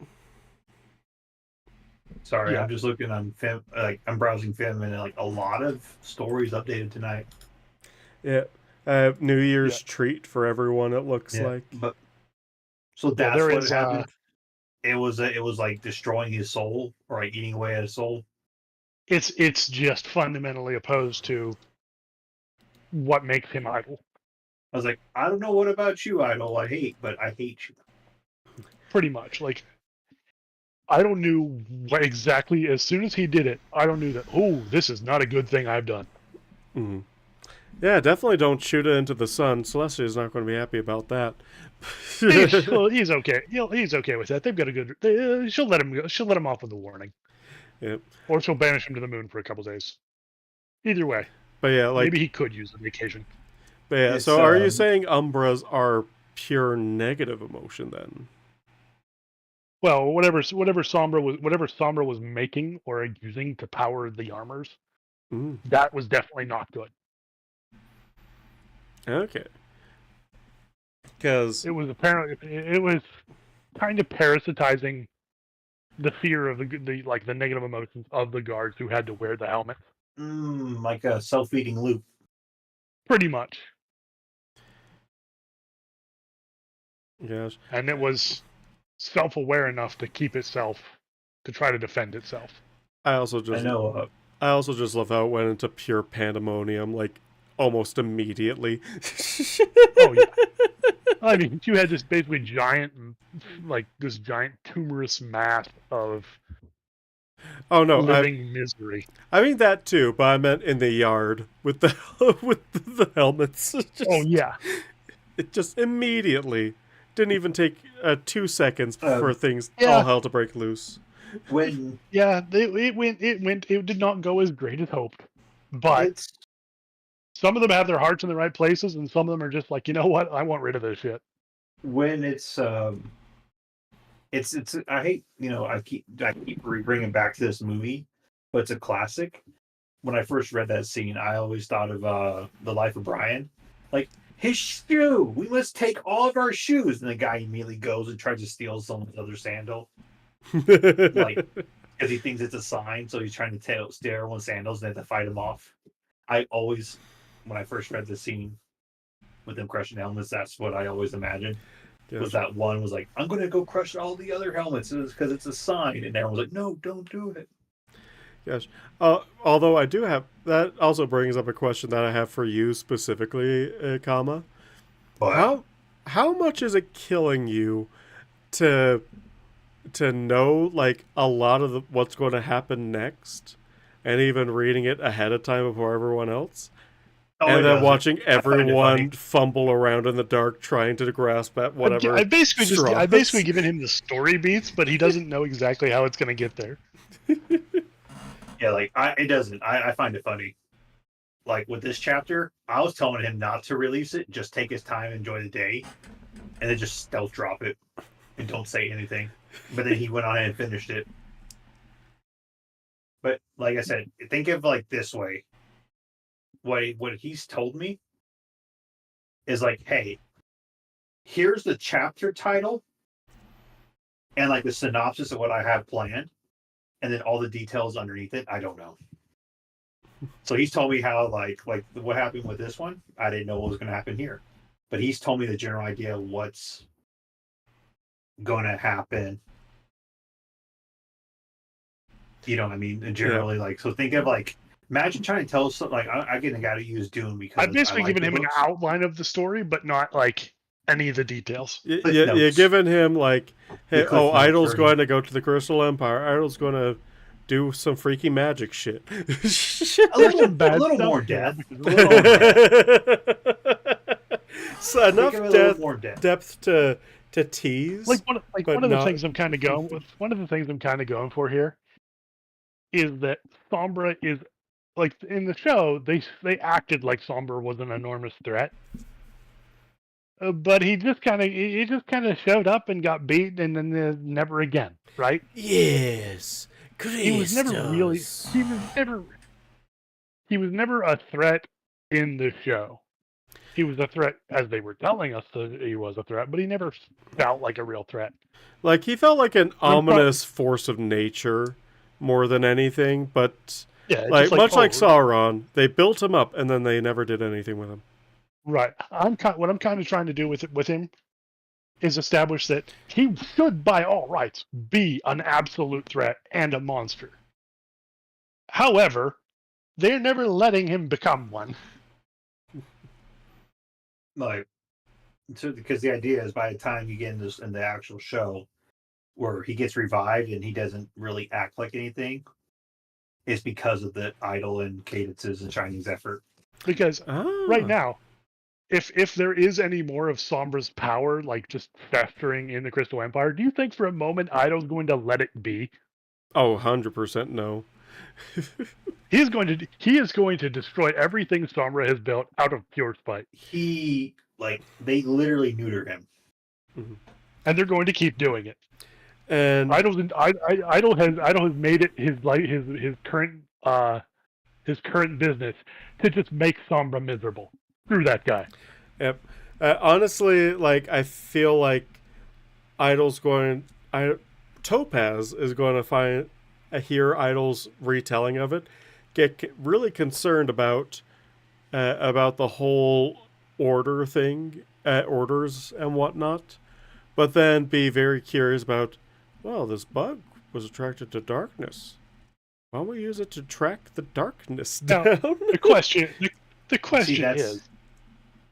Sorry, I'm just looking on Fim. I'm browsing Fim, and a lot of stories updated tonight. Yeah, New Year's treat for everyone. It looks like. But so that's what happened. It was like destroying his soul or like eating away at his soul. It's just fundamentally opposed to what makes him Idol. I was like, I don't know what about you, Idol. I hate you. Pretty much, like Idol knew exactly as soon as he did it. Idol knew that this is not a good thing I've done. Mm-hmm. Yeah, definitely don't shoot it into the sun. Celestia's not going to be happy about that. Well, he's okay. He's okay with that. They've got a good. She'll let him go. She'll let him off with a warning. Yep. Or she'll banish him to the moon for a couple days. Either way. But yeah, maybe he could use a vacation. But yeah, It's so are you saying Umbras are pure negative emotion then? Well, whatever Sombra was making or using to power the armors, Mm, that was definitely not good. okay. Because It was kind of parasitizing the fear of the negative emotions of the guards who had to wear the helmet. like a self-feeding loop. Pretty much. yes, And it was self-aware enough to keep itself to try to defend itself. I also I just know. love how it went into pure pandemonium like almost immediately. Oh yeah. I mean, you had this basically giant, like this giant tumorous mass of Oh no, living misery. I mean that too, but I meant in the yard with the with the helmets. Oh yeah. It just immediately didn't even take 2 seconds for things all Yeah. hell to break loose. When Yeah, it did not go as great as hoped. But it's some of them have their hearts in the right places, and some of them are just like, you know what, I want rid of this shit. when it's I hate, I keep bringing back to this movie, but it's a classic. When I first read that scene, I always thought of The Life of Brian. Like, his shoe! We must take all of our shoes! And the guy immediately goes and tries to steal someone's other sandal. Like, because he thinks it's a sign, so he's trying to steal everyone's sandals and they have to fight him off. I always, when I first read the scene with them crushing helmets, that's what I always imagined. Was that one was like, I'm going to go crush all the other helmets because it's a sign. And everyone's like, no, don't do it. Yes. Although I do have that also brings up a question that I have for you specifically, Kama. But How much is it killing you to know like a lot of what's going to happen next, and even reading it ahead of time before everyone else, and then watching everyone fumble around in the dark trying to grasp at whatever. I basically given him the story beats, but he doesn't know exactly how it's going to get there. Yeah, like it doesn't. I find it funny. Like with this chapter, I was telling him not to release it, just take his time, enjoy the day, and then just stealth drop it and don't say anything. But then he went on and finished it. But like I said, think of like this way. What he's told me is like, hey, here's the chapter title and like the synopsis of what I have planned, and then all the details underneath it, I don't know. So he's told me how like what happened with this one, I didn't know what was going to happen here, but he's told me the general idea of what's going to happen. You know what I mean? And generally, like, so think of like, imagine trying to tell us something like, I get a guy to use Dune because I've basically given him an outline of the story, but not like any of the details. You're giving him like, hey, Idol's going to go to the Crystal Empire. Idol's going to do some freaky magic shit. a little more depth. So enough depth to tease. One of the things I'm kind of going with. One of the things I'm kind of going for here is that Sombra is like in the show they acted like Sombra was an enormous threat, but he just kind of showed up and got beat and then never again, right? Yes. He was never really. He was never a threat in the show. He was a threat as they were telling us that he was a threat, but he never felt like a real threat. Like he felt like an ominous force of nature more than anything, but yeah, like Sauron, they built him up and then they never did anything with him. Right. What I'm kind of trying to do with him is establish that he should, by all rights, be an absolute threat and a monster. However, they're never letting him become one. Like, so because the idea is by the time you get in the actual show where he gets revived and he doesn't really act like anything, it's because of the Idol and Cadence's and Shining's effort. Because right now, if there is any more of Sombra's power, like just festering in the Crystal Empire, do you think for a moment Idol's going to let it be? Oh, 100% no. He is going to destroy everything Sombra has built out of pure spite. They literally neuter him. And they're going to keep doing it. And Idle has made it his current business to just make Sombra miserable. Screw that guy. yep. Honestly, like I feel like Topaz is going to hear Idle's retelling of it, get really concerned about the whole order thing, orders and whatnot, but then be very curious about, well, this bug was attracted to darkness. Why don't we use it to track the darkness down? Now, the question that's- is,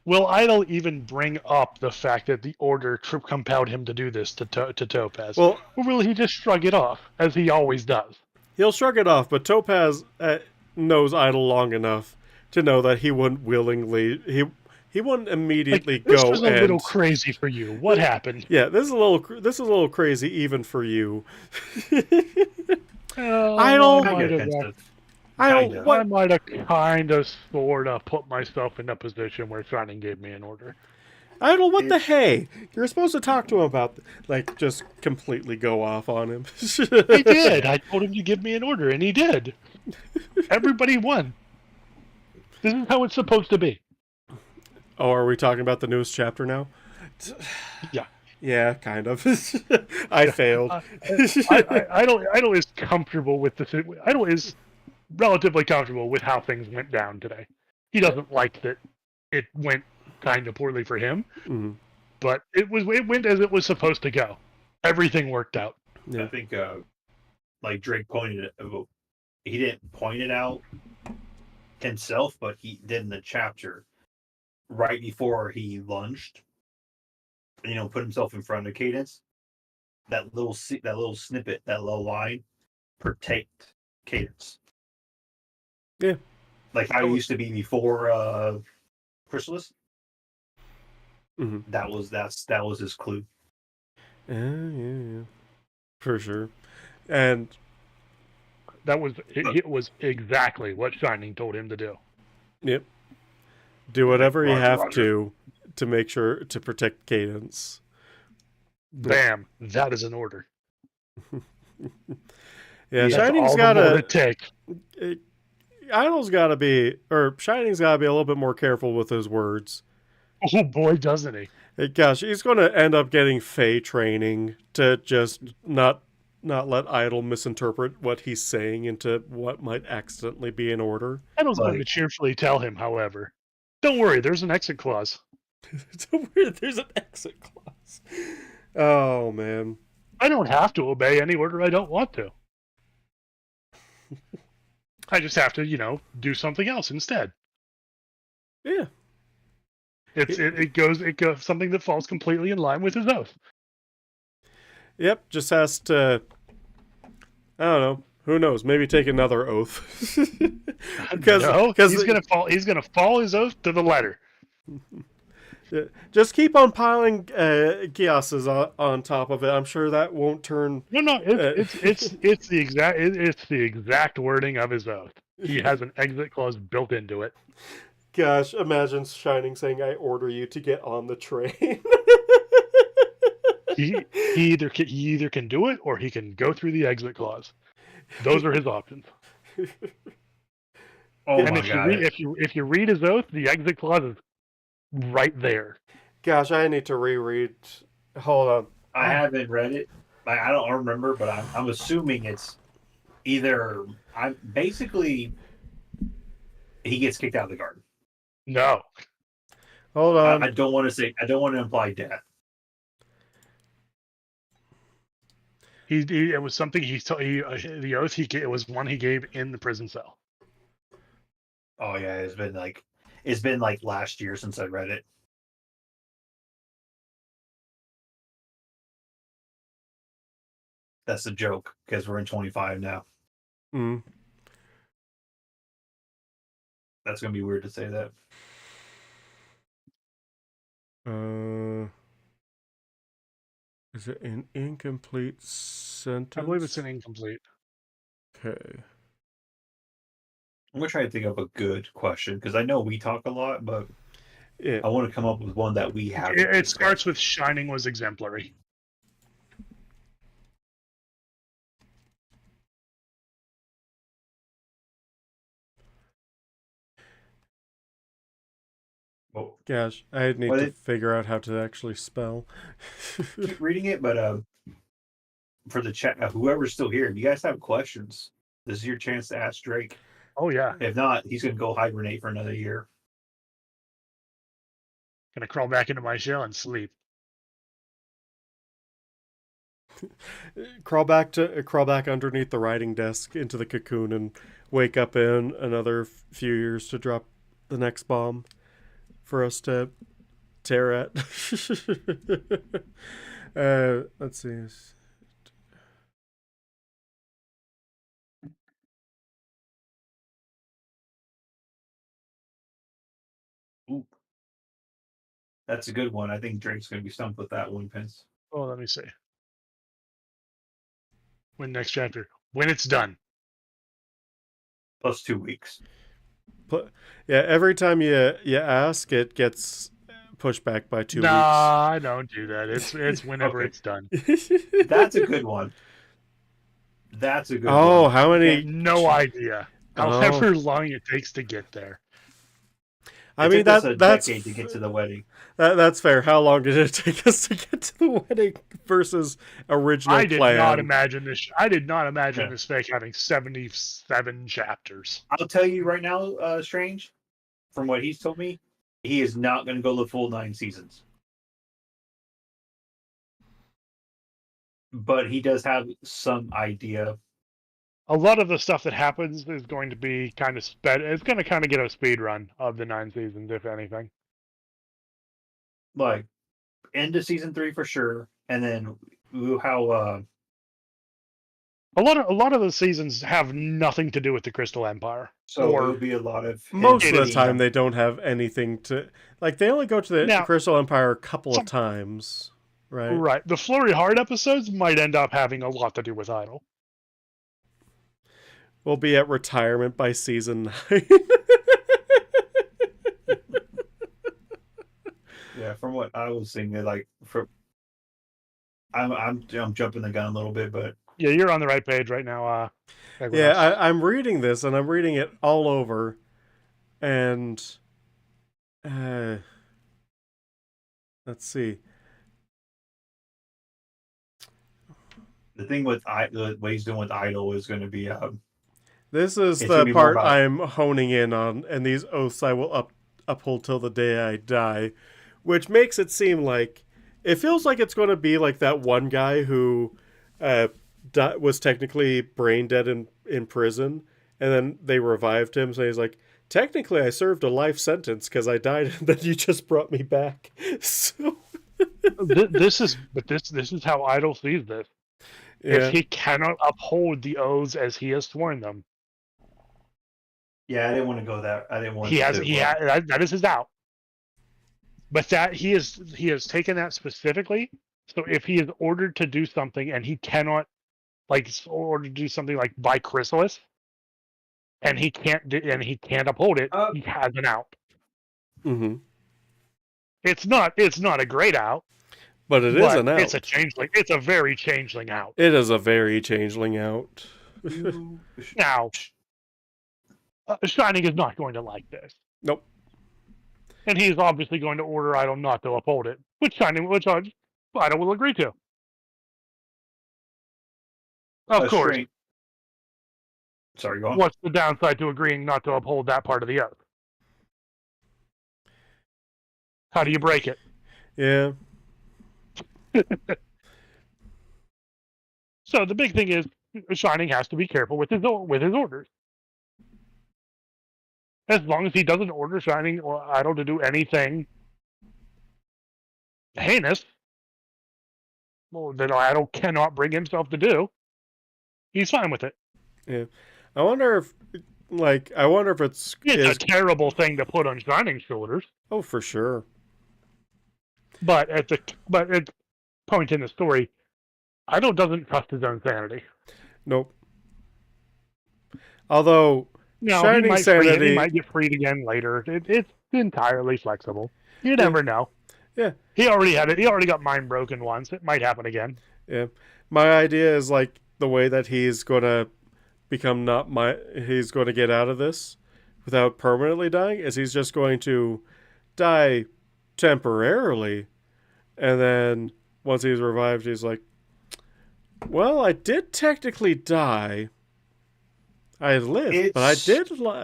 will Idle even bring up the fact that the order compelled him to do this to Topaz? Well, Or will he just shrug it off, as he always does? he'll shrug it off, but Topaz knows Idle long enough to know that he wouldn't willingly he wouldn't immediately This go was a little crazy for you. What happened? Yeah, this is a little crazy even for you. Oh, Idle- I might have kind of sort of put myself in a position where Shining gave me an order. Idle, what the hey? You're supposed to talk to him about, just completely go off on him. He did. I told him to give me an order, and he did. Everybody won. This is how it's supposed to be. Oh, are we talking about the newest chapter now? Yeah. Yeah, kind of. I failed. Idle is comfortable with the. Idle is relatively comfortable with how things went down today. He doesn't like that it went kind of poorly for him, but it went as it was supposed to go. Everything worked out. Yeah. I think, like Drake pointed it. He didn't point it out himself, but he did in the chapter right before he lunged. Put himself in front of Cadence. That little snippet, that little line, protect Cadence. Yeah, like how it used to be before Chrysalis. Mm-hmm. That was his clue. Yeah, for sure. And it was exactly what Shining told him to do. Yep. Do whatever you have Roger. to make sure to protect Cadence. Bam! That is an order. Yeah, That's Shining's all got the more to to take. Idle's got to be, or Shining's got to be a little bit more careful with his words. Oh boy, doesn't he? Gosh, he's going to end up getting Fey training to just not let Idle misinterpret what he's saying into what might accidentally be an order. Idle's going to cheerfully tell him, however, don't worry, there's an exit clause. There's an exit clause. Oh, man. I don't have to obey any order I don't want to. I just have to, do something else instead. Yeah. It goes something that falls completely in line with his oath. Yep, just has to, I don't know, who knows, maybe take another oath. Because he's gonna follow his oath to the letter. Just keep on piling kiosks on top of it. I'm sure that won't turn. No, it's the exact wording of his oath. He has an exit clause built into it. Gosh, imagine Shining saying, "I order you to get on the train." he either can do it or he can go through the exit clause. Those are his options. And if you read his oath, the exit clause is right there. Gosh, I need to reread. Hold on. I haven't read it. I don't remember, but I'm assuming it's either basically he gets kicked out of the garden. No. Hold on. I don't want to imply death. It was something the oath it was one he gave in the prison cell. Oh yeah, it's been like last year since I read it. That's a joke because we're in 25 now. That's gonna be weird to say that. Is it an incomplete sentence? I believe it's an incomplete. Okay. I'm gonna try to think of a good question because I know we talk a lot, but Yeah. I want to come up with one that we have. It starts with Shining was exemplary. Well, Gosh, I need to well, figure out how to actually spell. keep reading it, but for the chat, whoever's still here, if you guys have questions, this is your chance to ask Drake. Oh yeah, If not, he's gonna go hibernate for another year. gonna crawl back into my shell and sleep. Crawl back underneath the writing desk into the cocoon and wake up in another few years to drop the next bomb for us to tear at. Let's see. Ooh, that's a good one. I think Drake's gonna be stumped with that one, Pence. Oh, let me see. When next chapter? When it's done. Plus 2 weeks. Yeah, every time you ask, it gets pushed back by 2 weeks. I don't do that. It's whenever Okay. it's done. That's a good one. That's a good one. Oh, how many? No idea. However long it takes to get there. I mean, that's a that's decade to get to the wedding. That's fair. How long did it take us to get to the wedding versus original I did plan? not imagine this. I did not imagine this fake having 77 chapters. I'll tell you right now, Strange, from what he's told me, he is not going to go the full 9 seasons. But he does have some idea. A lot of the stuff that happens is going to be kind of sped. It's going to kind of get a speed run of the 9 seasons, if anything. Like, end of season 3 for sure. And then how a lot of the seasons have nothing to do with the Crystal Empire. so it'll be a lot of most of the time they don't have anything to like. They only go to the Crystal Empire a couple of times, right? Right. The Flurry Hard episodes might end up having a lot to do with Idol. We'll be at retirement by season 9. Yeah, from what I was thinking, like I'm jumping the gun a little bit, but yeah, you're on the right page right now. Yeah, I'm reading this and I'm reading it all over, and let's see. The thing with the way he's doing with Idol is going to be this is the part I'm honing in on, and these oaths I will uphold till the day I die, which makes it seem like it feels like it's going to be like that one guy who was technically brain dead in prison, and then they revived him. So he's like, technically, I served a life sentence because I died, and then you just brought me back. So this is how Idol sees this. Yeah. If he cannot uphold the oaths as he has sworn them. Yeah, I didn't want to go that. I didn't want. That is his out. But that he has taken that specifically. So if he is ordered to do something and he cannot, like, ordered to do something like by Chrysalis, and he can't uphold it, he has an out. Mm-hmm. It's not a great out. But it is an out. It's a changeling. It's a very changeling out. It is a very changeling out. Now, Shining is not going to like this. Nope. And he is obviously going to order Idol not to uphold it, which Idol will agree to. Of course. Sorry, go on. What's the downside to agreeing not to uphold that part of the oath? How do you break it? Yeah. So the big thing is Shining has to be careful with his orders. As long as he doesn't order Shining or Idol to do anything heinous, that Idol cannot bring himself to do, he's fine with it. Yeah. I wonder if it's a terrible thing to put on Shining's shoulders. Oh, for sure. But at point in the story, Idol doesn't trust his own sanity. Nope. Although No, Shining he might Sanity. He might get freed again later. It's entirely flexible. You Yeah. never know. Yeah. He already had it. He already got mind broken once. It might happen again. Yeah. My idea is like the way that he's going to become not my. He's going to get out of this without permanently dying is he's just going to die temporarily, and then once he's revived, he's like, "Well, I did technically die. I lived, but I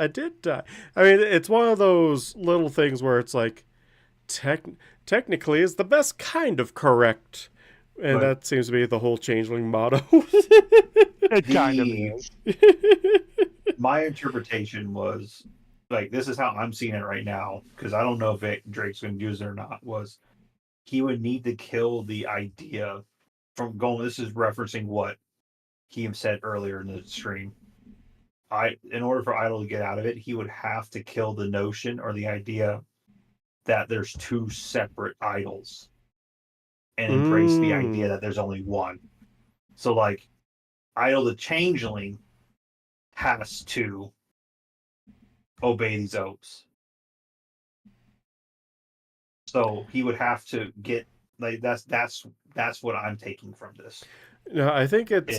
did die." I mean, it's one of those little things where it's like, technically is the best kind of correct, and that seems to be the whole changeling motto. It kind of is. My interpretation was like this is how I'm seeing it right now because I don't know if Drake's going to use it or not. Was he would need to kill the idea from going? This is referencing what he said earlier in the stream. In order for Idol to get out of it, he would have to kill the notion or the idea that there's two separate idols and embrace the idea that there's only one. So, like, Idol the changeling has to obey these oaths. So he would have to get like that's what I'm taking from this. No, I think it's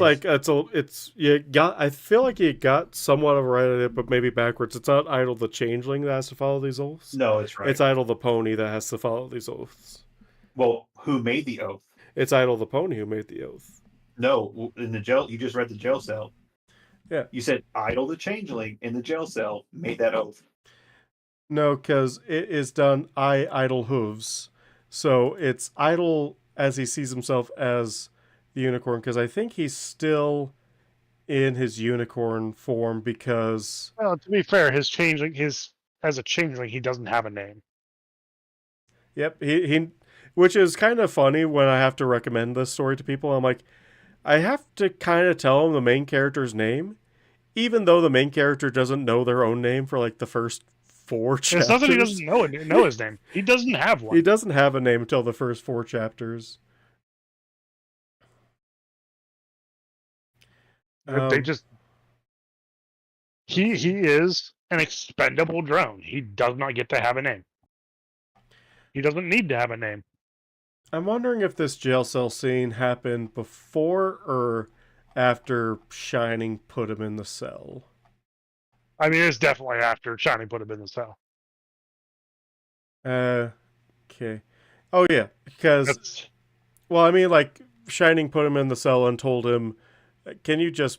you got. I feel like you got somewhat of a right at it, but maybe backwards. It's not Idol the changeling that has to follow these oaths. No, it's right. It's Idol the pony that has to follow these oaths. Well, who made the oath? It's Idol the pony who made the oath. No, in the jail, you just read the jail cell. Yeah, you said Idol the changeling in the jail cell made that oath. No, because it is done. Idol hooves, so it's Idol as he sees himself as the unicorn, because I think he's still in his unicorn form because... Well, to be fair, as a changeling, he doesn't have a name. Yep, he which is kind of funny when I have to recommend this story to people. I'm like, I have to kind of tell them the main character's name, even though the main character doesn't know their own name for like the first 4 chapters. It's not that he doesn't know his name. He doesn't have one. He doesn't have a name until the first 4 chapters. They just he is an expendable drone. He does not get to have a name. He doesn't need to have a name. I'm wondering if this jail cell scene happened before or after Shining put him in the cell. I mean, it's definitely after Shining put him in the cell. Okay. Oh yeah, because well, I mean, like Shining put him in the cell and told him, "Can you just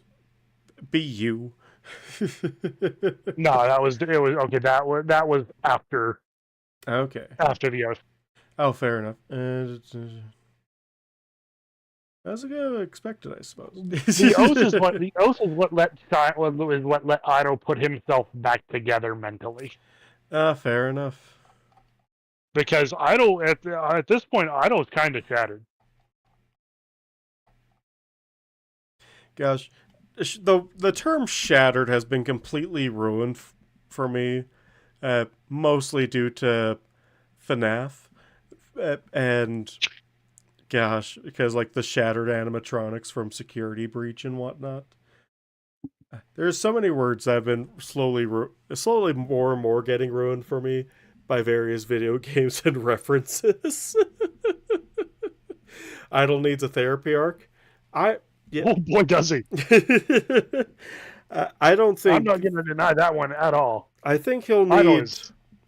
be you?" No, it was okay. That was after. Okay. After the oath. Oh, fair enough. As expected, I suppose. The oath is what let Idol put himself back together mentally. Fair enough. Because Idol at this point, Idol is kind of shattered. Gosh, the term "shattered" has been completely ruined for me, mostly due to FNAF, and gosh, because like the shattered animatronics from Security Breach and whatnot. There's so many words that have been slowly more and more getting ruined for me by various video games and references. Idol needs a therapy arc. Yeah. Oh boy, does he! I don't think I'm not going to deny that one at all. I think he'll need.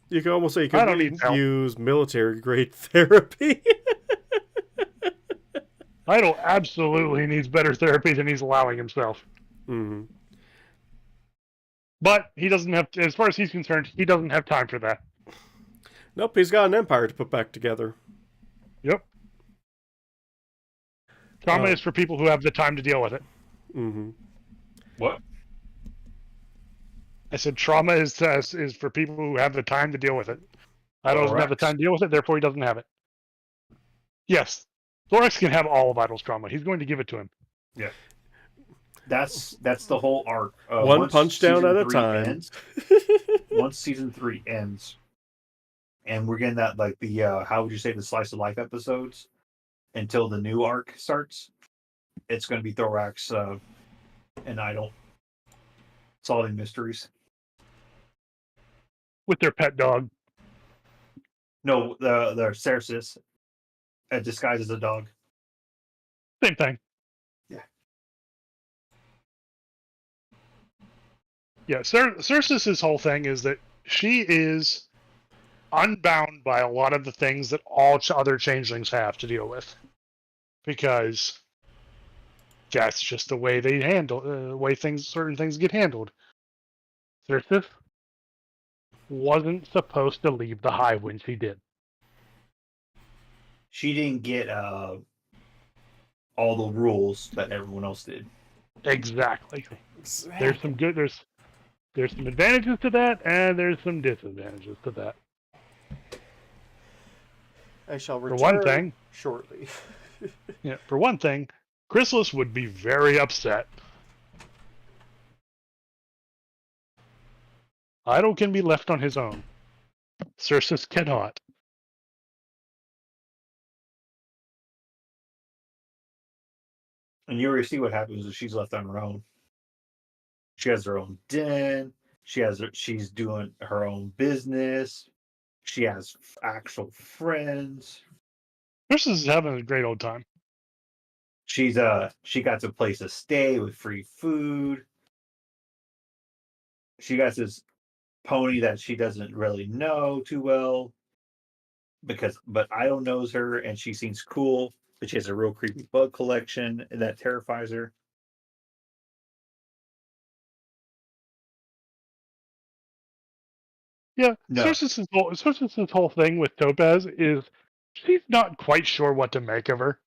You can almost say he could use military grade therapy. Idol absolutely needs better therapy than he's allowing himself. Mm-hmm. But he doesn't have, as far as he's concerned, he doesn't have time for that. Nope, he's got an empire to put back together. Yep. Trauma is for people who have the time to deal with it. Mm-hmm. What? I said trauma is for people who have the time to deal with it. Idol doesn't have the time to deal with it, therefore he doesn't have it. Yes. Thorax can have all of Idol's trauma. He's going to give it to him. Yeah. That's the whole arc. One punch down at a time. Once season 3 ends, and we're getting that like the how would you say the slice of life episodes until the new arc starts. It's going to be Thorax and Idol solving mysteries. with their pet dog. No, the Cersis disguised as a dog. Same thing. Yeah. Yeah, Cersei's whole thing is that she is unbound by a lot of the things that all other changelings have to deal with, because that's just the way they handle the way certain things get handled. Cersei wasn't supposed to leave the hive when she did. She didn't get all the rules that everyone else did. Exactly. There's some good. There's some advantages to that, and there's some disadvantages to that. I shall For return one thing, shortly. yeah. For one thing, Chrysalis would be very upset. Idol can be left on his own. Cersei cannot. And you already see what happens if she's left on her own. She has her own den. She's doing her own business. She has actual friends. Cersei is having a great old time. She got a place to stay with free food. She got this pony that she doesn't really know too well, but Idol knows her and she seems cool, but she has a real creepy bug collection and that terrifies her. Yeah, No. Cersei's whole thing with Topaz is she's not quite sure what to make of her.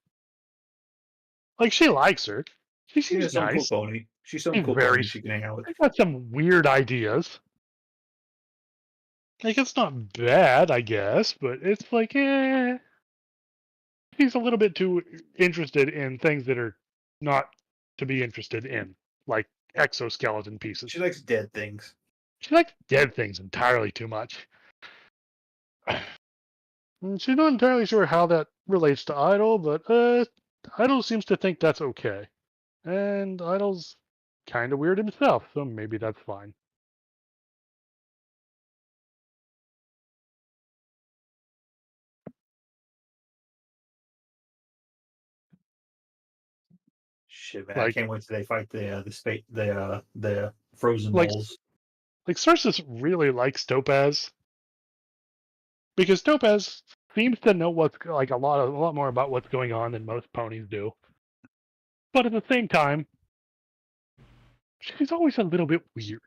Like, she likes her. She She's seems some cool nice. pony. She's some She's cool very. pony she can hang out with. She's got some weird ideas. Like, it's not bad, I guess, but it's like, she's a little bit too interested in things that are not to be interested in, like exoskeleton pieces. She likes dead things. She likes dead things entirely too much. And she's not entirely sure how that relates to Idol, but Idol seems to think that's okay. And Idol's kind of weird himself, so maybe that's fine. Shit, man! I Like, can't wait till they fight the frozen like, moles. like Cersei really likes Topaz because Topaz seems to know what's like a lot more about what's going on than most ponies do. But at the same time, she's always a little bit weird.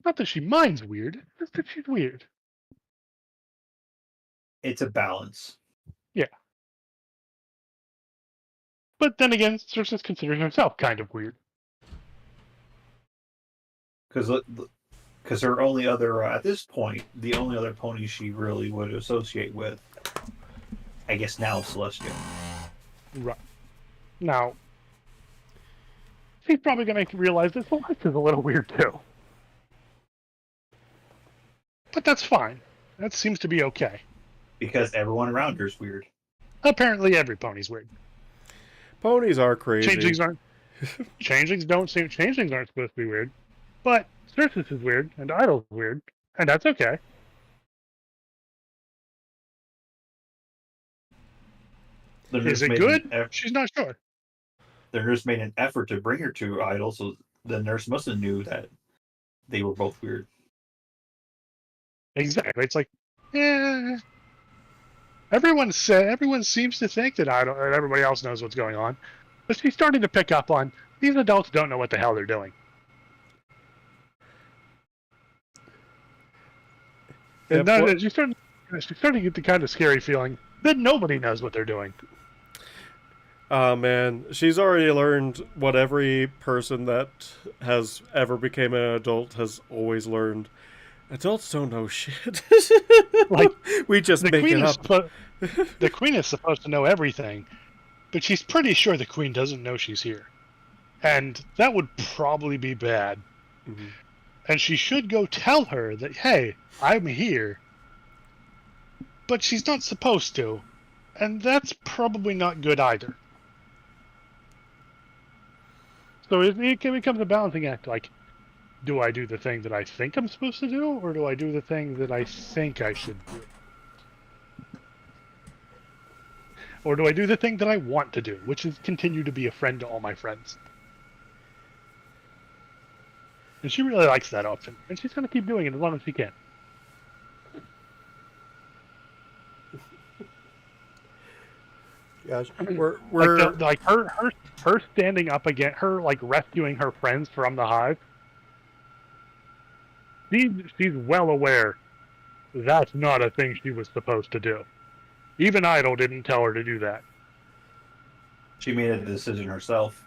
Not that she minds weird, just that she's weird. It's a balance. Yeah. But then again, Cersei's considering herself kind of weird. Because her only other at this point, the only other pony she really would associate with, I guess now, is Celestial. Right. Now, she's probably going to realize that Celeste is a little weird too. But that's fine. That seems to be okay. Because everyone around her is weird. Apparently, every pony's weird. Ponies are crazy. Changelings aren't. Changelings aren't supposed to be weird, but Cersei is weird and Idol's weird, and that's okay. Is it good? She's not sure. The nurse made an effort to bring her to Idol, so the nurse must have knew that they were both weird. Exactly. It's like, yeah. Everyone seems to think that Idol and everybody else knows what's going on, but she's starting to pick up on these adults don't know what the hell they're doing. And she's starting to get the kind of scary feeling that nobody knows what they're doing. Oh man, she's already learned what every person that has ever became an adult has always learned. Adults don't know shit. Like, we just make it up. The queen is supposed to know everything, but she's pretty sure the queen doesn't know she's here. And that would probably be bad. Mm-hmm. And she should go tell her that, hey, I'm here. But she's not supposed to. And that's probably not good either. So it becomes a balancing act. Like, do I do the thing that I think I'm supposed to do, or do I do the thing that I think I should do? Or do I do the thing that I want to do, which is continue to be a friend to all my friends? And she really likes that option, and she's going to keep doing it as long as she can. Gosh, we're Like her standing up against her, like rescuing her friends from the hive. She's well aware that's not a thing she was supposed to do. Even Idol didn't tell her to do that. She made a decision herself.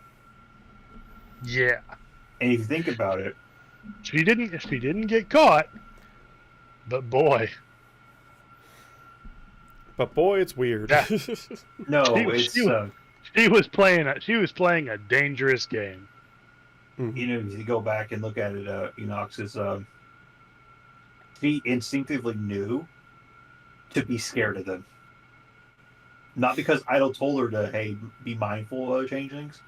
Yeah, And if you think about it, she didn't get caught, but boy, it's weird. no, she was playing a dangerous game. You know, if you go back and look at it, Enox is she instinctively knew to be scared of them. Not because Idol told her to, hey, be mindful of changelings.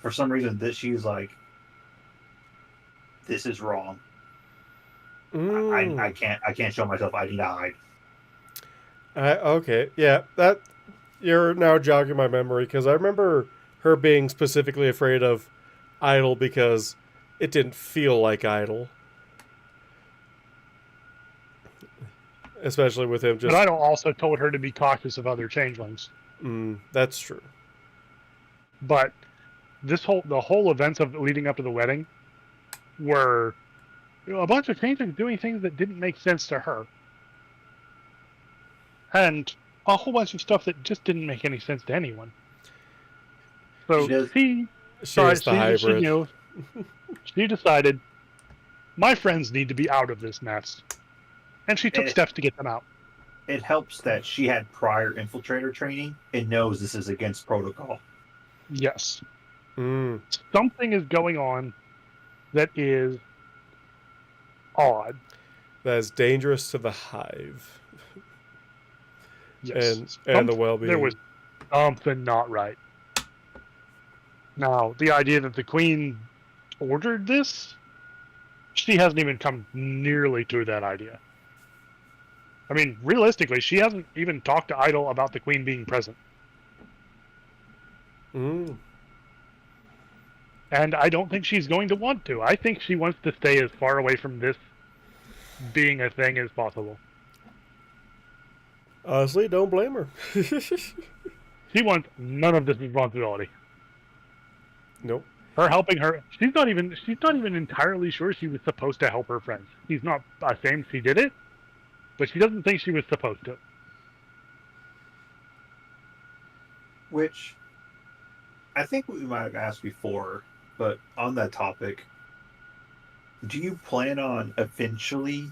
For some reason, she's like, this is wrong. I can't show myself. I need to hide. Okay, yeah, that you're now jogging my memory because I remember her being specifically afraid of Idol because it didn't feel like Idol, especially with him just. But Idol also told her to be cautious of other changelings. That's true. But the whole events of leading up to the wedding were a bunch of changelings doing things that didn't make sense to her, and a whole bunch of stuff that just didn't make any sense to anyone. So she decided my friends need to be out of this mess, and she took steps to get them out. It helps that she had prior infiltrator training and knows this is against protocol. Yes. Something is going on that is odd. That is dangerous to the hive. Yes. And the well-being. There was something not right. Now, the idea that the queen ordered this, she hasn't even come nearly to that idea. I mean, realistically, she hasn't even talked to Idol about the queen being present. And I don't think she's going to want to. I think she wants to stay as far away from this being a thing as possible. Honestly, don't blame her. She wants none of this responsibility. Nope. Her helping her, she's not even entirely sure she was supposed to help her friends. She's not ashamed she did it, but she doesn't think she was supposed to. Which I think we might have asked before, but on that topic, do you plan on eventually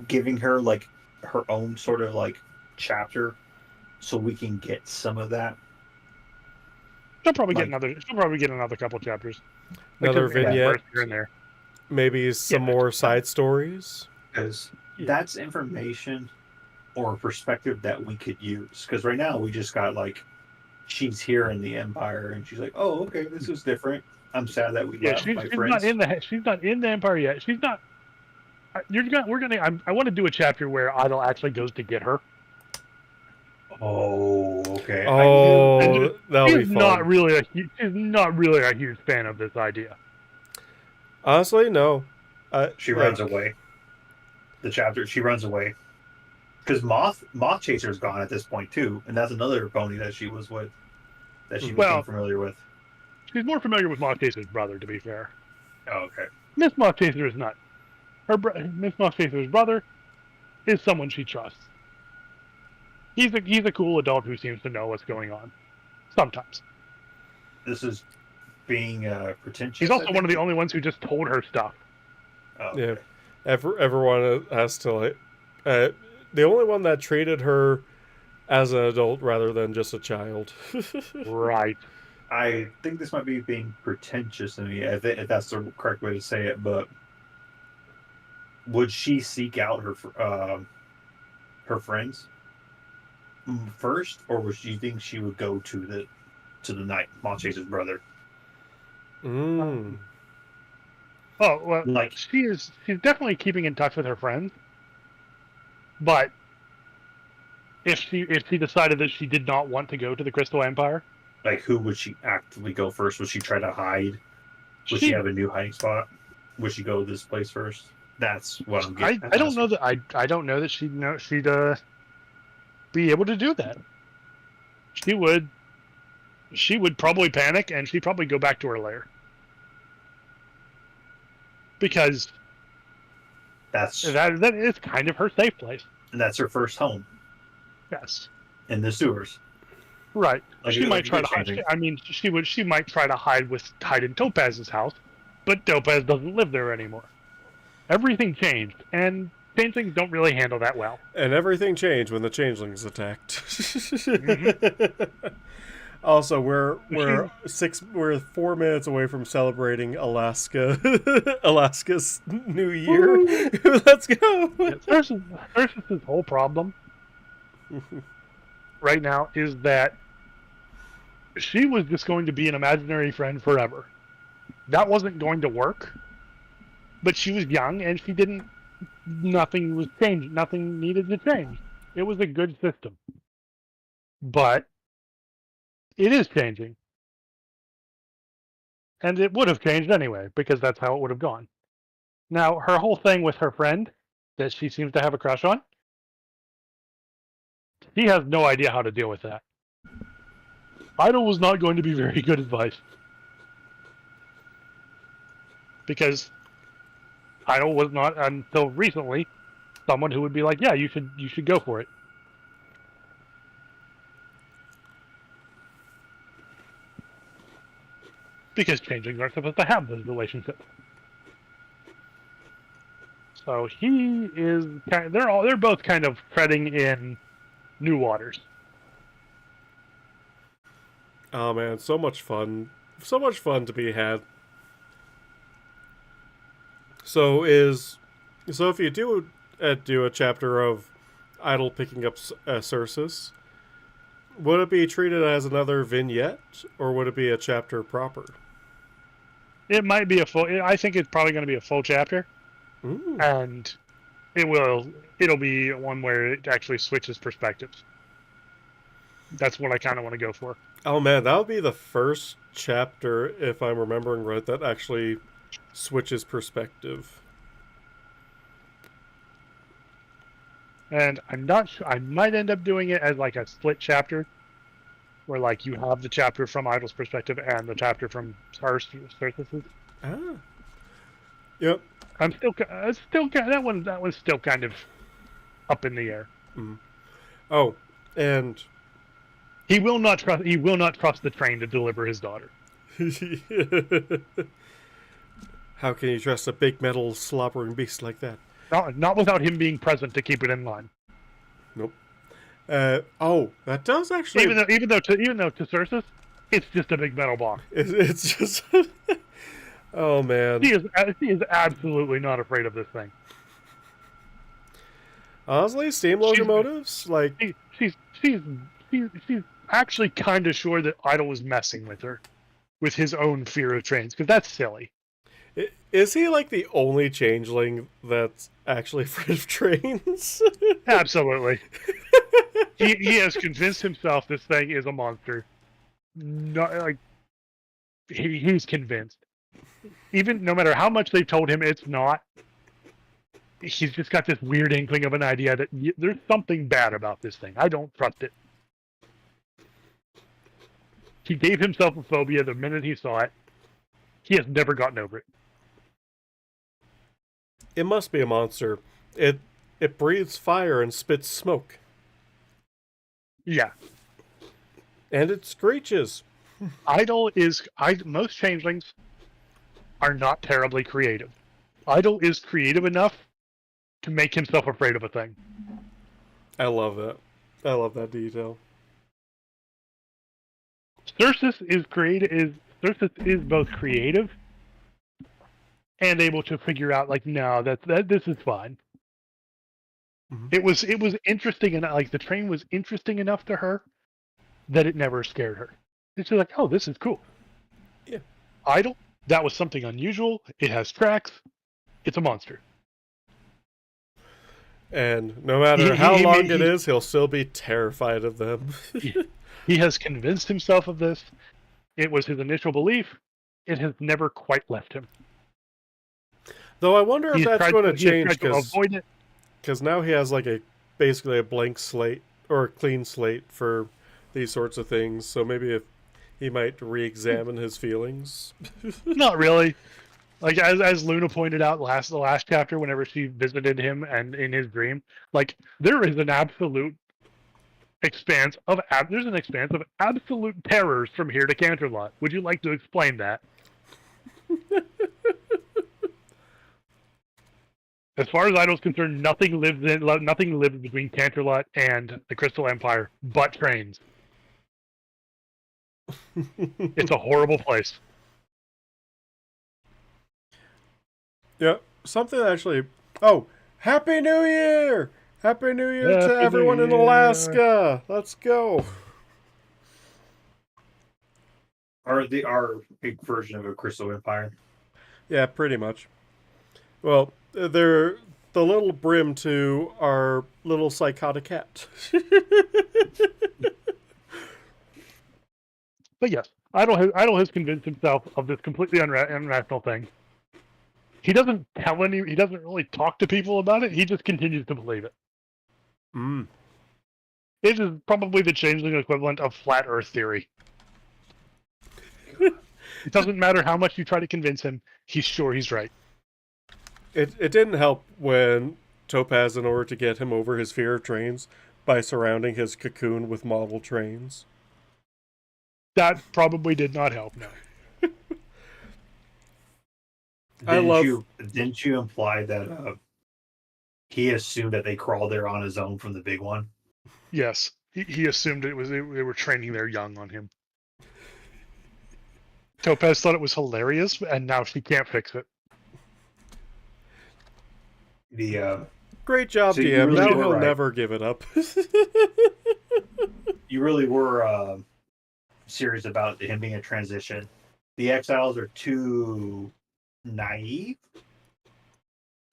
giving her like her own sort of like chapter so we can get some of that? She'll probably get another couple chapters. Another vignette here and there. Maybe some more side stories. Because that's information or perspective that we could use. Because right now we just got like, she's here in the Empire and she's like, oh, okay, this is different. I'm sad that we left my friends. She's not in the Empire yet. She's not. I want to do a chapter where Idol actually goes to get her. Oh, okay. Oh, that'll be fun. She's not really a huge fan of this idea. Honestly, no. She runs away. She runs away. Because Moth Chaser is gone at this point too, and that's another pony that she was with, that she became familiar with. She's more familiar with Moth Chaser's brother, to be fair. Oh, okay. Miss Moth Chaser is not. Miss Moth Chaser's brother is someone she trusts. He's a cool adult who seems to know what's going on. Sometimes. This is being pretentious. He's also one of the only ones who just told her stuff. Oh, okay. Yeah. Everyone has to like. The only one that treated her as an adult rather than just a child. Right. I think this might be being pretentious to me, if that's the correct way to say it, but would she seek out her friends first, or would she think she would go to the knight, Moth Chaser's brother? Oh well, Like, she's definitely keeping in touch with her friends, but if she decided that she did not want to go to the Crystal Empire, who would she actively go first? Would she try to hide? Would she she have a new hiding spot? Would she go this place first? That's what I'm getting. I don't know that I don't know that she'd be able to do that. She would probably panic and she'd probably go back to her lair because That's that is kind of her safe place. that's her first home Yes, in the sewers. right. Like, She might a try good to hide. changing. I mean, she might try to hide in Topaz's house, but Topaz doesn't live there anymore. Everything changed, and changelings don't really handle that well. And everything changed when the changelings attacked. Mm-hmm. Also, we're 4 minutes away from celebrating Alaska's New Year. Let's go. Cersei's whole problem right now is that she was just going to be an imaginary friend forever. That wasn't going to work. But she was young and she didn't. Nothing was changed. Nothing needed to change. It was a good system. But it is changing. And it would have changed anyway, because that's how it would have gone. Now, her whole thing with her friend that she seems to have a crush on, he has no idea how to deal with that. Idol was not going to be very good advice. Because Idol was not, until recently, someone who would be like, yeah, you should go for it. Because changelings aren't supposed to have those relationships. So he is they're both kind of treading in new waters. Oh man, so much fun to be had. So if you do a chapter of Idol picking up Cersei, would it be treated as another vignette, or would it be a chapter proper? It might be I think it's probably going to be a full chapter, Ooh. and it'll be one where it actually switches perspectives. That's what I kind of want to go for. Oh man, that would be the first chapter, if I'm remembering right, that actually switches perspective. And I'm not sure. I might end up doing it as like a split chapter, where like you have the chapter from Idol's perspective and the chapter from Cersei's. Ah. Yep. That one's still kind of up in the air. Mm. Oh, and He will not trust the train to deliver his daughter. how can you trust a big metal slobbering beast like that? Not without him being present to keep it in line. Nope. That does actually. Even though to Cersei, it's just a big metal box. It's just. Oh man. She is absolutely not afraid of this thing. Honestly, steam locomotives, She's actually kind of sure that Idol was messing with her, with his own fear of trains, because that's silly. Is he like the only changeling that's actually afraid of trains? Absolutely. he has convinced himself this thing is a monster. Not like he's convinced. Even no matter how much they've told him it's not, he's just got this weird inkling of an idea that there's something bad about this thing. I don't trust it. He gave himself a phobia the minute he saw it. He has never gotten over it. It must be a monster. It breathes fire and spits smoke. Yeah. And it screeches. Most changelings are not terribly creative. Idol is creative enough to make himself afraid of a thing. I love that. I love that detail. Cersei is both creative and able to figure out like, no, this is fine. Mm-hmm. It was interesting enough. Like the train was interesting enough to her that it never scared her. It's just like, oh, this is cool. Yeah. Idol, That was something unusual. It has tracks. It's a monster. And no matter how he long made- it he- is, he'll still be terrified of them. He has convinced himself of this. It was his initial belief. It has never quite left him. Though I wonder if He has that's tried going to to change avoid it. because now he has like basically a blank slate or a clean slate for these sorts of things. So maybe if he might re-examine his feelings. Not really. Like as Luna pointed out the last chapter, whenever she visited him and in his dream, like there is an absolute expanse of absolute terrors from here to Canterlot. Would you like to explain that? As far as Idol's concerned, nothing lives between Canterlot and the Crystal Empire but trains. It's a horrible place. Yeah, something actually. Oh, Happy New Year! Happy New Year to Happy New everyone in Year. Alaska. Let's go. Or our big version of a Crystal Empire. Yeah, pretty much. Well, they're the little brim to our little psychotic cat. But yes, Idol has convinced himself of this completely irrational thing. He doesn't he doesn't really talk to people about it. He just continues to believe it. Mm. It is probably the changeling equivalent of flat Earth theory. It doesn't matter how much you try to convince him, he's sure he's right. It didn't help when Topaz, in order to get him over his fear of trains, by surrounding his cocoon with model trains. That probably did not help, no. Didn't you imply that he assumed that they crawled there on his own from the big one? Yes, he assumed they were training their young on him. Topaz thought it was hilarious, and now she can't fix it. Great job, So you DM. really Now were he'll right. never give it up. You really were serious about him being a transition. The Exiles are too naive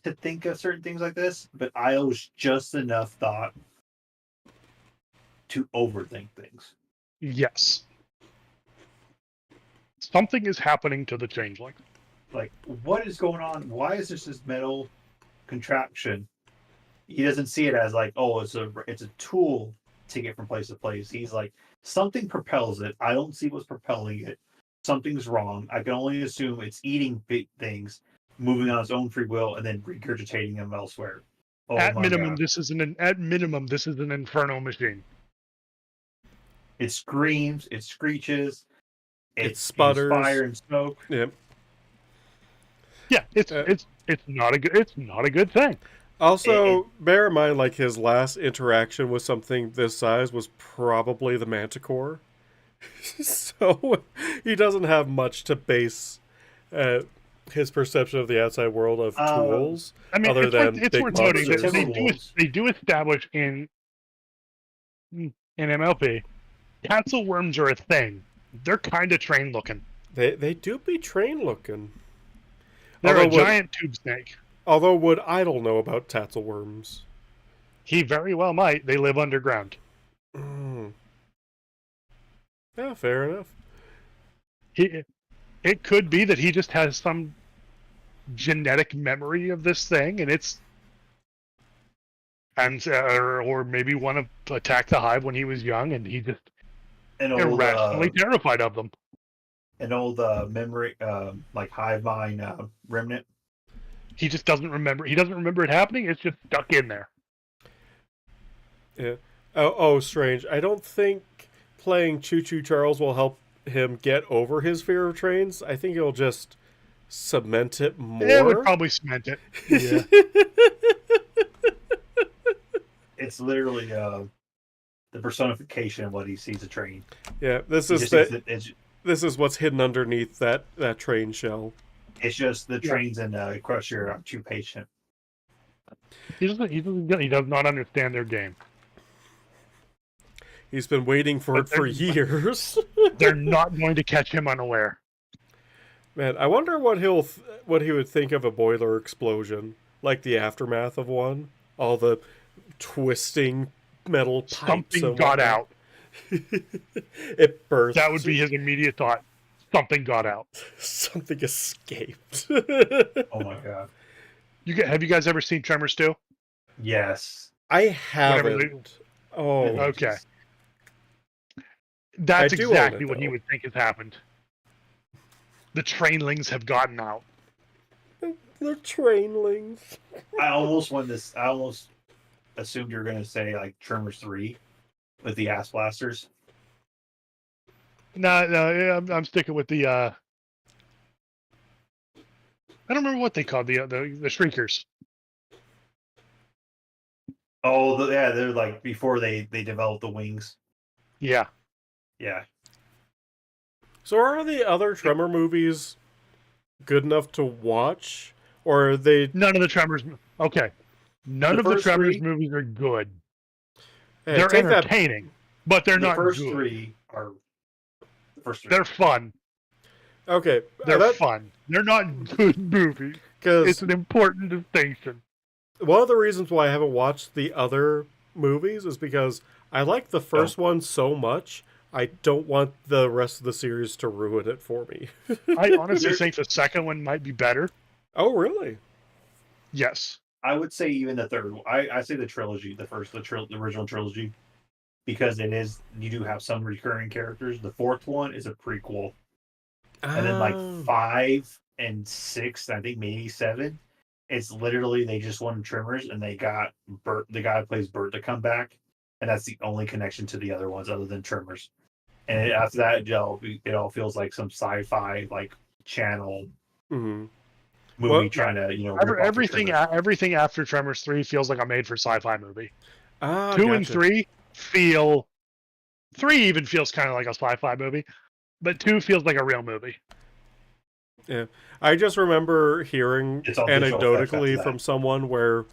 to think of certain things like this, but I was just enough thought to overthink things. Yes. Something is happening to the changeling. Like, what is going on? Why is this metal contraption? He doesn't see it as like, oh, it's a tool to get from place to place. He's like, something propels it. I don't see what's propelling it. Something's wrong. I can only assume it's eating big things, moving on its own free will, and then regurgitating them elsewhere. Oh, At my minimum, God. this is an inferno machine. It screams, it screeches, It sputters. Fire and smoke. Yep. Yeah, it's not a good thing. Also, bear in mind, like, his last interaction with something this size was probably the Manticore. So, he doesn't have much to base his perception of the outside world of tools. I mean, other than it's big worth noting that monsters. they do establish in MLP, castle worms are a thing. They're kind of train looking. They do be train looking. They're Although a giant tube snake. Although, would Idle know about tatzelworms? He very well might. They live underground. Mm. Yeah, fair enough. It could be that he just has some genetic memory of this thing, or maybe want to attack the hive when he was young, and he just irrationally terrified of them. An old memory, like hive mind remnant. He just doesn't remember. He doesn't remember it happening. It's just stuck in there. Yeah. Oh, strange. I don't think playing Choo Choo Charles will help him get over his fear of trains. I think it'll just cement it more. It would probably cement it. Yeah. It's literally the personification of what he sees a train. Yeah, this is what's hidden underneath that train shell. It's just the trains and Crusher are too patient. He does not understand their game. He's been waiting for it for years. They're not going to catch him unaware. Man, I wonder what what he would think of a boiler explosion, like the aftermath of one, all the twisting metal pipes Something and got whatnot. out. It That would burst. be his immediate thought. Something got out. Something escaped. Oh my god. Have you guys ever seen Tremors 2? Yes. I Whenever they, haven't. Oh, okay, Ages. I that's do own exactly it what he though. would think has happened. The trainlings have gotten out. The trainlings. I almost assumed you were gonna say like Tremors 3 with the ass blasters. No, I'm sticking with the. I don't remember what they called the shriekers. Oh, yeah, they're like before they developed the wings. Yeah, Yeah. So are the other Tremor movies good enough to watch, or are they? none of the Tremors. Okay, none The of the first Tremors three, movies are good. Hey, They're take that. entertaining, but they're the not first good. three are the first three. They're fun. Okay, They're fun. They're not good movies. because It's an important distinction. one of the reasons why I haven't watched the other movies is because I like the first one so much. I don't want the rest of the series to ruin it for me. I honestly think the second one might be better. Oh, really? Yes. I would say even the third. I say the trilogy, the original trilogy, because you do have some recurring characters. The fourth one is a prequel, and then like Oh. 5 and 6, I think maybe 7. It's literally they just won Tremors, and they got Bert, the guy who plays Bert, to come back, and that's the only connection to the other ones other than Tremors. And after that, it all feels like some sci-fi like channel Mhm. movie Well, trying to rip off the Everything Tremors. everything after Tremors 3 feels like a made for sci-fi movie. Ah, 2 and gotcha. 3 feel 3 even feels kind of like a sci-fi movie, but 2 feels like a real movie. Yeah, I just remember hearing It's all digital effects after anecdotally that. from someone where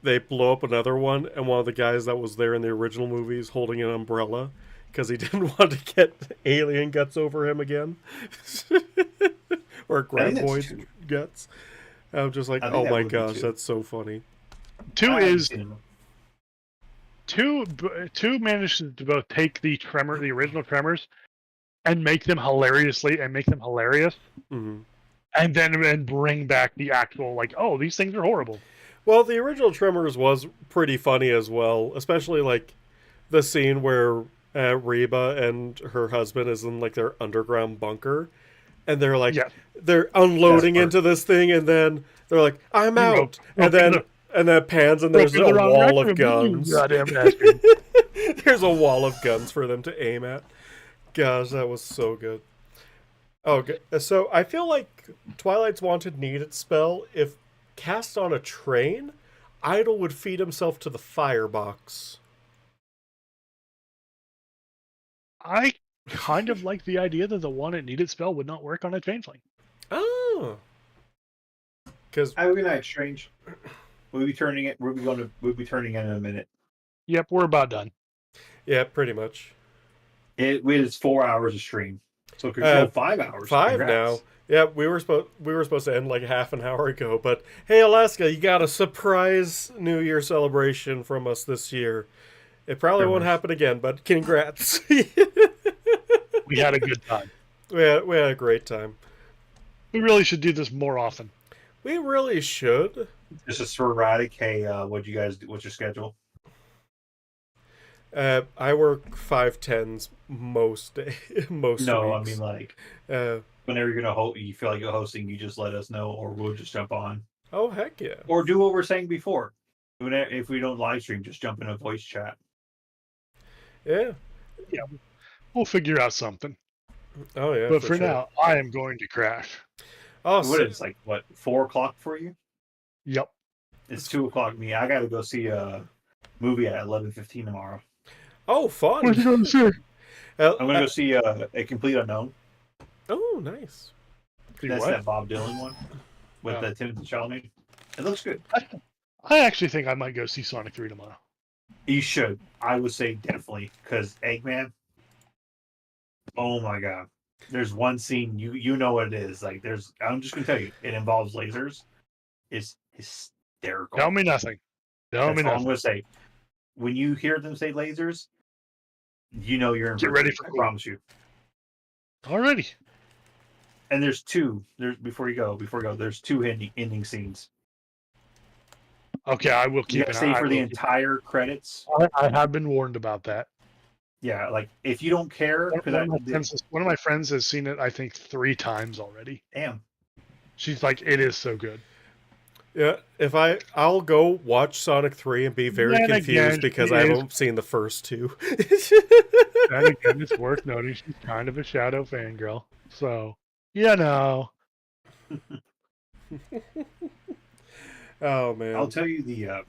they blow up another one, and one of the guys that was there in the original movies holding an umbrella because he didn't want to get alien guts over him again, or I think that's graboid 2. guts. I'm just like, I think oh that my would be gosh, 2. that's so funny. 2 I haven't is seen them. 2 manages to both take the original Tremors, and make them hilarious, Hmm. and then bring back the actual like, oh, these things are horrible. Well, the original Tremors was pretty funny as well, especially like the scene where Reba and her husband is in like their underground bunker, and they're like Yes. they're unloading That's into this thing, and then they're like, "I'm You out," rope and then it pans, and there's in a the wrong wall of direction, you guns. goddamn bastard. There's a wall of guns for them to aim at. Gosh, that was so good. Okay, so I feel like Twilight's Wanted needed spell, if cast on a train, Idol would feed himself to the firebox. I kind of like the idea that the one it needed spell would not work on a changeling. Oh, because Have a good night, Strange. We'll be turning it. We'll be turning in a minute. Yep, we're about done. yeah, pretty much It was 4 hours of stream, so it could 5 hours. 5 Congrats. now. Yeah, we were supposed to end like half an hour ago, but hey, Alaska, you got a surprise New Year celebration from us this year. It probably won't happen again, but congrats. We had a good time. we had a great time. We really should do this more often. We really should. Just a sporadic. Hey, what you guys do? What's your schedule? I work 5/10s most most No, weeks. I mean like Uh, whenever you're gonna you feel like you're hosting, you just let us know, or we'll just jump on, oh heck yeah. or do what we're saying before. If we don't live stream, just jump in a voice chat. Yeah. Yeah, we'll figure out something. Oh yeah. But for sure. now, I am going to crash. Oh, What so, is like 4 o'clock for you? Yep. It's 2 o'clock. Me, I gotta go see a movie at 11:15 tomorrow. oh fun. What are you going to say? I'm gonna go see A Complete Unknown. Oh nice. See That's what? that Bob Dylan one with Oh. Timothy Chalamet. It looks good. I actually think I might go see Sonic 3 tomorrow. You should. I would say definitely because Eggman. Oh my god. There's one scene you know what it is. Like I'm just gonna tell you, it involves lasers. It's hysterical. Tell me nothing. Tell me That's all I'm nothing. gonna say. When you hear them say lasers, you know you're in Get for a ready treat, for I cool. promise you. Alrighty. And there's two. Before you go, there's two ending scenes. Okay, I will You keep gotta an stay eye. for the entire credits. I have been warned about that. Yeah, like if you don't care, because One of my friends has seen it, I think, 3 times already. damn. She's like, it is so good. Yeah, I'll go watch Sonic 3 and be very Then confused again, because she I is. haven't seen the first two. Then again, it's worth noting she's kind of a Shadow fangirl. So, you know. Oh man. I'll tell you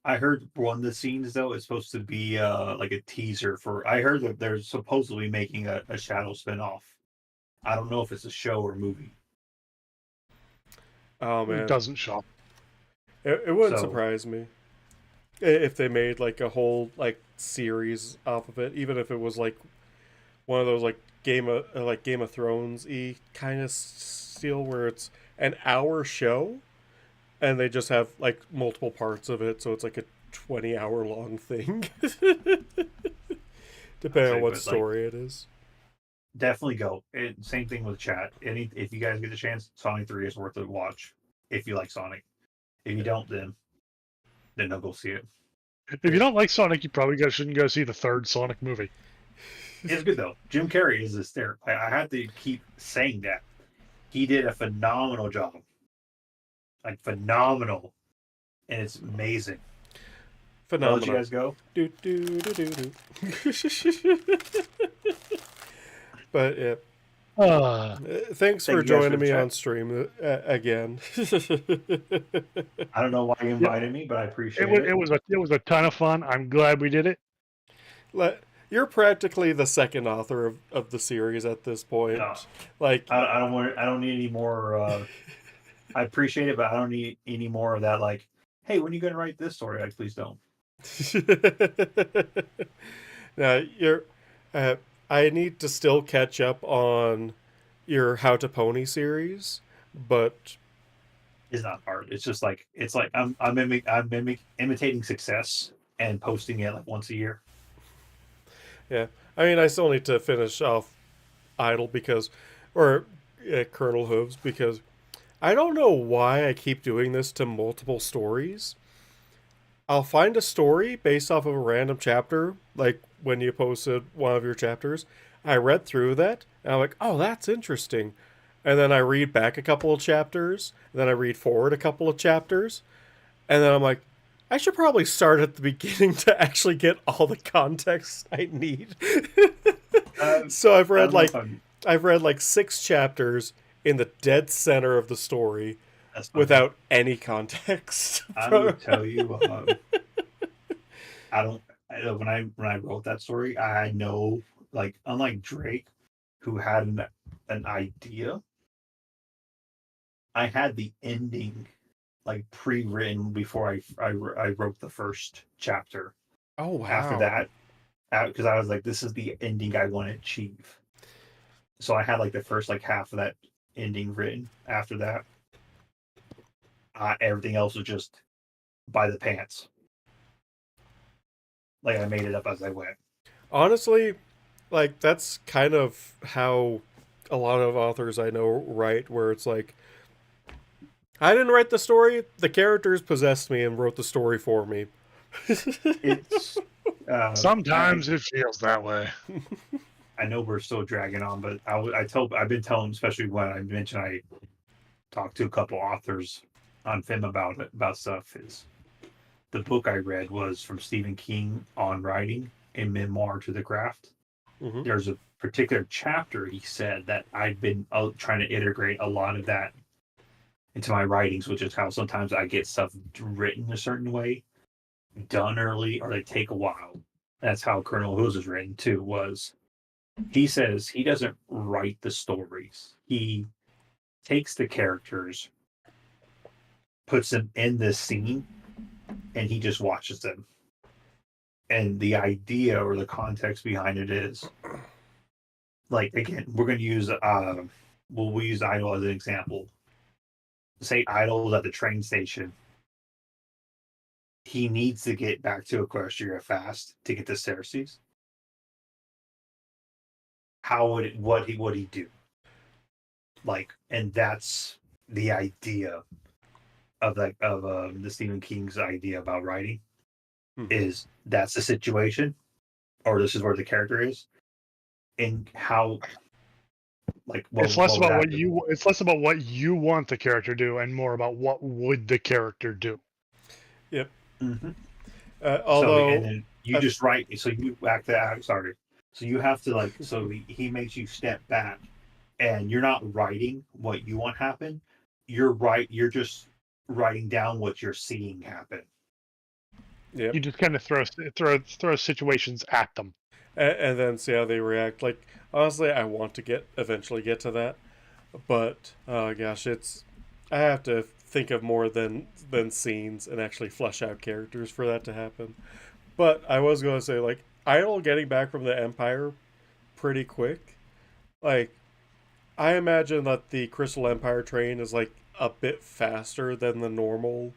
I heard one of the scenes though is supposed to be like a teaser for. I heard that they're supposedly making a Shadow spinoff. I don't know if it's a show or movie. Oh It man. doesn't shock. It wouldn't So- surprise me if they made like a whole like series off of it, even if it was like one of those like Game of Thrones y kind of steel where it's an hour show and they just have like multiple parts of it, so it's like a 20-hour long thing. Depending on what story it is. Definitely go. Same thing with chat. If you guys get the chance, Sonic 3 is worth a watch. If you like Sonic. If you don't, then don't go see it. If you don't like Sonic, you probably shouldn't go see the 3rd Sonic movie. It's good though. Jim Carrey is hysterical. I have to keep saying that. He did a phenomenal job. Like phenomenal. And it's amazing. I'll let you Phenomenal. guys go. Do, do, do, do, do. But yeah. Thanks for you guys joining for the me chat. on stream again. I don't know why you invited me, but I appreciate it. It was a ton of fun. I'm glad we did it. You're practically the second author of the series at this point. No. Like I don't need any more. I appreciate it, but I don't need any more of that. Like, hey, when are you going to write this story? Like, please don't. now I need to still catch up on your How to Pony series, but it's not hard. It's just like I'm imitating success and posting it like once a year. Yeah, I mean I still need to finish off Idle Colonel Hooves because I don't know why I keep doing this to multiple stories. I'll find a story based off of a random chapter, like when you posted one of your chapters. I read through that, and I'm like, oh, that's interesting. And then I read back a couple of chapters, and then I read forward a couple of chapters, and then I'm like, I should probably start at the beginning to actually get all the context I need. So I've read like 6 chapters in the dead center of the story without any context. I will tell you, when I wrote that story, I know, like, unlike Drake, who had an idea, I had the ending like pre-written before I wrote the first chapter. Oh wow! After that, because I was like, this is the ending I want to achieve. So I had like the first like half of that ending written. After that, everything else was just by the pants. Like I made it up as I went. Honestly, like that's kind of how a lot of authors I know write, where it's like, I didn't write the story, the characters possessed me and wrote the story for me. It's sometimes it feels that way. I know we're still dragging on, but I've been telling, especially when I mentioned I talked to a couple authors on FIM about stuff, is the book I read was from Stephen King on writing, a memoir to the craft. Mm-hmm. There's a particular chapter he said that I've been trying to integrate a lot of that into my writings, which is how sometimes I get stuff written a certain way, done early, or they take a while. That's how Colonel Hooves is written too. He says he doesn't write the stories. He takes the characters, puts them in this scene, and he just watches them. And the idea or the context behind it is like again, we're going to use we'll use Idol as an example. Say Idol is at the train station. He needs to get back to Equestria fast to get to Ceres. How would what he do? Like, and that's the idea of the Stephen King's idea about writing. Is that's the situation, or this is where the character is, and how. Like, it's less about what you. It's less about what you want the character to do, and more about what would the character do. Yep. Mm-hmm. Although, and then you just write. So you act that. Sorry. So you have to like. So he makes you step back, and you're not writing what you want happen. You're just writing down what you're seeing happen. Yeah. You just kind of throw situations at them, and then see how they react. Like, honestly, I want to eventually get to that, but gosh, I have to think of more than scenes and actually flesh out characters for that to happen. But I was going to say, like, Idol getting back from the Empire pretty quick. Like, I imagine that the Crystal Empire train is like a bit faster than the normal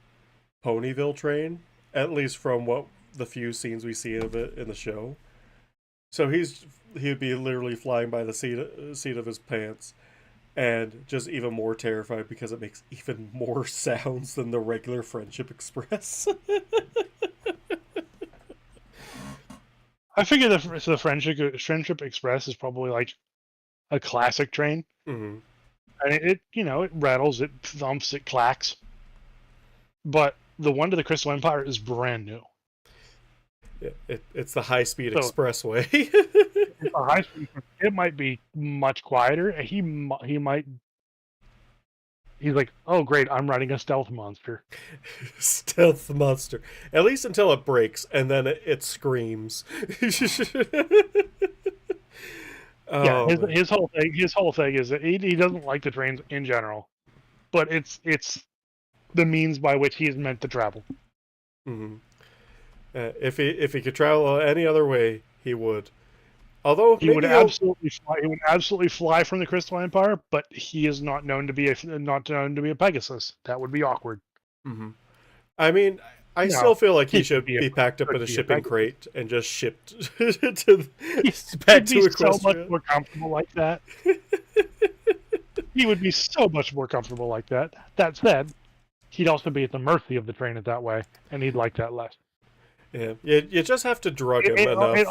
Ponyville train, at least from what the few scenes we see of it in the show. So he'd be literally flying by the seat of his pants, and just even more terrified because it makes even more sounds than the regular Friendship Express. I figure the Friendship Express is probably like a classic train, mm-hmm. and it rattles, it thumps, it clacks. But the one to the Crystal Empire is brand new. It's the high-speed expressway. It's a high-speed. It might be much quieter. He might. He's like, oh great, I'm riding a stealth monster. Stealth monster. At least until it breaks, and then it screams. Yeah, his whole thing is that he doesn't like the trains in general, but it's the means by which he is meant to travel. Mm-hmm. If he could travel any other way, he would. Although he would absolutely fly from the Crystal Empire, but he is not known to be a Pegasus. That would be awkward. Mm-hmm. I mean, I still feel like he should be packed up in a shipping crate and just shipped back to Equestria. So much more comfortable like that. He would be so much more comfortable like that. That said, he'd also be at the mercy of the train that way, and he'd like that less. Yeah, you just have to drug him enough. It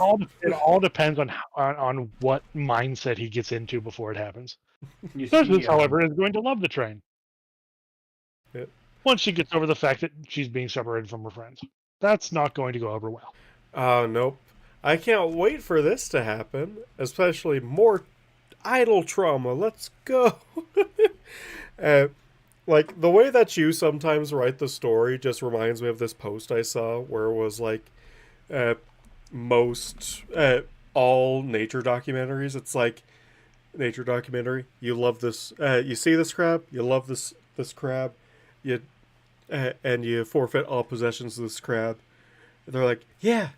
all depends on what mindset he gets into before it happens. Cersei, however, is going to love the train. Yeah. Once she gets over the fact that she's being separated from her friends. That's not going to go over well. Nope. I can't wait for this to happen, especially more Idol trauma. Let's go. Like, the way that you sometimes write the story just reminds me of this post I saw where it was like, all nature documentaries. It's like, nature documentary, you love this, you see this crab, you love this crab, and you forfeit all possessions of this crab. And they're like, yeah,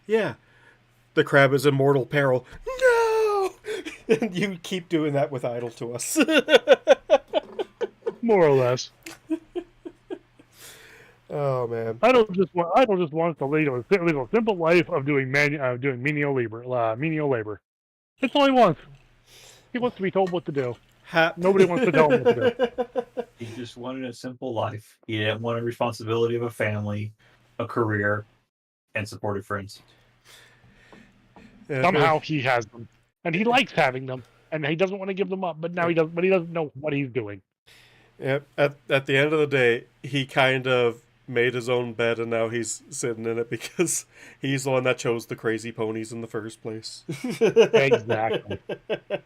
the crab is in mortal peril. No! And you keep doing that with Idol to us. More or less. Oh man! Idol just wants to lead a simple life of doing menial labor. That's all he wants. He wants to be told what to do. Nobody wants to tell him what to do. He just wanted a simple life. He didn't want a responsibility of a family, a career, and supportive friends. Somehow he has them, and he likes having them, and he doesn't want to give them up. But now he does. But he doesn't know what he's doing. Yep. At the end of the day, he kind of made his own bed, and now he's sitting in it because he's the one that chose the crazy ponies in the first place. Exactly.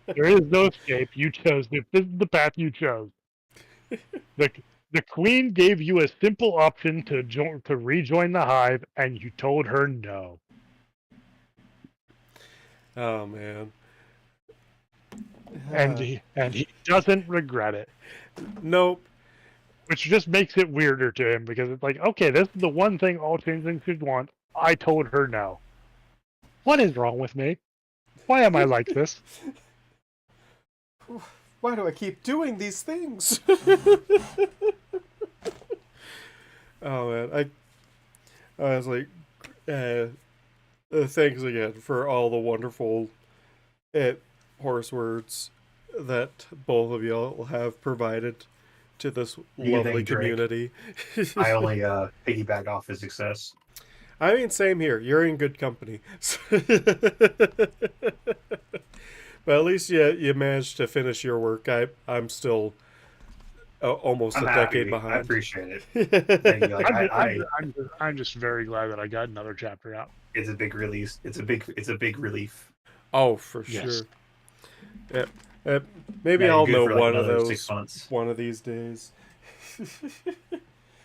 There is no escape. You chose it. This is the path you chose. The queen gave you a simple option to rejoin the hive, and you told her no. Oh man. And he doesn't regret it. Nope. Which just makes it weirder to him because it's like, okay, this is the one thing all changelings should want. I told her no. What is wrong with me? Why am I like this? why do I keep doing these things? Oh man, I was like, thanks again for all the wonderful horse words that both of y'all have provided to this You can lovely thank Drake. community. I only piggyback off his success. I mean, same here. You're in good company. But at least you managed to finish your work. I'm still almost I'm a happy. decade behind. I appreciate it. Thank you. Like, I'm just very glad that I got another chapter out. it's a big release. It's a big relief. Oh, for Yes. sure. Yeah. Maybe Yeah, I'll good know for, like, one of another those 6 months. one of these days.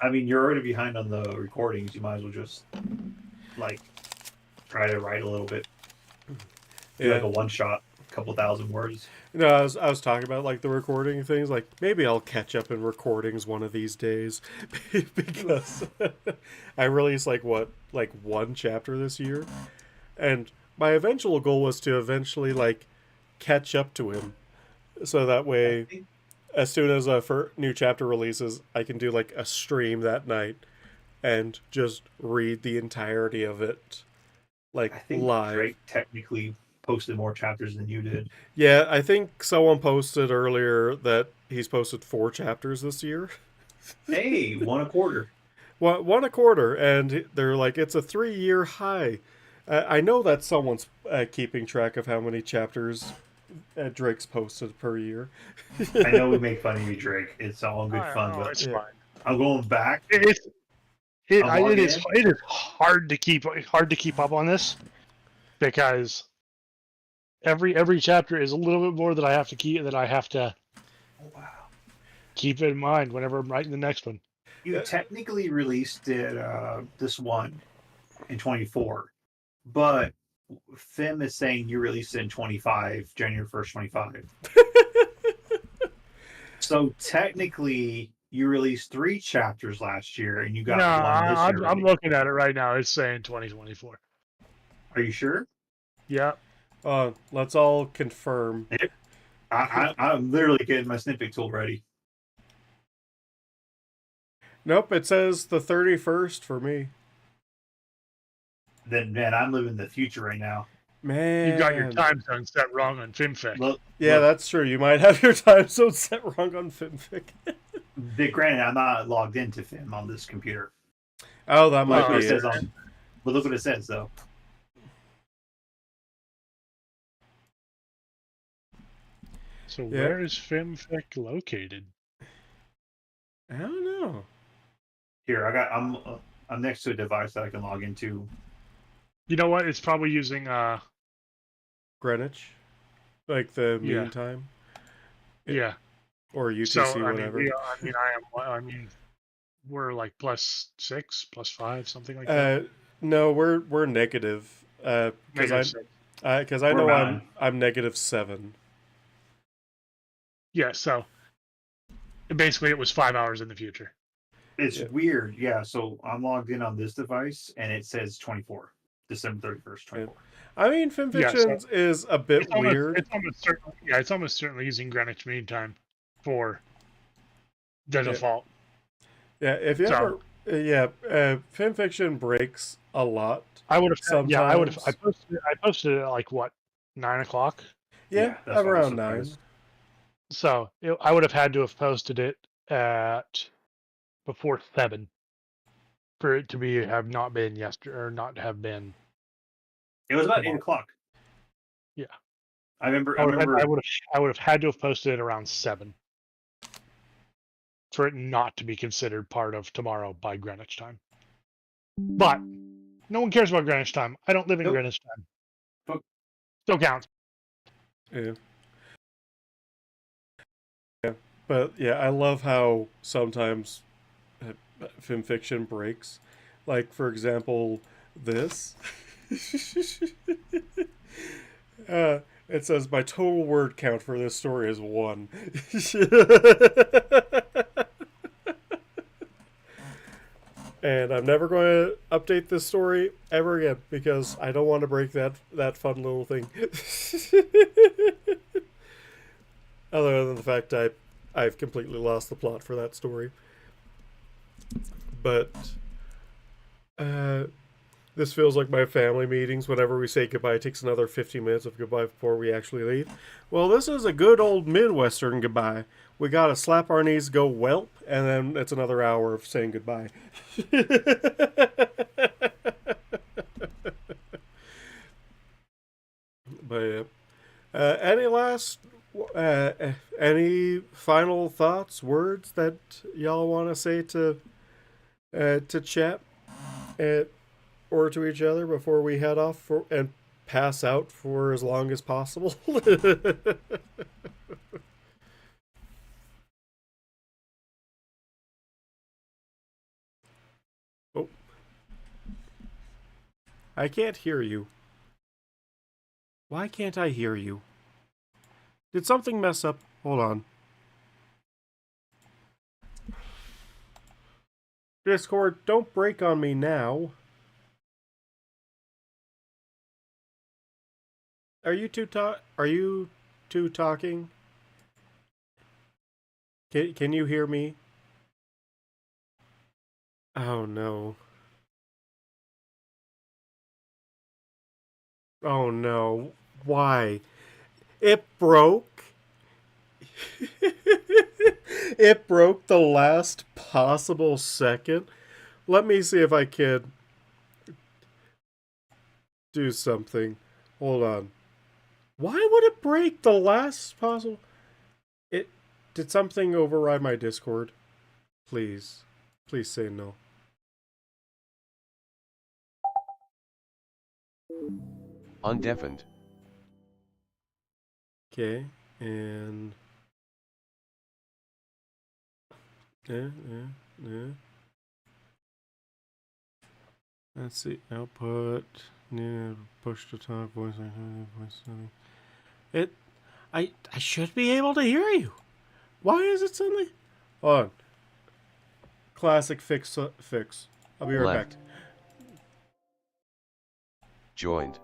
I mean, you're already behind on the recordings. You might as well just like try to write a little bit. Do like a one shot, couple thousand words. You know, I was talking about like the recording things. Like maybe I'll catch up in recordings one of these days, because I released like one chapter this year, and my eventual goal was to eventually like catch up to him, so that way, as soon as a new chapter releases, I can do like a stream that night and just read the entirety of it, like I think live. Drake technically posted more chapters than you did. Yeah, I think someone posted earlier that he's posted 4 chapters this year. Hey, one a quarter. One a quarter, and they're like, it's a 3-year high. I know that someone's keeping track of how many chapters Drake's posted per year. I know we make fun of you, Drake. It's all good fun, Oh, but it's Yeah. fine. I'm going back. It I'm it is logging hard to keep up on this, because every chapter is a little bit more that I have to Oh, wow. keep in mind whenever I'm writing the next one. You technically released it this one in 24, but Fim is saying you released it in 25, January 1st, 25. So technically, you released 3 chapters last year, and you got No, one this year. I'm looking at it right now. It's saying 2024. Are you sure? Yeah. Let's all confirm. I'm literally getting my snippet tool ready. Nope, it says the 31st for me. Then, man, I'm living the future right now. Man, You got your time zone set wrong on FimFic. Look, Yeah, that's true. You might have your time zone set wrong on FinFic. granted, I'm not logged into Fim on this computer. Oh, that might Look what be it it. says but look what it says, though. So Yeah. where is FimFic located? I don't know. Here, I'm next to a device that I can log into. You know what? It's probably using Greenwich, like the Yeah. mean time, yeah. or UTC, So whatever. I mean, we're like +6, +5, something like that. No, we're negative. Because -6. I We're know mountain. I'm -7. Yeah. So basically, it was 5 hours in the future. It's Yeah. weird. Yeah, so I'm logged in on this device, and it says 24, December 31st, 24. I mean, Yeah, FimFictions is a bit weird. It's almost certainly using Greenwich Mean Time for the default. Yeah, if you So- ever, FimFiction breaks a lot. I would have. Yeah, I would have. Sometimes. I posted it at like what, 9 o'clock. Yeah, that's why I was around 9. surprised. So I would have had to have posted it at before 7 for it to have not been yesterday, or not have been. It was about 8 Tomorrow. o'clock. Yeah. I remember. I would have had to have posted it around 7 for it not to be considered part of tomorrow by Greenwich time. But no one cares about Greenwich time. I don't live in Nope. Greenwich time. Nope. Still counts. Yeah. But yeah, I love how sometimes FimFiction breaks. Like, for example, this. It says my total word count for this story is 1. And I'm never going to update this story ever again because I don't want to break that fun little thing. other than the fact I've completely lost the plot for that story. But this feels like my family meetings. Whenever we say goodbye, it takes another 15 minutes of goodbye before we actually leave. Well, this is a good old Midwestern goodbye. We gotta slap our knees, go whelp, and then it's another hour of saying goodbye. But yeah. Any final thoughts, words that y'all want to say to chat, or to each other before we head off and pass out for as long as possible? Oh, I can't hear you. Why can't I hear you? Did something mess up? Hold on. Discord, don't break on me now. Are you two talking? Can you hear me? Oh no. Oh no. Why? It broke. It broke the last possible second. Let me see if I can do something. Hold on. Why would it break the last possible? Did something override my Discord? Please. Please say no. Undeafened. Okay, and yeah. Let's see. Output. Yeah, push to talk. Voice. It. I should be able to hear you. Why is it suddenly? Hold on. Classic fix. I'll be right Left. back. Joined.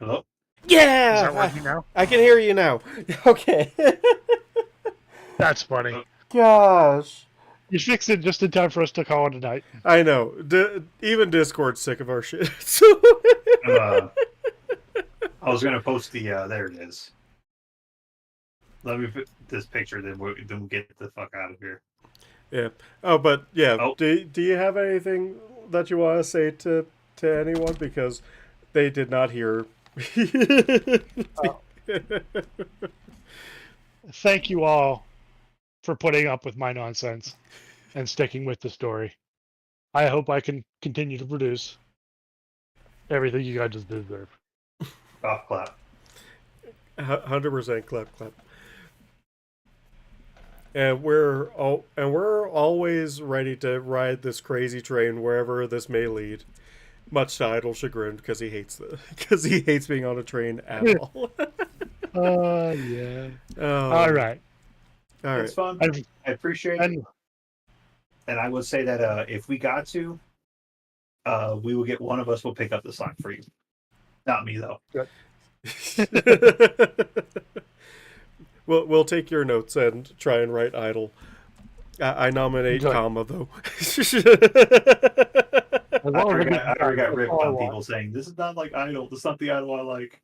Hello? Yeah! Is that working now? I can hear you now. Okay. That's funny. Gosh. You fixed it just in time for us to call it a night. I know. Even Discord's sick of our shit. I was gonna post the. There it is. Let me put this picture, then we'll get the fuck out of here. Yeah. Oh, but yeah. Oh. Do you have anything that you want to say to anyone, because they did not hear? Thank you all for putting up with my nonsense and sticking with the story. I hope I can continue to produce everything you guys deserve. Off clap. 100% clap. And we're always ready to ride this crazy train wherever this may lead. Much to Idle's chagrin, because he hates being on a train at all. Yeah. Oh. All right. It's fun. I appreciate it. And I would say that if we got to, we will get one of us will pick up the slack for you. Not me though. Good. We'll take your notes and try and write Idle. I nominate Good. comma though. I already got ripped on people saying this is not like Idle. This is not the Idle I like.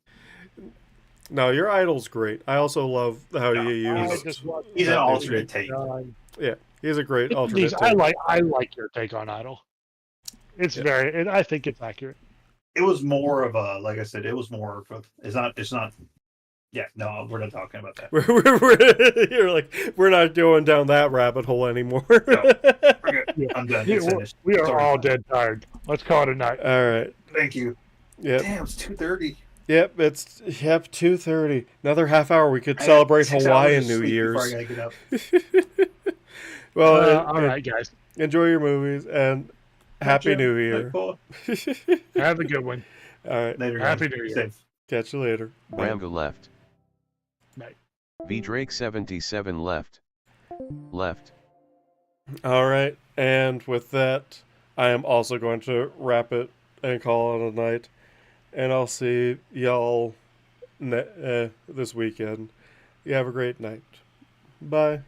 No, your Idle's great. I also love how you use. He's an alternate take. Yeah, he's a great alternate take. I like your take on Idle. It's I think it's accurate. It was more of a, like I said, it was more of a, it's not. Yeah, no, we're not talking about that. You're like, we're not going down that rabbit hole anymore. No, I'm done. We are all dead tired. Let's call it a night. All right. Thank you. Yep. Damn, it's 2:30. Yep, it's 2:30. Another half hour. We could celebrate Hawaiian New Year's. I gotta get up. Well, all right, guys. Enjoy your movies and Happy New Year. Have a good one. All right. Later, Happy New Year. Safe. Catch you later. Ramgo left. Night. V Drake 77 left. Left. All right, and with that, I am also going to wrap it and call it a night. And I'll see y'all this weekend. You have a great night. Bye.